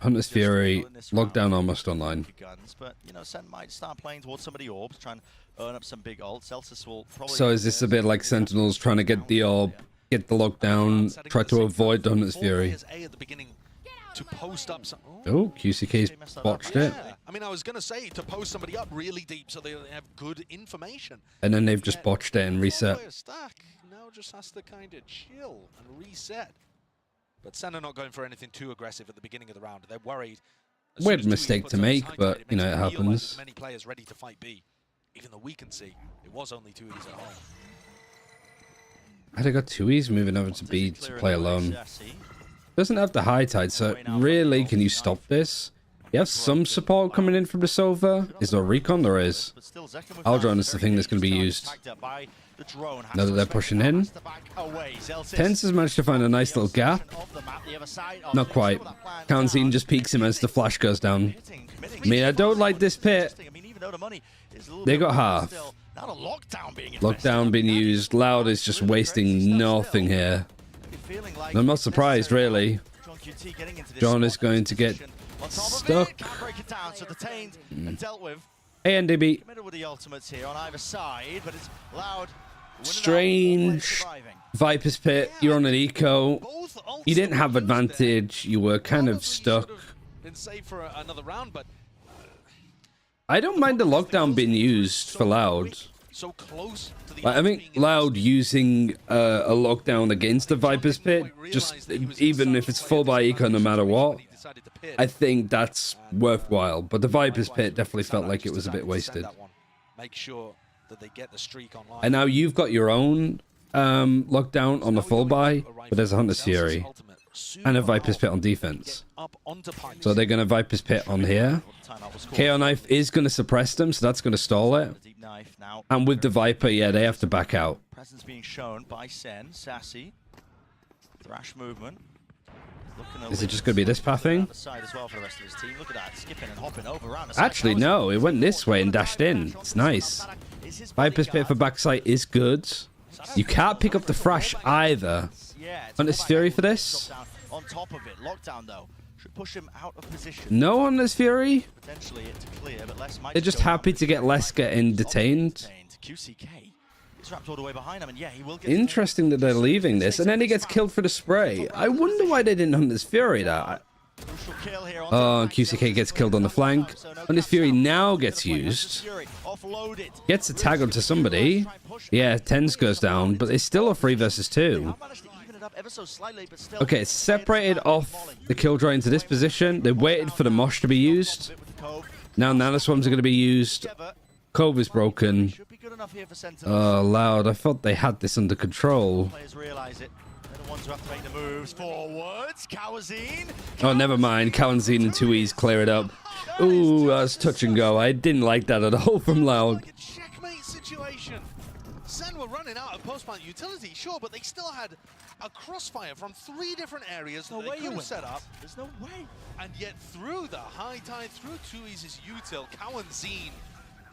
Hunter's Fury, Lockdown almost online. Guns, but you know, Sen might start playing towards some of the orbs, trying to earn up some big ults. Celsius will probably. So is this a bit like Sentinels trying to get the orb, get the lockdown, try to avoid the Hunter's Fury? To post up some... Oh, QCK's botched it. I mean, I was going to say to post somebody up really deep so they have good information. And then they've just botched it and reset. Now just has to kind of chill and reset. But Sen are not going for anything too aggressive at the beginning of the round. They're worried. Weird mistake to make, but, you know, it happens. Many players ready to fight B. Even though we can see it was only 2Es at home. I got 2Es moving over to B to play alone. Doesn't have the high tide, so really, can you stop this? You have some support coming in from the Sova. Is there a recon? There is. Aldron is the thing that's going to be used. Now that they're pushing in. Tense has managed to find a nice little gap. Not quite. Kanzine just peeks him as the flash goes down. I mean, I don't like this pit. They got half. Lockdown being used. Loud is just wasting nothing here. I'm not surprised, really. John is going to get stuck. Hey, NDB. Strange. Viper's Pit, you're on an eco. You didn't have advantage. You were kind of stuck. Been saved for another round, but I don't mind the lockdown being used for Loud. So close to the I think Loud using a lockdown against the Viper's Pit, just even if it's full by eco no matter what, I think that's worthwhile. But the Viper's Pit definitely felt like it was a bit wasted. Make sure that they get the streak online. And now you've got your own lockdown on the full buy, but there's a Hunter's Fury and a Viper's Pit on defense. So they're going to Viper's Pit on here. KO Knife is going to suppress them, so that's going to stall it. And with the Viper, yeah, they have to back out. Presence being shown by Sen, Sassy. Rash movement. Is it just going to be this pathing? Actually, no. It went this way and dashed in. It's nice. Viper's Pit for backside is good. You can't pick up the Thrash either. Hunter's Fury for this? On top of it, lockdown though should push him out of position. No Hunter's Fury? Potentially it's clear, but Les might They're just happy to get Les getting detained. QCK is wrapped all the way behind him, and yeah, he will get. Interesting that they're leaving this, and then he gets killed for the spray. I wonder why they didn't Hunter's Fury that. Oh, QCK gets killed on the flank. Hunter's Fury now gets used. Gets a tag onto somebody. Yeah, Tens goes down, but it's still a 3 versus 2. Okay, it's separated off the Killjoy into this position. They waited for the Mosh to be used. Now Nanoswarms are going to be used. Cove is broken. Oh, Loud. I thought they had this under control. Oh, never mind. Kawazine and 2Es clear it up. Ooh, that's touch and go. I didn't like that at all from Loud. Checkmate situation. Zen were running out of post-plant utility, sure, but they still had a crossfire from 3 different areas that they could have set up. There's no way. And yet through the high tide, through 2Es' util, Kawazine,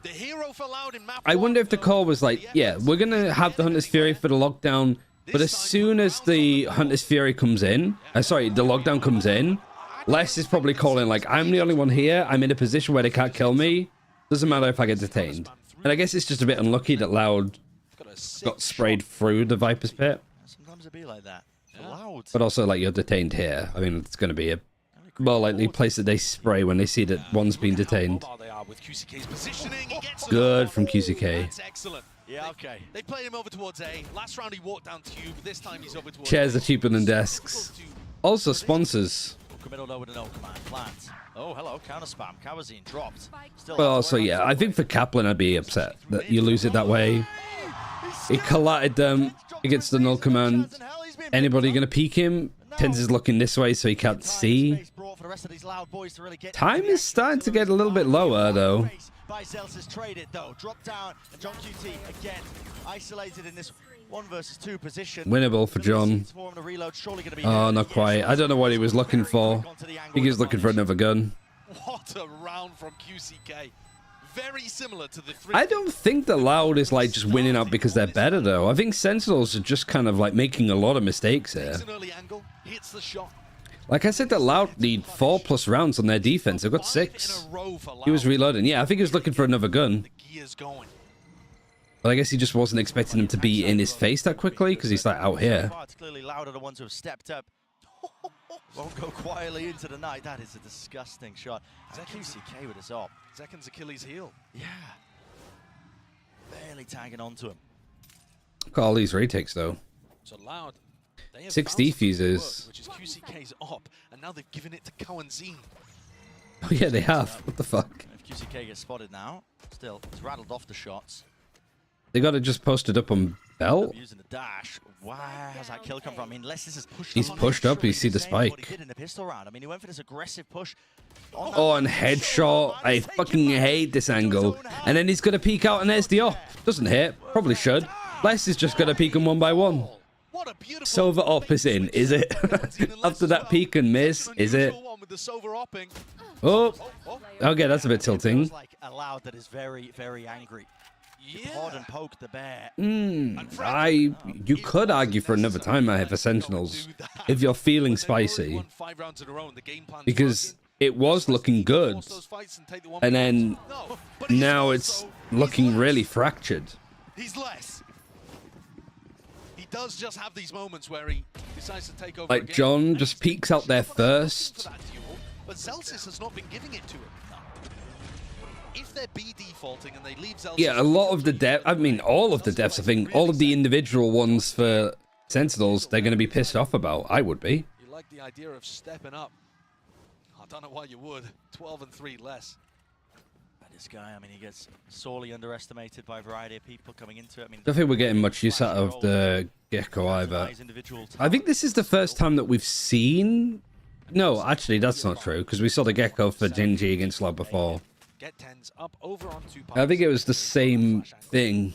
the hero for Loud in map I wonder if the call was like, yeah, we're going to have the Hunter's Fury for the lockdown, but as soon as the Hunter's Fury comes in, the lockdown comes in, Les is probably calling like, I'm the only one here, I'm in a position where they can't kill me, doesn't matter if I get detained. And I guess it's just a bit unlucky that Loud got sprayed through the Viper's Pit. Sometimes it be like that. Loud. But also, like, you're detained here. I mean, it's going to be a more likely place that they spray when they see that one's been detained. Good from QCK. That's excellent. Yeah, okay. They played him over towards A. Last round he walked down tube. This time he's over towards Chairs are cheaper than desks. Also, sponsors. Oh, hello, counter spam. Kawazine dropped. Well, also, yeah, I think for Kaplan, I'd be upset that you lose it that way. He collided them against the null command. Anybody going to peek him? Tens is looking this way, so he can't see. Time is starting to get a little bit lower, though. Zelsis traded though, dropped down, and John QT again isolated in this 1 versus 2 position. Winnable for John. Oh, not quite. I don't know what he was looking for. I think he was looking for another gun. What a round from QCK. Very similar to the 3. I don't think the Loud is like just winning out because they're better, though. I think Sentinels are just kind of like making a lot of mistakes here. Hits the shot. Like I said, the Loud need 4+ rounds on their defense. They've got 6. He was reloading. Yeah, I think he was looking for another gun. But I guess he just wasn't expecting them to be in his face that quickly because he's like out here. It's clearly Loud are the ones who have stepped up. Won't go quietly into the night. That is a disgusting shot. QCK with his op. Zekin's Achilles heel. Yeah. Barely tagging onto him. Look at all these retakes, though. So Loud. 6 defuses. Which is QCK's op, and now they've given it to Kawazine. Oh yeah, they have. What the fuck? If QCK gets spotted now, still, it's rattled off the shots. They got to just post it up on Bell. Using the dash. Where has that kill come from? I mean, unless this is pushed. He's pushed up. You see the spike. He did in the pistol round. I mean, he went for this aggressive push. Oh, and headshot. I fucking hate this angle. And then he's gonna peek out, and there's the op. Doesn't hit. Probably should. Les is just gonna peek him 1 by 1. So the op is in, is it? After that peek and miss, is it? Oh, okay, that's a bit tilting. Like a Loud that is very, very angry. You prod and poke the bear. You could argue for another time I have for Sentinels if you're feeling spicy, because it was looking good, and then now it's looking really fractured. He's less. He does just have these moments where he decides to take over. Like John just peeks out there first. But Zelsis has not been giving it to him. If they're B defaulting and they leave Zelsis... Yeah, a lot of the dev, I mean, all of the devs, I think, all of the individual ones for Sentinels, they're going to be pissed off about. I would be. You like the idea of stepping up. I don't know why you would. 12 and 3 less. But this guy, I mean, he gets sorely underestimated by a variety of people coming into it. I mean, I don't think we're getting much use out of the Gecko either. I think this is the first time that we've seen... No, actually, that's not true, because we saw the Gecko for GENG against Loud before. Get Tens up over onto I think it was the same thing.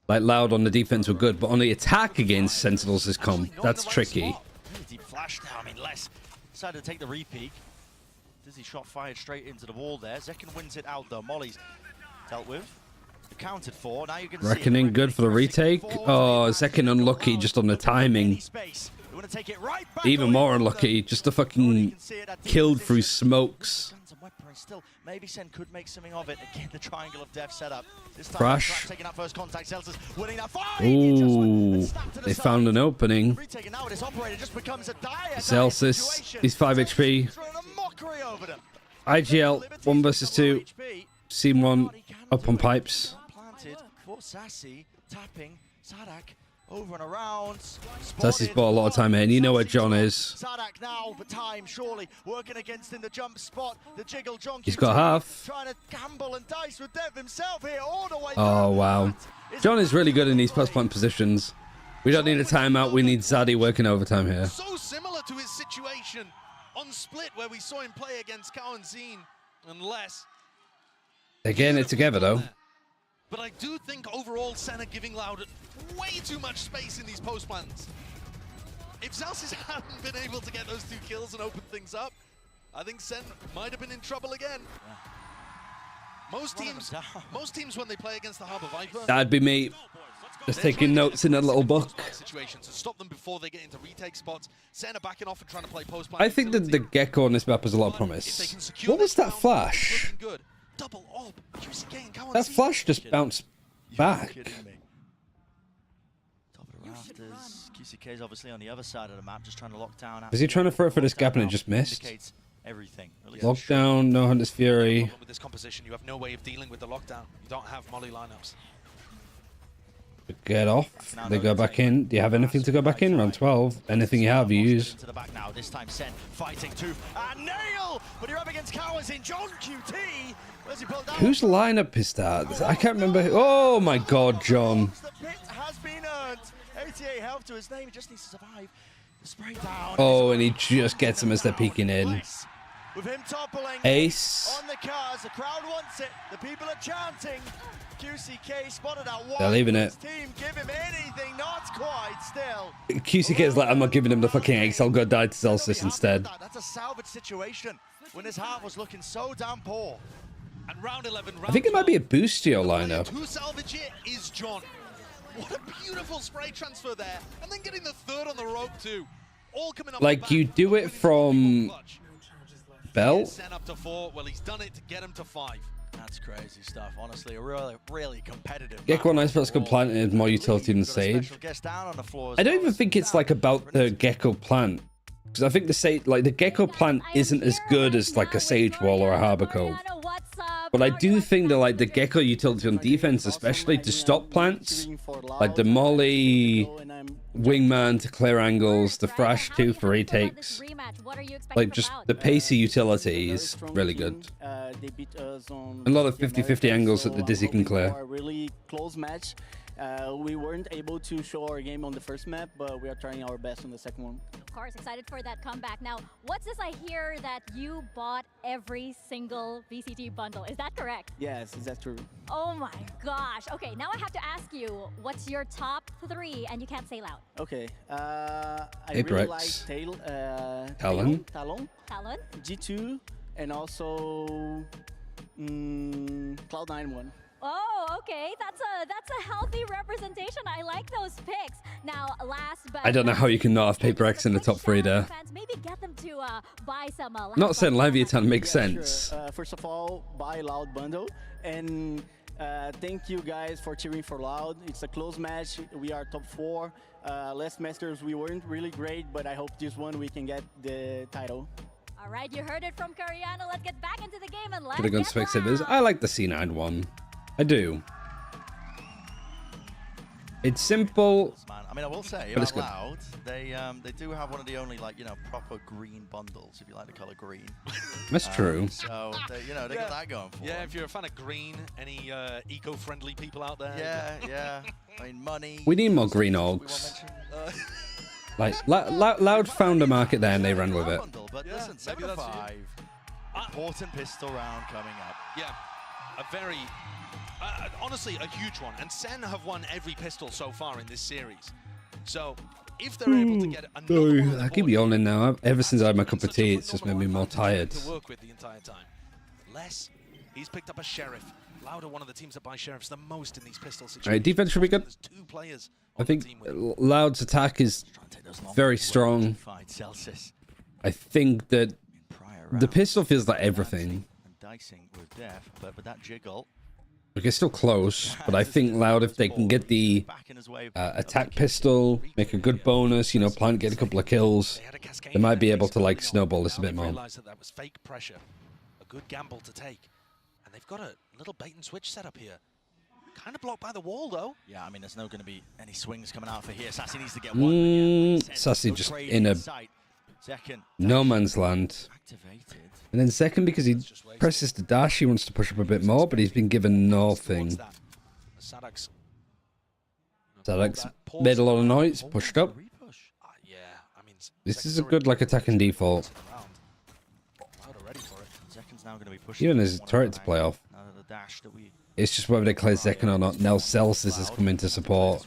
Like Loud on the defense were good, but on the attack against Sentinels has come. That's tricky. Really deep flash now. I mean, Les decided to take the re-peek. Dizzy shot fired straight into the wall there. Zekin wins it out though. Molly's dealt with. Accounted for. Now you can Reckoning good for the retake. Oh, Zekin unlucky just on the timing. Even more unlucky, just a fucking killed through smokes. Still, maybe Sen could make something of it. Again, the triangle of death set up. This time, Crash. taking that first contact. Seltzer's winning that fight. Ooh, they found an opening. Now this operator just becomes a dire Celsius, he's 5 HP. IGL, 1 versus 2. Scene 1, up on pipes. Planted for Sassy, tapping, Sadak over and around. Sassy's bought a lot of time in. You know where John is. Sadak now, but time surely working against in the jump spot. The jiggle, John. He's got half. Trying to gamble and dice with Dev himself here all the way. Oh, wow. John is really good in these post-plant positions. We don't need a timeout. We need Zaddy working overtime here. So similar to his situation on Split, where we saw him play against Cow and Zine, unless. They're getting it together, though. But I do think overall Sen are giving Loud way too much space in these post plans. If Zalsis hadn't been able to get those 2 kills and open things up, I think Sen might have been in trouble again. Most teams when they play against the Harbor Viper, That'd be me. Just taking notes in a little book. Situations to stop them before they get into retake spots. Sen are backing off and trying to play post. I think that the Gecko on this map has a lot of promise. What was that flash? That flash just bounced back. Top of the rafters. QCK's obviously on the other side of the map, just trying to lock down. Was he trying to throw it for this gap and it just missed? Everything. Lockdown, no Hunter's Fury. With this composition, you have no way of dealing with the lockdown. You don't have molly lineups. Get off. They go back in. Do you have anything to go back in? Round 12. Anything you have, you use. To the back now. This time Sen fighting tooth and nail, but you're up against Cowards in John QT. Where's he pulled down? Whose lineup is that? I can't remember. Oh my god, John. The pit has been earned. 88 health to his name. He just needs to survive. The spray down. Oh, and he just gets them as they're peeking in. With him toppling Ace. on the cars, the crowd wants it. The people are chanting. QCK spotted at one. They're leaving it. Team give him anything, not quite still. QCK is like, I'm not giving him the fucking Ace. I'll go die to Celsius instead. That's a salvage situation when his half was looking so damn poor. And round 11, I think it might be a Boostio lineup. Who salvage it is John. What a beautiful spray transfer there. And then getting the 3rd on the rope too. All coming up. Like, you do it from Bell. Sent up to 4. Well, he's done it to get him to 5. That's crazy stuff. Honestly, a really competitive. Gecko Nice Plus Plant is more utility than Sage. I don't even think it's like about the Gecko Plant. Because I think the Sage, like the Gecko Plant isn't as good as like a Sage Wall or a Harbor Cove. But I do think that like the Gecko utility on defense, especially to stop plants, like the Molly, Wingman to clear angles, the Thrash 2 for retakes, like just the pacey utility is really good. A lot of 50-50 angles that the Dizzy can clear. Really close match. We weren't able to show our game on the first map, but we are trying our best on the second one. Of course, excited for that comeback. Now, what's this I hear that you bought every single VCT bundle? Is that correct? Yes, that's true. Oh my gosh. Okay, now I have to ask you, what's your top 3? And you can't say loud. Okay. I PRX. really like Talon. Talon. G2, and also Cloud9 one. Oh, okay. That's a healthy representation. I like those picks. Now, last but I don't know how you can not have PRX in the top 3 there. maybe get them to buy some. Not saying Leviathan makes sense. Sure. First of all, buy Loud bundle, and thank you guys for cheering for Loud. It's a close match. We are top 4. Last Masters we weren't really great, but I hope this one we can get the title. All right, you heard it from Cariano. Let's get back into the game and let's Could have gone get Spectators. I like the C9 one. I do. It's simple. I mean, I will say but it's about good. Loud, they do have one of the only proper green bundles, if you like the color green. That's true. So they got that going for them. Yeah, if you're a fan of green, any eco-friendly people out there? Yeah. I mean, money. We need more green orgs. Like Loud found a market there and they ran with it. But listen, 7-5. Important pistol round coming up. Yeah, a very honestly a huge one. And Sen have won every pistol so far in this series. So if they're able to get another one, I keep yawning now. Ever since I had my cup of tea, it's just made me more tired. to work with the entire time. Les, he's picked up a Sheriff. Loud are one of the teams that buy Sheriffs the most in these pistol situations. All right, defense should be good. There's 2 players. I think Loud's attack is very strong. I think that the pistol feels like everything. Dicing with Def, but with that jiggle. Like it's still close, but I think Loud, if they can get the attack pistol, make a good bonus, you know, Plant get a couple of kills, they might be able to like snowball this a bit more. That was fake pressure, a good gamble to take, and they've got a little bait and switch set up here. Kind of blocked by the wall though. Yeah, I mean, there's not going to be any swings coming out for here. Sassy needs to get one. Sassy just in a no man's land. And then second, because he presses the dash, he wants to push up a bit more, but he's been given nothing. Sadak's made a lot of noise, pushed up. This is a good like attack and default. Even as a turret to play off. It's just whether they clear second or not. Now Celsius has come in to support.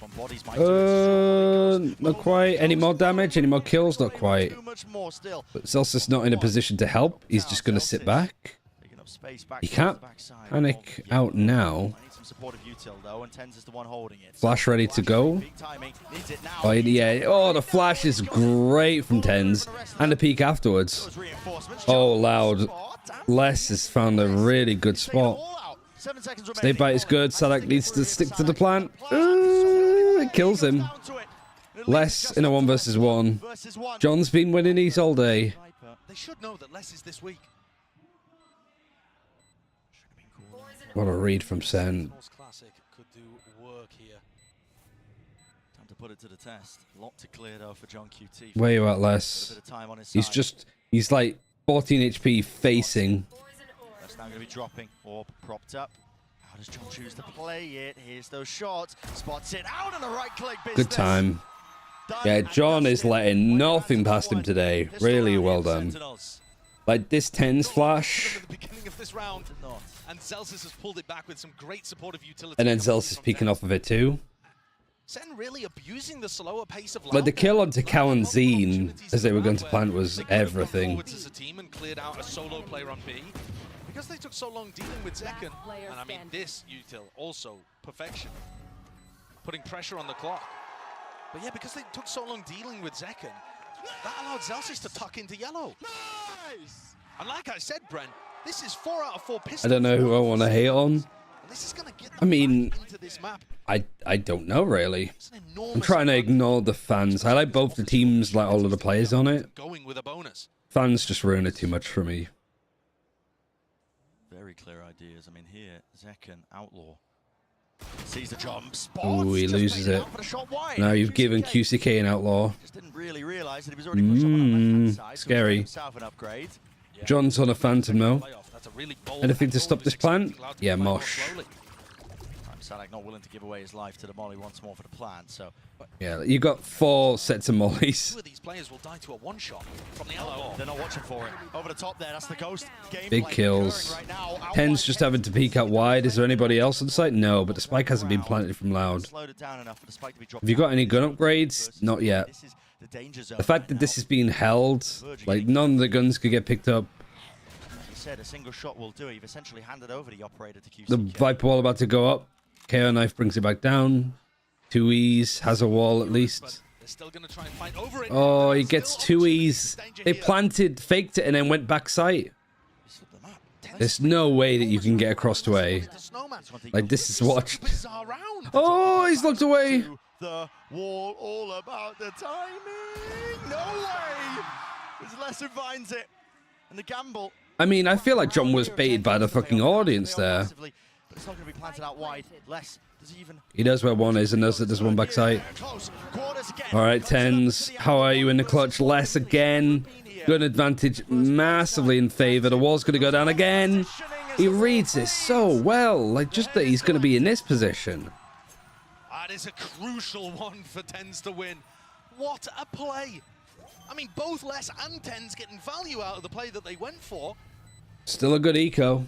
Not quite. Any more damage? Any more kills? Not quite. But Celsius not in a position to help. He's just going to sit back. He can't panic out now. Flash ready to go. Oh, yeah. Oh, the flash is great from Tens. And the peek afterwards. Oh, Loud. Les has found a really good spot. Snake bite is good. Sadak needs to stick to the plant. It kills him. Les in a 1 versus 1. John's been winning these all day. They should know that Les is this week. What a read from Sen. Classic could do work here. Time to put it to the test. A lot to clear though for John QT. Where you at, Les? He's like 14 HP facing. That's now going to be dropping or propped up. How does John choose to play it? Here's those shots. Spots it out on the right click business. Good time. Yeah, John is letting nothing past him today. Really well done. Like this Tens flash. Beginning of this round, and Celsius has pulled it back with some great supportive utility. And then Celsius peeking off of it too. Sen really abusing the slower pace of Like the kill onto Cal and Zine as they were going to plant was everything. As a team and cleared out a solo player on B. Because they took so long dealing with Zekken, and I mean this util also perfection. Putting pressure on the clock. But yeah, because they took so long dealing with Zekken, that allowed Celsius to tuck into yellow. Nice! And like I said, Bren, this is 4 out of 4 pistols. I don't know who I want to hate on. This is gonna get I mean, into this map. I don't know really. I'm trying to ignore the fans. I like both the teams, like all of the players on it. Going with a bonus. Fans just ruin it too much for me. Very clear ideas. I mean, here, Zekken, Outlaw. Sees the jump. Ooh, he loses it. Now you've given QCK an Outlaw. Just didn't really realize that he was already pushed up on the left-hand side. Scary. An upgrade. John's on a Phantom though. Anything to stop this plant? Yeah, Mosh. Sadak not willing to give away his life to the molly once more for the plant, so... Yeah, you got 4 sets of mollies. 2 of these players will die to a one-shot from the Outlaw. They're not watching for it. Over the top there, that's the Ghost. Big kills. Ten's just having to peek out wide. Is there anybody else on site? No, but the spike hasn't been planted from Loud. Have you got any gun upgrades? Not yet. The fact that this is being held, like none of the guns could get picked up. He said a single shot will do. You've essentially handed over the operator to QC. The Viper wall about to go up. KO knife brings it back down. 2Es has a wall at least. Oh, he gets 2Es. They planted, faked it, and then went back sight. There's no way that you can get across to A. Like, this is watched. Oh, he's looked away. The wall, all about the timing. No way. As Lesser finds it. And the gamble. I mean, I feel like John was baited by the fucking audience there. But it's not going to be planted out wide. Less. Does he even... He knows where one is and knows that there's one backside. All right, Tens. How are you in the clutch? Less again. Good advantage massively in favor. The wall's going to go down again. He reads this so well. Like, just that he's going to be in this position. That is a crucial one for Tens to win. What a play. I mean, both Les and Tens getting value out of the play that they went for. Still a good eco.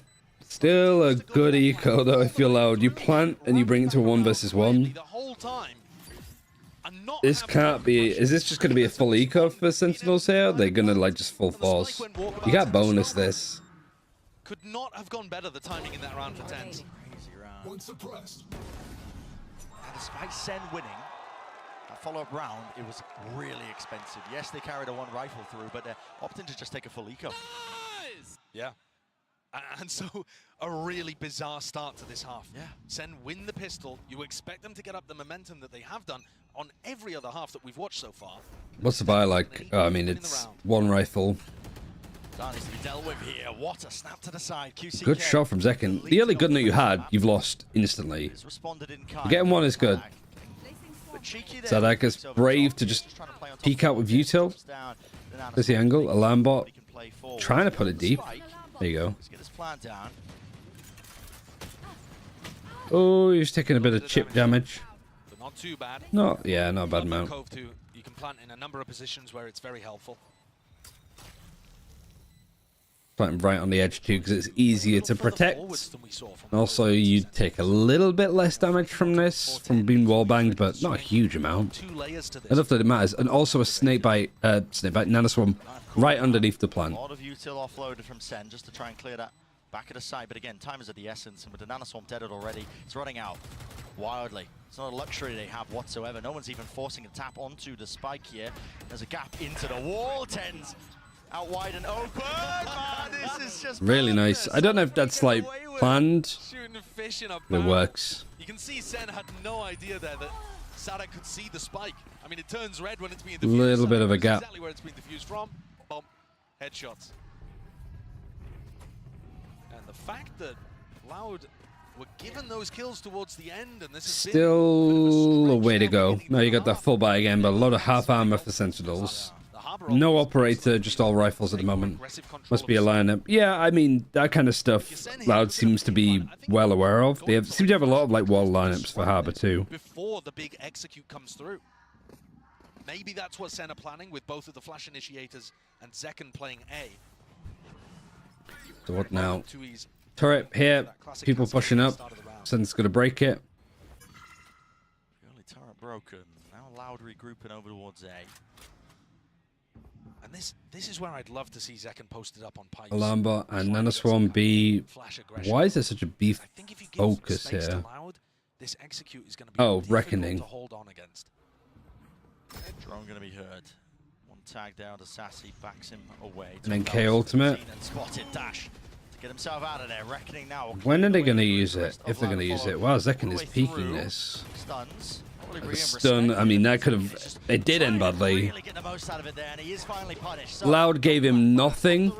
Still a good eco though, I feel Loud. You plant and you bring it to a 1 versus 1. This can't be... Is this just going to be a full eco for Sentinels here? They're going to like just full force. You got bonus this. Could not have gone better, the timing in that round for Tens. Crazy round. And despite Sen winning, that follow-up round, it was really expensive. Yes, they carried a 1 rifle through, but they're opting to just take a full eco. Yeah. And so, a really bizarre start to this half. Yeah. Sen win the pistol. You expect them to get up the momentum that they have done on every other half that we've watched so far. What's the buy like? I mean, it's 1 rifle. That needs to be dealt with here. What a snap to the side. QCK. Good shot from Zekin. The only gun that you had, you've lost instantly. Getting 1 is good. Sadaka's brave to just peek out with util. There's the angle. Alarm bot. Trying to put it deep. There you go. Oh, he's taking a bit of chip damage. But not too bad. Not a bad amount. Cove too. You can plant in a number of positions where it's very helpful. Planting right on the edge too, because it's easier to protect. And also, you take a little bit less damage from this, from being wall banged, but not a huge amount. Enough that it matters. And also a snakebite nanoswarm right underneath the plant. A lot of util offloaded from Sen just to try and clear that back of the side. But again, time is of the essence, and with the nanoswarm deaded already, it's running out wildly. It's not a luxury they have whatsoever. No one's even forcing a tap onto the spike here. There's a gap into the wall. Tens out wide and open. Man, this is just really nice. I don't know if that's like planned. Shooting a fish in a it works. You can see Sen had no idea there that Sadak could see the spike. I mean, it turns red when it's being diffused. Little bit of a gap. Exactly where it's being diffused from. Boom. Headshots. And the fact that Loud were given those kills towards the end, and this is still a way to go. Now you got that full buy again, but a lot of half armor for Sentinels. No operator, just all rifles at the moment. Must be a lineup. Yeah, I mean, that kind of stuff Loud seems to be well aware of. They seem to have a lot of like wall lineups for Harbor too. Before the big execute comes through. Maybe that's what Sen are planning with both of the flash initiators and Zekken playing A. So what now? Turret here, people pushing up. Sen's gonna break it. Early turret broken. Now Loud regrouping over towards A. And this is where I'd love to see Zekken posted up on pipes. Alarm bot and nanoswarm B. Why is there such a B focus here? This execute is going to be reckoning. To hold on against. Drone going to be heard. One tag down to Sassy, backs him away. And then K ultimate. And spotted dash to get himself out of there. Reckoning now. When are they going to use it? If they're going to use it. Wow, Zekken is peeking this. Stuns. Stun, I mean, that could have... It did end badly. Loud gave him nothing.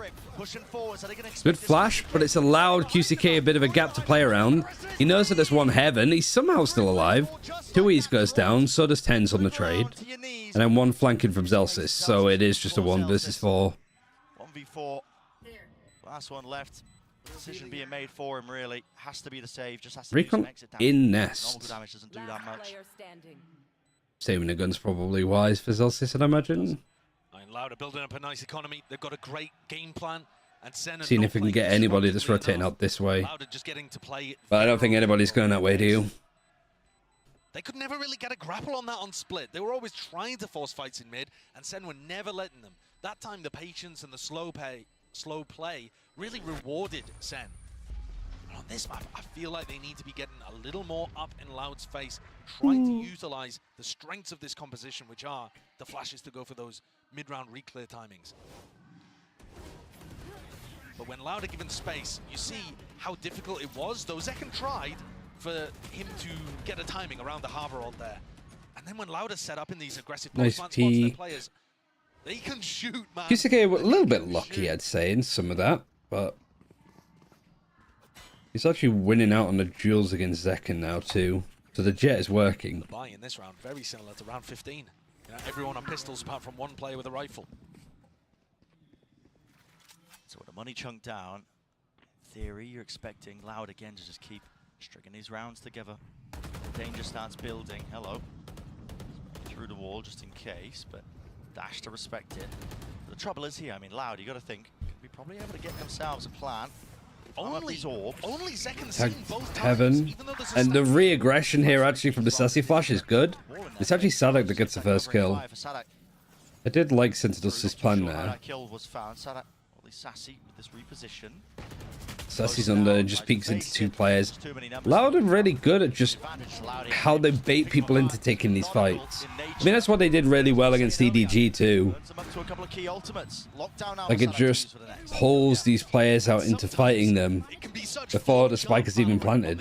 Good flash, but it's allowed QCK a bit of a gap to play around. He knows that there's one heaven. He's somehow still alive. 2 E's goes down, so does Tens on the trade. And then 1 flanking from Zelsis, so it is just a 1 versus 4. 1v4. Last one left. Decision being made for him, really. Has to be the save. Just has to Recon be some exit damage. in nest. Normal damage doesn't do that much. Saving the gun's probably wise for Zelsis, I'd imagine. Loud are building up a nice economy. They've got a great game plan. And Sen Seeing if we can get anybody that's rotating out this way. But I don't think anybody's going that way, do you? They could never really get a grapple on that on split. They were always trying to force fights in mid, and Sen were never letting them. That time, the patience and the slow play really rewarded Sen. And on this map, I feel like they need to be getting a little more up in Loud's face, trying to utilize the strengths of this composition, which are the flashes to go for those mid-round reclear timings. But when Loud are given space, you see how difficult it was. Though Zekken tried for him to get a timing around the Harbor ult there. And then when Loud is set up in these aggressive post-plant spots, their players, they can shoot, man. QCK a little bit lucky, I'd say, in some of that, but he's actually winning out on the duels against Zekken now too. So the jet is working. The buy in this round, very similar to round 15. You know, everyone on pistols apart from one player with a rifle. So with the money chunk down, in theory, you're expecting Loud again to just keep stringing these rounds together. The danger starts building. Hello. Through the wall just in case, but Dash to respect it. The trouble is here, I mean, Loud, you got to think, could be probably able to get themselves a plan. only second Tag seen both times, Heaven. even though there's a And the slight- re-aggression here actually from the Sassy Flash is good. It's actually Sadak that gets the first kill. I did like Sentinel's plan there. That kill was found. Sadak, Sassy with this reposition. Sassy's under, just peeks into two players. Loud are really good at just how they bait people into taking these fights. I mean, that's what they did really well against EDG too. Like, it just pulls these players out into fighting them before the spike is even planted.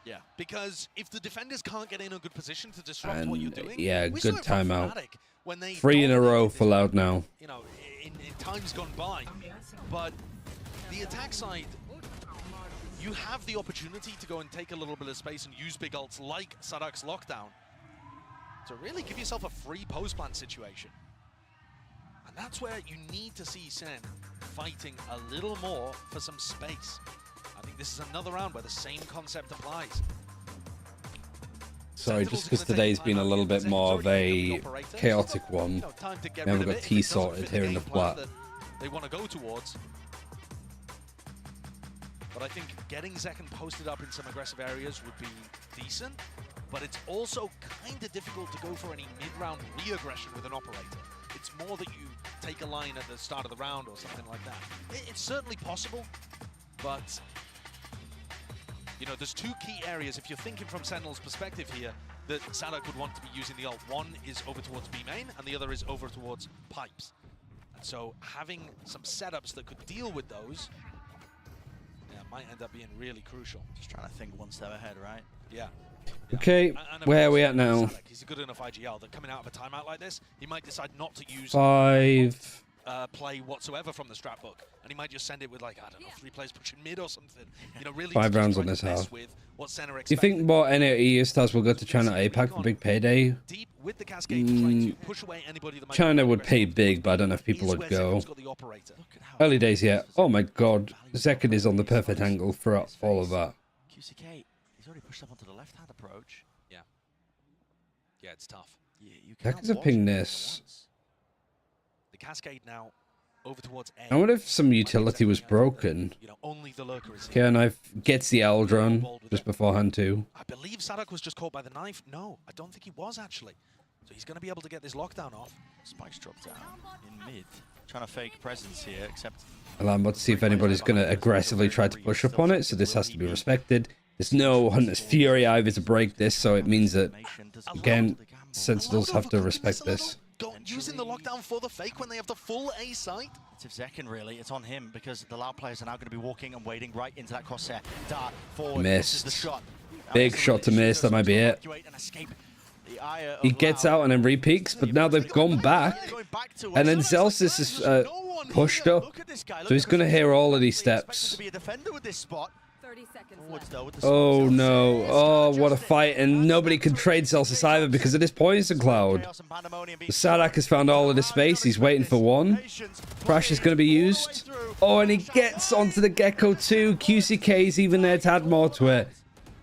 Yeah, because if the defenders can't get in a good position to disrupt what you're And doing, yeah, we saw good it from timeout. Fnatic when they 3 in a row for Loud now. you know, in times gone by. But the attack side, you have the opportunity to go and take a little bit of space and use big ults like Sadak's lockdown to really give yourself a free post-plant situation. And that's where you need to see Sen fighting a little more for some space. I think this is another round where the same concept applies. Sorry, just because today's been a little bit more of a chaotic one. We haven't got T sorted here in the plat. They want to go towards. But I think getting Zekken posted up in some aggressive areas would be decent, but it's also kind of difficult to go for any mid-round re-aggression with an operator. It's more that you take a line at the start of the round or something like that. It's certainly possible, but you know, there's two key areas, if you're thinking from Sentinel's perspective here, that Sadak would want to be using the ult. One is over towards B main, and the other is over towards pipes. And so having some setups that could deal with those might end up being really crucial. Just trying to think one step ahead, right? Yeah. Okay, And where are we at now? He's a good enough IGL that coming out of a timeout like this, he might decide not to use 5. Play whatsoever from the strat book, and he might just send it with, like, I don't know, 3 players pushing mid or something. You know, really 5 just rounds try on to this mess half. with what Senna Do you expects. think more NAE stars will go to China APAC for big payday? Deep with the cascade, trying to push away anybody that might China would pay big, but I don't know if people would go. Early days yet. Oh my god. Zekken is on the perfect angle for all of that. QCK, he's already pushed up onto the left-hand approach. Yeah. Yeah, it's tough. Yeah, you Heck is a ping this. The cascade now over towards A. I wonder if some utility was broken. You know, only the lurker is Okay, knife gets the Eldron just beforehand too. I believe Sadak was just caught by the knife. No, I don't think he was actually. So he's going to be able to get this lockdown off. Spike's dropped down in mid. Trying to fake presence here, except... And I'm about to see if anybody's going to aggressively try to push up on it, so this has to be respected. There's no Hunter's Fury either to break this, so it means that, again, Sentinels have to respect this. Using the lockdown for the fake when they have the full A site. It's if Zekken really, it's on him because the Loud players are now going to be walking and waiting right into that crosshair. Dart forward. Missed. This is the shot. Big shot to miss, that might be it. He gets out and then re-peeks, but now they've gone back. And then Zelsis is pushed up, so he's going to hear all of these steps. Oh no, oh what a fight, and nobody can trade Celsius either because of this poison cloud. Sadak has found all of the space, he's waiting for one. Crash is going to be used. Oh, and he gets onto the Gecko too. QCK's even there to add more to it.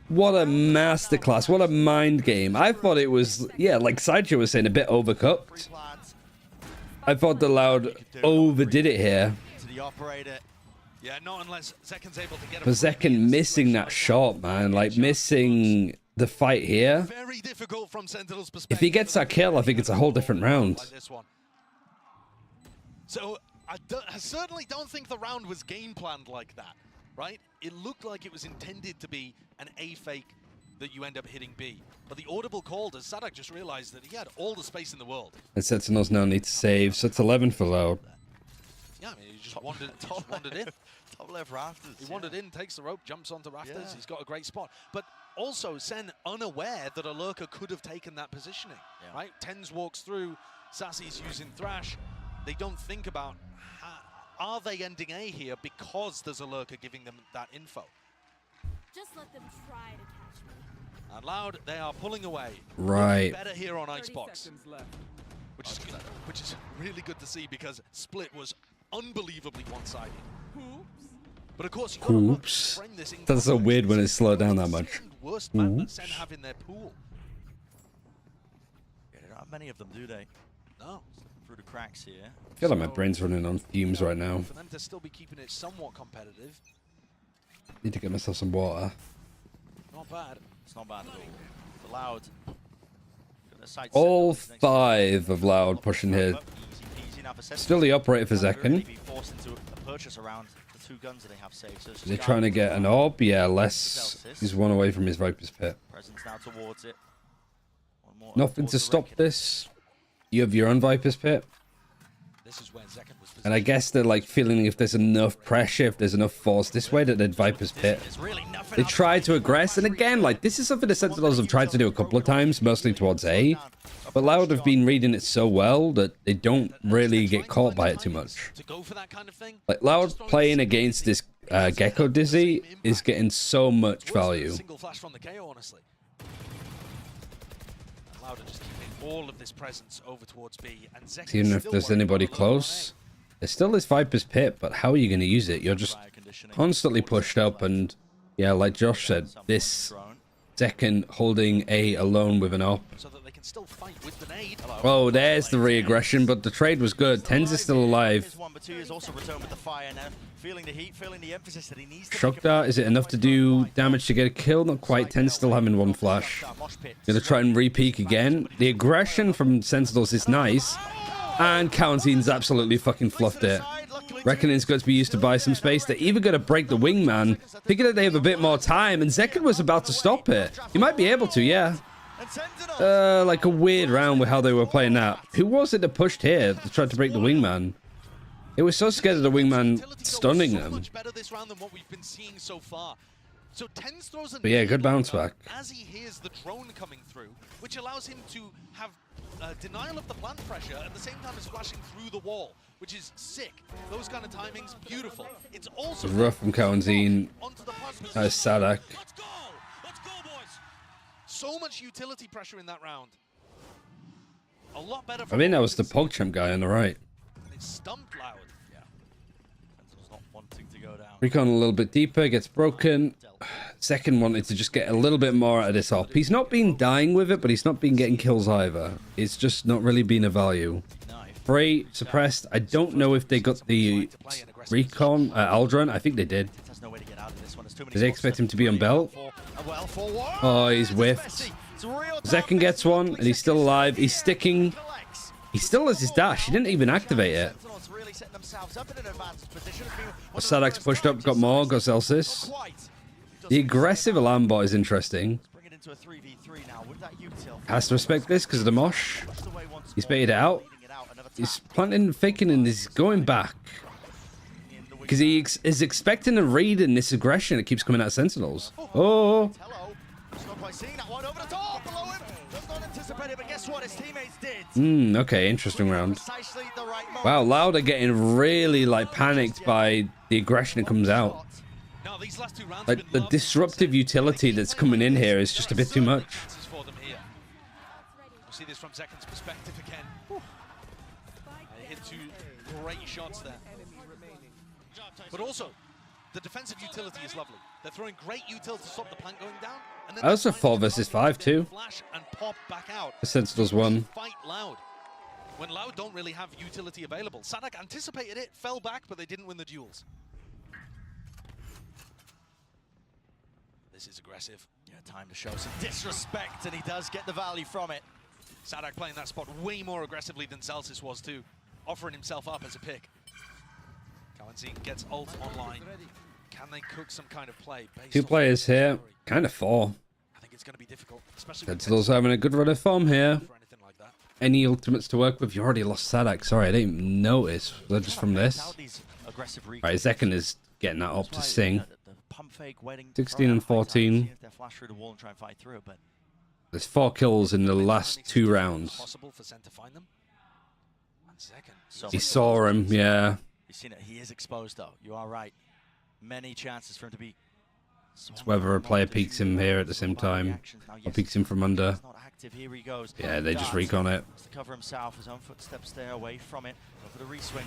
What a masterclass, what a mind game. I thought it was, yeah, like Sideshow was saying, a bit overcooked. I thought the Loud overdid it here. Yeah, not unless Zekken's able to get But Zekken missing that shot, man. Like, missing the fight here. Very difficult from Sentinel's perspective. If he gets that kill, I think it's a whole different round. So, I certainly don't think the round was game planned like that, right? It looked like it was intended to be an A fake that you end up hitting B. But the audible call, does Sadak just realized that he had all the space in the world. And Sentinels now need to save, so it's 11 for Loud. Yeah, I mean, he just wandered in. Top left rafters. He wandered in, takes the rope, jumps onto rafters. Yeah. He's got a great spot. But also, Sen unaware that a lurker could have taken that positioning, right? Tens walks through, Sassy's using Thrash. They don't think about, are they ending A here because there's a lurker giving them that info? Just let them try to catch me. And Loud, they are pulling away. Right. Better here on Icebox. Which is really good to see because Split was unbelievably one-sided. But of course, Oops. That's so weird when it's slowed down that much. Worst map that Sen have in their pool. Yeah, there aren't many of them, do they? No. Through the cracks here. I feel like my brain's running on fumes right now. For them to still be keeping it somewhat competitive, Need to get myself some water. Not bad. It's not bad at all. For Loud. All 5 of Loud pushing here. Still the operator for Zekken. They're trying to get an orb. Yeah, less. He's one away from his Viper's Pit. Nothing to stop this. You have your own Viper's Pit. And I guess they're like feeling if there's enough pressure, if there's enough force this way, that the Viper's Pit. They try to aggress, and again, like, this is something the Sentinels have tried to do a couple of times, mostly towards A. But Loud have been reading it so well that they don't really get caught by it too much. Like, Loud playing against this Gecko Dizzy is getting so much value. All of this presence over towards B, and Even if there's anybody close, there's still this Viper's Pit, but how are you going to use it? You're just constantly pushed up, and yeah, like Josh said, this Zekken holding A alone with an op. Oh, there's the re-aggression, but the trade was good. Tens is still alive. Shock Dart, is it enough to do damage to get a kill? Not quite. Tens still having one flash. Gonna try and re-peek again. The aggression from Sentinels is nice. And Quarantine's absolutely fucking fluffed it. Reckoning's got to be used to buy some space. They're even going to break the wingman. Figure that they have a bit more time, and Zekken was about to stop it. He might be able to, yeah. Like a weird round with how they were playing that. Who was it that pushed here to try to break the wingman? They were so scared of the wingman stunning them. But yeah, good bounce back. As he hears the drone coming through, which allows him to have denial of the plant pressure at the same time as flashing through the wall, which is sick. Those kind of timings, beautiful. It's also Rough from Quarantine. Sadak. So much utility pressure in that round. A lot better. I mean, that was the PogChamp guy on the right. It stumped Loud. Yeah. Sentinel's not wanting to go down. Recon a little bit deeper, gets broken. Zekken wanted to just get a little bit more out of this op. He's not been dying with it, but he's not been getting kills either. It's just not really been a value. Frey suppressed. I don't know if they got the recon Aldrin. I think they did. Did they expect him to be on belt? Oh, he's whiffed. Zekken gets one, and he's still alive. He's sticking. He still has his dash. He didn't even activate it. Sadak's pushed up, got more, got Celsius. The aggressive alarm bot is interesting. Has to respect this because of the mosh. He's baited it out. He's planting, faking, and he's going back. Because he is expecting a read in this aggression that keeps coming out of Sentinels. Oh. Okay, interesting round. Wow, Loud are getting really like panicked by the aggression that comes out. Like the disruptive utility that's coming in here is just a bit too much. We'll see this from Zekken's perspective again. They hit 2 great shots there. But also, the defensive utility is lovely. They're throwing great utility to stop the plant going down. And then Also 4 versus 5 too. Flash and pop back out. The Sentinels won. Fight Loud. When Loud don't really have utility available. Sadak anticipated it, fell back, but they didn't win the duels. This is aggressive. Yeah, time to show some disrespect, and he does get the value from it. Sadak playing that spot way more aggressively than Celsius was too, offering himself up as a pick. Quarantine gets ult online. Can they cook some kind of play? 2 players here, kind of 4. I think it's going to be difficult, especially Sentinels having a good run of form here. Any ultimates to work with? You already lost Sadak. Sorry, I didn't even notice. Was that just from this? Right, Zekken is getting that up to sing. 16 and 14. There's 4 kills in the last 2 rounds. He saw him, yeah. You've seen it. He is exposed, though. You are right. Many chances for him to be. It's whether a player peeks him here at the same time or peeks him from under. Yeah, they just recon it.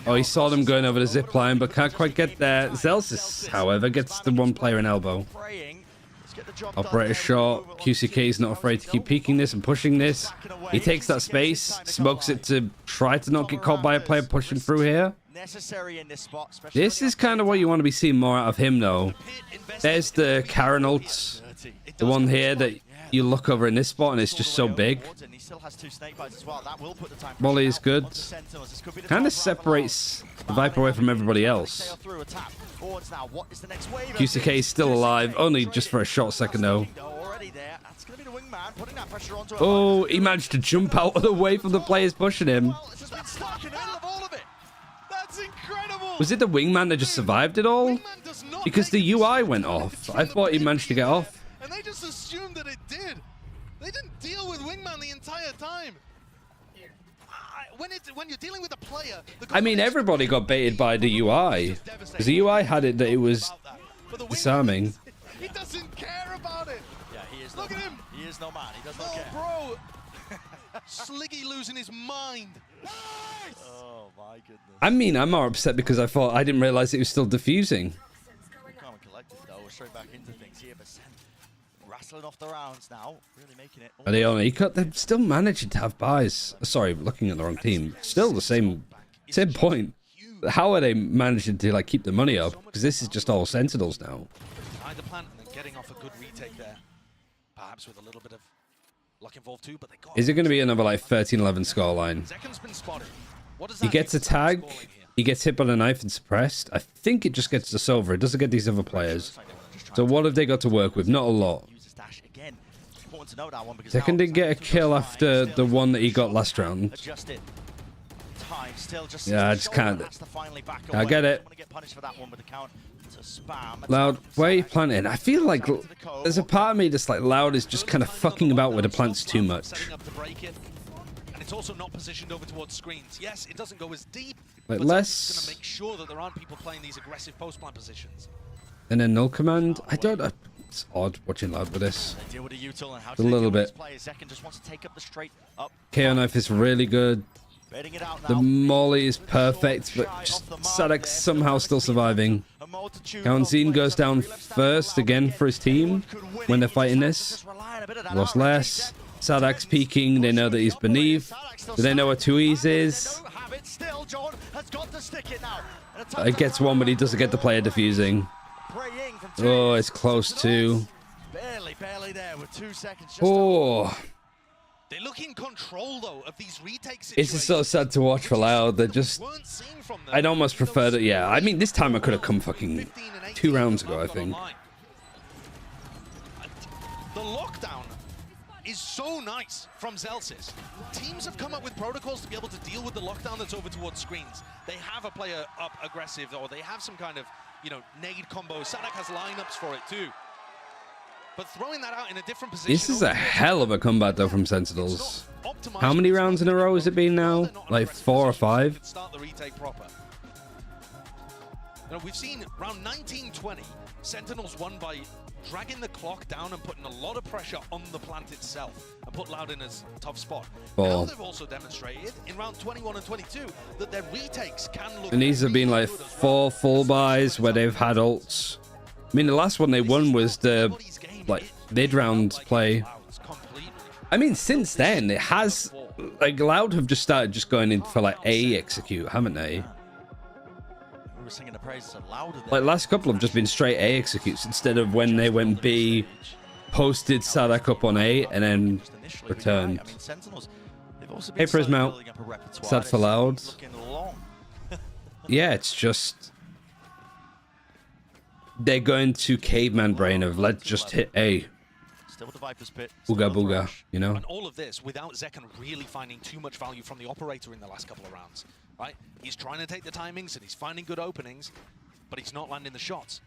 Oh, he saw them going over the zip line, but can't quite get there. Zelsis, however, gets the 1 player in elbow. Operator short. QCK is not afraid to keep peeking this and pushing this. He takes that space, smokes it to try to not get caught by a player pushing through here. This is kind of what you want to be seeing more out of him, though. There's the Karen ult, the one here that you look over in this spot and it's just so big. Molly is good. Kind of separates the Viper away from everybody else. QCK is still alive, only just for a short second though. Oh, he managed to jump out of the way from the players pushing him. Was it the wingman that just survived it all? Because the UI went off. I thought he managed to get off. And they just assumed that it did. They didn't deal with wingman the entire time. When you're dealing with a player, I mean, everybody got baited by the UI. Because the UI had it that it was disarming. He doesn't care about it. Yeah, he is. Look at him. He is no man. He does not care. Bro. Sliggy losing his mind. Oh my goodness. I mean, I'm more upset because I didn't realize it was still diffusing. Calm and collected though. We're straight back into things here, but wrestling off the rounds now, really making it. Are they on E-cut? They're still managing to have buys. Sorry, looking at the wrong team. Still the same point. How are they managing to like keep the money up? Because this is just all Sentinels now. Behind the plant and then getting off a good retake there. Perhaps with a little bit of luck involved too, but they got. Is it going to be another like 13-11 scoreline? Zeken's been spotted. What does He that gets do a for tag. scoring here? He gets hit by the knife and suppressed. I think it just gets the silver. It doesn't get these other players. So what have they got to work with? Not a lot. Zeken did get a kill after the one that he got last round. Yeah, I just can't. I get it. Loud, where are you planting? I feel like there's a part of me that's like Loud is just kind of fucking about with the plants too much. And it's also not positioned over towards screens. Yes, it doesn't go as deep. Like but less. Going to make sure that there aren't people playing these aggressive post plant positions. And then null command. I don't. It's odd watching Loud with this. A little bit. KO knife is really good. The molly is perfect, but just Sadek somehow still surviving. Kaunzine goes down first again for his team when they're fighting this. Lost less. Sadak's peeking. They know that he's beneath. Do they know where Tuiz is? It gets one, but he doesn't get the player defusing. Oh, it's close to. Barely there with 2 seconds. Oh. They look in control though of these retakes. It's just so sad to watch for Loud. They're just. I'd almost prefer that. Yeah, I mean, this time I could have come fucking 2 rounds ago, I think. The lockdown is so nice from Zelsis. Teams have come up with protocols to be able to deal with the lockdown that's over towards screens. They have a player up aggressive, or they have some kind of, nade combo. Sadak has lineups for it too. But throwing that out in a different position. This is a hell of a comeback though from Sentinels. How many rounds in a row has it been now? Like 4 or 5? Start the retake proper. We've seen round 19-20, Sentinels won by dragging the clock down and putting a lot of pressure on the plant itself and put Loud in a tough spot. Now they've also demonstrated in round 21 and 22 that their retakes can look. And these have been like 4 full buys where they've had ults. I mean, the last one they won was the mid-round play. I mean, since then it has like Loud have just started just going in for like A execute, haven't they? We were singing the praises of Loud. Like last couple have just been straight A executes instead of when they went B, posted Sadak up on A and then returned. Hey Prismo, sad for Loud. Yeah, it's just they're going to caveman brain of let's just hit A. Booga booga, And all of this without Zeken really finding too much value from the operator in the last couple of rounds, right? He's trying to take the timings and he's finding good openings, but he's not landing the shots.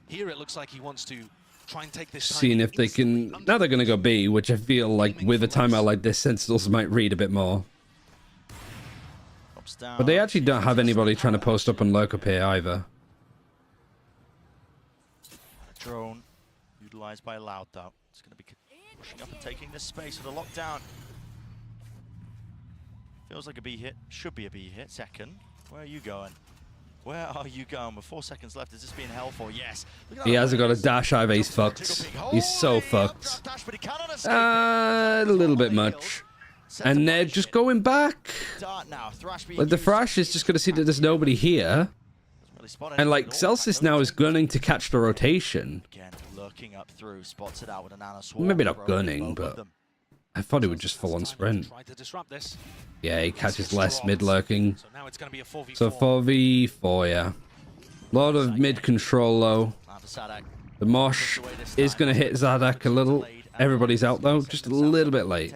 Here it looks like he wants to try and take this. Seeing if they can. Now they're going to go B, which I feel like with a timeout like this, Sentinels might read a bit more. But they actually don't have anybody trying to post up and lurk up here either. Drone utilized by Loud though. It's going to be pushing up and taking this space with a lockdown. Feels like a B hit. Should be a B hit. Second. Where are you going? Where are you going? With 4 seconds left, is this being held for? Yes. He hasn't got a dash either. He's fucked. He's so fucked. A little bit much. And they're just going back. Like the Thrash is just going to see that there's nobody here. And like Celsius now is gunning to catch the rotation. looking up through, spots it out with a nano swarm. Maybe not gunning, but I thought he would just full on sprint. Yeah, he catches less mid lurking. So 4v4, yeah. A lot of mid control though. The Mosh is going to hit Zadak a little. Everybody's out though, just a little bit late.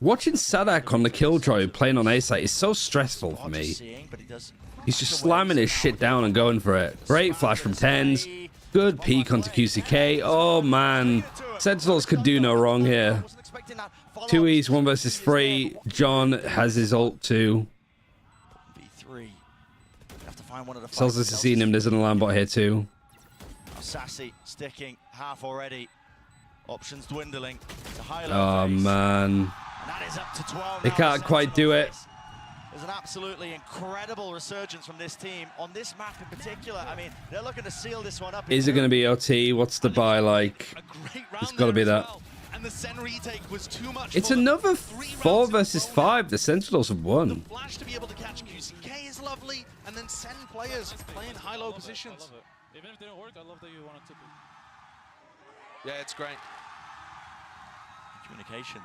Watching Sadak on the Killjoy playing on A site is so stressful for me. He's just slamming his shit down and going for it. Great flash from Tens. Good peek onto QCK. Oh man, Sentinels could do no wrong here. 2Es, 1 versus 3. John has his ult too. Celsius has seen him. There's an alarm bot here too. Sassy sticking half already. Options dwindling. Oh man. That is up to 12 they can't quite do it. There's an absolutely incredible resurgence from this team on this map in particular. I mean, they're looking to seal this one up. Is it going to be OT? What's the buy like? It's got to be that. And the Sen retake was too much. It's another 4 versus 5. The Sentinels have won. Flash to be able to catch QCK is lovely, and then Sen players playing high-low positions. Even if it didn't work, I love that you wanted to be. Yeah, it's great. Communication.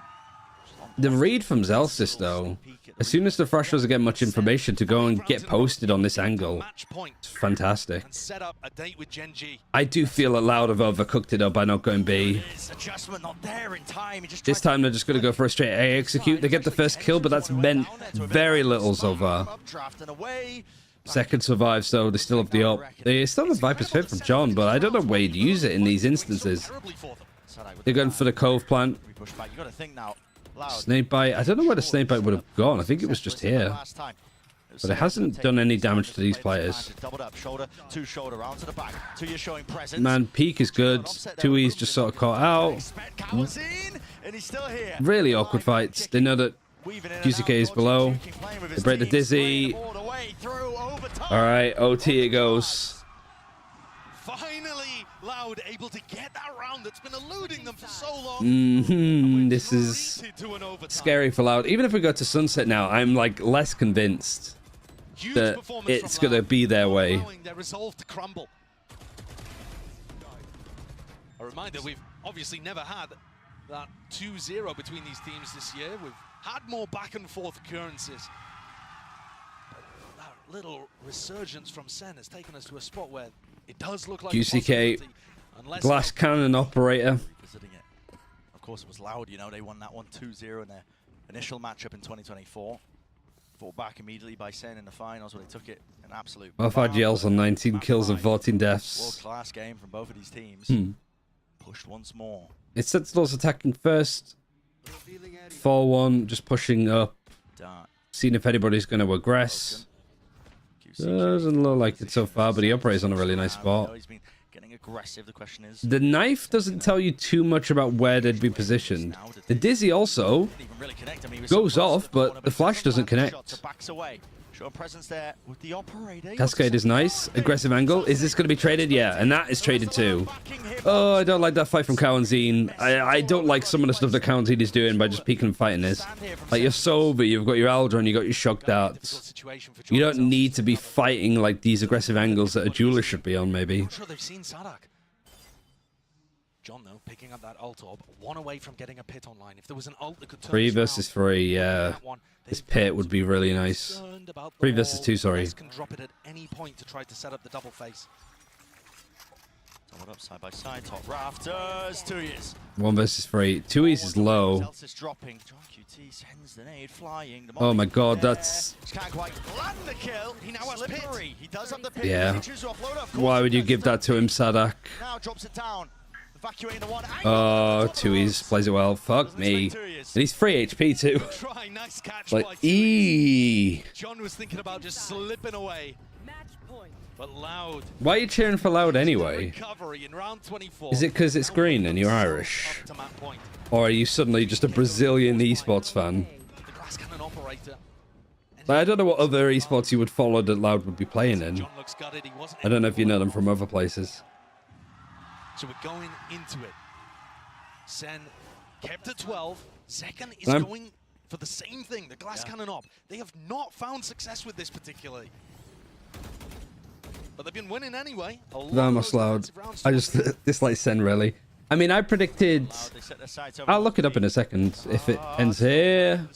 The read from Zelsis, though, as soon as the Thrash doesn't get much information to go and get posted on this angle, it's fantastic. Set up a date with GENG. I do feel that Loud have overcooked it up by not going B. Adjustment not there in time. This time they're just going to go for a straight A execute. They get the first kill, but that's meant very little so far. Second survives, though. They still have the up. They still have Viper's Fit from John, but I don't know where you'd use it in these instances. They're going for the Cove plant. Snakebite. I don't know where the Snakebite would have gone. I think it was just here. But it hasn't done any damage to these players. Man, peak is good. 2Es just sort of caught out. Really awkward fights. They know that QCK is below. They break the Dizzy. Alright, OT it goes. Finally, Loud able to get that round that's been eluding them for so long. This is scary for Loud. Even if we go to Sunset now, I'm like less convinced that it's going to be their way. Their resolve to crumble. A reminder, we've obviously never had that 2-0 between these teams this year. We've had more back and forth occurrences. That little resurgence from Sen has taken us to a spot where it does look like QCK, glass cannon operator. Of course, it was Loud, you know, they won that one 2-0 in their initial matchup in 2024. Fought back immediately by Sen in the finals where they took it an absolute. Well, 5 GLs on 19 kills and 14 deaths. World-class game from both of these teams. Pushed once more. It's Sentinels attacking first. 4-1, just pushing up. Seeing if anybody's going to aggress. Doesn't look like it so far, but he operates on a really nice spot. Getting aggressive. The question is, the knife doesn't tell you too much about where they'd be positioned. The Dizzy also goes off, but the flash doesn't connect. Cascade is nice. Aggressive angle. Is this going to be traded? Yeah, and that is traded too. Oh, I don't like that fight from Cowanzine. I don't like some of the stuff that Cowanzine is doing by just peeking and fighting this. Like, you're Sober, you've got your Aldron, you got your shock darts. You don't need to be fighting like these aggressive angles that a jeweler should be on, maybe. I'm sure they've seen Sadak. John, though, picking up that ult orb, one away from getting a pit online. If there was an ult that could turn 3 versus 3, yeah. This pit would be really nice. 3 versus 2, sorry. Can drop it at any point to try to set up the double face. Doubled up side by side, top rafters, 2Es. 1 versus 3. 2Es is low. Dropping. John QT sends the nade flying. Oh my god, that's... Can't quite land the kill. He now has pit. He does have the pit. Yeah. Why would you give that to him, Sadak? Now drops it down. Evacuating the one. Oh, 2Es plays it well. Fuck me. And he's 3 HP too. Nice catch like, eee. John was thinking about just slipping away. But Loud. Why are you cheering for Loud anyway? Is it because it's green and you're Irish? Or are you suddenly just a Brazilian esports fan? Like, I don't know what other esports you would follow that Loud would be playing in. I don't know if you know them from other places. So we're going into it. Sen kept at 12. Zekan is going for the same thing, the glass cannon op. They have not found success with this particularly. but they've been winning anyway. That must loud. I just dislike Sen really. I mean, I predicted. I'll look it up in a second if it ends here.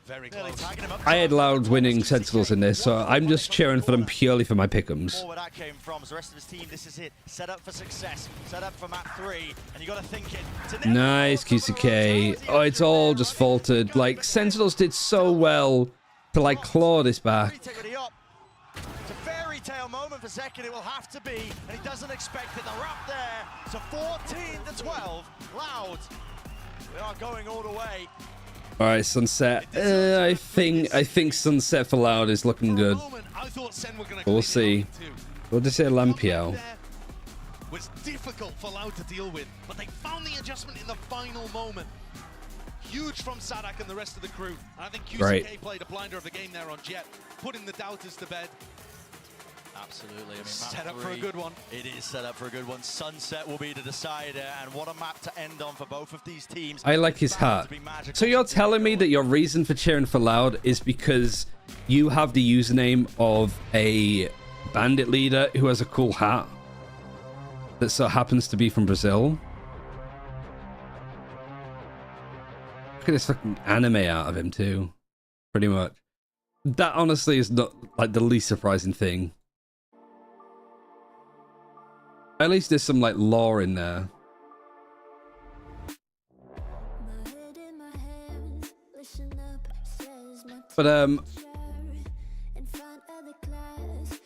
Very close. I had Loud winning Sentinels in this, so I'm just cheering for them purely for my pick'ems. Where that came from, the rest of his team, this is it. Set up for success, set up for map 3, and you got to think it. Nice, QCK. Oh, it's all just faltered. Like, Sentinels did so well to, like, claw this back. It's a fairy tale moment for Zek, and it will have to be, and he doesn't expect it. They're up there. So 14-12. Loud. We are going all the way. All right, Sunset. I think Sunset for Loud is looking good. We'll see. What did they say, Lampiao? Was difficult for Loud to deal with, but they found the adjustment in the final moment. Huge from Sadak and the rest of the crew. And I think QCK played a blinder of the game there on Jet, putting the doubters to bed. Absolutely. I mean, set up for a good one. It is set up for a good one. Sunset will be the decider, and what a map to end on for both of these teams. I like his hat. So you're telling me that your reason for cheering for Loud is because you have the username of a bandit leader who has a cool hat that so happens to be from Brazil? Look at this fucking anime out of him too. Pretty much. That honestly is not like the least surprising thing. At least there's some like lore in there. But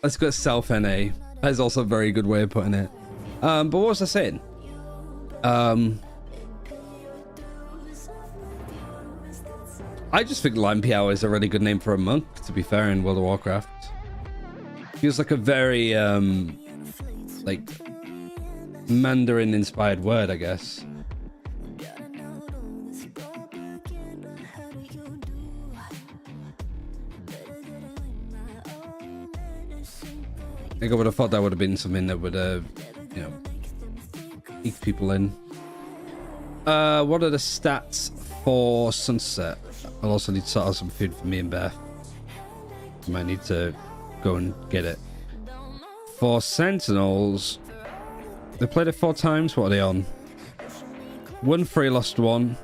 let's go self NA. That's also a very good way of putting it. But what was I saying? I just think Lampiao is a really good name for a monk, to be fair, in World of Warcraft. Feels like a very like Mandarin inspired word, I guess. I think I would have thought that would have been something that would you know, keep people in. What are the stats for Sunset? I'll also need to sort out some food for me and Beth. Might need to go and get it. For Sentinels, they played it 4 times. What are they on? 1-3, lost 1.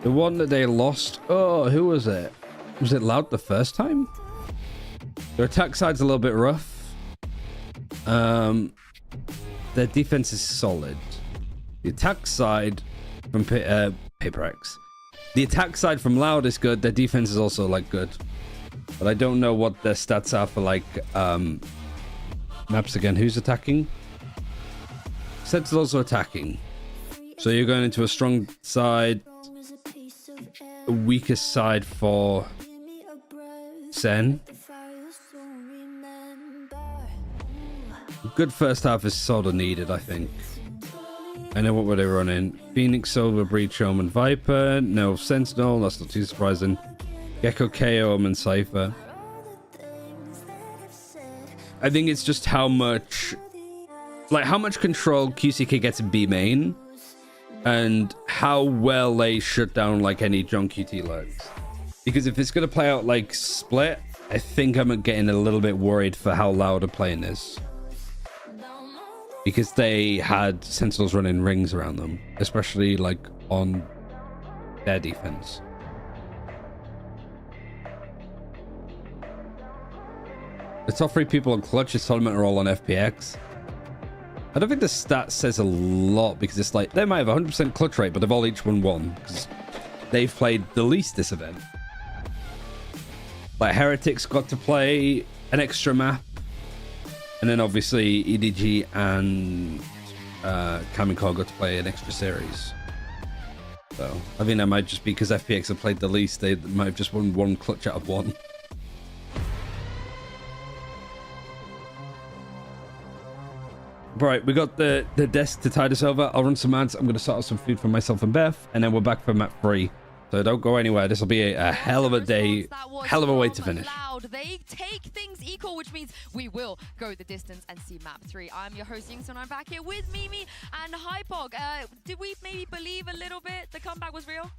The one that they lost, oh, who was it? Was it Loud the first time? Their attack side's a little bit rough. Their defense is solid. The attack side from PRX. The attack side from Loud is good. Their defense is also like good. But I don't know what their stats are for like maps again. Who's attacking? Sentinels are attacking. So you're going into a strong side, a weakest side for Sen. Good first half is sort of needed, I think. I know what were they running. Phoenix, Silver, Breach, Omen, Viper. No Sentinel, that's not too surprising. Gecko, KO, Omen, Cypher. I think it's just how much control QCK gets in B main, and how well they shut down like any John QT lurks. Because if it's gonna play out like Split, I think I'm getting a little bit worried for how Loud are playing this. Because they had Sentinels running rings around them, especially like on their defense. The top 3 people on Clutch this tournament are all on FPX. I don't think the stat says a lot, because it's like they might have 100% clutch rate, but they've all each won 1 because they've played the least this event. Like Heretics got to play an extra map, and then obviously EDG and Kamiko got to play an extra series. So I think that might just be because FPX have played the least. They might have just won 1 clutch out of 1. Right, we got the desk to tide us over. I'll run some ads. I'm going to sort out some food for myself and Beth, and then we're back for map 3. So don't go anywhere. This will be a hell of a day, hell of a way to finish. Loud. They take things equal, which means we will go the distance and see map 3. I'm your host, Yingsun. I'm back here with Mimi and Hypog. Did we maybe believe a little bit the comeback was real?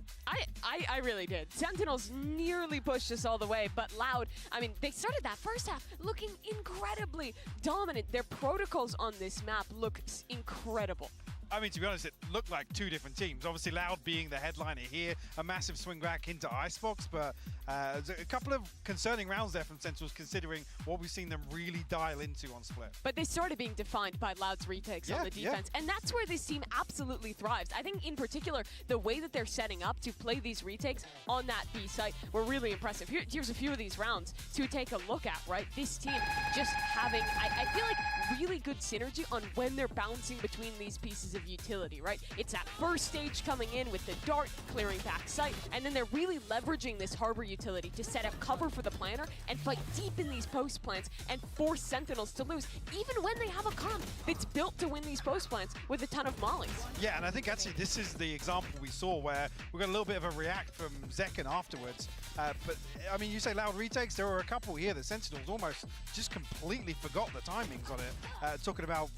I really did. Sentinels nearly pushed us all the way, but Loud, I mean, they started that first half looking incredibly dominant. Their protocols on this map look incredible. I mean, to be honest, it looked like two different teams. Obviously, Loud being the headliner here, a massive swing back into Icebox, but there's a couple of concerning rounds there from Sentinels, considering what we've seen them really dial into on Split. But they started being defined by Loud's retakes on the defense, and that's where this team absolutely thrives. I think, in particular, the way that they're setting up to play these retakes on that B site were really impressive. Here's a few of these rounds to take a look at, right? This team just having, I feel like, really good synergy on when they're bouncing between these pieces of utility, right? It's that first stage coming in with the dart, clearing back site, and then they're really leveraging this harbor utility to set up cover for the planner and fight deep in these post plants and force Sentinels to lose, even when they have a comp that's built to win these post plants with a ton of mollies. Yeah, and I think actually this is the example we saw where we got a little bit of a react from Zekken afterwards. But I mean, you say Loud retakes, there were a couple here that Sentinels almost just completely forgot the timings on it. Talking about,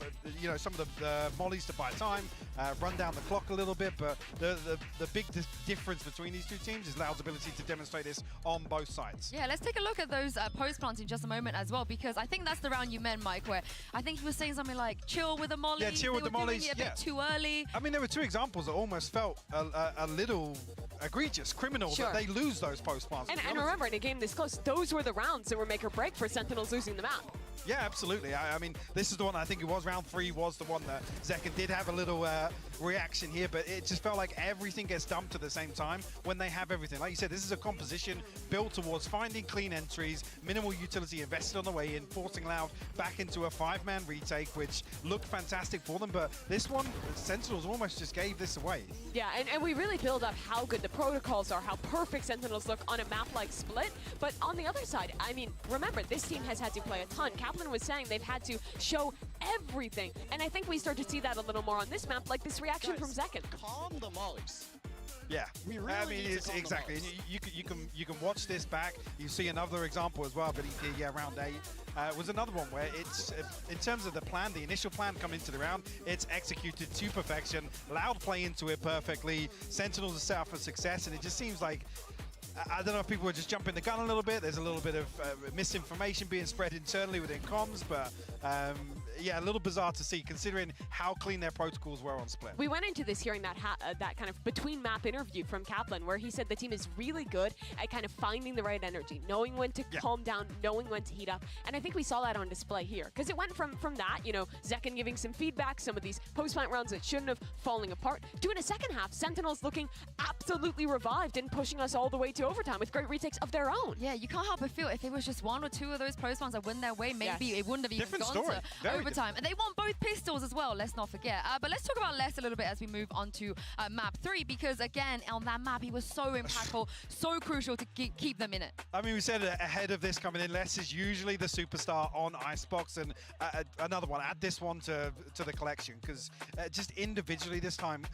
you know, some of the mollies to buy time, run down the clock a little bit, but the big difference between these two teams is Loud's ability to demonstrate this on both sides. Yeah, let's take a look at those post plants in just a moment as well, because I think that's the round you meant, Mike, where I think he was saying something like chill with the mollies. Yeah, chill with the mollies. They were doing it a bit too early. I mean, there were two examples that almost felt a little egregious, criminal, that they lose those post plants. And remember, in a game this close, those were the rounds that were make or break for Sentinels losing the map. Yeah, absolutely. I mean, this is the one, I think it was round 3 was the one that Zekken did have a little reaction here, but it just felt like everything gets dumped at the same time when they have everything. Like you said, this is a composition built towards finding clean entries, minimal utility invested on the way in, forcing Loud back into a 5-man retake, which looked fantastic for them, but this one, Sentinels almost just gave this away. Yeah, and we really build up how good the protocols are, how perfect Sentinels look on a map like Split, but on the other side, I mean, remember, this team has had to play a ton. Kaplan was saying they've had to show everything, and I think we start to see that a little more on this map, like this reaction from Zekken. Calm the mollies. Yeah, really I mean, it's exactly. You can watch this back. You see another example as well. But yeah, round 8 was another one where it's in terms of the plan, the initial plan coming into the round, it's executed to perfection. Loud play into it perfectly. Sentinels are set up for success, and it just seems like, I don't know if people were just jumping the gun a little bit. There's a little bit of misinformation being spread internally within comms, but yeah, a little bizarre to see considering how clean their protocols were on Split. We went into this hearing that that kind of between map interview from Kaplan, where he said the team is really good at kind of finding the right energy, knowing when to calm down, knowing when to heat up, and I think we saw that on display here, because it went from that, you know, Zekken giving some feedback, some of these post-plant rounds that shouldn't have falling apart, to in a second half, Sentinels looking absolutely revived and pushing us all the way to overtime with great retakes of their own. Yeah, you can't help but feel if it was just 1 or 2 of those post plants that went their way, maybe it wouldn't have even gone to overtime. And they won both pistols as well, let's not forget. But let's talk about Les a little bit as we move on to map 3, because again, on that map, he was so impactful, so crucial to keep them in it. I mean, we said ahead of this coming in, Les is usually the superstar on Icebox, and another one, add this one to the collection, because just individually this time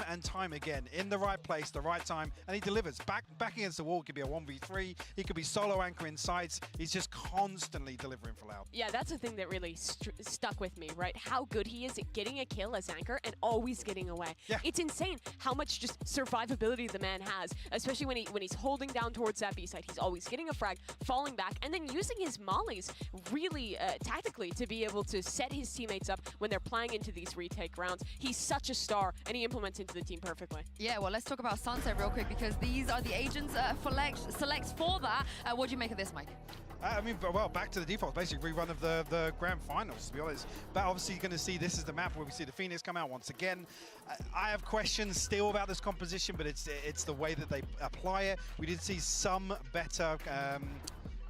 and time again, in the right place, the right time, and he delivers. Back against the wall, it could be a 1v3, he could be solo anchoring sites, he's just constantly delivering for Loud. Yeah, that's the thing that really stuck with me, right? How good he is at getting a kill as anchor and always getting away. Yeah. It's insane how much just survivability the man has, especially when he's holding down towards that B side. He's always getting a frag, falling back, and then using his mollies really tactically to be able to set his teammates up when they're playing into these retake rounds. He's such a star, and he implements into the team perfectly. Yeah, well, let's talk about Sunset real quick, because these are the agents selects for that. What do you make of this, Mike? I mean, well, back to the default, basically rerun of the grand finals, to be honest. But obviously you're going to see this is the map where we see the Phoenix come out once again. I have questions still about this composition, but it's the way that they apply it. We did see some better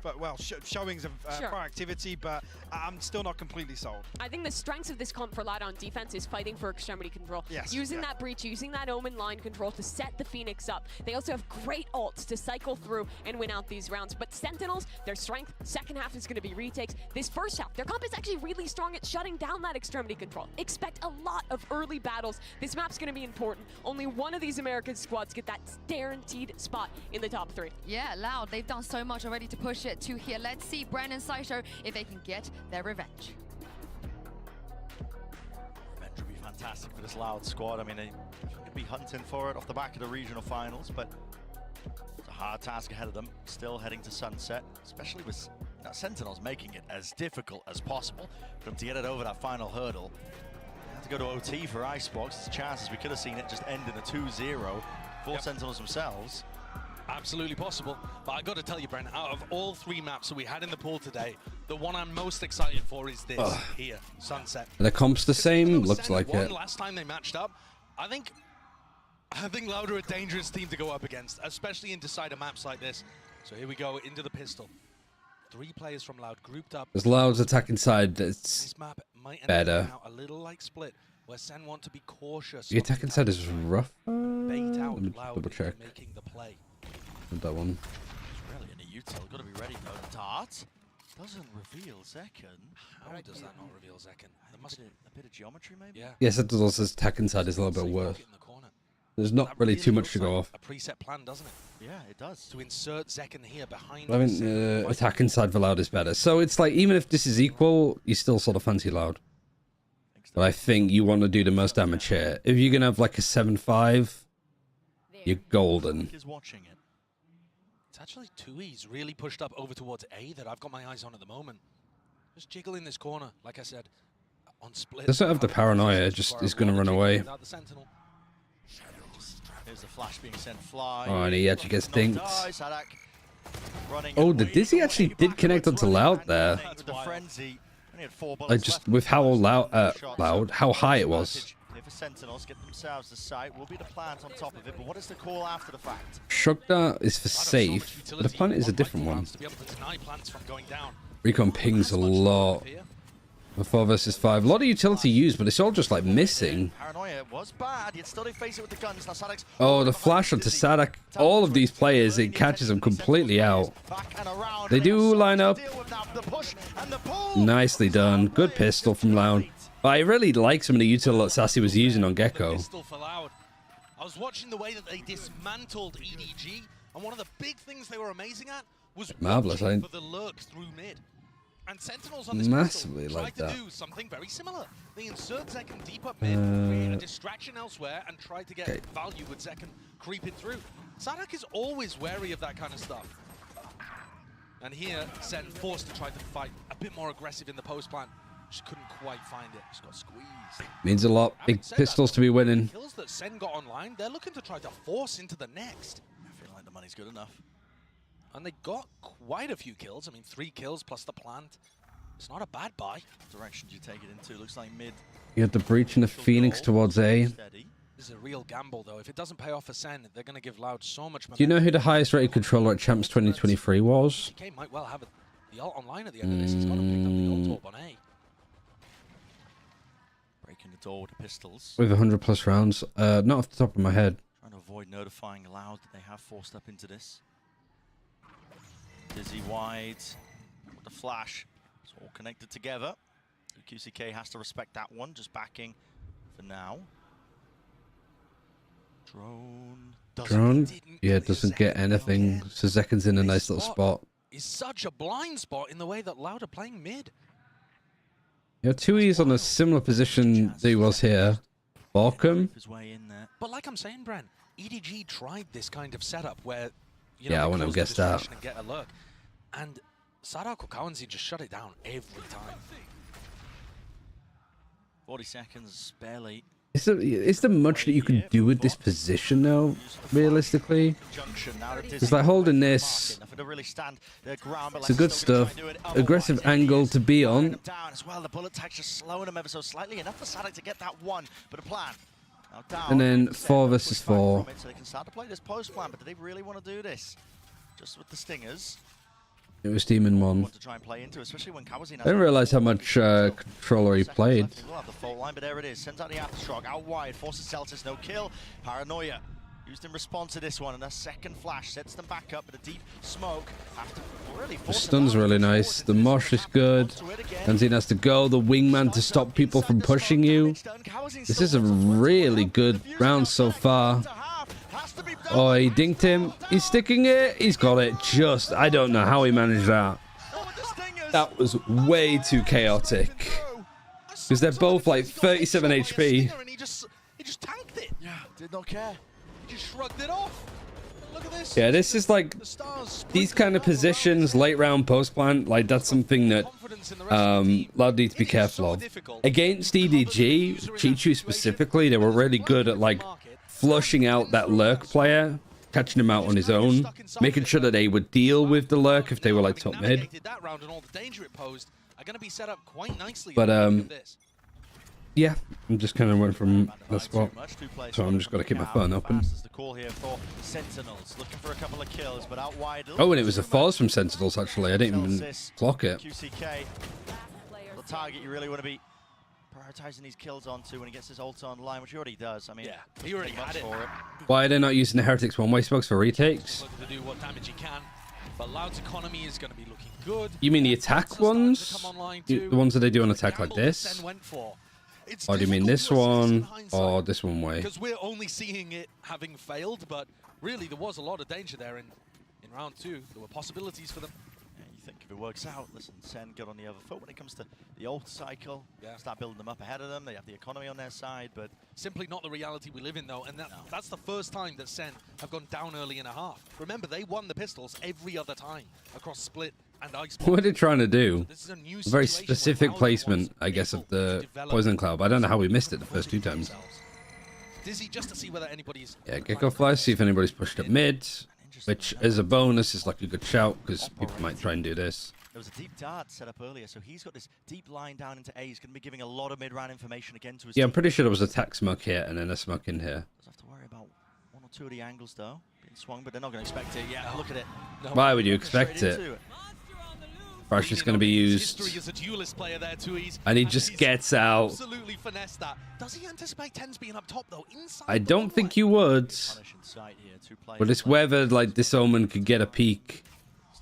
well, showings of proactivity, but I'm still not completely sold. I think the strengths of this comp for Loud on defense is fighting for extremity control. Yes. Using that breach, using that Omen line control to set the Phoenix up. They also have great ults to cycle through and win out these rounds. But Sentinels, their strength, second half is going to be retakes. This first half, their comp is actually really strong at shutting down that extremity control. Expect a lot of early battles. This map's going to be important. Only one of these American squads get that guaranteed spot in the top 3. Yeah, Loud, they've done so much already to push it to here. Let's see Bren and Saito if they can get their revenge. Revenge would be fantastic for this Loud squad. I mean, they could be hunting for it off the back of the regional finals, but it's a hard task ahead of them. Still heading to Sunset, especially with Sentinels making it as difficult as possible for them to get it over that final hurdle. They had to go to OT for Icebox. There's chances we could have seen it just end in a 2-0 for Sentinels themselves. Absolutely possible, but I got to tell you, Brent, out of all 3 maps that we had in the pool today, the one I'm most excited for is this here, Sunset. The comp's the same, looks like it. Last time they matched up, I think Loud are a dangerous team to go up against, especially in decider maps like this. So here we go into the pistol. 3 players from Loud grouped up. There's Loud's attacking side that's this map might end better. up a little like Split, where Sen want to be cautious. The attacking side is rough. Bait out Let me Loud double check. making the play. That one. It's really in a util. Got to be ready though. Dart doesn't reveal Zekken. How does that not reveal Zekken? There must be a bit of geometry, maybe. Yeah. Yes, Sentinel's attacking side is a little bit worse. There's not really too much to go off. A preset plan, doesn't it? Yeah, it does. To insert Zekken here behind. I think attacking side for Loud is better. So it's like, even if this is equal, you still sort of fancy Loud. But I think you want to do the most damage here. If you're going to have like a 7-5, you're golden. Is watching it. It's actually 2E's really pushed up over towards A that I've got my eyes on at the moment. Just jiggle in this corner, like I said, on Split. Doesn't have the paranoia, just is going to run away. Here's the flash being sent fly. Oh, and he actually gets dinked. Oh, the Dizzy actually did connect onto Loud there. Like just with how loud, how high it was. If the Sentinels get themselves the site, will be the plant on top of it. But what is the call after the fact? Shugda is for safe, but the plant is a different one. Recon pings a lot. 4 versus 5. A lot of utility used, but it's all just like missing. Paranoia was bad, yet still they face it with the guns. Now Sadek's oh, the flash onto Sadak. All of these players, it catches them completely out. They do line up. Nicely done. Good pistol from Loud. But I really like some of the util that Sassy was using on Gecko. I was watching the way that they dismantled EDG, and one of the big things they were amazing at was marvelous. For the lurks through mid. And Sentinels on this massively pistol like tried that. to do something very similar. They insert Zekken deep up mid, create a distraction elsewhere, and try to get value with Zekken creeping through. Sadak is always wary of that kind of stuff. And here, Sen forced to try to fight a bit more aggressive in the post plant. Just couldn't quite find it. Just got squeezed. Means a lot. Big pistols to be winning. The kills that Sen got online, they're looking to try to force into the next. I feel like the money's good enough. And they got quite a few kills. I mean, 3 kills plus the plant. It's not a bad buy. Direction you take it into looks like mid. You had the breach and the Phoenix towards A. This is a real gamble, though. If it doesn't pay off for Sen, they're going to give Loud so much momentum. Do you know who the highest rated controller at Champs 2023 was? GK might well have the ult online at the end of this. He's got to pick up the ult orb on A. Breaking the door with the pistols. With 100 plus rounds. Not off the top of my head. Trying to avoid notifying Loud that they have forced up into this. Dizzy wide, the flash, it's all connected together. QCK has to respect that one, just backing for now. Drone? Yeah, doesn't get anything. So Zekken's in a nice little spot. Is such a blind spot in the way that Loud are playing mid. Yeah, 2E's on a similar position that he was here. Balcom. But like I'm saying, Bren, EDG tried this kind of setup where I want to guess that. And get a look. And Sadak or Kawanzi just shut it down every time. 40 seconds, barely. Is there much that you can do with this position, though, realistically? It's like holding this. It's a good stuff. Aggressive angle to be on. The bullet tag just slowing him ever so slightly. Enough for Sadak to get that one, but a plan. And then 4 versus 4. So they can start to play this post plan, but do they really want to do this? Just with the stingers. It was Demon 1. To try and play into, especially when I didn't realize how much controller he played. We'll have the fault line, but there it is. Sends out the aftershock out wide, forces Celtics no kill. Paranoia used in response to this one, and a second flash sets them back up with a deep smoke. After really The stun's really nice. The mosh is good. Kanzine has to go. The wingman to stop people from pushing you. This is a really good round so far. Oh, he dinked him. He's sticking it. He's got it. Just, I don't know how he managed that. That was way too chaotic. Because they're both like 37 HP. He just tanked it. Yeah, did not care. He just shrugged it off. Look at this. Yeah, this is like these kind of positions, late round post plant. Like that's something that Loud need to be careful of. Against EDG, Chichu specifically, they were really good at like flushing out that lurk player, catching him out on his own, making sure that they would deal with the lurk if they were like top mid. But yeah, I'm just kind of went from the spot, so I'm just got to keep my phone open. Oh, and it was a falls from Sentinels actually. I didn't even clock it. The target you really want to be prioritizing these kills onto when he gets his ult online, which he already does. I mean, yeah, he already had it. Why are they not using the Heretics one-way smokes for retakes? To do what damage he can, but Loud's economy is going to be looking good. You mean the attack ones? The ones that they do on attack like this? Or do you mean this one or this one way? Because we're only seeing it having failed, but really there was a lot of danger there in round 2. There were possibilities for them. Yeah, you think if it works out, listen, Sen got on the other foot when it comes to the ult cycle. Yeah. Start building them up ahead of them. They have the economy on their side, but simply not the reality we live in though, and that's the first time that Sen have gone down early in a half. Remember, they won the pistols every other time across Split and Ice. What are they trying to do? A very specific placement, I guess, of the Poison Cloud. I don't know how we missed it the first 2 times. Dizzy just to see whether anybody's... Yeah, Gecko Fly, see if anybody's pushed up mid, which as a bonus is like a good shout, because people might try and do this. There was a deep dart set up earlier, so he's got this deep line down into A. He's going to be giving a lot of mid-round information again to his Yeah, I'm team. pretty sure there was a attack smoke here and then a smoke in here. Does have to worry about 1 or 2 of the angles, though. Being swung, but they're not going to expect it. Yeah, look at it. Why would you expect it? Rush is going to be used, and he just gets out. Absolutely finesse that. Does he anticipate Tens being up top though? Inside I don't think you would, but it's whether like this Omen could get a peek.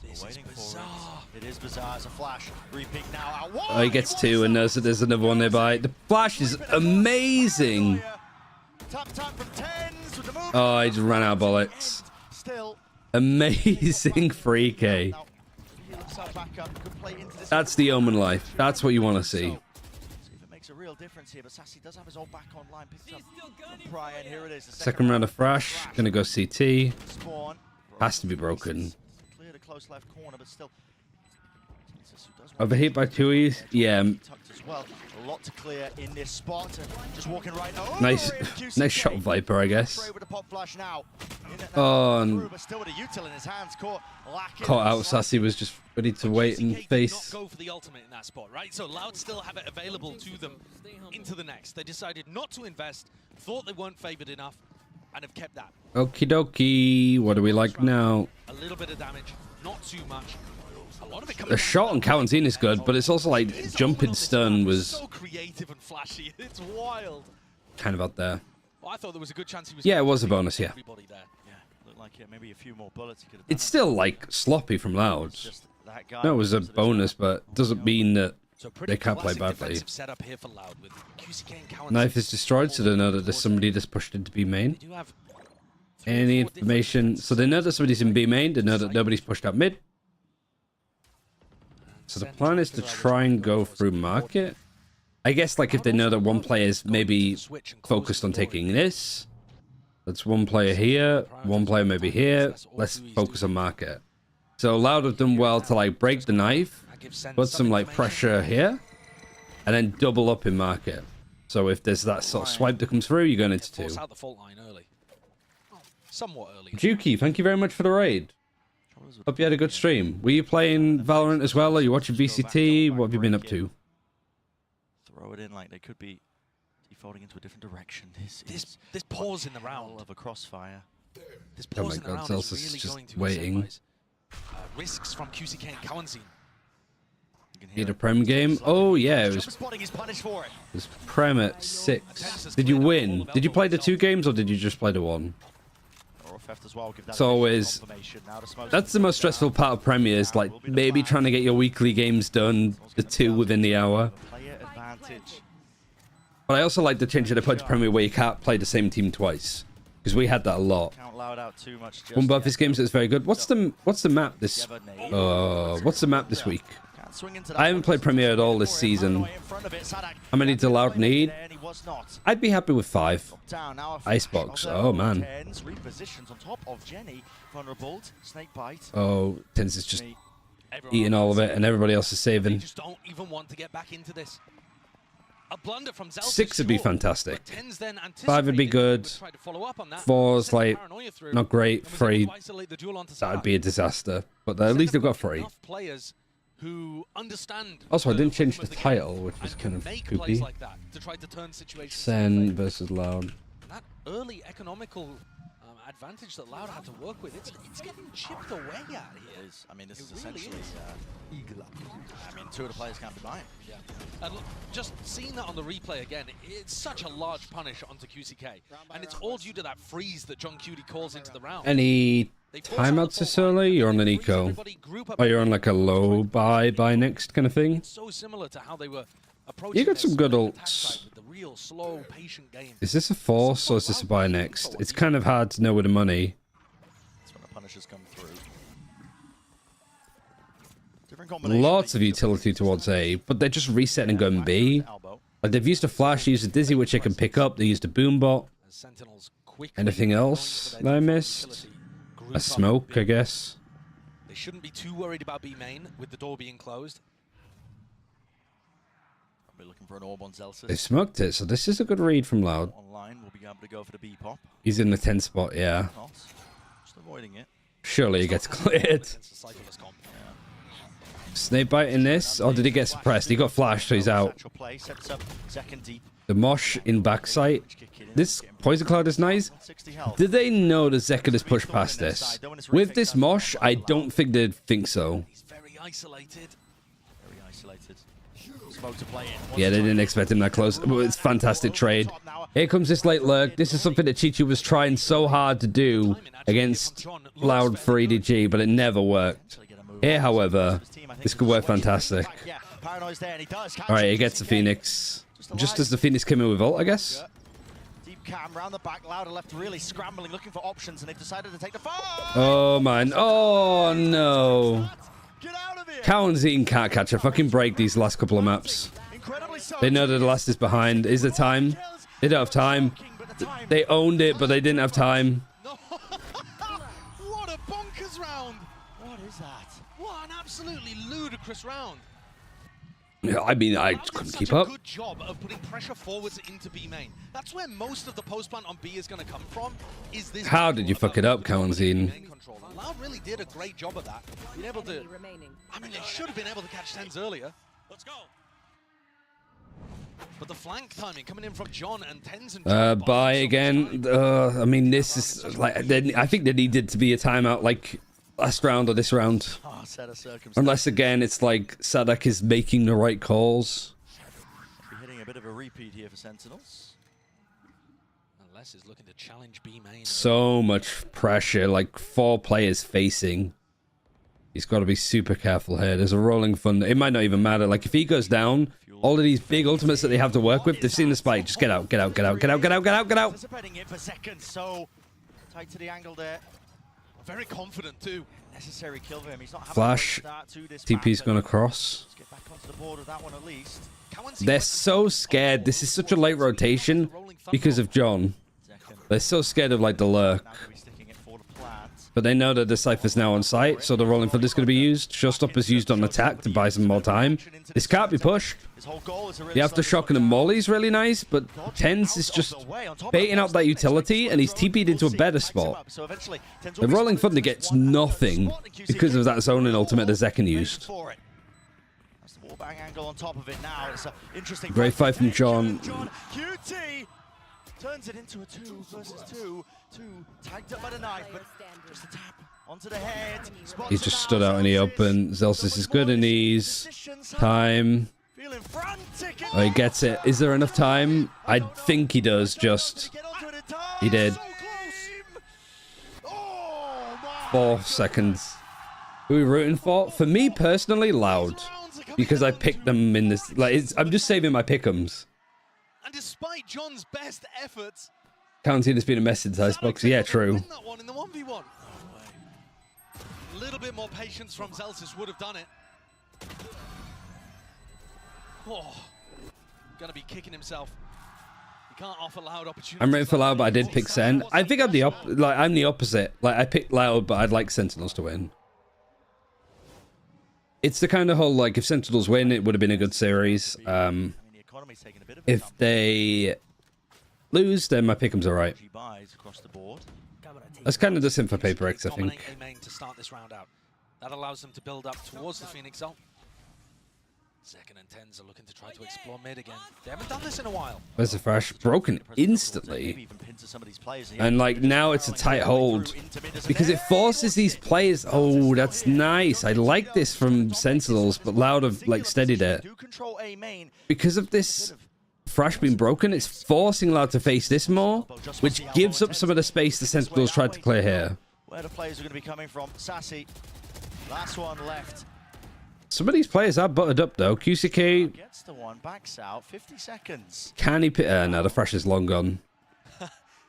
This is bizarre. It is bizarre. It's a flash. Repeat now. Oh, he gets 2 and knows that there's another one nearby. The flash is amazing. Oh, he just ran out of bullets. Amazing 3K. That's the Omen life. That's what you want to see. See if it makes a real difference here, but Sassy does have his ult back online. Picks up Brian. Here it is. Second round of Thrash. Gonna go CT. Has to be broken. Clear the close left corner, but still. Overheat by 2Es. Yeah. Well, a lot to clear in this spot. Just walking right. Oh, Nice, nice shot, Viper, I guess. Oh, and caught out. Sassy was just ready to wait and face. Go for the ultimate in that spot, right? So Loud still have it available to them into the next. They decided not to invest, thought they weren't favored enough, and have kept that. Okie dokie. What do we like now? A little bit of damage, not too much. The shot on Kalanzine is good, but it's also like jumping stun was so creative and flashy. It's wild. kind of out there. Well, I thought there was a good chance he was. Yeah, it was a bonus. Yeah. Everybody there. Yeah, looked like maybe a few more bullets he could have It's still like sloppy from Loud. No, it was a bonus, but doesn't mean that they can't play badly. Knife is destroyed, so they know that there's somebody that's pushed into B main. Any information? So they know that somebody's in B main. They know that nobody's pushed out mid. So the plan is to try and go through market. I guess like if they know that one player is maybe focused on taking this. That's one player here, one player maybe here. Let's focus on market. So Loud have done well to like break the knife, put some like pressure here, and then double up in market. So if there's that sort of swipe that comes through, you're going into 2. Somewhat early. Juki, thank you very much for the raid. Hope you had a good stream. Were you playing Valorant as well? Are you watching VCT? What have you been up to? Throw it in like they could be defaulting into a different direction. This pause in the round of a crossfire. This Oh pause my in the god, round Celsius is is really going just to waiting. risks from QCK and Kawanzin. Need a Prem game? Oh yeah, it was Prem at 6. Did you win? Did you play the 2 games or did you just play the 1? It's always, that's the most stressful part of Premiers, like maybe trying to get your weekly games done, the 2 within the hour. But I also like the change of the approach Premier where you can't play the same team twice, because we had that a lot. One of his games is very good. What's the map this? What's the map this week? I haven't played Premier at all this season. How many did Loud need? I'd be happy with 5. Icebox. Oh man. Oh, Tens is just eating all of it, and everybody else is saving. Just don't even want to get back into this. A blunder from 6 would be fantastic. 5 would be good. 4's like not great. 3, that would be a disaster. But at least they've got 3. Who understand also, I didn't change the title, which was kind of poopy. Like that to try to turn situations Sen versus Loud. That early economical advantage that Loud had to work with, it's getting chipped away at here. I mean, this is essentially I mean, 2 of the players can't be buying. Yeah. And look, just seeing that on the replay again, it's such a large punish onto QCK. And it's all due to that freeze that John Cutie calls into the round. Any timeouts this early? You're on an eco. Or you're on like a low buy next kind of thing? It's so similar to how they were approaching. You got some good ults. The real slow, patient game. Is this a force or is this a buy next? It's kind of hard to know with the money. That's when the punishes come through. Lots of utility towards A, but they're just resetting and going B. Like they've used a flash, used a dizzy, which they can pick up. They used a boom bot. Anything else that I missed? A smoke, I guess. They shouldn't be too worried about B main with the door being closed. We're looking for an orb on Zelsis. They smoked it, so this is a good read from Loud. Online, we'll be able to go for the B pop. He's in the 10 spot, yeah. Just avoiding it. Surely he gets cleared. Snake bite in this, or did he get suppressed? He got flashed, so he's out. The Mosh in backside. This Poison Cloud is nice. Did they know that Zeka has pushed past this? With this Mosh, I don't think they'd think so. He's very isolated. Very isolated. Smoke to play in. Yeah, they didn't expect him that close. It's fantastic trade. Here comes this late lurk. This is something that Chichi was trying so hard to do against Loud for EDG, but it never worked. Here, however, this could work fantastic. Alright, he gets the Phoenix. Just as the Phoenix came in with ult, I guess. Deep cam round the back, Loud are left really scrambling, looking for options, and they've decided to take the far. Oh man. Oh no. Kawanzin can't catch a fucking break these last couple of maps. They know that the last is behind. Is there time? They don't have time. They owned it, but they didn't have time. What a bonkers round! What is that? What an absolutely ludicrous round. Yeah, I mean, I couldn't keep up. Good job of putting pressure forwards into B main. That's where most of the post plant on B is going to come from. Is this? How did you fuck it up, Kawanzin? Loud really did a great job of that. Being able to. I mean, they should have been able to catch 10s earlier. Let's go. But the flank timing coming in from John and 10s and John Bye again. I mean, this is like. I think there needed to be a timeout, like last round or this round. Unless again, it's like Sadak is making the right calls. We're hitting a bit of a repeat here for Sentinels. Unless is looking to challenge B main. So much pressure, like 4 players facing. He's got to be super careful here. There's a rolling thunder. It might not even matter. Like if he goes down, all of these big ultimates that they have to work with, they've seen the spike. Just get out, get out, get out, get out, get out, get out, get out. Anticipating it for seconds, so tight to the angle there. Very confident too. Necessary kill for him. He's not having Flash. TP's gonna cross. Let's get back onto the board with that one at least. They're so scared. This is such a late rotation because of John. They're so scared of like the lurk. But they know that the Cypher's now on site, so the rolling thunder's going to be used. Showstopper's used on attack to buy some more time. This can't be pushed. The aftershock and the molly's really nice, but Tens is just baiting out that utility, and he's TP'd into a better spot. The rolling thunder gets nothing because of that zoning ultimate that Zekken used. Great fight from John. Turns it into a 2 versus 2. 2 tagged up by the knife, but just a tap onto the head. He just stood out in the open. Zelsis is good in these. Time. Oh, he gets it. Is there enough time? I think he does, just. He did. 4 seconds. Who are we rooting for? For me personally, Loud. Because I picked them in this. Like, I'm just saving my pick'ems. And despite John's best efforts, Counting has been a mess since Icebox. Yeah, true. win that one in the 1v1. A little bit more patience from Zelsis would have done it. Oh, gonna be kicking himself. He can't offer Loud opportunities. I'm ready for Loud, but I did pick Sen. I think I'm the opposite. Like, I picked Loud, but I'd like Sentinels to win. It's the kind of whole, like, if Sentinels win, it would have been a good series. If they lose, then my pick'em's alright. That's kind of the sim for PRX, I think. To start this round out. That allows them to build up towards the Phoenix zone. Second and 10s are looking to try to explore mid again. They haven't done this in a while. Where's the Thrash? Broken instantly. And like now it's a tight hold. Because it forces these players. Oh, that's nice. I like this from Sentinels, but Loud have like steadied it. Because of this Thrash being broken, it's forcing Loud to face this more, which gives up some of the space the Sentinels tried to clear here. Where the players are going to be coming from. Sassy, last one left. Some of these players are buttered up though. QCK Gets the one, backs out, 50 seconds. Can he no, the Thrash is long gone.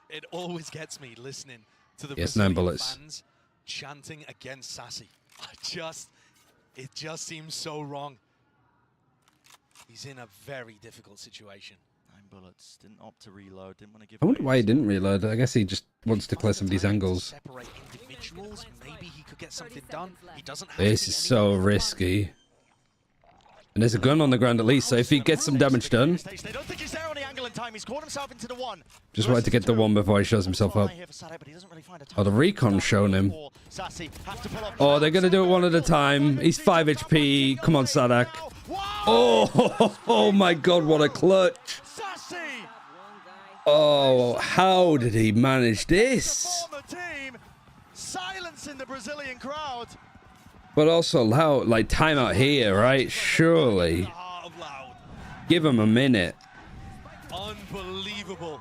It always gets me listening to the Yes, 9 bullets. fans chanting against Sassy. It just seems so wrong. He's in a very difficult situation. 9 bullets, didn't opt to reload, didn't want to give. I wonder why he didn't reload. I guess he just wants to clear somebody's angles. Separate individuals, maybe he could get something done. He doesn't have This is so risky. And there's a gun on the ground at least, so if he gets some damage done. They don't think he's there on the angle in time. He's caught himself into the 1. Just wanted to get the 1 before he shows himself up. Oh, the recon's shown him. Oh, they're going to do it one at a time. He's 5 HP. Come on, Sadak. Oh my god, what a clutch. Oh, how did he manage this? Silence in the Brazilian crowd. But also Loud, like timeout here, right? Surely. Give him a minute. Unbelievable.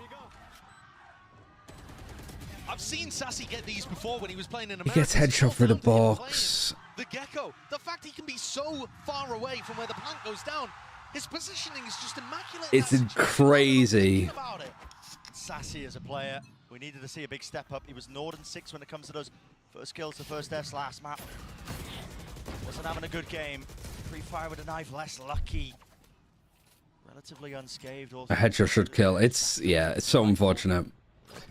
I've seen Sassy get these before when he was playing in He America. gets headshot through the box. The Gecko, the fact he can be so far away from where the plant goes down, his positioning is just immaculate. It's crazy. Sassy as a player, we needed to see a big step up. He was Norden 6 when it comes to those first kills, the first deaths last map. Wasn't having a good game. Pre-fire with a knife, less lucky. Relatively unscathed. A headshot should kill. It's, yeah, it's so unfortunate.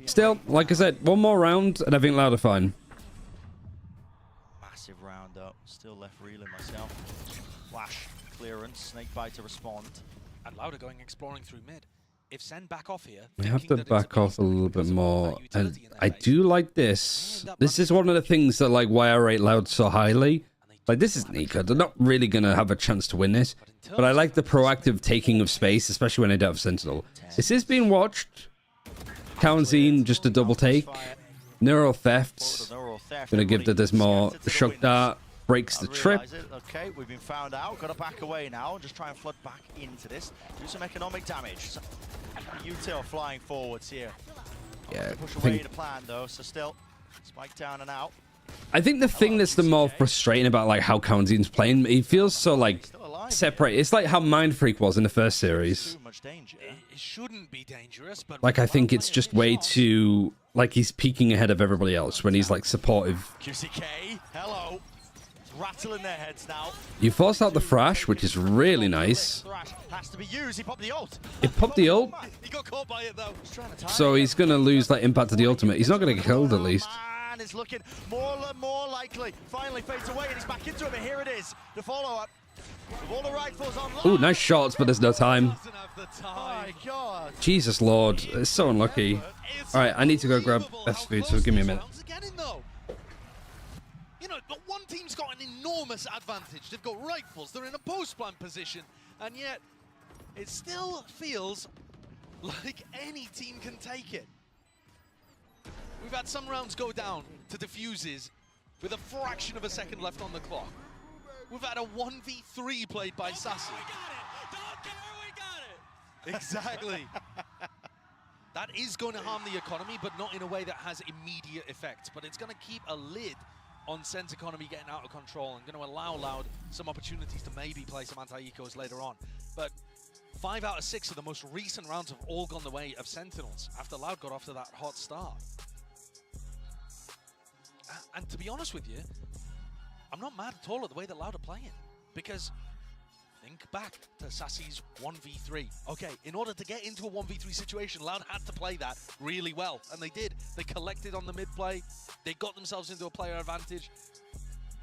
Still, like I said, one more round and I think Loud are fine. Massive round up. Still left reeling myself. Flash, clearance, snakebite to respond. And Lauda going exploring through mid. If send back off here, We have to back off a little bit more. And I do like this. This is one of the things that, like, why I rate Loud so highly. Like, this is Nika. They're not really going to have a chance to win this. But I like the proactive taking of space, especially when they don't have Sentinel. This is being watched. Kaunzine, just a double take. Neural Thefts. Gonna give that there's more. Shock Dart breaks the trip. Okay, we've been found out. Got to back away now and just try and flood back into this. Do some economic damage. Util flying forwards here. Yeah, Push away the plan though, so still spike down and out. I think the thing that's the more frustrating about like how Kaunzine's playing, he feels so like separate. It's like how Mind Freak was in the first series. It shouldn't be dangerous, but Like I think it's just way too like he's peeking ahead of everybody else when he's like supportive. QCK, hello. Rattling their heads now. You forced out the Thrash, which is really nice. Thrash has to be used. He popped the ult. It popped the ult, He got caught by it though. so he's gonna lose that impact of the ultimate. He's not gonna get killed at least. And it's looking more likely. Finally fades away and he's back into him. And here it is. The follow-up. With all the rifles on. Ooh, nice shots, but there's no time. My God. Jesus Lord, it's so unlucky. All right, I need to go grab best food, so give me a minute. You know, but one team's got an enormous advantage. They've got rifles, they're in a post-plant position, and yet it still feels Like, any team can take it. We've had some rounds go down to defuses with a fraction of a second left on the clock. We've had a 1v3 played by Sassy. Exactly. That is going to harm the economy, but not in a way that has immediate effect. But it's going to keep a lid on Sense economy getting out of control and going to allow Loud some opportunities to maybe play some anti-ecos later on. But 5 out of 6 of the most recent rounds have all gone the way of Sentinels after Loud got off to that hot start. And to be honest with you, I'm not mad at all at the way that Loud are playing, because think back to Sassy's 1v3. Okay, in order to get into a 1v3 situation, Loud had to play that really well, and they did. They collected on the mid play, they got themselves into a player advantage.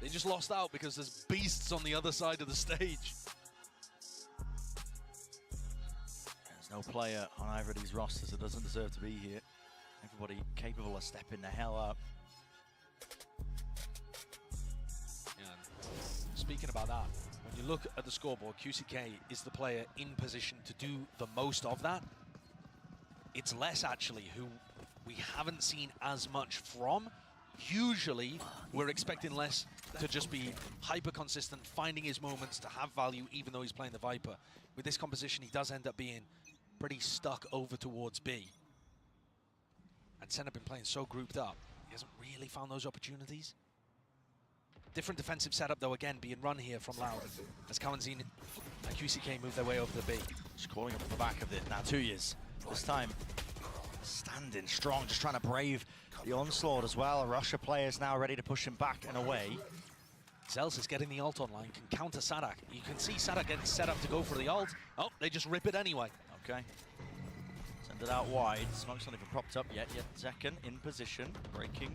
They just lost out because there's beasts on the other side of the stage. There's no player on either of these rosters that doesn't deserve to be here. Everybody capable of stepping the hell up. Speaking about that, when you look at the scoreboard, QCK is the player in position to do the most of that. It's less actually who we haven't seen as much from. Usually, we're expecting less to just be hyper consistent, finding his moments to have value, even though he's playing the Viper. With this composition, he does end up being pretty stuck over towards B. And Sen have been playing so grouped up, he hasn't really found those opportunities. Different defensive setup, though, again, being run here from Loud as Kawanzin and QCK move their way over the B. Just calling up the back of it. Now, 2 years. This time, standing strong, just trying to brave the onslaught as well. Russia players now ready to push him back and away. Zels is getting the ult online, can counter Sadak. You can see Sadak getting set up to go for the ult. Oh, they just rip it anyway. Okay. Send it out wide. Smoke's not even propped up yet. Zekken in position, breaking.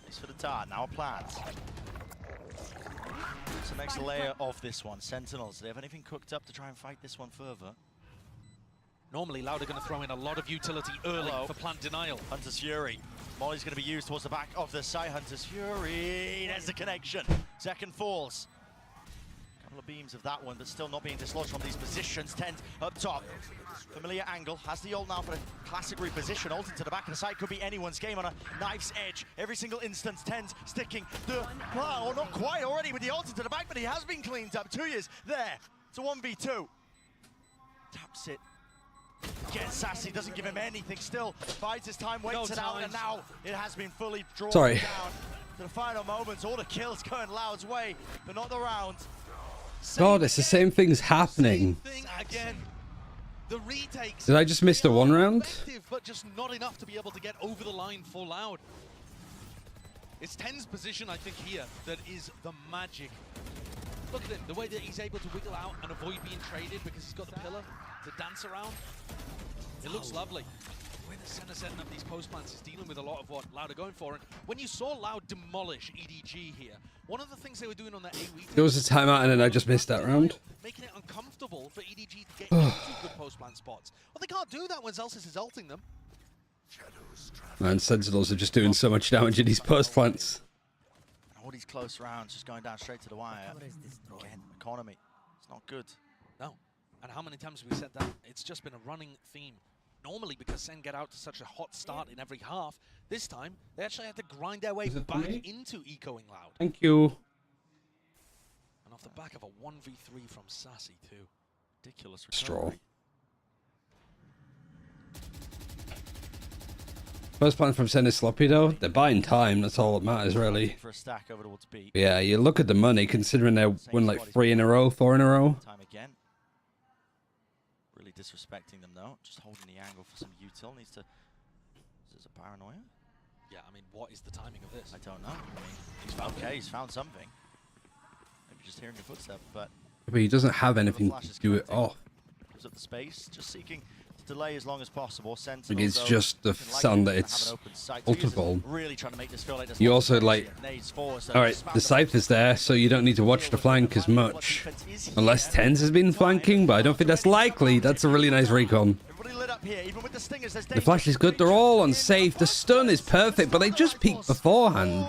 It's for the Tart. Now a plant. So next layer of this one, Sentinels. Do they have anything cooked up to try and fight this one further? Normally, Loud are going to throw in a lot of utility early for plant denial. Hunter's Fury. Molly's going to be used towards the back of the side. Hunter's Fury. There's the connection. Zekken falls. Couple of beams of that one, but still not being dislodged from these positions. Tent up top. Familiar angle. Has the ult now for a classic reposition. Ult into the back of the side. Could be anyone's game on a knife's edge. Every single instance. Tent sticking the plan. Or not quite already with the ult into the back, but he has been cleaned up. 2 years there. It's a 1v2. Taps it. Gets Sassy, doesn't give him anything, still bides his time, waits it out, and now it has been fully drawn down to the final moments. All the kills going Loud's way, but not the round. God, it's the same thing's happening. Thing again. The retakes. Did I just miss the one round? But just not enough to be able to get over the line for Loud. It's Ten's position, I think, here that is the magic. Look at him, the way that he's able to wiggle out and avoid being traded because he's got the pillar to dance around. It looks lovely. The way the center setting up these post plants is dealing with a lot of what Loud are going for. And when you saw Loud demolish EDG here, one of the things they were doing on that 8 week... There was a timeout and then I just missed that round. Making it uncomfortable for EDG to get into good post plant spots. Well, they can't do that when Zelsis is ulting them. Man, Sentinels are just doing so much damage in these post plants. All these close rounds just going down straight to the wire. Again, economy. It's not good. No. And how many times have we said that? It's just been a running theme. Normally, because Sen get out to such a hot start in every half, this time, they actually had to grind their way back into ecoing Loud. Thank you. And off the back of a 1v3 from Sassy, too. Ridiculous Straw. recovery. First plan from Sen is sloppy though. They're buying time, that's all that matters really. For a stack over towards B. Yeah, you look at the money considering they won like 3 in a row, 4 in a row. Time again. Really disrespecting them though. Just holding the angle for some util. Needs to... Is this a paranoia? Yeah, I mean, what is the timing of this? I don't know. I mean, he's found, okay, he's found something. Maybe just hearing your footstep, but... But he doesn't have anything to do it off. Gives up the space, just seeking to delay as long as possible. Like it's just the sound that it's multiple. Really trying to make this feel like You also like... Alright, the Scythe is there, so you don't need to watch the flank as much. Unless Tens has been flanking, but I don't think that's likely. That's a really nice recon. The flash is good, they're all unsafe. The stun is perfect, but they just peeked beforehand.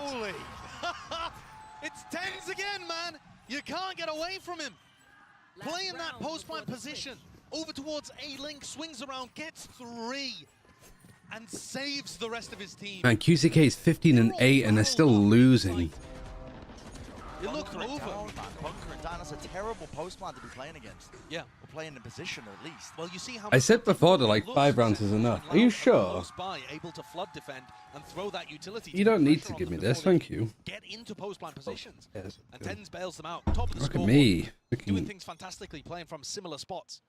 It's Tens again, man! You can't get away from him! Playing that post-plant position over towards A-Link, swings around, gets 3, and saves the rest of his team. Man, QCK is 15-8 and they're still losing. You look over. Bunker and down. That's a terrible post plan to be playing against. Yeah. Or playing in position at least. Well, you see how I said before that like 5 rounds is enough. Are you sure? By, able to flood defend and throw that utility. You don't need to give me this, thank you. Get into post plan positions. Yes, and Tens bails them out. Top of the look at scoreboard. me. Doing things fantastically, playing from similar spots.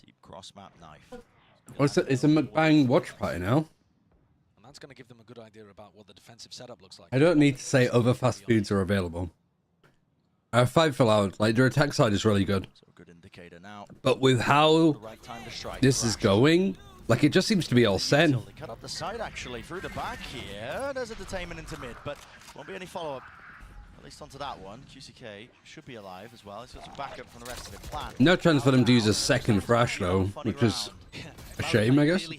Deep cross map knife. Well, it's a mukbang watch party now. And that's going to give them a good idea about what the defensive setup looks like. I don't need to say other fast foods are available. I have 5 for Loud. Like, their attack side is really good. So good indicator now. But with how this is going, like, it just seems to be all Sen. They cut up the side actually through the back here. There's a detainment into mid, but won't be any follow-up. At least onto that one. QCK should be alive as well. He's got some backup from the rest of the plan. No chance for them to use a second Thrash though, which is a shame, I guess.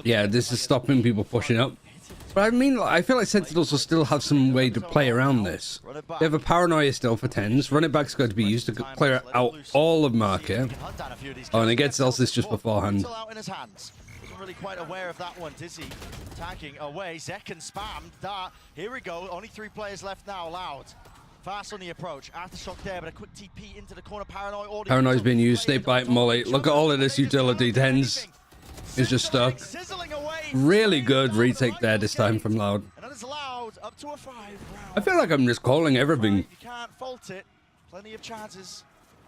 Yeah, this is stopping people pushing up. But I mean, I feel like Sentinels will still have some way to play around this. They have a Paranoia still for 10s. Running back's going to be used to clear out all of market. Oh, and it gets Elsis just beforehand. Still out in his hands. Wasn't really quite aware of that one, Dizzy attacking away. Zekken spammed that. Here we go. Only 3 players left now. Loud. Fast on the approach. Aftershock there, but a quick TP into the corner. Paranoia's being used. Snake Bite, Molly. Look at all of this utility. 10s is just stuck. Really good retake there this time from Loud. And that is Loud up to a 5 round. I feel like I'm just calling everything. You can't fault it. Plenty of chances.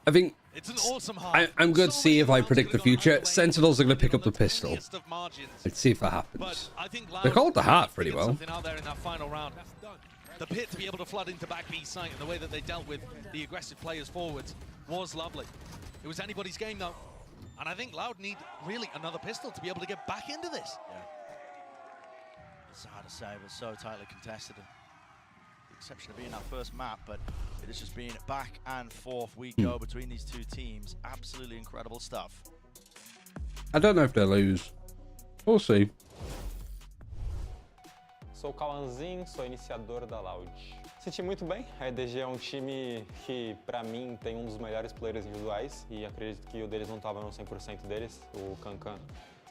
I think it's an awesome half. I'm going to see if I predict the future. Sentinels are going to pick up the pistol. Let's see if that happens. They called the half pretty well. Out there in that final round. The pit to be able to flood into back B site and the way that they dealt with the aggressive players forwards was lovely. It was anybody's game though. And I think Loud need really another pistol to be able to get back into this. Yeah. It's hard to say, it was so tightly contested. The exception of being that first map, but it has just been back and forth we go between these 2 teams. Absolutely incredible stuff. I don't know if they'll lose. We'll see. Sou o Kawanzin, sou iniciador da Loud. Senti muito bem, a EDG é um time que, pra mim, tem um dos melhores players individuais e acredito que o deles não estava no 100% deles. O Kankan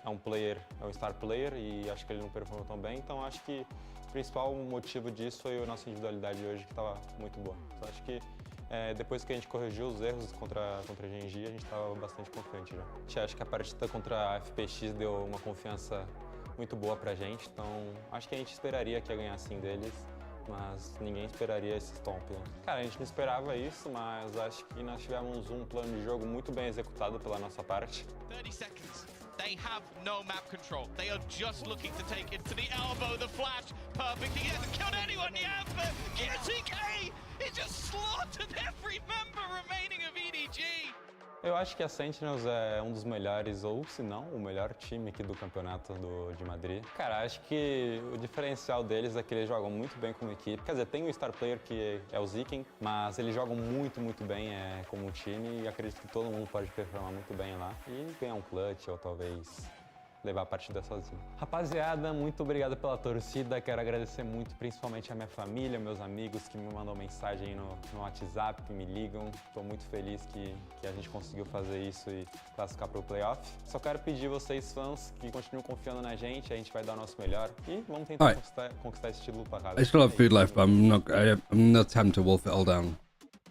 é um player, é um star player e acho que ele não performou tão bem, então acho que o principal motivo disso foi a nossa individualidade hoje, que estava muito boa. Então acho que depois que a gente corrigiu os erros contra a GENG, a gente estava bastante confiante já. Acho que a partida contra a FPX deu uma confiança muito boa pra gente, então acho que a gente esperaria que ia ganhar sim deles, mas ninguém esperaria esse stomp, né? Cara, a gente não esperava isso, mas acho que nós tivemos um plano de jogo muito bem executado pela nossa parte. 30 seconds. They have no map control. They are just looking to take it to the elbow, the flash. Perfect. He hasn't killed anyone yet, but QCK, he just slaughtered every member remaining of EDG. Eu acho que a Sentinels é um dos melhores, ou se não, o melhor time aqui do campeonato de Madrid. Cara, acho que o diferencial deles é que eles jogam muito bem como equipe. Quer dizer, tem o star player que é o Ziken, mas eles jogam muito bem como um time e acredito que todo mundo pode performar muito bem lá e ganhar um clutch ou talvez levar a partida sozinho. Rapaziada, muito obrigado pela torcida, quero agradecer muito principalmente a minha família, meus amigos que me mandam mensagem aí no WhatsApp, que me ligam. Estou muito feliz que a gente conseguiu fazer isso e classificar para o playoff. Só quero pedir vocês fãs que continuem confiando na gente, a gente vai dar o nosso melhor e vamos tentar conquistar esse título para casa. I still have food left, but I'm not time to wolf it all down.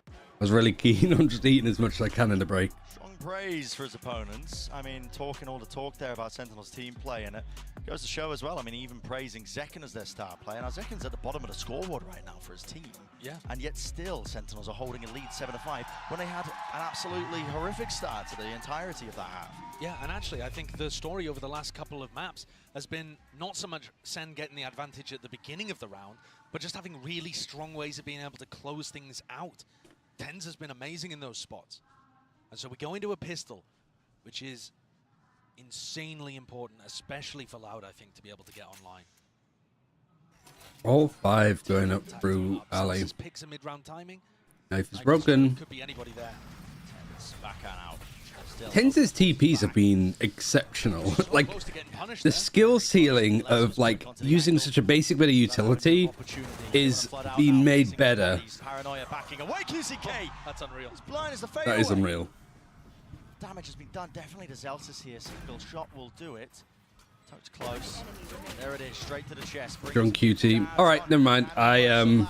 I was really keen on just eating as much as I can in the break. Praise for his opponents. I mean, talking all the talk there about Sentinel's team play, and it goes to show as well. I mean, even praising Zekken as their star player. Now, Zekken's at the bottom of the scoreboard right now for his team. Yeah. And yet still, Sentinels are holding a lead 7-5 when they had an absolutely horrific start to the entirety of that half. Yeah, and actually, I think the story over the last couple of maps has been not so much Sen getting the advantage at the beginning of the round, but just having really strong ways of being able to close things out. Tens has been amazing in those spots. And so we go into a pistol, which is insanely important, especially for Loud, I think, to be able to get online. All 5 going up through alley. Picks a mid-round timing. Knife is broken. Could be anybody there. Tens back and out. Tenz's TPs have been exceptional. Like, the skill ceiling of, like, using such a basic bit of utility is being made better. Paranoia backing away, QCK. That's unreal. He's blind as the That is unreal. Damage has been done definitely to Zelsis here. Single shot will do it. Touch close. There it is, straight to the chest. Drunk QT. All right, never mind. I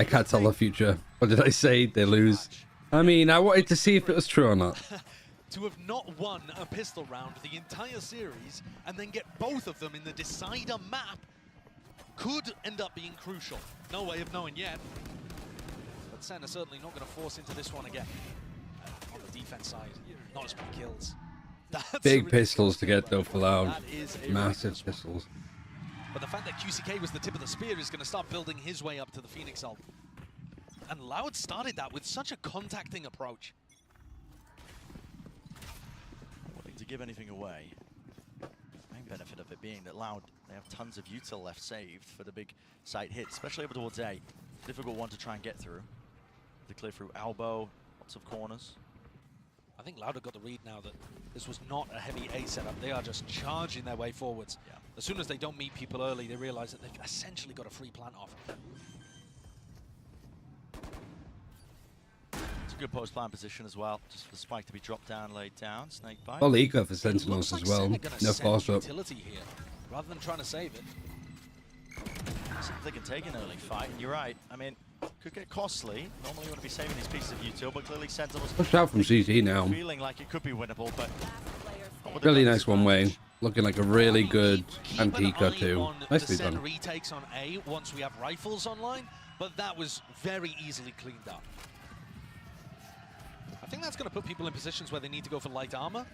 can't tell the future. What did I say? They lose. I mean, I wanted to see if it was true or not. To have not won a pistol round the entire series and then get both of them in the decider map could end up being crucial. No way of knowing yet. But Sen are certainly not going to force into this one again. On the defense side, not as many kills. That's Big pistols to get though for Loud. That is Massive pistols. But the fact that QCK was the tip of the spear is going to start building his way up to the Phoenix ult. And Loud started that with such a contacting approach. Willing to give anything away. Main benefit of it being that Loud, they have tons of util left saved for the big site hit, especially over towards A. Difficult one to try and get through. To clear through elbow, lots of corners. I think Loud have got the read now that this was not a heavy A setup. They are just charging their way forwards. Yeah. As soon as they don't meet people early, they realize that they've essentially got a free plant off. It's a good post-plant position as well, just for the spike to be dropped down, laid down, snake bite. Well, eco for Sentinels as well. No force up. Utility here, rather than trying to save it. They can take an early fight, and you're right. I mean, could get costly. Normally you want to be saving these pieces of util, but clearly Sentinels Push out from CT now. feeling like it could be winnable, but Really nice one way. Looking like a really good anti-eco too. Nicely Sen done. retakes on A once we have rifles online, but that was very easily cleaned up. I think that's going to put people in positions where they need to go for light armor.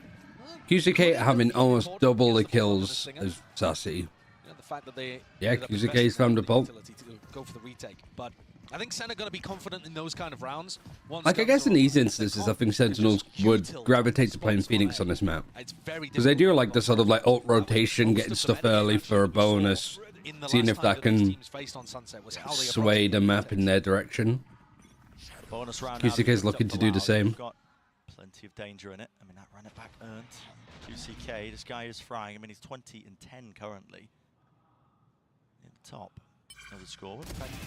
QCK having almost double the kills as Sassy. You know, the fact that they QCK's found a bolt. to go for the retake, but I think Sen are going to be confident in those kind of rounds. Like, I guess in these instances, I think Sentinels would gravitate to playing Phoenix on this map. Because they do like the sort of like ult rotation, getting stuff early for a bonus, seeing if that can sway the map in their direction. bonus round. QCK's looking to do the same. Got plenty of danger in it. I mean, that run it back earned. QCK, this guy is frying. I mean, he's 20 and 10 currently. In the top. Another score.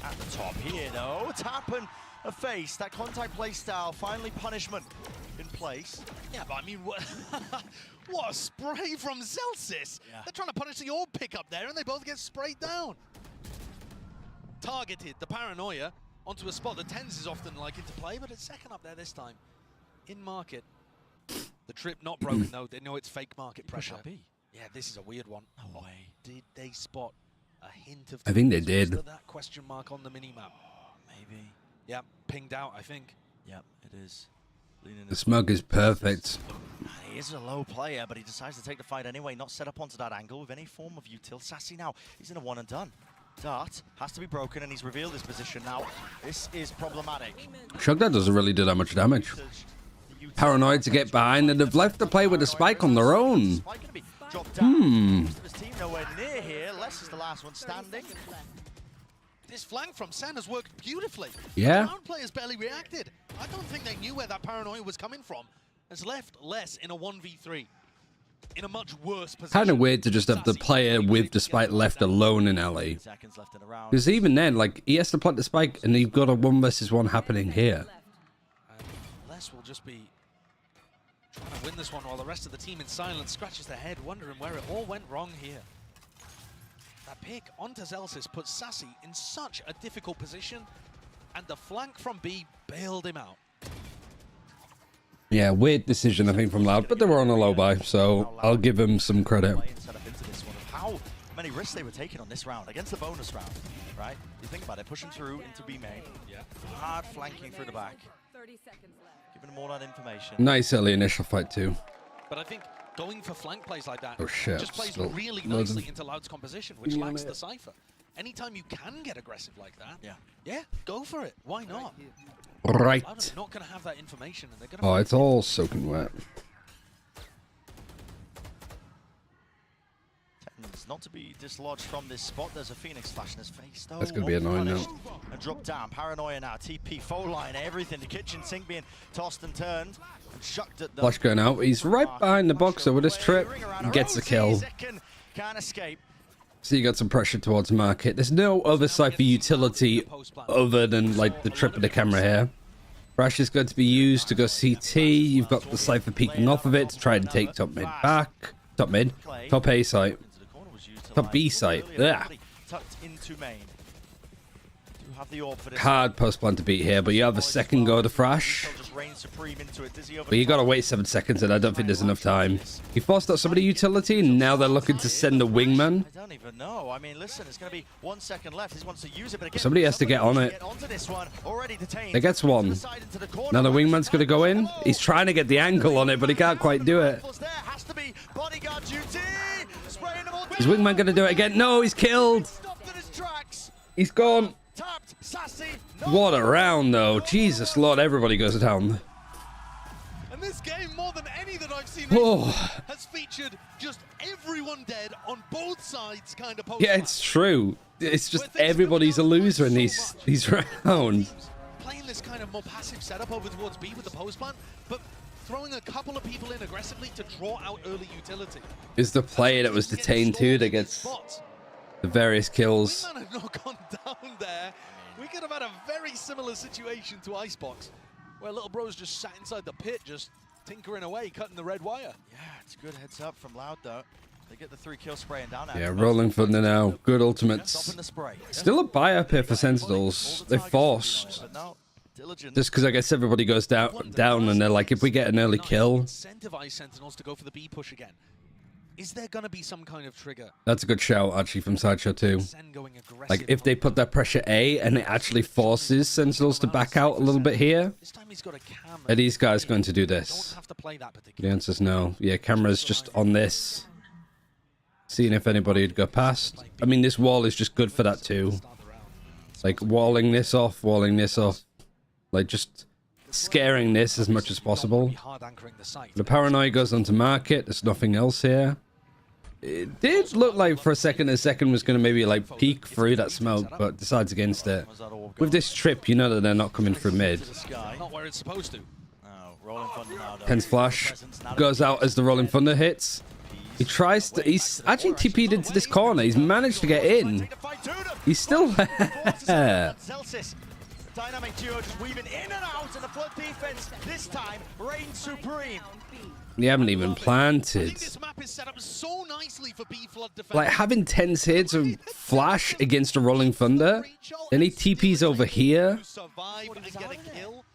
At the top here, though. Tap and a face. That contact play style. Finally, punishment in place. Yeah, but I mean, what a spray from Zelsis. Yeah. They're trying to punish the orb pick up there, and they both get sprayed down. Targeted the paranoia onto a spot that Tens is often like into play, but it's second up there this time. In market. The trip not broken, though. They know it's fake market pressure. Yeah, this is a weird one. No way. Did they spot a hint of... I think they did. That question mark on the minimap. Maybe. Yeah, pinged out, I think. Yep, it is. The smug is perfect. He is a low player, but he decides to take the fight anyway, not set up onto that angle with any form of util. Sassy now, he's in a one and done. Dart has to be broken, and he's revealed his position now. This is problematic. Shugdad doesn't really do that much damage. Paranoid to get behind, and they've left the play with a spike on their own. His team nowhere near here. Les is the last one standing. This flank from Sen has worked beautifully. Yeah. The ground players barely reacted. I don't think they knew where that paranoia was coming from. Has left Les in a 1v3. In a much worse position. Kind of weird to just have the player with the spike left alone in LA. Because even then, like, he has to plant the spike, and you've got a 1 versus 1 happening here. And Les will just be trying to win this one while the rest of the team in silence scratches their head, wondering where it all went wrong here. That pick onto Zelsis puts Sassy in such a difficult position, and the flank from B bailed him out. Yeah, weird decision, I think, from Loud, but they were on a low buy, so I'll give him some credit. How many risks they were taking on this round against the bonus round, right? You think about it, pushing through into B main, hard flanking through the back, giving them all that information. Nice early initial fight, too. But I think going for flank plays like that Oh, shit. just plays Still really loads nicely of- into Loud's composition, which lacks the cipher. Anytime you can get aggressive like that, yeah, go for it. Why not? Right. Loud are not going to have that information, and they're going Oh, it's all soaking wet. not to be dislodged from this spot. There's a Phoenix flash in his face, though. That's going to be annoying now. And drop down. Paranoia now. TP, phone line, everything. The kitchen sink being tossed and turned and chucked at them. Flash going out. He's right behind the boxer with his trip. He gets the kill. Can't escape. So you got some pressure towards market. There's no other Cypher utility other than like the trip of the camera here. Rash is going to be used to go CT. You've got the Cypher peeking off of it to try and take top mid back. Top mid. Top A site. Top B site. Yeah. Tucked into main. Hard post plan to beat here, but you have a second go to Thrash. But you gotta wait 7 seconds, and I don't think there's enough time. He forced out somebody utility, and now they're looking to send the wingman. I don't even know. I mean, listen, it's gonna be 1 second left. He wants to use it, but again, Somebody has to get on it. It gets one. Now the wingman's gonna go in. He's trying to get the angle on it, but he can't quite do it. Is wingman gonna do it again? No, he's killed. He's gone. What a round, though. Jesus Lord, everybody goes down. And this game, more than any that I've seen, has featured just everyone dead on both sides kind of post. Yeah, it's true. It's just everybody's a loser in these rounds. Playing this kind of more passive setup over towards B with the post plant, but throwing a couple of people in aggressively to draw out early utility. Is the player that was detained too that gets the various kills. We might have not gone down there. We could have had a very similar situation to Icebox, where little bro's just sat inside the pit, just tinkering away, cutting the red wire. Yeah, it's a good heads up from Loud, though. They get the 3-kill spray and down. Yeah, rolling thunder now. Good ultimates. Still a buy up here for Sentinels. They forced. Just because I guess everybody goes down, and they're like, if we get an early kill. Incentivize Sentinels to go for the B push again. Is there going to be some kind of trigger? That's a good shout, actually, from Sideshow too. Like, if they put that pressure A, and it actually forces Sentinels to back out a little bit here, are these guys going to do this? The answer's no. Yeah, camera's just on this. Seeing if anybody would go past. I mean, this wall is just good for that too. Like, walling this off. Like, just scaring this as much as possible. The paranoia goes onto market. There's nothing else here. It did look like for a second was going to maybe like peek through that smoke, but decides against it. With this trip, you know that they're not coming through mid. Not where it's supposed to. Tense flash goes out as the Rolling Thunder hits. He tries to. He's actually TP'd into this corner. He's managed to get in. He's still there. Dynamic duo just weaving in and out, and the flood defense this time reigns supreme. You haven't even planted. This map is set up so nicely for B flood defense. Like having 10 hits of flash against a Rolling Thunder, then he TPs over here. Survive and get a kill.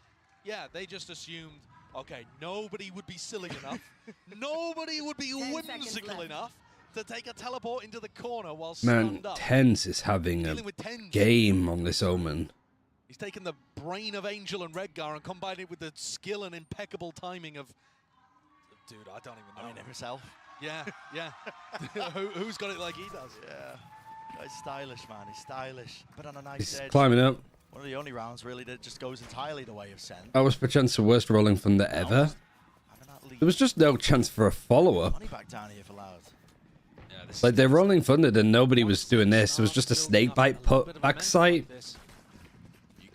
Yeah, they just assumed, okay, nobody would be silly enough, nobody would be whimsical enough to take a teleport into the corner while stunned up. Tense is having a game on this Omen. He's taken the brain of Angel and Redgar and combined it with the skill and impeccable timing of... Dude, I don't even know. I mean, himself. Yeah, yeah. Who's got it like he does? Yeah. He's stylish, man. He's stylish. But on a nice He's edge. climbing up. One of the only rounds, really, that just goes entirely the way of Sen. That was perchance the worst Rolling Thunder ever. There was just no chance for a follow-up. Money back down here for Loud. Like, they're Rolling Thunder, and nobody was doing this. It was just a snakebite put back sight.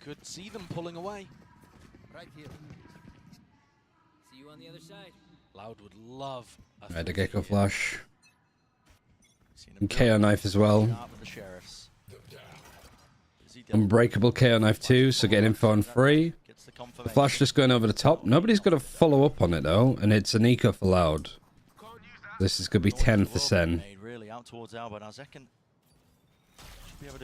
Could see them pulling away. Right here. See you on the other side. Loud would love a Right, the Gecko Flash. And KO Knife as well. Unbreakable KO Knife too, so getting info on free. The Flash just going over the top. Nobody's got to follow up on it though, and it's an eco for Loud. This is going to be 10 for Sen.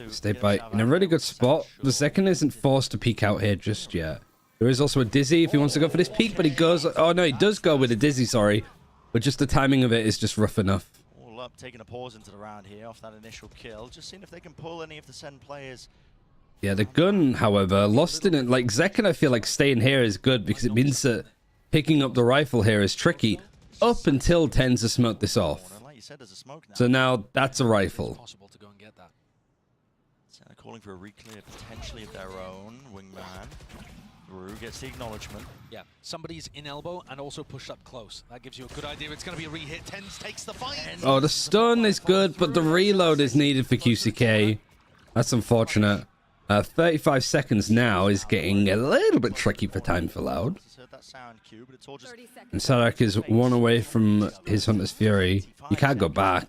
Stay by in a really good spot. The second isn't forced to peek out here just yet. There is also a Dizzy if he wants to go for this peek, but he goes... Oh, no, he does go with a Dizzy, sorry. But just the timing of it is just rough enough. All up, taking a pause into the round here off that initial kill. Just seeing if they can pull any of the Sen players. Yeah, the gun, however, lost in it. Like, Zekken, I feel like staying here is good because it means that picking up the rifle here is tricky. Up until Tens to smoke this off. So now that's a rifle. Calling for a reclear potentially of their own. Wingman. through, gets the acknowledgement. Yeah, somebody's in elbow and also pushed up close. That gives you a good idea. It's going to be a re-hit. Tens takes the fight. Oh, the stun is good, but the reload is needed for QCK. That's unfortunate. 35 seconds now is getting a little bit tricky for time for Loud. And Sadak is one away from his Hunter's Fury. You can't go back.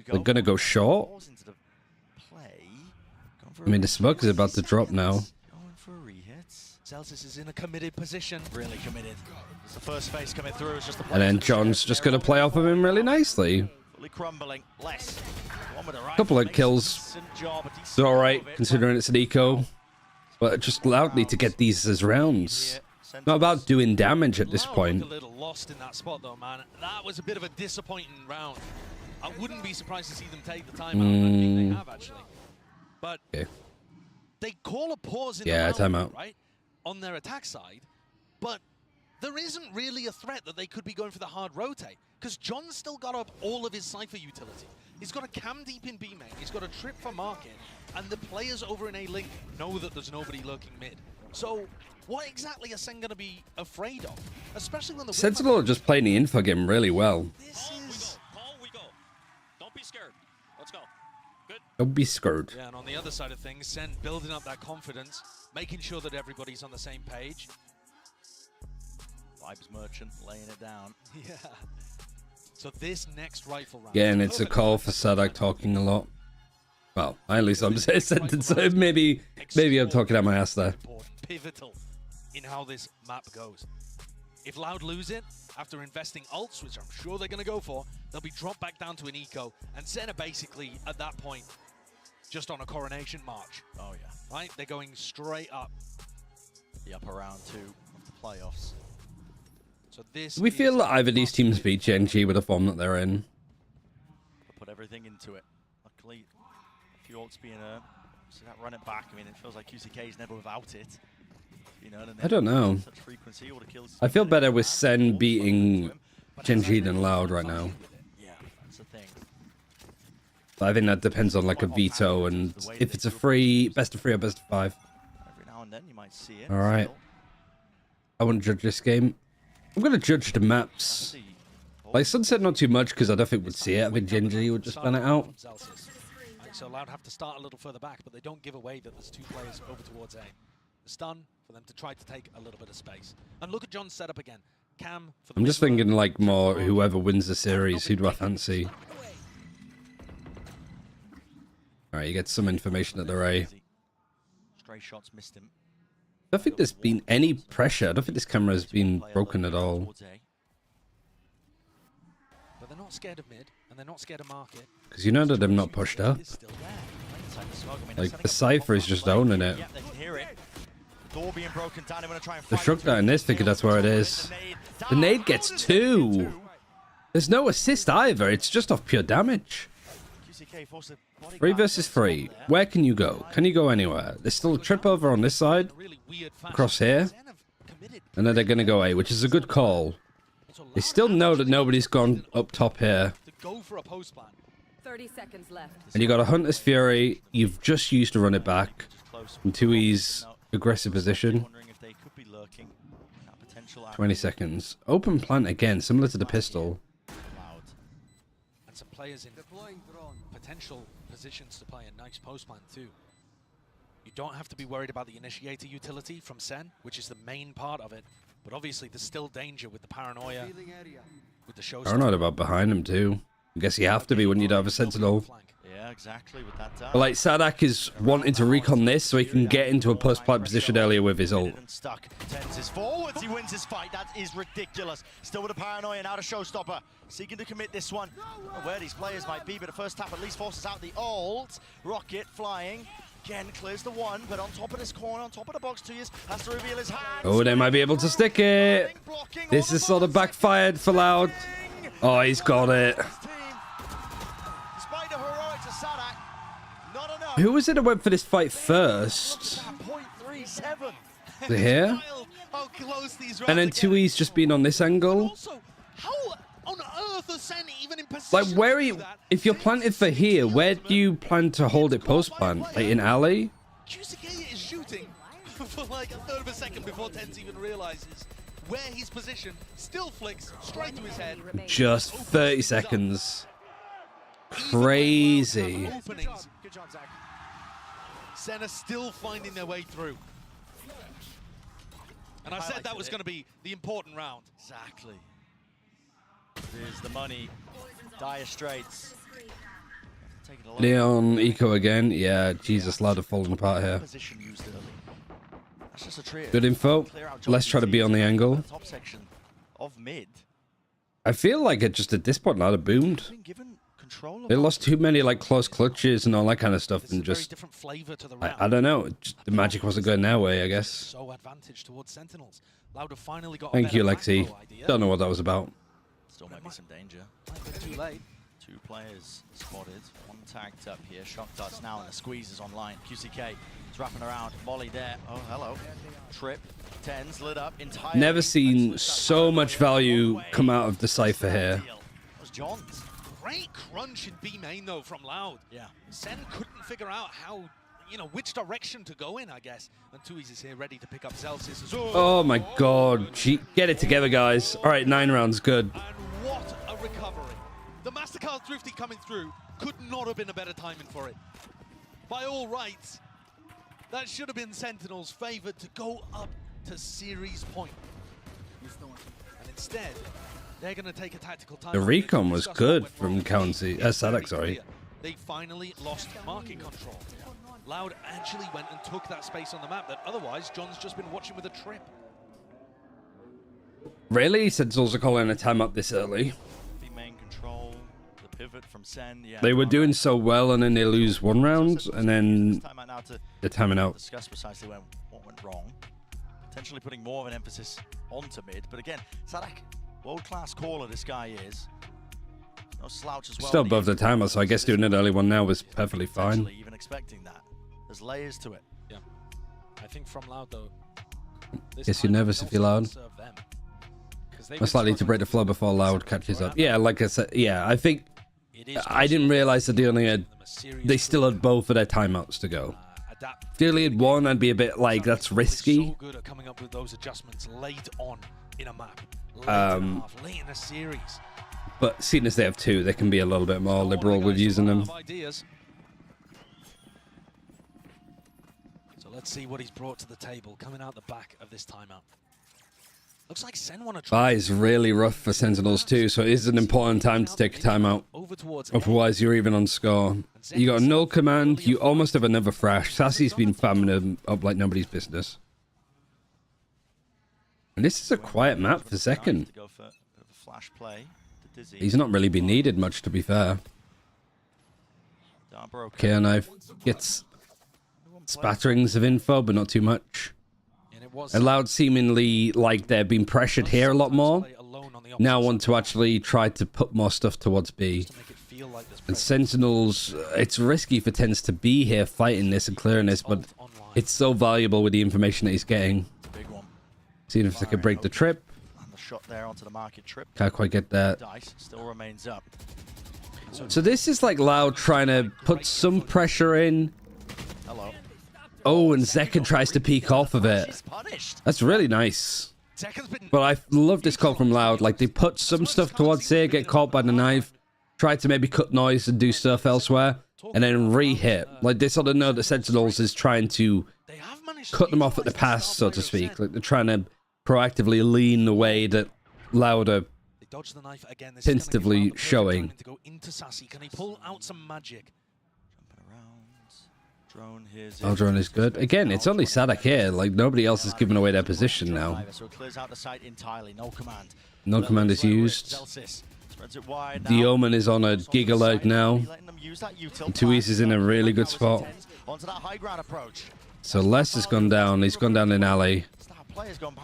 They're going to go short. I mean, the smoke is about to drop now. Celsius is in a committed position. Really committed. It's the first face coming through. It's just the And then John's just going to play off of him really nicely. fully crumbling. Less. A couple of kills. It's alright, considering it's an eco. But just Loud need to get these as rounds. Not about doing damage at this point. A little lost in that spot though, man. That was a bit of a disappointing round. I wouldn't be surprised to see them take the time out. I think they have actually. But they call a pause in the round, timeout. right? On their attack side, but there isn't really a threat that they could be going for the hard rotate, because John's still got up all of his Cypher utility. He's got a cam deep in B main, he's got a trip for market, and the players over in A-Link know that there's nobody lurking mid. So what exactly are Sen going to be afraid of? Especially when the Sentinel are just playing the info game really well. Don't be scared. Let's go. Good. Don't be scared. Yeah, and on the other side of things, Sen building up that confidence, making sure that everybody's on the same page. Vibes Merchant laying it down. Yeah. So this next rifle round. Yeah, and it's a call for Sadak talking a lot. Well, at least I'm saying sentence. So maybe I'm talking out my ass there. Pivotal in how this map goes. If Loud lose it, after investing ults, which I'm sure they're going to go for, they'll be dropped back down to an eco, and Sen are basically, at that point, just on a coronation march. Oh, yeah. Right? They're going straight up. The upper round 2 of the playoffs. So this Do we feel that either of these teams beat GENG with the form that they're in? Put everything into it. Luckily, a few ults being earned. So that run it back, I mean, it feels like QCK is never without it. You know, I don't know. Such frequency, all the kills. I feel better with Sen beating GENG than Loud right now. Yeah, that's the thing. But I think that depends on like a veto and if it's a free, best of 3 or best of 5. Every now and then you might see it. All right. I want to judge this game. I'm going to judge the maps. Like Sunset, not too much because I don't think we'd see it. I think GENG would just ban it out. So Loud have to start a little further back, but they don't give away that there's 2 players over towards A. The stun for them to try to take a little bit of space. And look at John's setup again. Cam for the I'm just thinking like more whoever wins the series, who do I fancy? Alright, you get some information at the Ray. Stray shots missed him. I don't think there's been any pressure. I don't think this camera has been broken at all. But they're not scared of mid, and they're not scared of market. Because you know that they've not pushed up. Like, the Cypher is just owning it. Yeah, they can hear it. Door being broken down. They're going to try and The Shrug down this, thinking that's where it is. The nade gets 2. There's no assist either. It's just off pure damage. 3 versus 3. Where can you go? Can you go anywhere? There's still a trip over on this side. Across here. And then they're going to go A, which is a good call. They still know that nobody's gone up top here. Go for a post plan. 30 seconds left. And you got a Hunter's Fury. You've just used to run it back. And 2E's aggressive position. 20 seconds. Open plant again, similar to the pistol. And some players in potential positions to play a nice post plan too. You don't have to be worried about the initiator utility from Sen, which is the main part of it. But obviously there's still danger with the paranoia, with the show. Paranoid about behind him too. I guess you have to be when you don't have a Sentinel. Yeah, exactly. With that But like Sadak is wanting to recon this so he can get into a post-plant position earlier with his ult. Stuck. Tens his forwards. He wins his fight. That is ridiculous. Still with a paranoia now to showstopper. Seeking to commit this one. Where these players might be, but the first tap at least forces out the ult. Rocket flying. Again clears the 1, but on top of this corner, on top of the box, 2 years has to reveal his hand. Oh, they might be able to stick it. This is sort of backfired for Loud. Oh, he's got it. Despite the heroics of Sadak, not enough. Who was it that went for this fight first? 0.37. The here? And then 2E's just been on this angle. How on earth are Sen even in position? Like, where are you? If you're planted for here, where do you plan to hold it post plant? Like in alley? QCK is shooting for like a third of a second before Tens even realizes where he's positioned. Still flicks straight to his head. Just 30 seconds. Crazy. Openings. Good job, Zach. Senna still finding their way through. And I said that was going to be the important round. Exactly. Here's the money. Dire Straits. Leon Eco again. Yeah, Jesus, Loud have fallen apart here. Position used early. That's just a trio. Good info. Let's try to be on the angle. Top section of mid. I feel like it just at this point Loud have boomed. They lost too many like close clutches and all that kind of stuff, and just I don't know. Just, the magic wasn't going their way, I guess. So advantage towards Sentinels. Loud have finally got. Thank you, Lexi. Don't know what that was about. Still might be some danger. Too late. 2 players spotted. 1 tagged up here. Shock darts now, and the squeeze is online. QCK is wrapping around. Volley there. Oh, hello. Trip. Tens lit up entirely. Never seen so much value come out of the Cypher here. That was John's. Great crunch in B main though from Loud. Yeah. Sen couldn't figure out how, you know, which direction to go in, I guess. And Tui's is here ready to pick up Celsius. Oh my god. Get it together, guys. All right, 9 rounds. Good. And what a recovery. The MasterCard Thrifty coming through could not have been a better timing for it. By all rights, that should have been Sentinels favored to go up to series point. And instead, they're going to take a tactical time. The recon was good from County. Sadek, sorry. They finally lost market control. Loud actually went and took that space on the map that otherwise John's just been watching with a trip. Really? Sentinels are calling a timeout this early. Main control, the pivot from Sen. Yeah, they were doing so well, and then they lose 1 round, and then they're timing out. Discuss precisely what went wrong. Potentially putting more of an emphasis onto mid, but again, Sadek, world-class caller this guy is. No slouch as well. Still above the timer, so I guess doing an early one now was perfectly fine. Even expecting that. There's layers to it. Yeah. I think from Loud though. Guess you're nervous if you're Loud. Most likely to break the flow before Loud catches up. Yeah, like I said, yeah, I think I didn't realize that they still had both of their timeouts to go. If they only had one, I'd be a bit like, that's risky. So good at coming up with those adjustments late on in a map. Late in a series. But seeing as they have 2, they can be a little bit more liberal with using them. So let's see what he's brought to the table coming out the back of this timeout. Looks like Sen want to try. Bye is really rough for Sentinels too, so it is an important time to take a timeout. Otherwise, you're even on score. You got a null command, you almost have another thrash. Sassy's been farming them up like nobody's business. And this is a quiet map for second. He's not really been needed much, to be fair. KO Knife gets spatterings of info, but not too much. Allowed seemingly like they're being pressured here a lot more. Now want to actually try to put more stuff towards B. And Sentinels, it's risky for Tens to be here fighting this and clearing this, but it's so valuable with the information that he's getting. Seeing if they could break the trip. Shot there onto the market trip. Can't quite get that. Dice still remains up. So this is like Loud trying to put some pressure in. Hello. Oh, and Zekken tries to peek off of it. That's really nice. But I love this call from Loud. Like, they put some stuff towards here, get caught by the knife, try to maybe cut noise and do stuff elsewhere, and then re-hit. Like, they sort of know that Sentinels is trying to cut them off at the pass, so to speak. Like, they're trying to proactively lean the way that Loud are tentatively showing. Can he pull out some magic? Our drone is good. Again, it's only Sadek here. Like, nobody else has given away their position now. No command is used. The Omen is on a gig alert now. Tuis is in a really good spot. So Les has gone down. He's gone down in alley.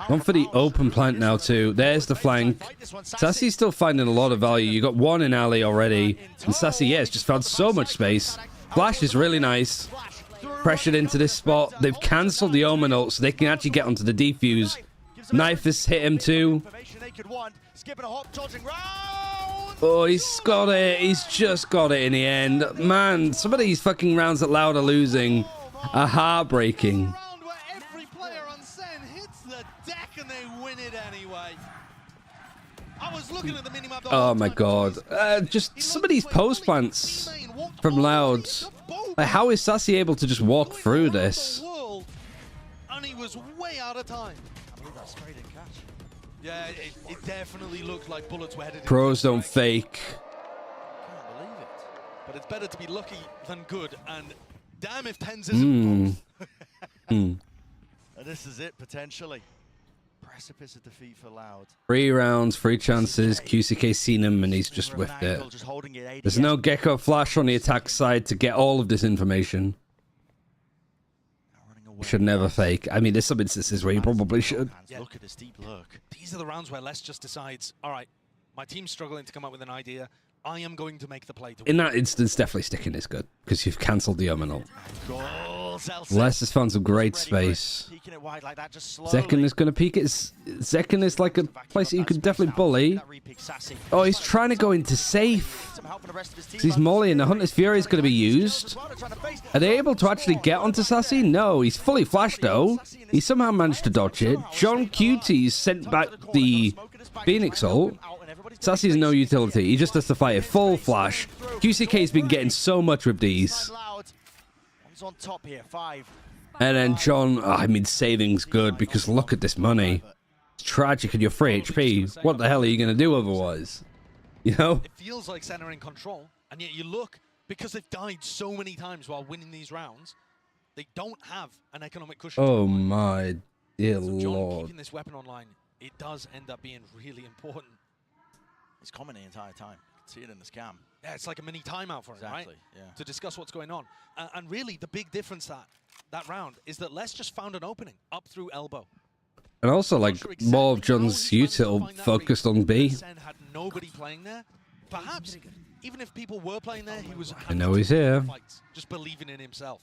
Gone for the open plant now too. There's the flank. Sassy's still finding a lot of value. You got 1 in alley already. And Sassy, yeah, has just found so much space. Flash is really nice. Pressured into this spot. They've cancelled the Omen ult so they can actually get onto the defuse. Knife has hit him too. Oh, he's got it. He's just got it in the end. Man, some of these fucking rounds that Loud are losing are heartbreaking. anyway. I was looking at the minimap. Oh my god. Just some of these post plants from Loud. Like, how is Sassy able to just walk through this? And he was way out of time. I believe that's straight in catch. Yeah, it definitely looked like bullets were headed. Pros don't fake. Can't believe it. But it's better to be lucky than good. And damn if Tens isn't. And this is it, potentially. Precipice of defeat for Loud. 3 rounds, 3 chances. QCK seen him and he's just whiffed it. There's no Gecko Flash on the attack side to get all of this information. Should never fake. I mean, there's some instances where you probably should. Yeah. Look at this deep look. These are the rounds where Les just decides, all right, my team's struggling to come up with an idea. I am going to make the play. In that instance, definitely sticking is good because you've cancelled the Ominal. Les has found some great space. Zekken is going to peek it. Zekken is like a place that you could definitely bully. Oh, he's trying to go into safe. He's Molly and the Hunter's Fury is going to be used. Are they able to actually get onto Sassy? No, he's fully flashed though. He somehow managed to dodge it. John Cutie's sent back the Phoenix ult. Sassy's no utility. He just has to fight a full flash. QCK's been getting so much with these. On top here, 5. And then John, I mean, saving's good because look at this money. It's tragic and you're 3 HP. What the hell are you going to do otherwise? You know? It feels like Senna in control, and yet you look, because they've died so many times while winning these rounds, they don't have an economic cushion. Oh my dear so John lord. keeping this weapon online, it does end up being really important. He's coming the entire time. See it in the scam. Yeah, it's like a mini timeout for him, right? Yeah. To discuss what's going on. And really, the big difference that round is that Les just found an opening up through elbow. And also, like, more of John's util focused on B. Sen had nobody playing there. Perhaps, even if people were playing there, he was... I know he's here. Fights, just believing in himself.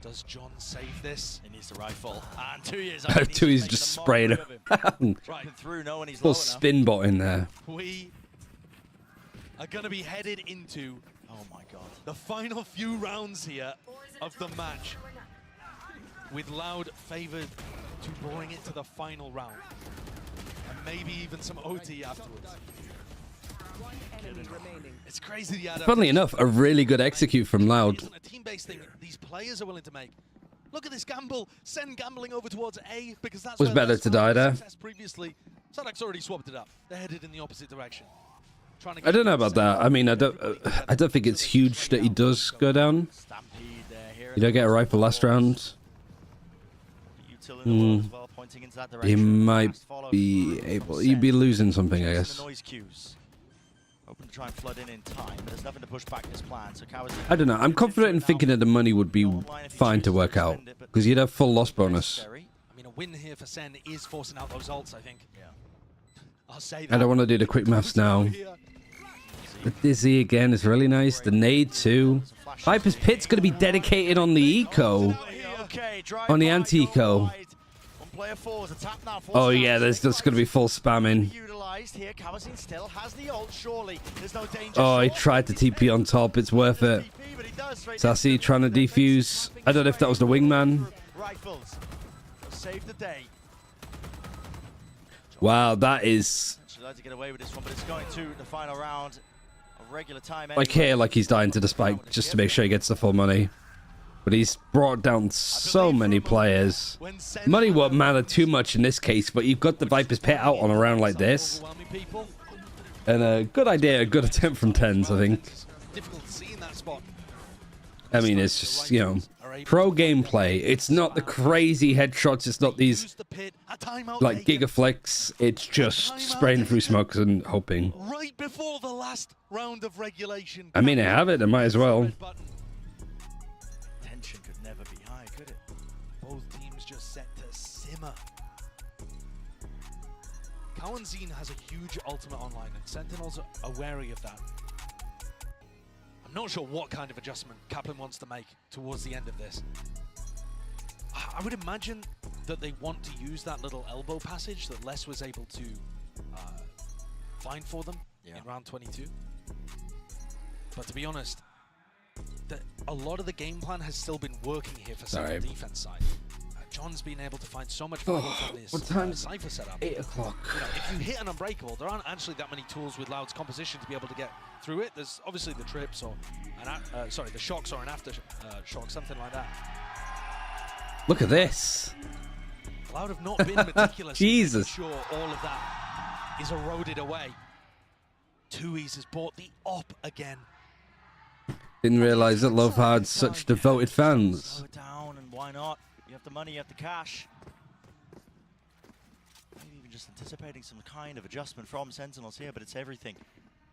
Does John save this? He needs the rifle. And 2 years. 2 is just spraying him. Full spin bot in there. We are going to be headed into, oh my god, the final few rounds here of the match, with Loud favored to bring it to the final round, and maybe even some OT afterwards. It's crazy. Funnily enough, a really good execute from Loud. A team-based thing these players are willing to make. Look at this gamble. Sen gambling over towards A because that's Was better to die there. Previously, Sadak's already swapped it up. They're headed in the opposite direction. I don't know about that. I mean, I don't think it's huge that he does go down. You don't get a rifle last round. He might be able. He'd be losing something, I guess. Hoping to try and flood in time, but there's nothing to push back this plan. So I don't know. I'm confident in thinking that the money would be fine to work out because you'd have full loss bonus. I mean, a win here for Sen is forcing out those ults, I think. Yeah. I'll say that. I don't want to do the quick maths now. The Dizzy again is really nice. The nade too. Viper's Pit's going to be dedicated on the eco. On the anti-eco. Oh yeah, there's just going to be full spamming. Oh, he tried to TP on top. It's worth it. Sassy trying to defuse. I don't know if that was the wingman. Wow, that is... Like here, like he's dying to the spike just to make sure he gets the full money. But he's brought down so many players. Money won't matter too much in this case, but you've got the Viper's Pit out on a round like this. And a good idea, a good attempt from Tens, I think. I mean, it's just, you know, pro gameplay. It's not the crazy headshots. It's not these, like, gigaflex. It's just spraying through smokes and hoping. Right before the last round of regulation. I mean, I have it. I might as well. Tension could never be high, could it? Both teams just set to simmer. Kawanzine has a huge ultimate online, and Sentinels are wary of that. I'm not sure what kind of adjustment Kaplan wants to make towards the end of this. I would imagine that they want to use that little elbow passage that Les was able to find for them in round 22. But to be honest, a lot of the game plan has still been working here for some defense side. John's been able to find so much value from this what time is Cypher setup. 8 o'clock. You know, if you hit an Unbreakable, there aren't actually that many tools with Loud's composition to be able to get through it. There's obviously the trips or the shocks or an after shock, something like that. Look at this. Loud have not been meticulous. Jesus. Sure, all of that is eroded away. Tui's has bought the op again. Didn't realize that Love had such devoted fans. Slow it down, and why not? You have the money, you have the cash. Maybe even just anticipating some kind of adjustment from Sentinels here, but it's everything.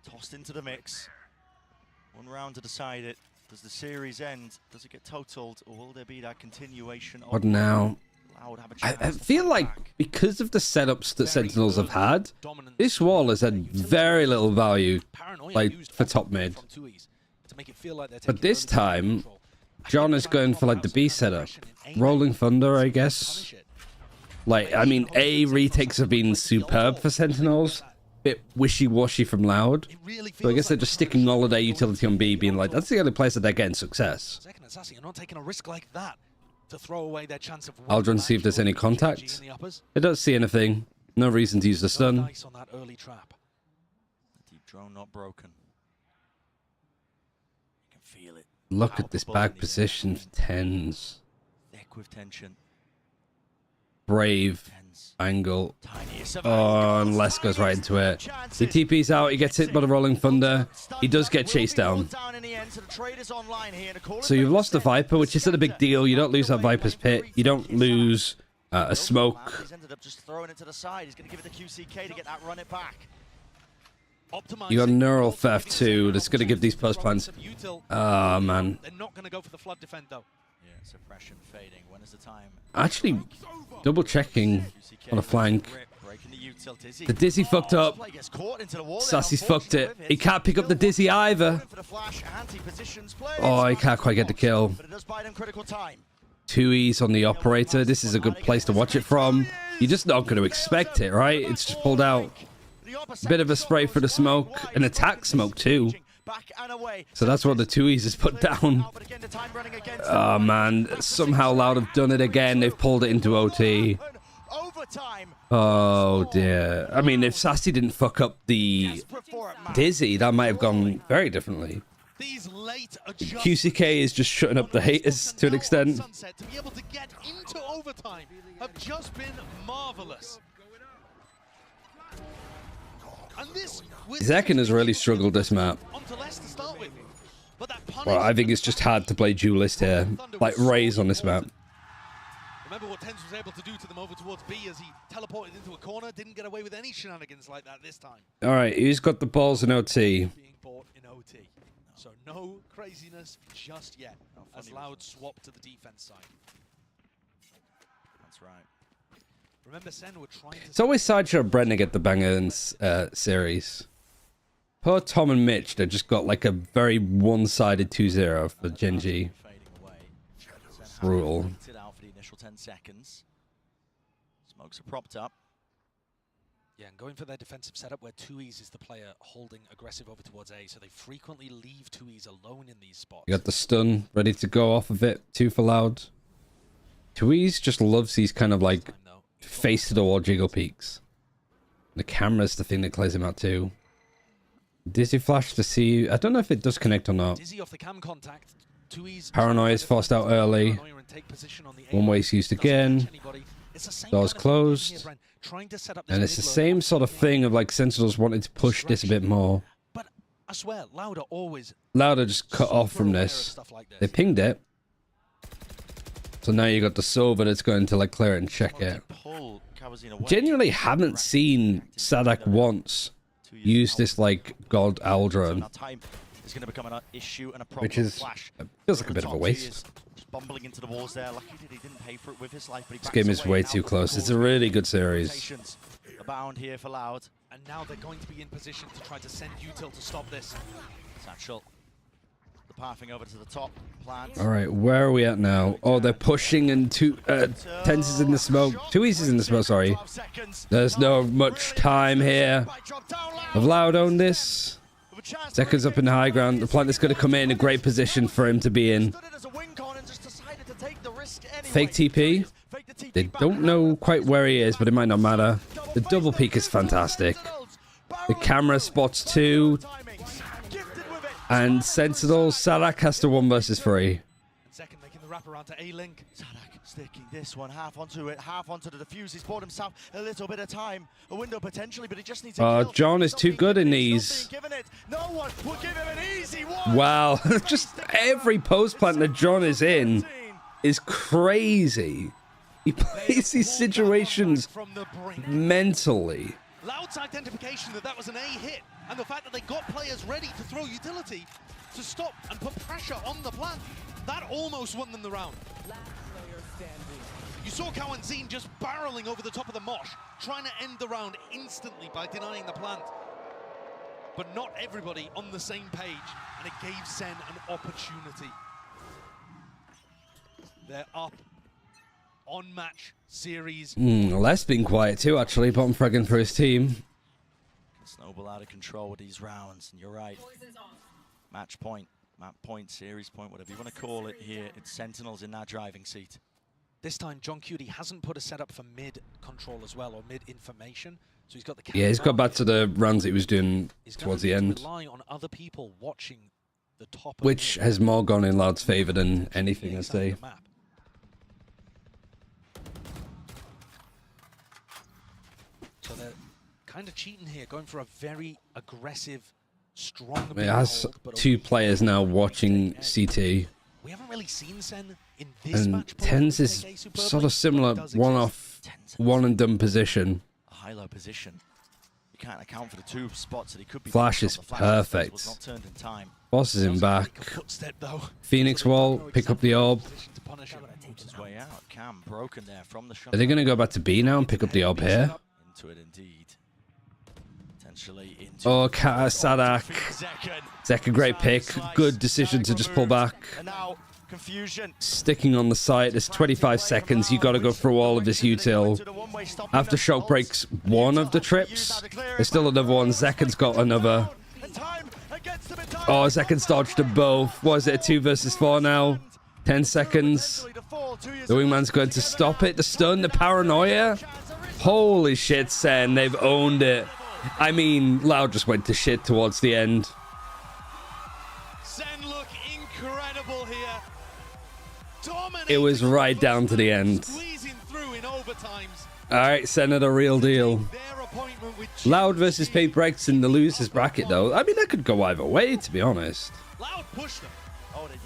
Tossed into the mix. One round to decide it. Does the series end? Does it get totaled? Or will there be that continuation of... What now? I feel like because of the setups that Sentinels have had, this wall has had very little value, like for top mid. But this time, John is going for like the B setup, Rolling Thunder, I guess. Like, I mean, A retakes have been superb for Sentinels, bit wishy-washy from Loud. So I guess they're just sticking Holiday utility on B, being like, that's the only place that they're getting success. Second Assassin, you're not taking a risk like that to throw away their chance of Aldrin see if there's any contact. They don't see anything. No reason to use the stun. Nice on that early trap. The deep drone not broken. You can feel it. Look at this back position for tens. Thick with tension. Brave angle. Oh, and Les goes right into it. He TP's out. He gets hit by the Rolling Thunder. He does get chased down. So you've lost the Viper, which isn't a big deal. You don't lose that Viper's pit. You don't lose a smoke. He's ended up just throwing it to the side. He's going to give it to QCK to get that run it back. You got neural theft too. That's going to give these post plans. Oh man. They're not going to go for the flood defend though. Yeah, suppression fading. When is the time? Actually, double checking on a flank. The Dizzy fucked up. Sassy's fucked it. He can't pick up the Dizzy either. Oh, he can't quite get the kill. 2Es on the operator. This is a good place to watch it from. You're just not going to expect it, right? It's just pulled out. Bit of a spray for the smoke. An attack smoke too. So that's what the 2Es has put down. Oh man, somehow Loud have done it again. They've pulled it into OT. Oh dear. I mean, if Sassy didn't fuck up the Dizzy, that might have gone very differently. QCK is just shutting up the haters to an extent. To be able to get into overtime have just been marvelous. Zekin has really struggled this map. Well, I think it's just hard to play duelist here. Like Raze on this map. Remember what Tens was able to do to them over towards B as he teleported into a corner. Didn't get away with any shenanigans like that this time. Alright, who's got the balls in OT? Being bought in OT. So no craziness just yet. As Loud swap to the defense side. That's right. Remember, Sen were trying to... It's always Sideshow Brenner get the banger in series. Poor Tom and Mitch, they just got like a very one-sided 2-0 for GENG. Brutal. Out for the initial 10 seconds. Smokes are propped up. Yeah, and going for their defensive setup where 2Es is the player holding aggressive over towards A, so they frequently leave 2Es alone in these spots. You got the stun ready to go off of it, 2 for Loud. 2Es just loves these kind of like face to the wall jiggle peaks. The camera's the thing that clears him out too. Dizzy flash to see. I don't know if it does connect or not. Dizzy off the cam contact. 2Es Paranoia is forced out early. One way's used again. Doors closed. And it's the same sort of thing of like Sentinels wanting to push this a bit more. But I swear, Louder always... Louder just cut off from this. They pinged it. So now you got the Silver that's going to like clear it and check it. Genuinely haven't seen Sadak once use this like God Aldron. Is going to become an issue and a problem. Which is feels like a bit of a waste. Just bumbling into the walls there. Lucky that he didn't pay for it with his life, but This game is way too close. It's a really good series. Abound here for Loud. And now they're going to be in position to try to send Util to stop this. Satchel. The pathing over to the top. Plant. All right, where are we at now? Oh, they're pushing and Tens is in the smoke. 2Es is in the smoke, sorry. There's no much time here. Have Loud owned this? Seconds up in the high ground. The plant is going to come in a great position for him to be in. Fake TP. They don't know quite where he is, but it might not matter. The double peek is fantastic. The camera spots 2. And Sentinel, Sadak has to 1 versus 3. Second making the wrap around to A-Link. Sadak sticking this one half onto it, half onto the defuse. He's bought himself a little bit of time, a window potentially, but he just needs to kill. John is too good in these. No one will give him an easy one. Wow, just every post plant that John is in is crazy. He plays these situations mentally. Loud's identification that was an A hit, and the fact that they got players ready to throw utility to stop and put pressure on the plant, that almost won them the round. You saw Cow and Zine just barreling over the top of the mosh, trying to end the round instantly by denying the plant. But not everybody on the same page, and it gave Sen an opportunity. They're up on match series. Les been quiet too, actually, bottom fragging for his team. Snowball out of control with these rounds, and you're right. Match point, map point, series point, whatever you want to call it here. It's Sentinels in that driving seat. This time, John Cutie hasn't put a setup for mid control as well, or mid information. So he's got the Yeah, he's got back to the runs he was doing towards the end, rely on other people watching the top, which has more gone in Loud's favor than anything, I'd say. So they're kind of cheating here, going for a very aggressive, strong. It has 2 players now watching CT. We haven't really seen Sen in this And match. Tens is sort of similar, one-off, one-and-done position. A high-low position. You can't account for the 2 spots that he could be. Flash is perfect. Bosses him back. Phoenix wall, pick up the orb. His way out. Cam broken there from the shot. Are they going to go back to B now and pick up the orb here? Into it indeed. Potentially into Sadak. Zeka, great pick. Good decision to just pull back. And now confusion. Sticking on the site. It's 25 seconds. You got to go through all of this util. After Shock breaks 1 of the trips, there's still another one. Zekan's got another. Oh, Zekan's dodged them both. What is it, a 2 versus 4 now? 10 seconds. The wingman's going to stop it. The stun, the paranoia. Holy shit, Sen. They've owned it. I mean, Loud just went to shit towards the end. Sen look incredible here. It was right down to the end. Squeezing through in overtimes. All right, Sen are the real deal. Loud versus PRX in the losers bracket, though. I mean, that could go either way, to be honest. Loud pushed them. Oh, they did.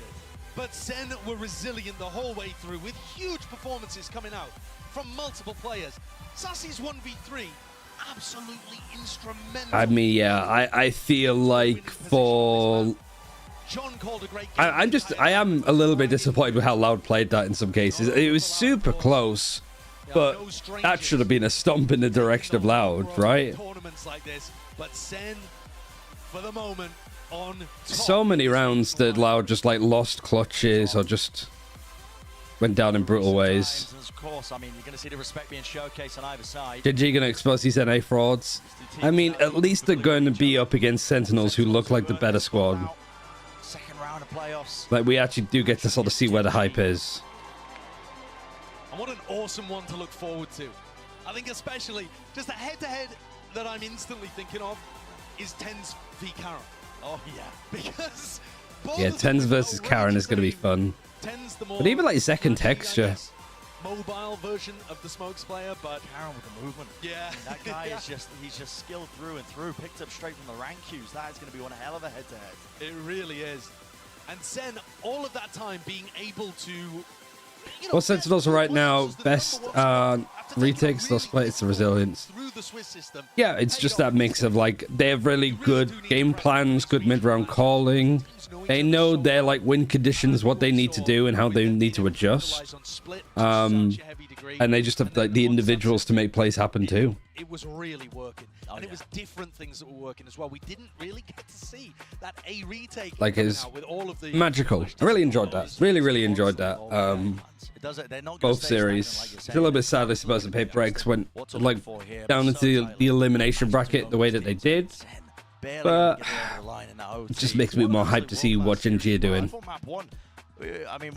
But Sen were resilient the whole way through with huge performances coming out from multiple players. Sassy's 1v3, absolutely instrumental. I mean, yeah, I feel like for... John called a great game. I am a little bit disappointed with how Loud played that in some cases. It was super close, but that should have been a stomp in the direction of Loud, right? Tournaments like this, but Sen, for the moment, on top. So many rounds that Loud just like lost clutches or just went down in brutal ways. Of course, I mean, you're going to see the respect being showcased on either side. GENG going to expose these NA frauds. I mean, at least they're going to be up against Sentinels who look like the better squad. Second round of playoffs. Like, we actually do get to sort of see where the hype is. And what an awesome one to look forward to. I think especially just a head-to-head that I'm instantly thinking of is Tens v Karen. Oh, yeah. Because Yeah, Tens versus Karen is going to be fun. Tens the more But even like second texture. mobile version of the Smokes player, but Karen with the movement. Yeah. That guy is he's just skilled through and through, picked up straight from the rank cues. That is going to be one hell of a head-to-head. It really is. And Sen, all of that time being able to... Well, Sentinels are right now best retakes, they'll split, it's the resilience. Yeah, it's just that mix of like, they have really good game plans, good mid-round calling. They know their like win conditions, what they need to do and how they need to adjust. And they just have like the individuals to make plays happen too. It was really working. And it was different things that were working as well. We didn't really get to see that A retake. Like, it's with all of the magical. I really enjoyed that. Really enjoyed that. Both series. It's a little bit sad, I suppose, that PRX went like down into the elimination bracket the way that they did. But it just makes me more hyped to see what GENG are doing.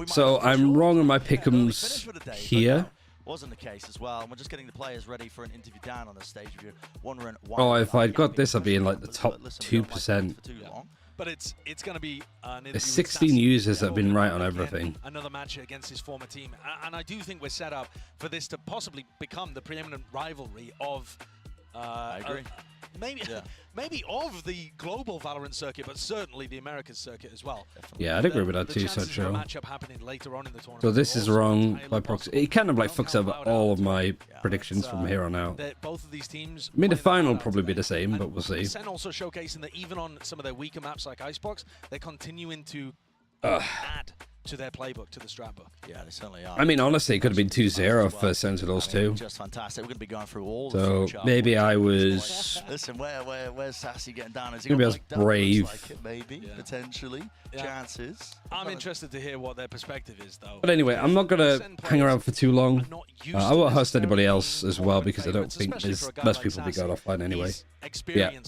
So I'm wrong on my pick'ems here. wasn't the case as well. And we're just getting the players ready for an interview down on the stage. If you're wondering why. Oh, if I'd got this, I'd be in like the top 2%. But it's going to be an There's 16 users that have been right on everything. Another match against his former team, and I do think we're set up for this to possibly become the preeminent rivalry of. I agree. Maybe of the global Valorant circuit, but certainly the American circuit as well. Yeah, I'd agree with that too, Sucho. Matchup happening later on in the tournament. So this is wrong by proxy. It kind of like fucks over all of my predictions from here on out. Both of these teams. I mean, the final will probably be the same, but we'll see. Sen also showcasing that even on some of their weaker maps like Icebox, they're continuing to add to their playbook, to the strat book. Yeah, they certainly are. I mean, honestly, it could have been 2-0 for Sentinels too. Just fantastic. We're going to be going through all so maybe I was. Listen, where's Sassy getting down? Is he maybe I was brave. Like it, maybe, potentially, chances. I'm interested to hear what their perspective is, though. But anyway, I'm not going to hang around for too long. I won't host anybody else as well because I don't think there's most people will be going offline anyway.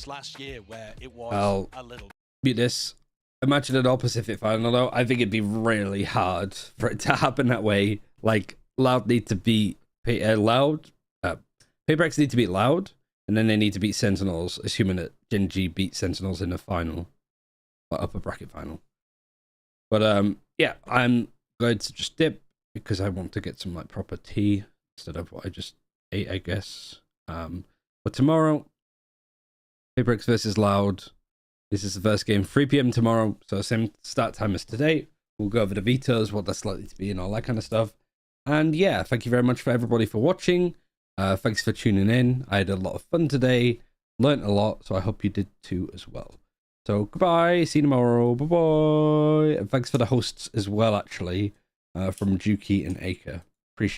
Last year where it was I'll a little. mute this. Imagine an all-Pacific final, though. I think it'd be really hard for it to happen that way. Like, Loud need to beat PRX need to beat Loud, and then they need to beat Sentinels, assuming that GENG beat Sentinels in the final, or upper bracket final. But yeah, I'm going to just dip because I want to get some like proper tea instead of what I just ate, I guess. But tomorrow, PRX versus Loud. This is the first game, 3 PM tomorrow, so same start time as today. We'll go over the vetoes, what that's likely to be, and all that kind of stuff. And yeah, thank you very much for everybody for watching. Thanks for tuning in. I had a lot of fun today, learnt a lot, so I hope you did too as well. So goodbye, see you tomorrow, bye-bye. And thanks for the hosts as well, actually, from Juki and Aker. Appreciate it.